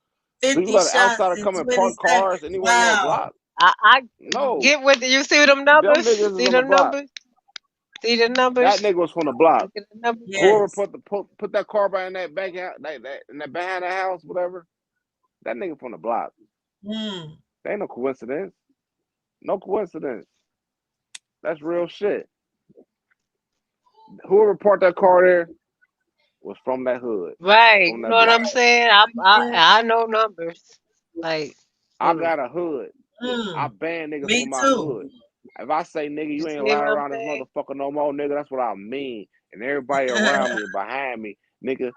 Do you 50 let an shots outsider in come and 20 park cars seconds. anywhere on your Wow. block? I No. get with you. See them Them numbers? niggas is See on the them block. numbers? See the That numbers? nigga was from the block. Look at the numbers. Whoever Yes. put that car behind that back out, that in that behind the house, whatever. That nigga from the block. Mm. That ain't no coincidence. No coincidence. That's real shit. Whoever parked that car there was from that hood, Right. from You that know what block. I'm saying? I know numbers. Like, I shoot. got a hood. I Mm. ban niggas Me from my too. hood. If I say nigga, You you ain't see allowed what I'm around this saying? motherfucker no more, nigga, that's what I mean. And everybody around me and behind me, nigga,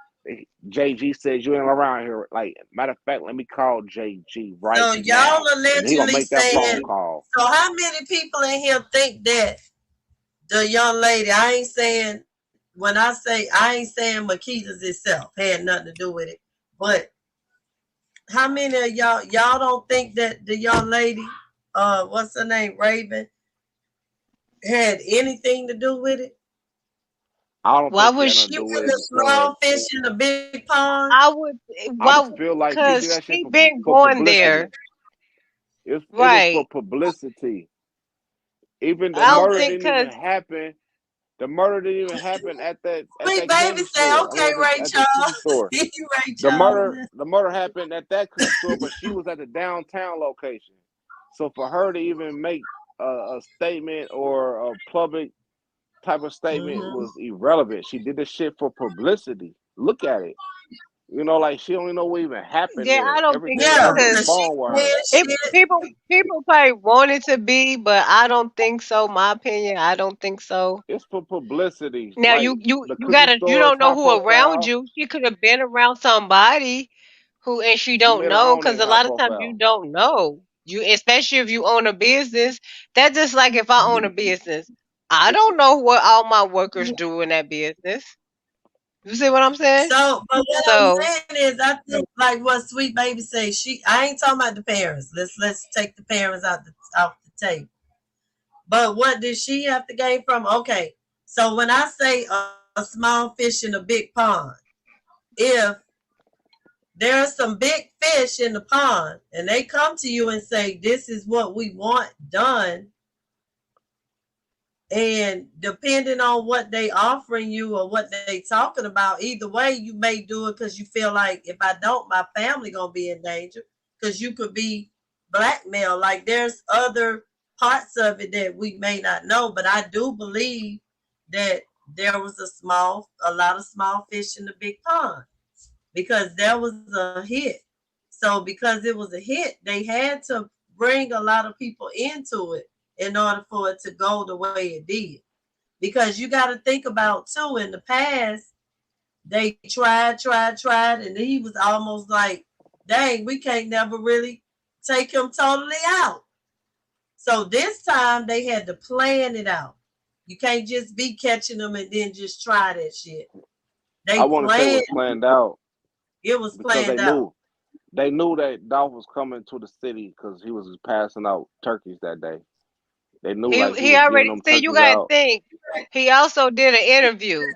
JG says you ain't around here. Like, matter of fact, let me call JG right So now. y'all And he gonna allegedly make that phone saying, call. so how many people in here think that the young lady, I ain't saying, when I say, I ain't saying Makita's itself had nothing to do with it, but how many of y'all don't think that the young lady, what's her name, Raven, had anything to do with it? I don't Why think she would had she? nothing to You do with put it the because small fish in a big pond? I would. I Why? just feel like she did Cause that shit she been for going publicity. there. It was for Right. publicity. Even the I don't murder Okay. think didn't even cause happen. The murder didn't even happen at that Sweet baby candy say, store. I okay, mean, Ray at the cookie Charles. store. Ray The Charles. murder happened at that cookie store, but she was at the downtown location. So for her to even make a statement or a public type of statement Mm-hmm. was irrelevant. She did this shit for publicity. Look at it. You know, like she don't even know what even happened yeah, I there. don't think Everything was Yeah, on her because because phone with her. she said people probably want it to be, but I don't think so. My opinion, I don't think so. It's for publicity. Now Like the you cookie gotta you store is don't know high who around profile. you. She could have been around somebody who and she She don't made her know own because name a high lot of times you profile. don't know. You especially if you own a business. That's just like if I own a business. I don't know what all my workers do in that business. You see what I'm saying? so. But what I'm So saying is, I think like what Sweet Baby say. I ain't talking about the parents. Let's take the parents out the table. But what did she have to gain from? Okay, so when I say a small fish in a big pond, if there are some big fish in the pond and they come to you and say, this is what we want done, and depending on what they offering you or what they talking about, either way you may do it because you feel like if I don't, my family gonna be in danger, because you could be blackmailed. Like there's other parts of it that we may not know, but I do believe that there was a lot of small fish in the big pond because there was a hit. So because it was a hit, they had to bring a lot of people into it in order for it to go the way it did. Because you got to think about too, in the past, they tried, and he was almost like, dang, we can't never really take him totally out. So this time they had to plan it out. You can't just be catching them and then just try that shit. I They want to say it was planned. planned out It was because planned out. they knew that Dolph was coming to the city because he was passing out turkeys that day. They knew like he he was giving already them see you turkeys gotta out. think. He also did an interview.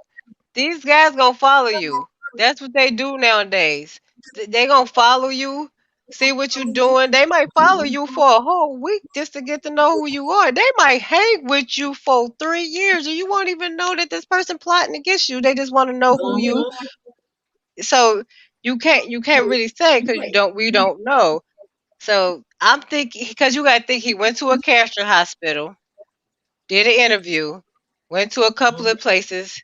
These guys gonna follow you. That's what they do nowadays. They gonna follow you, see what you doing. They might follow you for a whole week just to get to know who you are. They might hang with you for 3 years, and you won't even know that this person plotting against you. They just want to know who you. Mhm. So you can't really say because we don't know. So I'm thinking because you gotta think he went to a cancer hospital, did an interview, went to a couple Mhm. of places,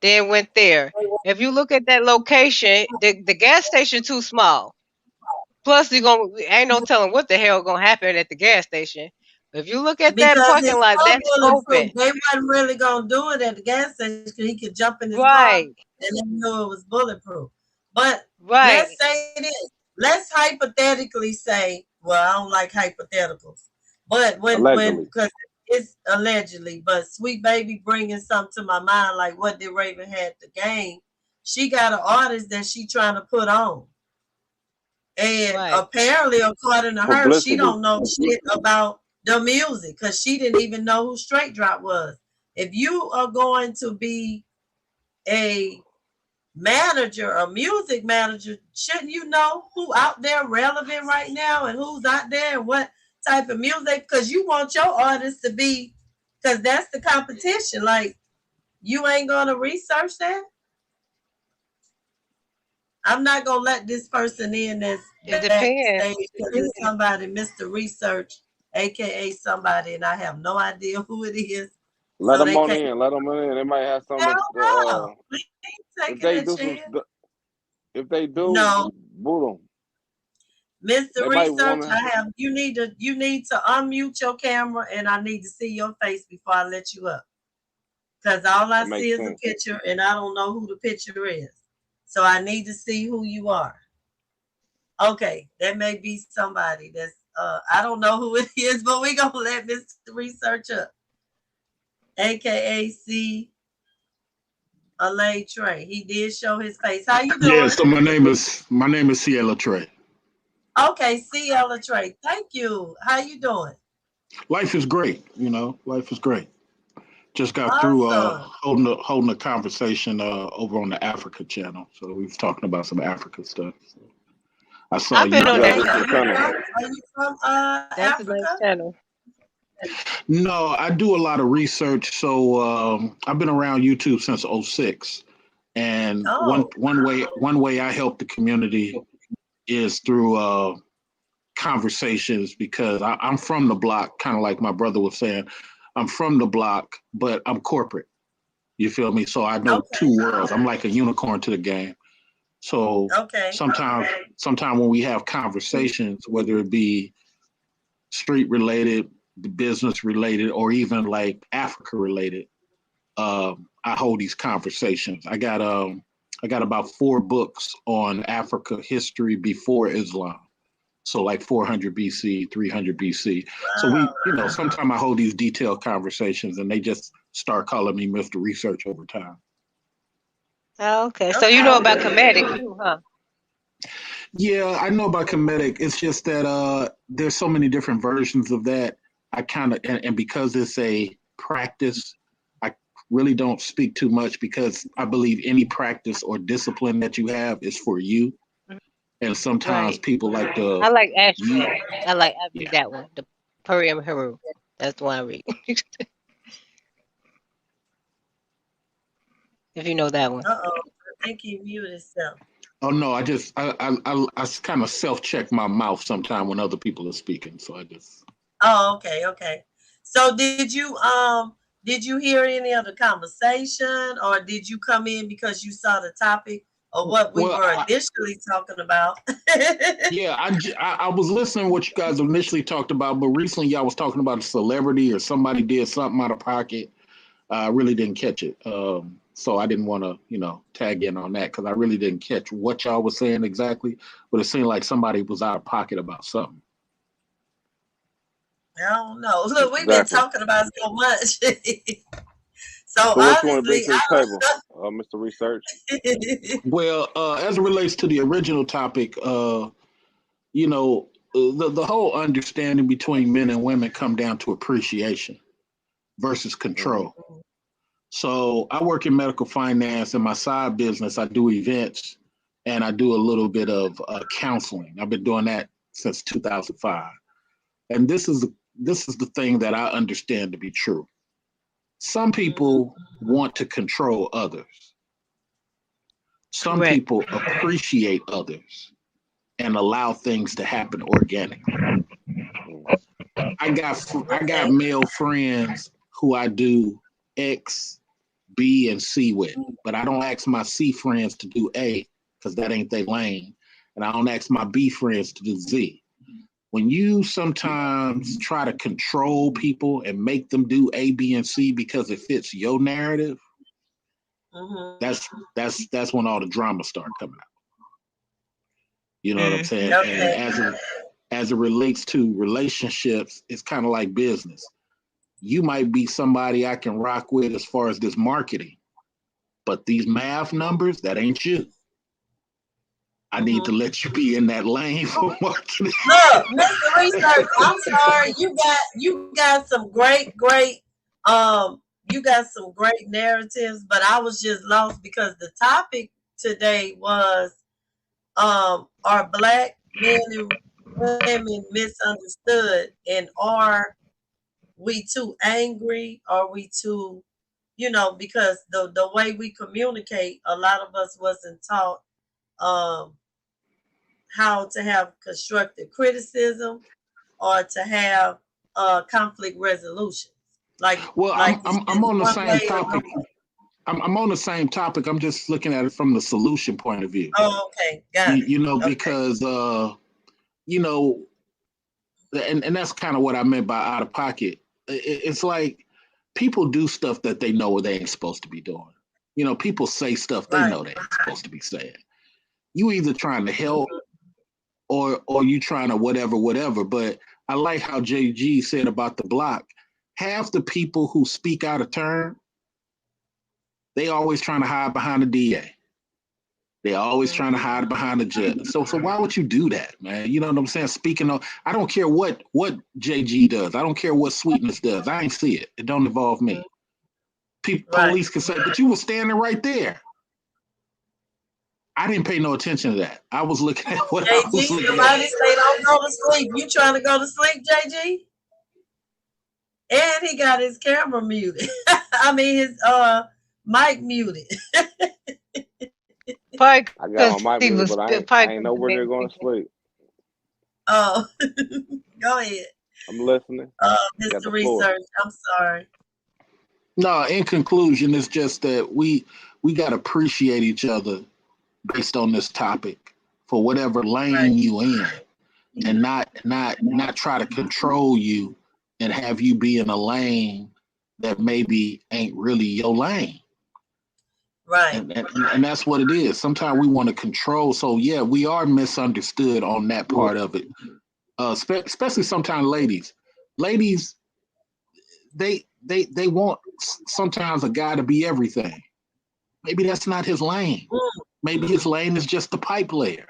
then went there. If you look at that location, the gas station too small. Plus, ain't no telling what the hell gonna happen at the gas station. If you look at that Because parking it's lot, so that's bulletproof. open. They wasn't really gonna do it at the gas station because he could jump in his car Right, and they knew it was bulletproof. But right. let's say this. Let's hypothetically say, well, I don't like hypotheticals, but when Allegedly. because it's allegedly, but Sweet Baby bringing something to my mind, like what did Raven had to gain? She got an artist that she trying to put on. And Right. apparently, according to her, she Publicity. don't know shit about the music because she didn't even know who Straight Drop was. If you are going to be a manager, a music manager, shouldn't you know who out there relevant right now and who's out there and what type of music? Because you want your artists to be, because that's the competition. Like, you ain't gonna research that. I'm not gonna let this person in that's It depends. backstage because it's somebody, Mr. Research, aka somebody, and I have no idea who it is. Let So them they on can't. in. Let them in. They might have some. Hell no. We ain't If taking they that do some. chance. If they do, No, boot them. Mr. They might Research, want you need to unmute your camera and I need to see your face before I let you up. Because all I That see makes is a sense. picture and I don't know who the picture is. So I need to see who you are. Okay, that may be somebody that's I don't know who it is, but we gonna let Mr. Research up. AKA C Alay Trey. He did show his face. How you Yeah, doing? so my name is Ciela Trey. Okay, C Ella Trey. Thank you. How you doing? Life is great, life is great. Just got through Awesome. holding a conversation over on the Africa channel. So we was talking about some Africa stuff. So I saw I've been you on Yeah, that guys. this the channel. channel. Are you from That's a nice Africa? channel. No, I do a lot of research. So I've been around YouTube since '06. And Oh, one way I help the community is through conversations because I'm from the block, kind of like my brother was saying. I'm from the block, but I'm corporate. You feel me? So I know okay. two worlds. I'm like a unicorn to the game. So Okay. sometimes when we have conversations, whether it be street related, business related, or even like Africa related, I hold these conversations. I got about 4 books on Africa history before Islam. So like 400 BC, 300 BC. So Wow. sometimes I hold these detailed conversations and they just start calling me Mr. Research over time. Oh, okay. So you know about Okay. Kemetic too, huh? Yeah, I know about Kemetic. It's just that there's so many different versions of that. I kind of, and because it's a practice, I really don't speak too much because I believe any practice or discipline that you have is for you. And sometimes Right. people like I to, like Ashby. I read yeah. that one. The Purim Haru. That's the one I read. If you know that one. Uh-oh. I think he muted himself. Oh no, I kind of self-check my mouth sometime when other people are speaking. So I just. Oh, okay. So did you hear any of the conversation or did you come in because you saw the topic or what we Well, were initially talking about? yeah, I was listening to what you guys initially talked about, but recently y'all was talking about a celebrity or somebody did something out of pocket. I really didn't catch it. So I didn't want to, tag in on that because I really didn't catch what y'all was saying exactly, but it seemed like somebody was out of pocket about something. I don't know. Look, we've been Exactly. talking about so much. So what you want to bring honestly, to the table, Mr. Research? Well, as it relates to the original topic, the whole understanding between men and women come down to appreciation versus control. Mhm. So I work in medical finance. In my side business, I do events and I do a little bit of counseling. I've been doing that since 2005. And this is the thing that I understand to be true. Some people want to control others. Some Correct. people appreciate others and allow things to happen organically. I got Okay. male friends who I do X, B and C with, but I don't ask my C friends to do A because that ain't their lane, and I don't ask my B friends to do Z. When you sometimes try to control people and make them do A, B, and C because it fits your narrative, that's when all the drama start coming out. You know what I'm saying? Okay. And as it relates to relationships, it's kind of like business. You might be somebody I can rock with as far as this marketing, but these math numbers, that ain't you. I need to let you be in that lane for marketing. Look, Mr. Research, I'm sorry. You got some great you got some great narratives, but I was just lost because the topic today was are Black men and women misunderstood, and are we too angry? Are we too, because the way we communicate, a lot of us wasn't taught how to have constructive criticism or to have conflict resolution. Well, I'm on the same topic. I'm on the same topic. I'm just looking at it from the solution point of view. Oh, okay, got it. Because and that's kind of what I meant by out of pocket. It's like people do stuff that they know they ain't supposed to be doing. People say stuff they know they ain't supposed to be saying. You either trying to help or you trying to whatever. But I like how JG said about the block. Half the people who speak out of turn, they always trying to hide behind the DA. They always trying to hide behind the judge. So why would you do that, man? You know what I'm saying? Speaking of, I don't care what JG does. I don't care what Sweetness does. I ain't see it. It don't involve me. Police can say, but you were standing right there. I didn't pay no attention to that. I was looking at what I was looking somebody at. say don't go to sleep. You trying to go to sleep, JG? And he got his camera muted. I mean his mic muted. I got my mic muted, but I ain't nowhere near going to sleep. Oh, go ahead. I'm listening. Mr. Research, I'm sorry. No, in conclusion, it's just that we got to appreciate each other based on this topic for whatever lane you in, and not try to control you and have you be in a lane that maybe ain't really your lane. Right. And that's what it is. Sometimes we want to control. So yeah, we are misunderstood on that part of it. Especially sometimes ladies, they want sometimes a guy to be everything. Maybe that's not his lane. Maybe his lane is just the pipe layer.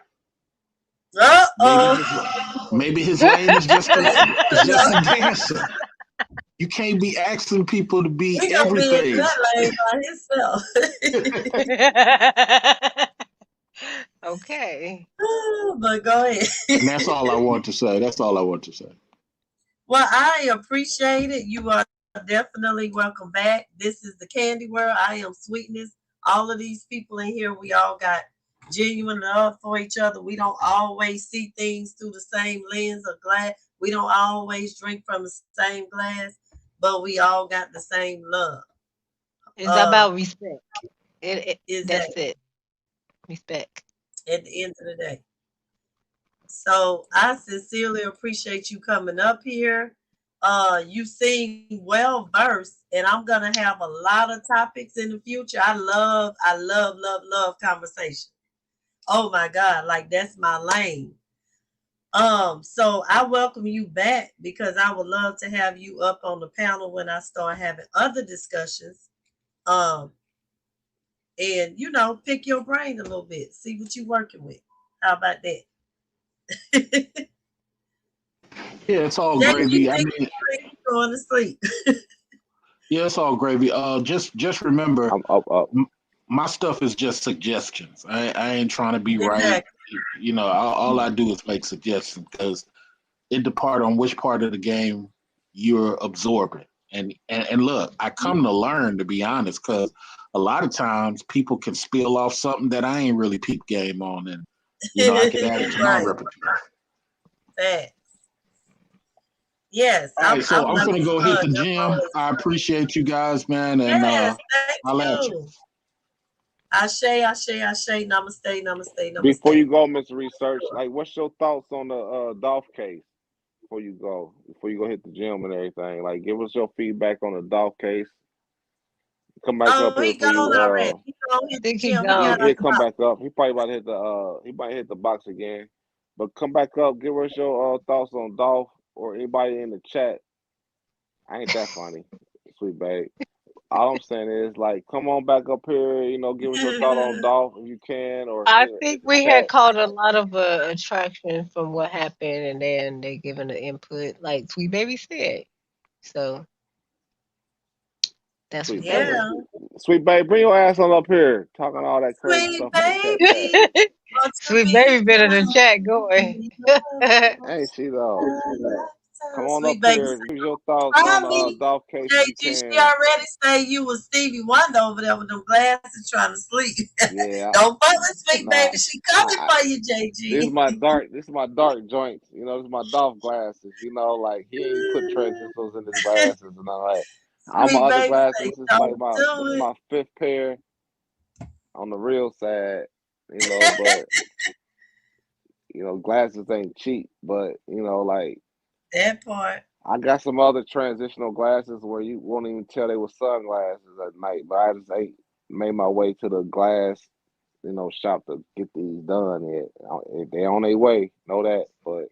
Maybe his lane is just a dancer. You can't be asking people to be everything. Be in that lane by himself. Okay. But go ahead. And that's all I want to say. Well, I appreciate it. You are definitely welcome back. This is the Candy World. I am Sweetness. All of these people in here, we all got genuine love for each other. We don't always see things through the same lens or glass. We don't always drink from the same glass, but we all got the same love. It's about respect. That's it. Respect. At the end of the day. So I sincerely appreciate you coming up here. You seem well versed, and I'm gonna have a lot of topics in the future. I love conversation. Oh my God, like that's my lane. So I welcome you back because I would love to have you up on the panel when I start having other discussions. And pick your brain a little bit, see what you're working with. How about that? Yeah, it's all gravy. I mean, going to sleep. Yeah, it's all gravy. Just remember, my stuff is just suggestions. I ain't trying to be right. All I do is make suggestions because it depart on which part of the game you're absorbing. And look, I come to learn, to be honest, because a lot of times people can spill off something that I ain't really peep game on, and I can add it to my repertoire. Facts. Yes, All right, so I'm like gonna go a hit son. the That's gym. always I fun. appreciate you guys, man, and Yes, thank I'll at you. you. Ashe, ashe, ashe, namaste, namaste, Before you namaste. go, Mr. Research, like, what's your thoughts on the Dolph case? Before you go hit the gym and everything, like, give us your feedback on the Dolph case. Come back up Oh, here he for you. gone already. He gone hit the Think he gym. He got Yeah, gone. out he'll the come box. back up. He probably about to hit he might hit the box again. But come back up, give us your thoughts on Dolph or anybody in the chat. I ain't that funny, sweet babe. All I'm saying is, like, come on back up here, give us your thought on Dolph if you can, or I in think the we had chat. caught a lot of attraction from what happened, and then they giving the input, like Sweet Baby said. So that's Sweet what that babe. Yeah. was. Sweet babe, bring your ass on up here, talking all that crazy Sweet stuff in the chat. baby, won't you Sweet be Baby been in the chat going. Ain't she though? Come on up Sweet baby. here, give your thoughts on Try me. Dolph case if you JG, she can. already say you was Stevie Wonder over there with them glasses trying to sleep. Yeah, Don't fuck with Sweet nah. baby. She coming for you, This is JG. my dark joints. This is my Dolph glasses. Like, he ain't put transistors in his glasses and all that. All my Sweet other baby say, glasses is like don't do this is it. my fifth pair on the real side, but glasses ain't cheap, but like, That part. I got some other transitional glasses where you won't even tell they were sunglasses at night, but I just ain't made my way to the glass, shop to get these done yet. They on their way, know that, but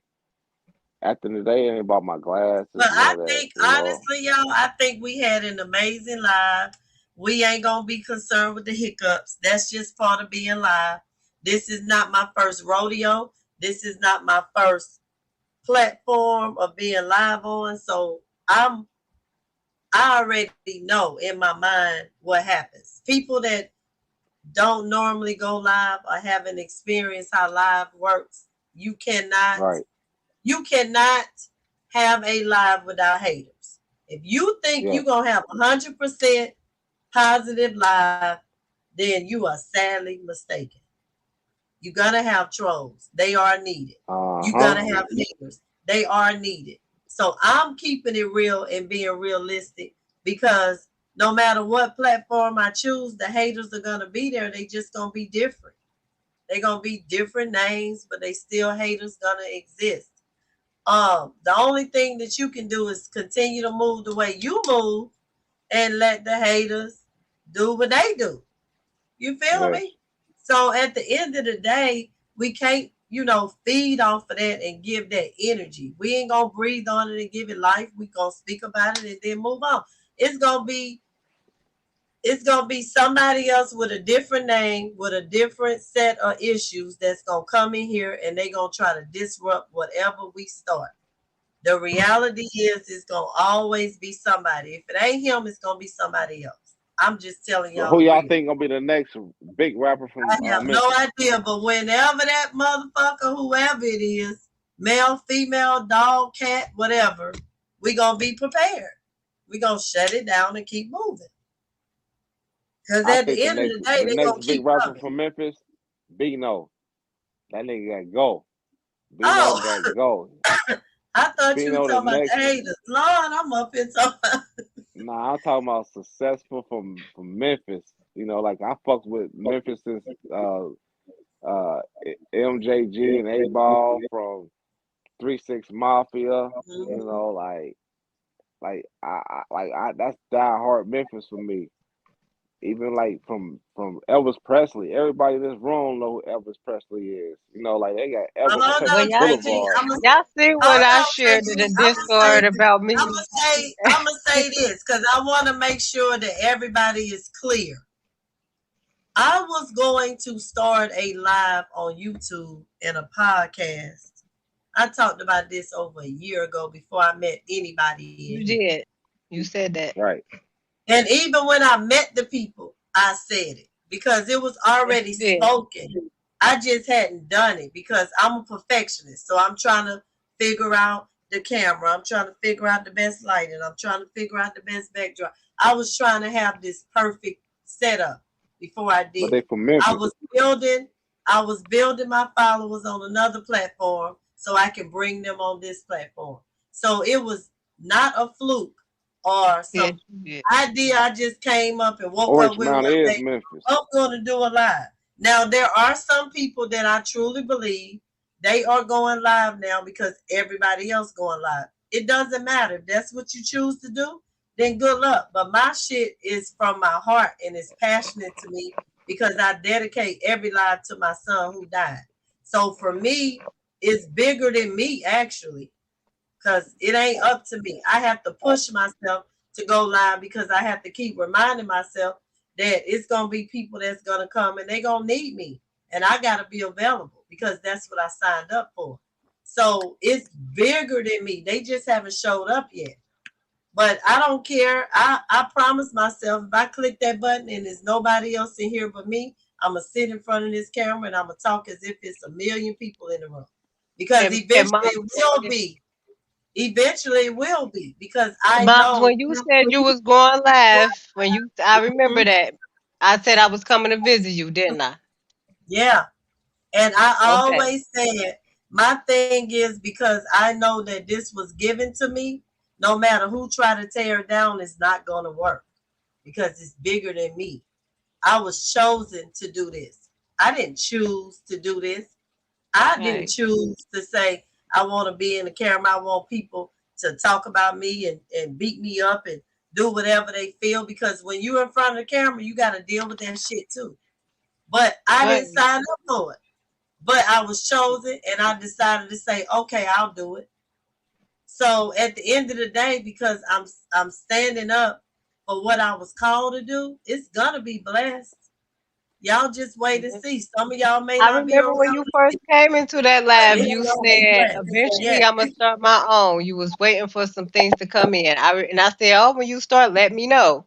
at the end of the day, it ain't about my glasses, But none I of that, think, honestly, y'all, I think we had an amazing live. We ain't going to be concerned with the hiccups. That's just part of being live. This is not my first rodeo. This is not my first platform of being live on. So I already know in my mind what happens. People that don't normally go live or haven't experienced how live works, you cannot right? have a live without haters. If you think Yes. you're gonna have 100% positive live, then you are sadly mistaken. You're gonna have trolls. They are needed. You're gonna have haters. They are needed. So I'm keeping it real and being realistic because no matter what platform I choose, the haters are gonna be there. They just gonna be different. They're gonna be different names, but they still haters gonna exist. The only thing that you can do is continue to move the way you move and let the haters do what they do. You feel Yes. me? So at the end of the day, we can't, feed off of that and give that energy. We ain't gonna breathe on it and give it life. We gonna speak about it and then move on. It's gonna be somebody else with a different name, with a different set of issues that's gonna come in here and they gonna try to disrupt whatever we start. The reality is it's gonna always be somebody. If it ain't him, it's gonna be somebody else. I'm just telling So y'all who the y'all real. think gonna be the next big rapper from I have no Memphis? idea, but whenever that motherfucker, whoever it is, male, female, dog, cat, whatever, we gonna be prepared. We gonna shut it down and keep moving. Because I at think the end of the day, they gonna next big keep rapper coming. from Memphis, Bino. That nigga gotta go. Bino Oh, gotta go. I thought you were Bino the talking about next the one. haters. Lord, I'm up here talking about. Nah, I'm talking about successful from Memphis. Like, I fucked with Memphis since MJG and 8Ball from 3-6 Mafia. I that's die hard Memphis for me. Even like from Elvis Presley. Everybody in this room know who Elvis Presley is. Like, they got Elvis Hold Well, on, Presley JG. Boulevard. y'all see what Hold I on, shared in JG. the Discord about me? I'm gonna say this because I want to make sure that everybody is clear. I was going to start a live on YouTube and a podcast. I talked about this over a year ago before I met anybody You in here. did. You said that. Right. And even when I met the people, I said it because it was already Yes, you did. spoken. I just hadn't done it because I'm a perfectionist. So I'm trying to figure out the camera. I'm trying to figure out the best lighting. I'm trying to figure out the best backdrop. I was trying to have this perfect setup before I But did they it. from Memphis. I was building my followers on another platform so I can bring them on this platform. So it was not a fluke or some idea I just came up and woke up Orange with Mound one is day. Memphis. I'm going to do a live. Now, there are some people that I truly believe they are going live now because everybody else going live. It doesn't matter. If that's what you choose to do, then good luck. But my shit is from my heart and it's passionate to me because I dedicate every live to my son who died. So for me, it's bigger than me actually because it ain't up to me. I have to push myself to go live because I have to keep reminding myself that it's going to be people that's going to come and they're going to need me. And I got to be available because that's what I signed up for. So it's bigger than me. They just haven't showed up yet. But I don't care. I promise myself if I click that button and there's nobody else in here but me, I'm going to sit in front of this camera and I'm going to talk as if it's a million people in the room. Because eventually it will be. Eventually it will be because I Bobs, know when you said you was going live, I remember that. I said I was coming to visit you, didn't I? Yeah. And I Okay. always said my thing is because I know that this was given to me, no matter who try to tear it down, it's not going to work because it's bigger than me. I was chosen to do this. I didn't choose to do this. I didn't choose to say I want to be in the camera. I want people to talk about me and beat me up and do whatever they feel because when you're in front of the camera, you got to deal with that shit too. But I didn't sign up for it. But I was chosen and I decided to say, okay, I'll do it. So at the end of the day, because I'm standing up for what I was called to do, it's gonna be blessed. Y'all just wait and see. Some of y'all may I not be remember around when you to first see, came into that but lab, it's you gonna be said blessed. eventually Yes. I'm gonna start my own. You was waiting for some things to come in. And I said, oh, when you start, let me know.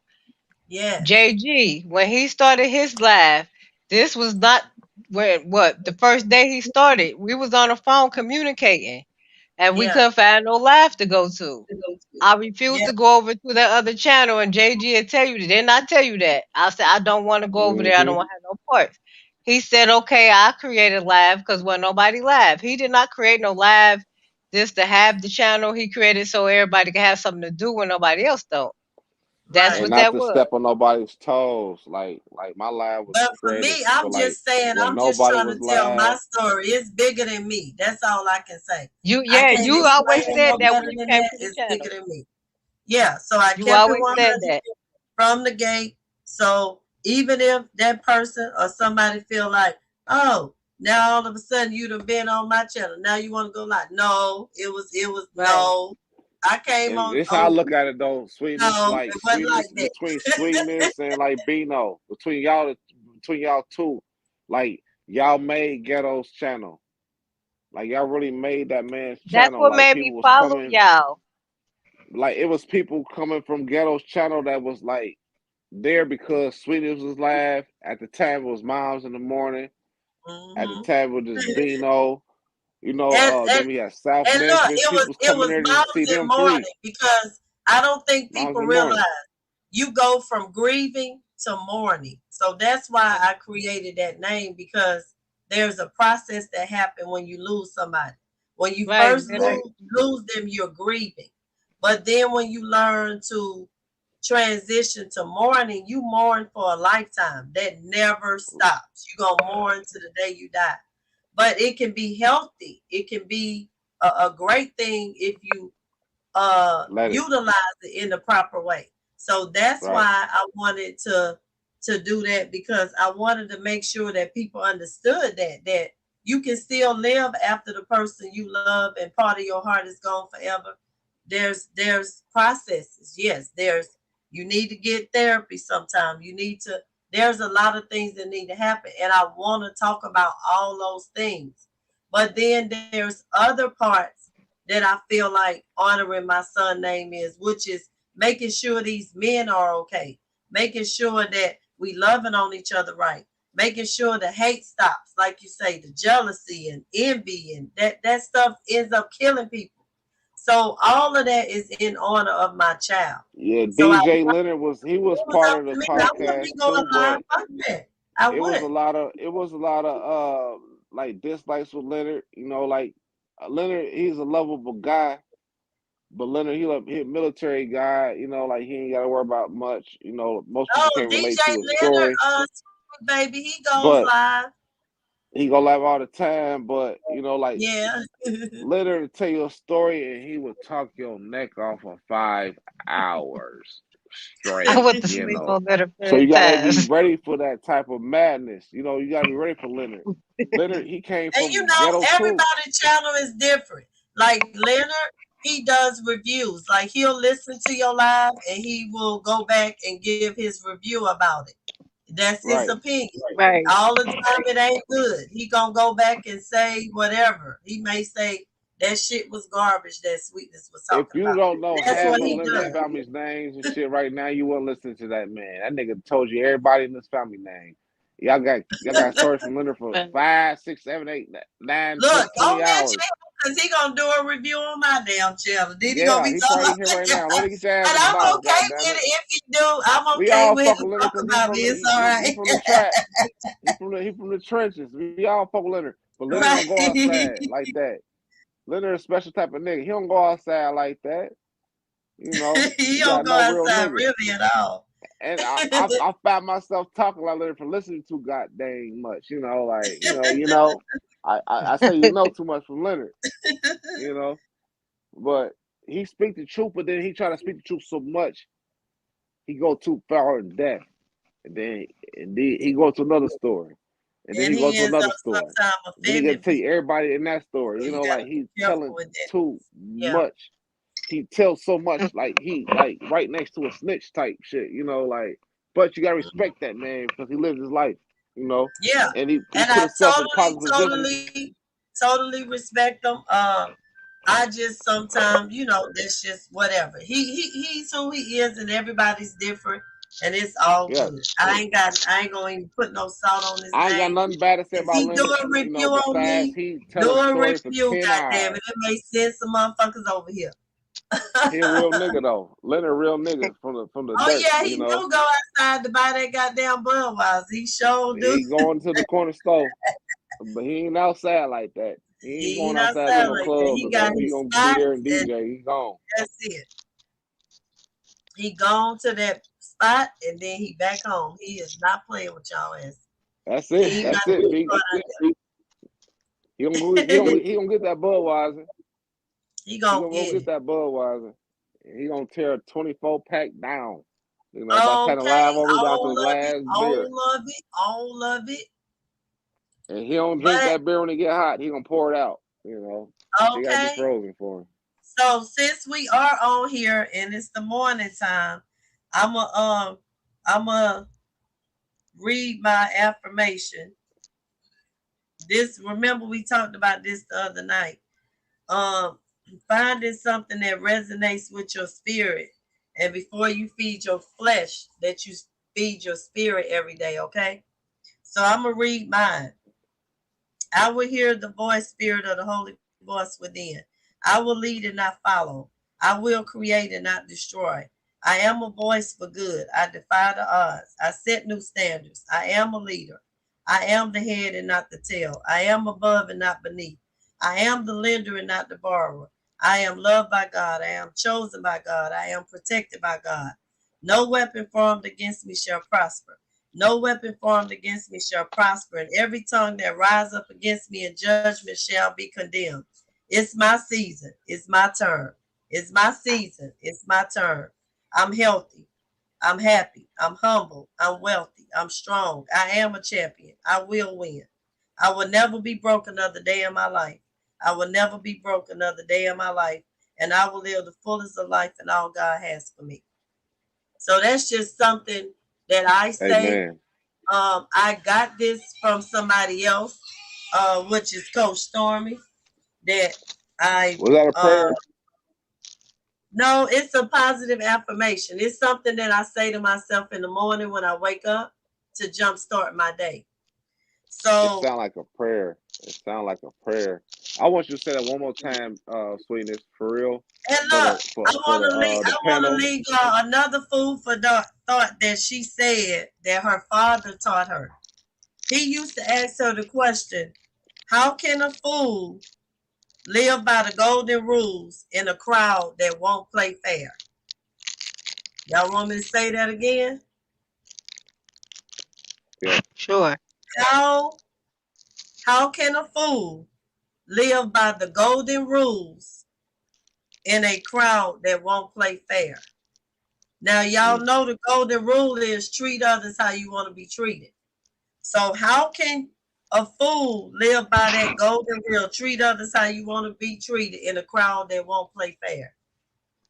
Yes. JG, when he started his live, this was not the first day he started. We was on the phone communicating, and we Yeah. couldn't find no live to go to. I refused Yeah. to go over to that other channel, and JG would tell you, didn't I tell you that? I said, I don't want to go over there. I don't want to have no parts. He said, okay, I created live because when nobody live. He did not create no live just to have the channel. He created so everybody can have something to do when nobody else don't. That's Right. And what not that to was. step on nobody's toes. Like my live was But for created me, for I'm like just saying, when I'm just nobody trying was to tell my live. story. It's bigger than me. That's all I can say. You I can't you always explain it said no that when better you than came that. to the It's channel. bigger than me. Yeah, so I You kept it always said 100 that. from the gate. So even if that person or somebody feel like, oh, now all of a sudden you'd have been on my channel. Now you want to go live. No, it was Right. no. I came And on this how I look at it though. Sweetness, no, like it wasn't like sweetness between sweetness and like Bino, between y'all two, like y'all made Ghetto's channel. Like y'all really made that man's That's channel. what Like made me people was follow coming, y'all. like it was people coming from Ghetto's channel that was like there because Sweetness was live. At the time it was Moms in the Morning. At the time it was just Bino. You know, then we had South And look, Memphis. People was it coming was there just to see moms in them mourning three. because I don't think Moms people in the realize Morning. you go from grieving to mourning. So that's why I created that name because there's a process that happens when you lose somebody. When you first lose them, you're grieving. But then when you learn to transition to mourning, you mourn for a lifetime. That never stops. You're going to mourn to the day you die. But it can be healthy. It can be a great thing if you utilize it in the proper way. So that's Right. why I wanted to do that because I wanted to make sure that people understood that you can still live after the person you love and part of your heart is gone forever. There's processes. Yes, you need to get therapy sometime. There's a lot of things that need to happen. And I want to talk about all those things. But then there's other parts that I feel like honoring my son's name is, which is making sure these men are okay, making sure that we loving on each other right, making sure the hate stops, like you say, the jealousy and envy and that stuff ends up killing people. So all of that is in honor of my child. Yeah, So DJ Leonard was part up of the to me. I wouldn't podcast be going too, live but like that. I it was wouldn't. a lot of like dislikes with Leonard. You know, like Leonard, he's a lovable guy, But Leonard, he a military guy. You know, like he ain't got to worry about much. You know, most people Oh, can't DJ relate to his Leonard, story. baby, he goes But live. he go live all the time. But you know, like Yeah. Leonard tell you a story, and he would talk your neck off for 5 hours straight. I went to You sleep know. on that a So you million gotta be times. ready for that type of madness. You know, you gotta be ready for Leonard. Leonard, he came And you from know, ghetto too. everybody's channel is different. Like Leonard, he does reviews. Like he'll listen to your live and he will go back and give his review about it. That's his Right. opinion. Right. All the time it ain't good. He gonna go back and say whatever. He may say that shit was garbage that Sweetness was If talking you about. don't know That's half what of he Leonard's does. family's names and shit right now, you won't listen to that man. That nigga told you everybody in this family name. Y'all got stories from Leonard for 5, 6, 7, 8, 9, Look, 20 on that hours. channel, because he gonna do a review on my damn channel. Then he gonna Yeah, be he talking probably about here right now. and Leonard, get your ass in the I'm box, okay with goddammit. it if he do. I'm We okay all with fuck him with Leonard talking because about me. It's all right. he from the trap. He from the trenches. We all fuck with Leonard. But Leonard don't go outside like that. Leonard a special type of nigga. He don't go outside like that. You know, He you don't gotta go know real outside niggas. really at all. And I found myself talking like Leonard for listening to god dang much. You know, like you know. I say you know too much from Leonard. You know, but he speak the truth, but then he try to speak the truth so much, he go too far in depth, and then he go to another story. And then And he go he to ends another up story. sometimes Then he gonna offending tell you people. everybody in that story. So You you know, gotta like be he's careful telling with that. too Yeah. much. He tells so much, like he like right next to a snitch type shit. You know, like but you gotta respect that man because he lives his life. You know, Yeah. and he And put I himself in a positive position. totally respect him. I just sometimes, you know, that's just whatever. He's who he is, and everybody's different, and it's all Yeah, good. I ain't gonna even put no salt on his I ain't got name. nothing bad to say If about he do Leonard. a You know, review on besides me, he do tell a a story for review, 10 goddamn hours. it. It may send some motherfuckers over here. He a real nigga though. Leonard, a real nigga from the Oh dirt. yeah, You he know, do go outside to buy that goddamn Budweiser. He sure do. he going to the corner store, but he ain't outside like that. He ain't He going ain't outside to outside no like that. club He or got something. He his gonna be there and spots, and DJ. He gone. that's it. He gone to that spot and then he back home. He is not playing with y'all ass. That's He it. ain't That's got it, to B. be He gonna get that Budweiser. He He gonna gonna go get get it. that Budweiser. He gonna tear a 24 pack down. You know, by the time the Okay, live over, down to the all of it, last beer. all of it. And he don't drink But that beer when it get hot. He gonna pour it out. You know, it gotta be okay, frozen for him. so since we are on here and it's the morning time, I'ma read my affirmation. Remember we talked about this the other night. Finding something that resonates with your spirit, and before you feed your flesh, that you feed your spirit every day. Okay, so I'm gonna read mine. I will hear the voice, spirit of the Holy voice within. I will lead and not follow. I will create and not destroy. I am a voice for good. I defy the odds. I set new standards. I am a leader. I am the head and not the tail. I am above and not beneath. I am the lender and not the borrower. I am loved by God. I am chosen by God. I am protected by God. No weapon formed against me shall prosper. No weapon formed against me shall prosper, and every tongue that rise up against me in judgment shall be condemned. It's my season. It's my turn. It's my season. It's my turn. I'm healthy. I'm happy. I'm humble. I'm wealthy. I'm strong. I am a champion. I will win. I will never be broke another day in my life. I will never be broke another day in my life, and I will live the fullest of life and all God has for me. So that's just something that I say. Amen. I got this from somebody else, which is Coach Stormy. That Was that a prayer? No, it's a positive affirmation. It's something that I say to myself in the morning when I wake up to jumpstart my day. So It sound like a prayer. It sound like a prayer. I want you to say that one more time, Sweetness, for real. And For look, the I want to panel. leave y'all another food for thought that she said that her father taught her. He used to ask her the question, how can a fool live by the golden rules in a crowd that won't play fair. Y'all want me to say that again? Yeah. Sure. How can a fool live by the golden rules in a crowd that won't play fair? Now, y'all know the golden rule is treat others how you want to be treated. So how can a fool live by that golden rule, treat others how you want to be treated in a crowd that won't play fair?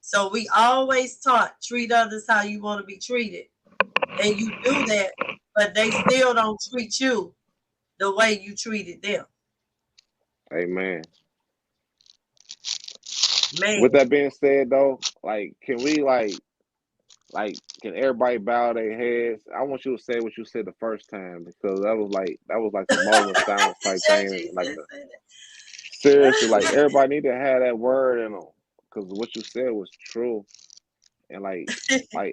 So we always taught treat others how you want to be treated. And you do that, but they still don't treat you the way you treated them. Amen. Man. With that being said, though, like, can we can everybody bow their heads? I want you to say what you said the first time, because that was like the Moses sounds type thing. Like seriously, like everybody need to have that word in them, because what you said was true, and like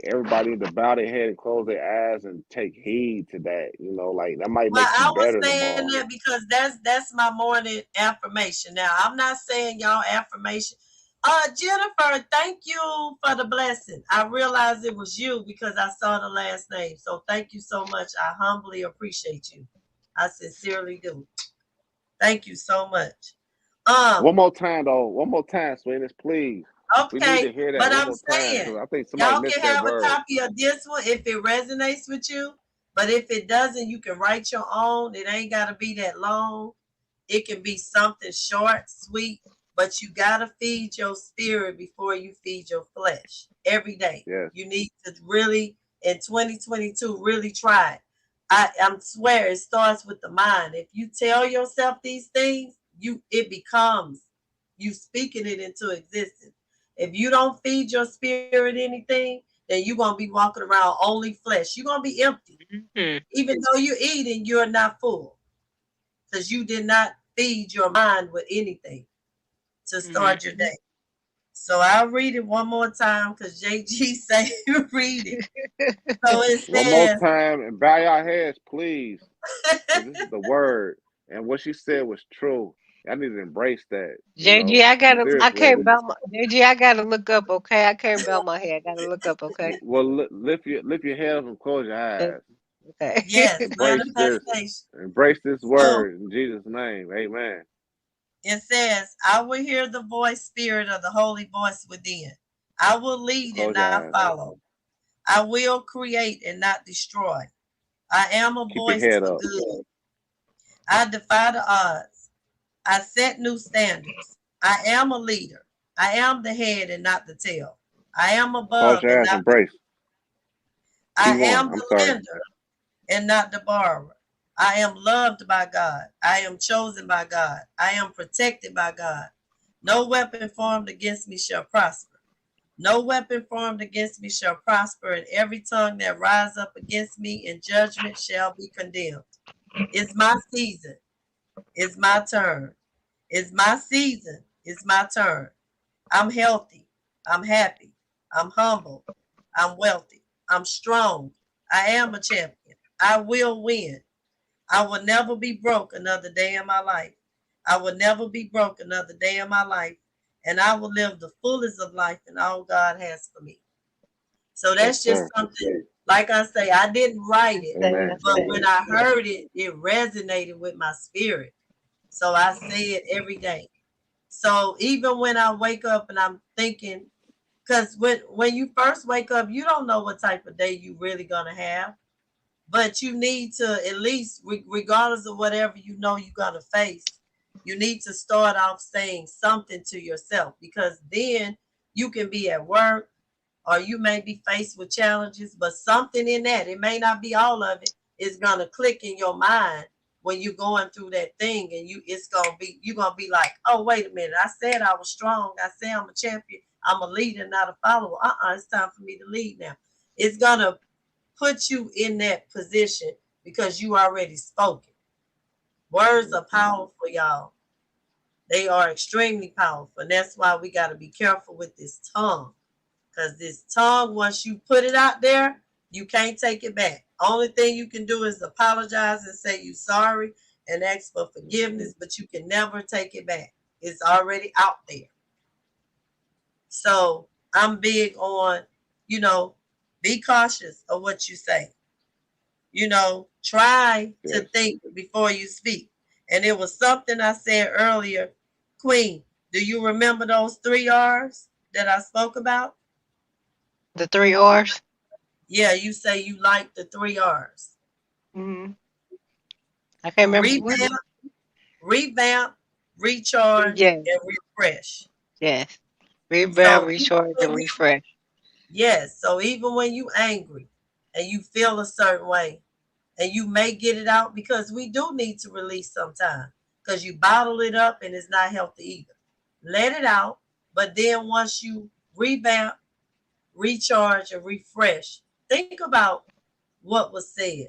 everybody need to bow their head and close their eyes and take heed to that. You know, like that might Well, make you I was better saying tomorrow. that because that's my morning affirmation. Now, I'm not saying y'all affirmation. Jennifer, thank you for the blessing. I realized it was you because I saw the last name. So thank you so much. I humbly appreciate you. I sincerely do. Thank you so much. One more time, though. One more time, Sweetness, please. We need to Okay, hear that but one I'm more time, saying because I think somebody y'all missed can that have a word. copy of this one if it resonates with you. But if it doesn't, you can write your own. It ain't got to be that long. It can be something short, sweet, but you got to feed your spirit before you feed your flesh every day. Yes. You need to really, in 2022, really try it. I swear it starts with the mind. If you tell yourself these things, it becomes you speaking it into existence. If you don't feed your spirit anything, then you're going to be walking around only flesh. You're going to be empty. Mm-hmm. Even though you're eating, you're not full because you did not feed your mind with anything to start your day. So I'll read it one more time because JG say you read it. So it One more says, time and bow your heads, please. This is the word. And what she said was true. I need to embrace that. JG, I Seriously. I gotta look up, okay? I can't bow my head. I gotta look up, okay? Well, lift your head up and close your eyes. Okay. Yes, Embrace this. manifestation. Embrace this So word in Jesus' name. Amen. it says, I will hear the voice, spirit of the Holy voice within. I will lead and Close your not eyes. follow. I will create and not destroy. I am a Keep your voice head for up. good. I defy the odds. I set new standards. I am a leader. I am the head and not the tail. I am Close above your and eyes. not Embrace. I Keep going. am I'm the sorry. lender and not the borrower. I am loved by God. I am chosen by God. I am protected by God. No weapon formed against me shall prosper. No weapon formed against me shall prosper, and every tongue that rise up against me in judgment shall be condemned. It's my season. It's my turn. It's my season. It's my turn. I'm healthy. I'm happy. I'm humble. I'm wealthy. I'm strong. I am a champion. I will win. I will never be broke another day in my life. I will never be broke another day in my life. And I will live the fullest of life and all God has for me. So that's just something, like I say, I didn't write it, but when I heard it, it resonated with my spirit. So I say it every day. So even when I wake up and I'm thinking, because when you first wake up, you don't know what type of day you really gonna have. But you need to at least, regardless of whatever you know you're gonna face, you need to start off saying something to yourself, because then you can be at work or you may be faced with challenges, but something in that, it may not be all of it, is gonna click in your mind when you're going through that thing, and you're gonna be like, oh, wait a minute, I said I was strong, I said I'm a champion, I'm a leader, not a follower. It's time for me to lead now. It's gonna put you in that position because you already spoken. Words are powerful, y'all. They are extremely powerful. And that's why we got to be careful with this tongue. Because this tongue, once you put it out there, you can't take it back. Only thing you can do is apologize and say you're sorry and ask for forgiveness, but you can never take it back. It's already out there. So I'm big on, be cautious of what you say. Try to think before you speak. And it was something I said earlier, Queen. Do you remember those 3 R's that I spoke about? The 3 R's? Yeah, you say you like the 3 R's. Mm-hmm. I can't remember. Revamp, recharge, Yes. and refresh. Yes. Revamp, recharge, and refresh. Yes. So even when you angry and you feel a certain way, and you may get it out, because we do need to release sometime, because you bottle it up and it's not healthy either. Let it out, but then once you revamp, recharge, and refresh, think about what was said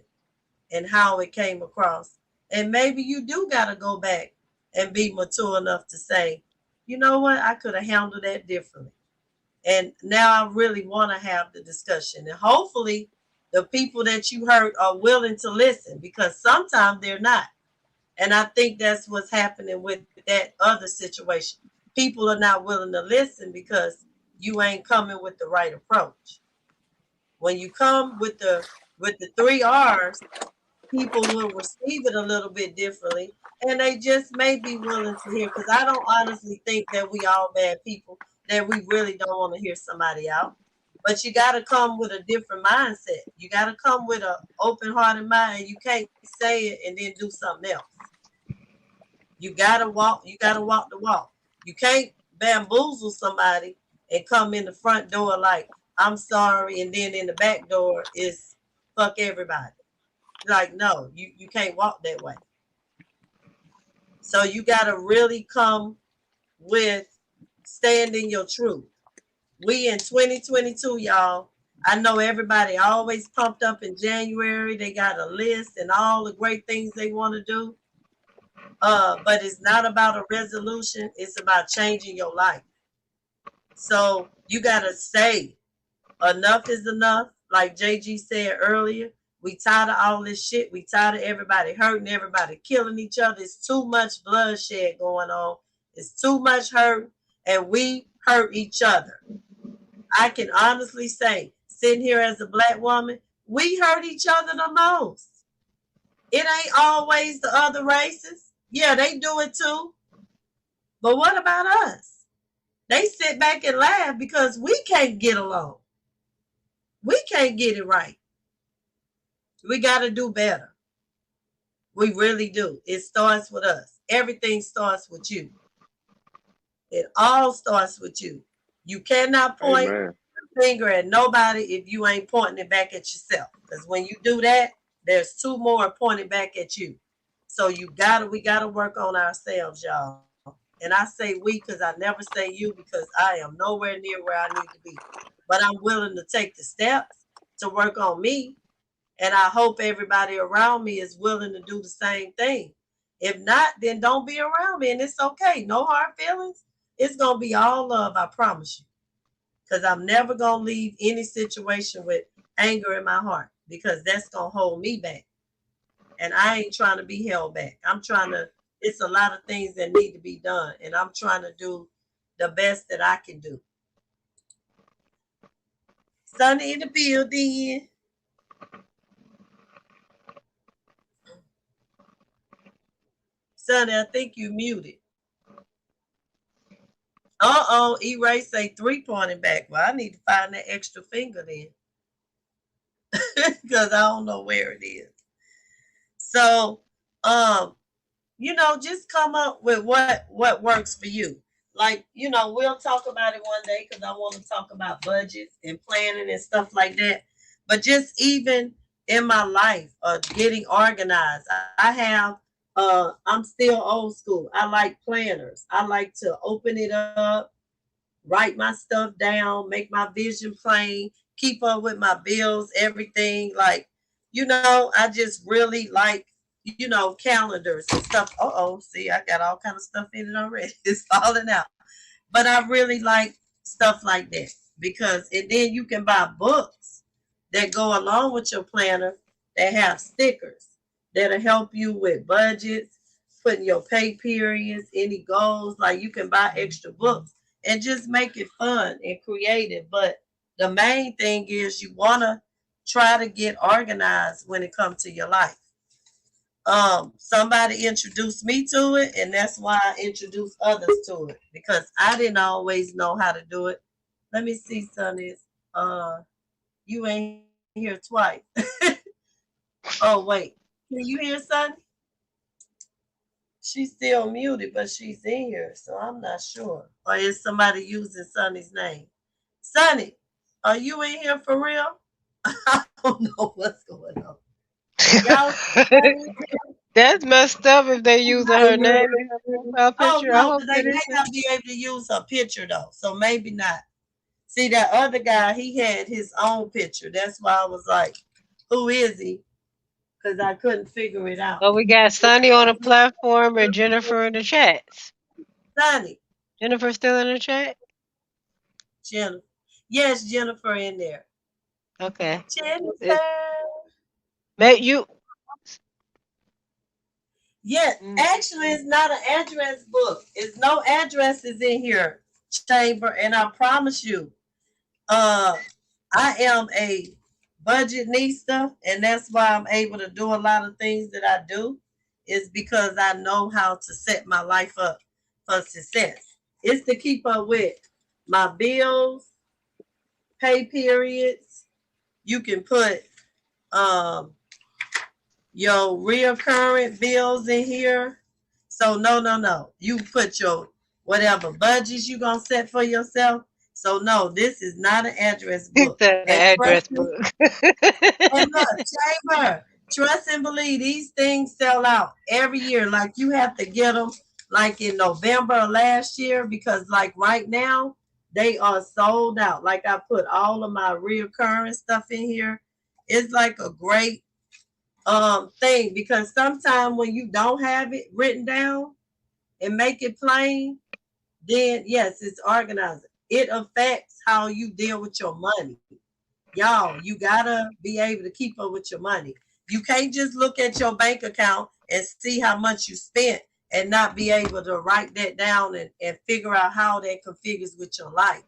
and how it came across. And maybe you do got to go back and be mature enough to say, you know what, I could have handled that differently. And now I really want to have the discussion. And hopefully the people that you hurt are willing to listen, because sometimes they're not. And I think that's what's happening with that other situation. People are not willing to listen because you ain't coming with the right approach. When you come with the 3 R's, people will receive it a little bit differently, and they just may be willing to hear. Because I don't honestly think that we all bad people, that we really don't want to hear somebody out. But you got to come with a different mindset. You got to come with an open-hearted mind. You can't say it and then do something else. You got to walk. You got to walk the walk. You can't bamboozle somebody and come in the front door like, I'm sorry, and then in the back door is fuck everybody. Like, no, you can't walk that way. So you got to really come with standing your truth. We in 2022, y'all. I know everybody always pumped up in January. They got a list and all the great things they want to do. But it's not about a resolution. It's about changing your life. So you got to say enough is enough. Like JG said earlier, we tired of all this shit. We tired of everybody hurting, everybody killing each other. It's too much bloodshed going on. It's too much hurt, and we hurt each other. I can honestly say, sitting here as a Black woman, we hurt each other the most. It ain't always the other races. Yeah, they do it too. But what about us? They sit back and laugh because we can't get along. We can't get it right. We got to do better. We really do. It starts with us. Everything starts with you. It all starts with you. You cannot point the finger at nobody if you ain't pointing it back at yourself. Because when you do that, there's 2 more pointing back at you. So we gotta work on ourselves, y'all. And I say we because I never say you, because I am nowhere near where I need to be. But I'm willing to take the steps to work on me. And I hope everybody around me is willing to do the same thing. If not, then don't be around me, and it's okay. No hard feelings. It's going to be all love, I promise you. Because I'm never going to leave any situation with anger in my heart, because that's going to hold me back. And I ain't trying to be held back. It's a lot of things that need to be done, and I'm trying to do the best that I can do. Sunny in the building. Sonny, I think you muted. E-Ray say 3 pointing back. Well, I need to find that extra finger then. Because I don't know where it is. So, just come up with what works for you. Like, we'll talk about it one day, because I want to talk about budgets and planning and stuff like that. But just even in my life, getting organized, I'm still old school. I like planners. I like to open it up, write my stuff down, make my vision plain, keep up with my bills, everything. Like, I just really like, calendars and stuff. See, I got all kind of stuff in it already. It's falling out. But I really like stuff like that, and then you can buy books that go along with your planner that have stickers that'll help you with budgets, putting your pay periods, any goals, like you can buy extra books and just make it fun and creative. But the main thing is you want to try to get organized when it comes to your life. Somebody introduced me to it, and that's why I introduced others to it, because I didn't always know how to do it. Let me see, Sonny. You ain't here twice. Oh, wait. Can you hear Sonny? She's still muted, but she's in here, so I'm not sure. Or is somebody using Sonny's name? Sonny, are you in here for real? I don't know what's going on. Y'all, That's messed up if they using her name in her profile oh picture. I no, hope they that may isn't. not be able to use her picture though, so maybe not. See, that other guy, he had his own picture. That's why I was like, who is he? Because I couldn't figure it out. Oh, we got Sunny on the platform and Jennifer in the chats. Sonny, Jennifer still in the chat? Jennifer. Yes, Jennifer in there. Okay. Jennifer. You. Yeah, actually, it's not an address book. It's no addresses in here, Chamber. And I promise you, I am a budgetnista, and that's why I'm able to do a lot of things that I do, is because I know how to set my life up for success. It's to keep up with my bills, pay periods. You can put your reoccurring bills in here. So no. You put your whatever budgets you gonna set for yourself. So no, this is not an address book. The address book. And look, Chamber, trust and believe, these things sell out every year. Like you have to get them like in November of last year, because like right now they are sold out. Like I put all of my reoccurring stuff in here. It's like a great thing, because sometimes when you don't have it written down and make it plain, then yes, it's organized. It affects how you deal with your money. Y'all, you gotta be able to keep up with your money. You can't just look at your bank account and see how much you spent and not be able to write that down and figure out how that configures with your life.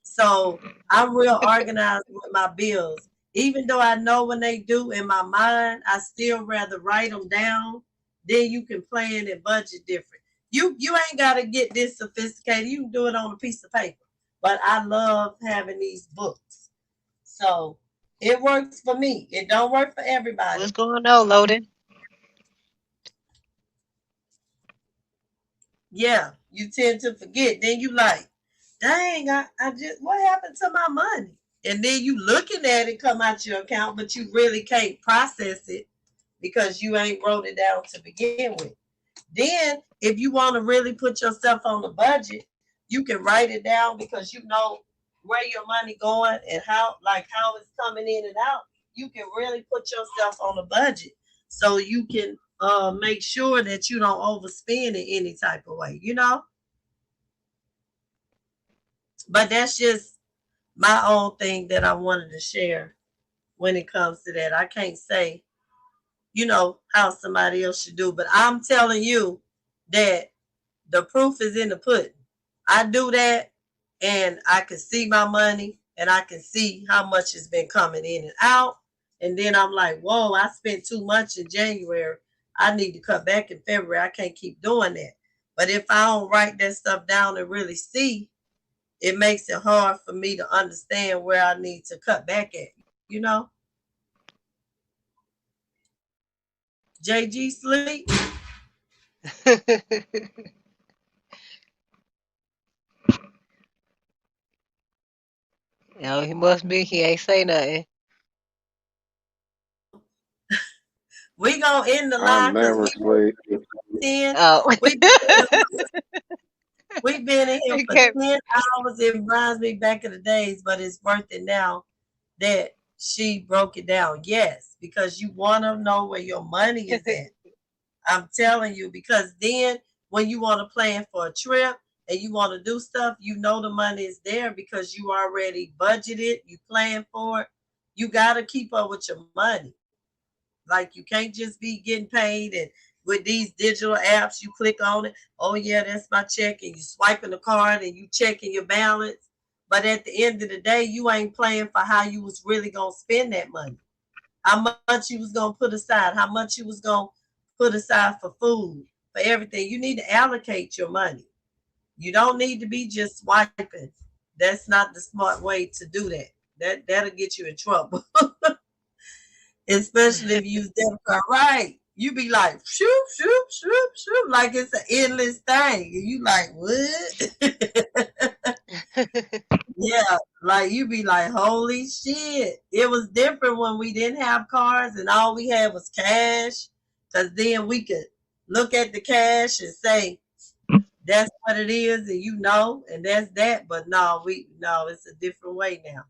So I'm real organized with my bills. Even though I know when they do in my mind, I still rather write them down. Then you can plan and budget different. You ain't gotta get this sophisticated. You can do it on a piece of paper. But I love having these books. So it works for me. It don't work for everybody. What's going on, Loaded? Yeah, you tend to forget. Then you like, dang, I just, what happened to my money? And then you looking at it come out your account, but you really can't process it because you ain't wrote it down to begin with. Then if you want to really put yourself on the budget, you can write it down, because you know where your money going and how it's coming in and out. You can really put yourself on a budget so you can make sure that you don't overspend in any type of way, But that's just my own thing that I wanted to share when it comes to that. I can't say, how somebody else should do, but I'm telling you that the proof is in the pudding. I do that, and I can see my money, and I can see how much has been coming in and out. And then I'm like, whoa, I spent too much in January. I need to cut back in February. I can't keep doing that. But if I don't write that stuff down and really see, it makes it hard for me to understand where I need to cut back at, JG sleep. He must be. He ain't say nothing. We gonna end the I live never sleep. 10. Oh. We've been in here for 10 hours. It reminds me back in the days, but it's worth it now that she broke it down. Yes, because you want to know where your money is at. I'm telling you, because then when you want to plan for a trip and you want to do stuff, you know the money is there because you already budgeted, you plan for it. You got to keep up with your money. Like you can't just be getting paid and with these digital apps. You click on it. Oh yeah, that's my check, and you swiping the card and you checking your balance. But at the end of the day, you ain't playing for how you was really gonna spend that money. How much you was gonna put aside, how much you was gonna put aside for food, for everything. You need to allocate your money. You don't need to be just swiping. That's not the smart way to do that. That'll get you in trouble. Especially if you use debit card. Right. You be like, shoot, shoot, shoot, shoot, like it's an endless thing. And you like, what? Yeah, like you be like, holy shit. It was different when we didn't have cards and all we had was cash. Cause then we could look at the cash and say, that's what it is, and you know, and that's that. But no, it's a different way now.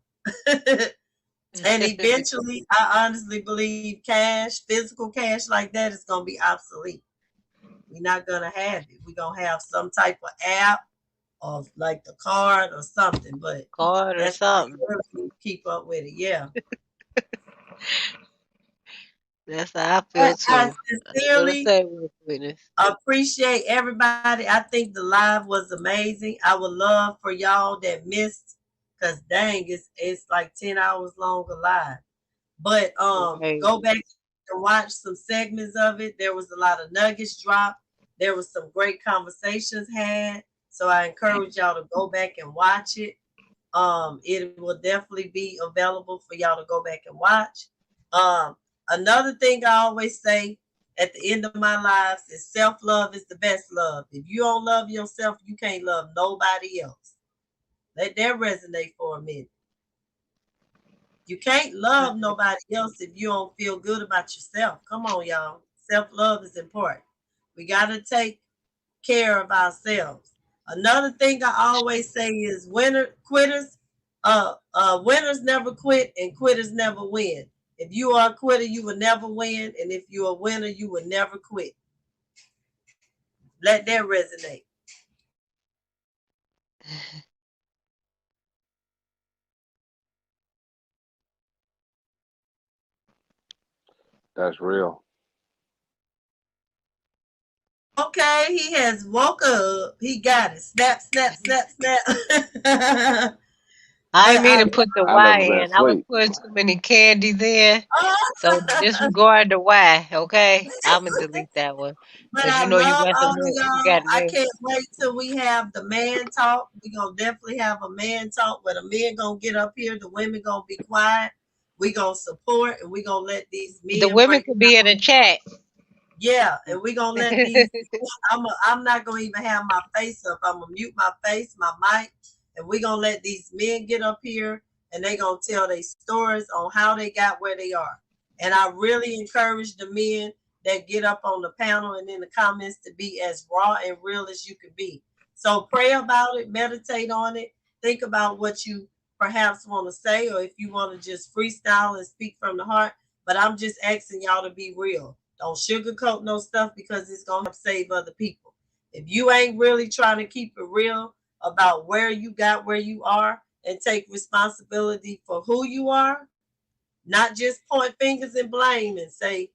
And eventually, I honestly believe cash, physical cash like that is gonna be obsolete. We're not gonna have it. We're gonna have some type of app or like the card or something, but Card or that's something. keep up with it. Yeah. That's how I feel But I too. sincerely Witness. appreciate everybody. I think the live was amazing. I would love for y'all that missed, because dang, it's like 10 hours long live. But go back and watch some segments of it. There was a lot of nuggets dropped. There was some great conversations had. So I encourage y'all to go back and watch it. It will definitely be available for y'all to go back and watch. Another thing I always say at the end of my lives is self-love is the best love. If you don't love yourself, you can't love nobody else. Let that resonate for a minute. You can't love nobody else if you don't feel good about yourself. Come on, y'all. Self-love is important. We got to take care of ourselves. Another thing I always say is winners never quit and quitters never win. If you are a quitter, you will never win. And if you're a winner, you will never quit. Let that resonate. That's real. Okay, he has woke up. He got it. Snap, snap, snap, snap. I didn't mean to put the I Y never been in. I was asleep. putting too many candies in. So disregard the Y, okay? I'm gonna delete that one. But Cause I you know you love got all the of you y'all. got I me. can't wait till we have the man talk. We're gonna definitely have a man talk where the men gonna get up here, the women gonna be quiet. We gonna support and we gonna let these The men women break could be in the chat. Yeah, and we're gonna let these I'm not gonna even have my face up. I'm gonna mute my face, my mic, and we're gonna let these men get up here and they gonna tell their stories on how they got where they are. And I really encourage the men that get up on the panel and in the comments to be as raw and real as you can be. So pray about it, meditate on it, think about what you perhaps want to say, or if you want to just freestyle and speak from the heart. But I'm just asking y'all to be real. Don't sugarcoat no stuff because it's going to save other people. If you ain't really trying to keep it real about where you got where you are and take responsibility for who you are, not just point fingers and blame and say,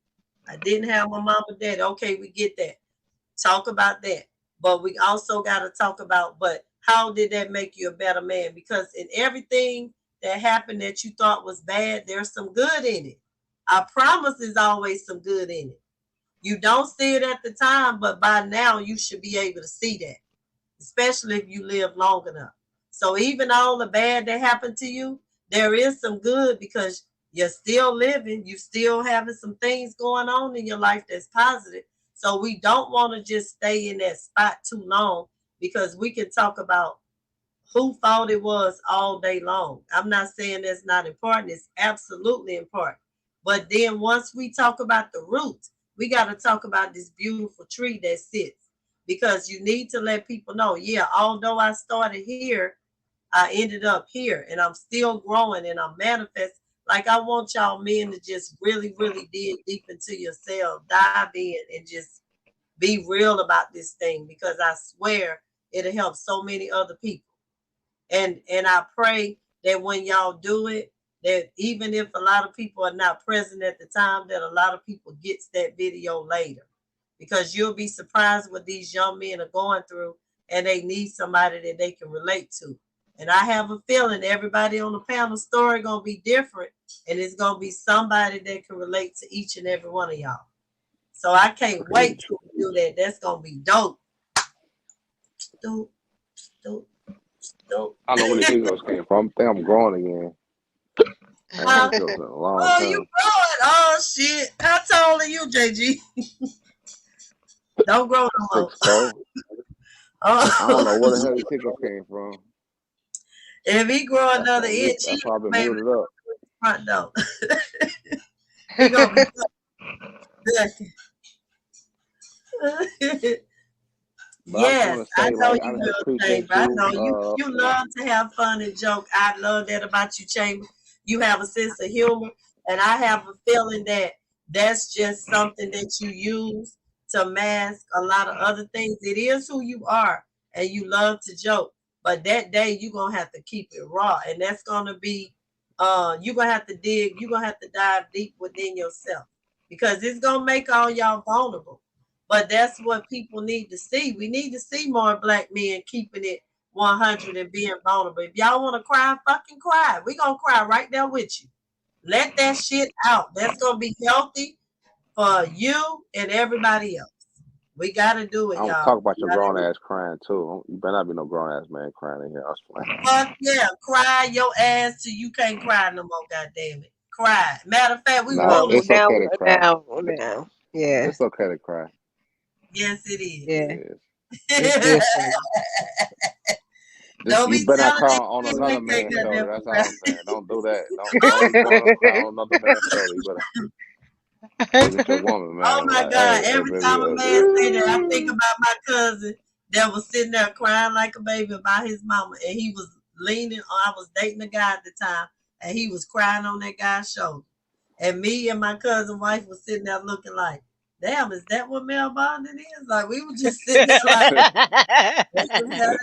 I didn't have my mom or dad. Okay, we get that. Talk about that. But we also got to talk about, but how did that make you a better man? Because in everything that happened that you thought was bad, there's some good in it. I promise there's always some good in it. You don't see it at the time, but by now you should be able to see that, especially if you live long enough. So even all the bad that happened to you, there is some good because you're still living, you still having some things going on in your life that's positive. So we don't want to just stay in that spot too long because we can talk about who thought it was all day long. I'm not saying that's not important. It's absolutely important. But then once we talk about the roots, we got to talk about this beautiful tree that sits because you need to let people know, yeah, although I started here, I ended up here and I'm still growing and I'm manifesting. Like I want y'all men to just really, really dig deep into yourself, dive in and just be real about this thing because I swear it'll help so many other people. And I pray that when y'all do it, that even if a lot of people are not present at the time, that a lot of people gets that video later. because you'll be surprised what these young men are going through, and they need somebody that they can relate to. And I have a feeling everybody on the panel story gonna be different, and it's gonna be somebody that can relate to each and every one of y'all. So I can't wait to do that. That's gonna be dope. Dope, dope, dope. I know where the Migos came from. I think I'm growing again. I ain't heard those in a long Oh, time. you growing? Oh shit! How tall are you, JG? Don't grow no more. 6'4". Oh. I don't know where the hell the Migos came from. If he grow another inch, he That's probably maybe muted up. front door. He gonna be But yes, I I just know want to say, like, I you just will, appreciate Chamber. I you. know you love to have fun and joke. I love that about you, Chamber. You have a sense of humor, and I have a feeling that that's just something that you use to mask a lot of other things. It is who you are, and you love to joke. But that day you're gonna have to keep it raw, and that's gonna be you're gonna have to dig, you're gonna have to dive deep within yourself, because it's gonna make all y'all vulnerable. But that's what people need to see. We need to see more black men keeping it 100 and being vulnerable. If y'all want to cry, fucking cry. We're gonna cry right there with you. Let that shit out. That's gonna be healthy for you and everybody else. We gotta do it, I'm y'all. talking about We your gotta grown do it. ass crying too. You better not be no grown ass man crying in here. I was playing. Fuck yeah, cry your ass till you can't cry no more. Goddamn it, cry. Matter of fact, we Nah, want to. it's okay to cry. Now. Yeah. It's okay to cry. Yes, it is. Yeah. It is. It's different. Don't You be better not telling cry these on kids another they can't man's get shoulder. that That's cry. all I'm saying. Don't do that. Don't be going to cry on another man's shoulder. You better look at your woman, man. Oh my Like, God! hey, Every baby. time a man say that, I think about my cousin that was sitting there crying like a baby about his mama, and he was leaning. I was dating a guy at the time, and he was crying on that guy's shoulder. And me and my cousin wife was sitting there looking like, damn, is that what male bonding is? Like, we were just sitting there like, because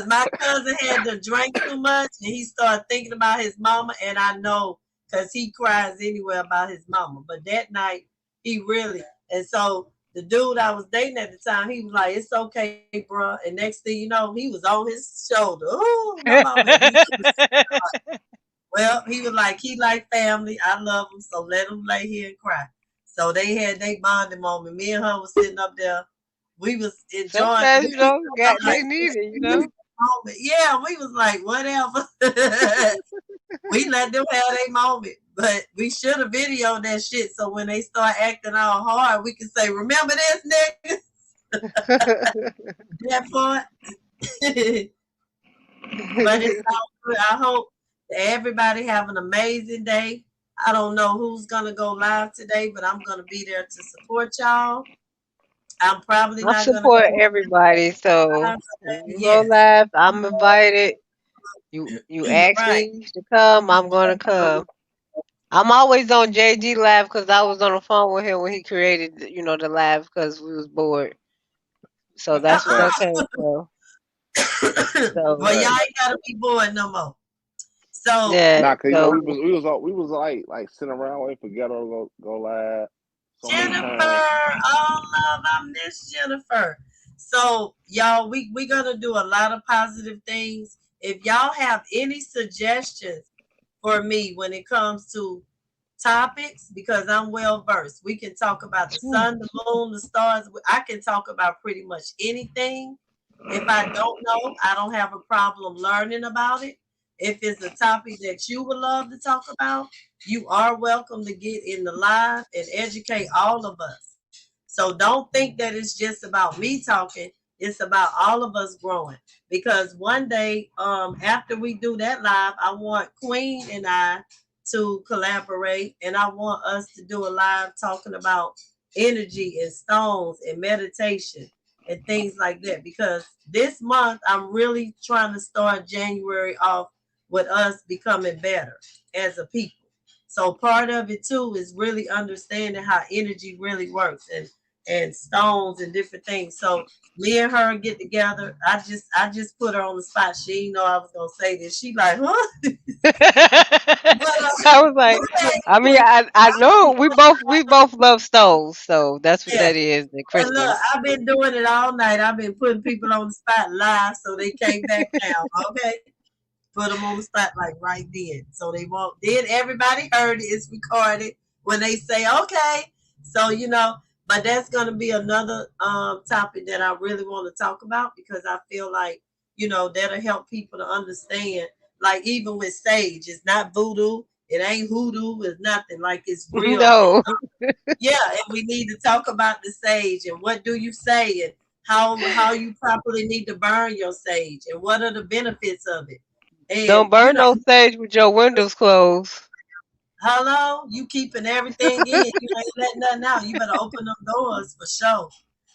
my cousin had to drink too much, and he started thinking about his mama, and I know because he cries anyway about his mama. But that night, he really, and so the dude I was dating at the time, he was like, it's okay, bro. And next thing you know, he was on his shoulder. Oh, my mama. Well, he was like, he like family. I love him, so let him lay here and cry. So they had their bonding moment. Me and her was sitting up there. We was enjoying. Sometimes you know, they need it. You know. Yeah, we was like, whatever. We let them have their moment, but we should have videoed that shit so when they start acting all hard, we can say, "Remember this, nigga." That part. But it's all good. I hope that everybody have an amazing day. I don't know who's gonna go live today, but I'm gonna be there to support y'all. I'm probably I not gonna support go everybody, so live when today. you go Yes. live, I'm invited. You ask Right. me to come, I'm gonna come. I'm always on JG live because I was on the phone with him when he created, the live because we was bored. So that's where that came from. So Well, y'all ain't gotta be bored no more. So yeah, Nah, cause so we was like sitting around waiting for Ghetto to go live so many Jennifer, times. oh love, I miss Jennifer. So y'all, we're gonna do a lot of positive things. If y'all have any suggestions for me when it comes to topics, because I'm well versed, we can talk about the sun, the moon, the stars. I can talk about pretty much anything. If I don't know, I don't have a problem learning about it. If it's a topic that you would love to talk about, you are welcome to get in the live and educate all of us. So don't think that it's just about me talking. It's about all of us growing. Because one day, after we do that live, I want Queen and I to collaborate, and I want us to do a live talking about energy and stones and meditation and things like that. Because this month, I'm really trying to start January off with us becoming better as a people. So part of it too is really understanding how energy really works. And and stones and different things. So me and her get together. I just put her on the spot. She didn't know I was gonna say this. She like, huh? I was like, I mean, I know we both love stones, so that's what Yeah. that is. The And look, crystals. I've been doing it all night. I've been putting people on the spot live so they can't back down. Okay. Put them on the spot like right then. So they won't. Then everybody heard it. It's recorded when they say, okay. So, but that's going to be another topic that I really want to talk about because I feel like, that'll help people to understand. Like even with sage, it's not voodoo. It ain't hoodoo. It's nothing. Like it's real. No. Yeah, and we need to talk about the sage and what do you say and how you properly need to burn your sage and what are the benefits of it. And Don't burn no sage with your windows closed. hello, you keeping everything in. You ain't letting nothing out. You better open them doors for sure.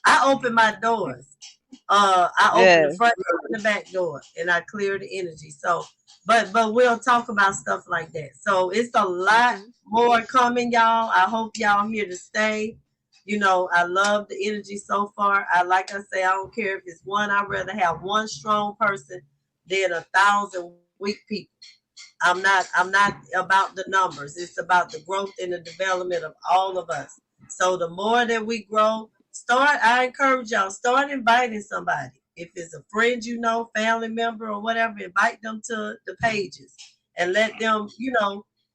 I open my doors. I open the front door and the back door, and I clear the energy. So, but we'll talk about stuff like that. So it's a lot more coming, y'all. I hope y'all here to stay. I love the energy so far. Like I say, I don't care if it's one. I'd rather have one strong person than 1,000 weak people. I'm not about the numbers. It's about the growth and the development of all of us. So the more that we grow, I encourage y'all, start inviting somebody. If it's a friend family member or whatever, invite them to the pages and let them,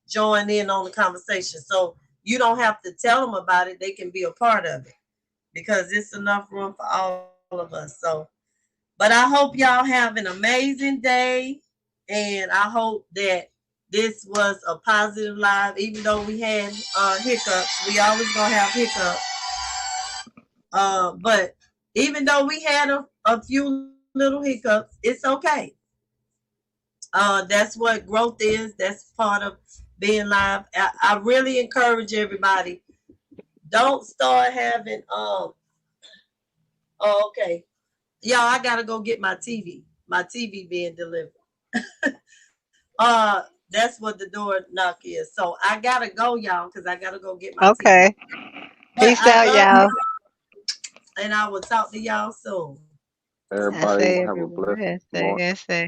join in on the conversation. So you don't have to tell them about it. They can be a part of it because it's enough room for all of us. So, but I hope y'all have an amazing day. And I hope that this was a positive live, even though we had hiccups. We always gonna have hiccups. But even though we had a few little hiccups, it's okay. That's what growth is. That's part of being live. I really encourage everybody. Don't start having okay. Y'all, I gotta go get my TV. My TV being delivered. That's what the door knock is. So I gotta go, y'all, because I gotta go get my Okay. TV. Peace out, y'all. And I will talk to y'all soon. Everybody have a blessed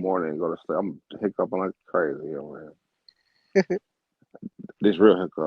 morning. Go to sleep. I'm hiccuping like crazy over here. This real hiccup.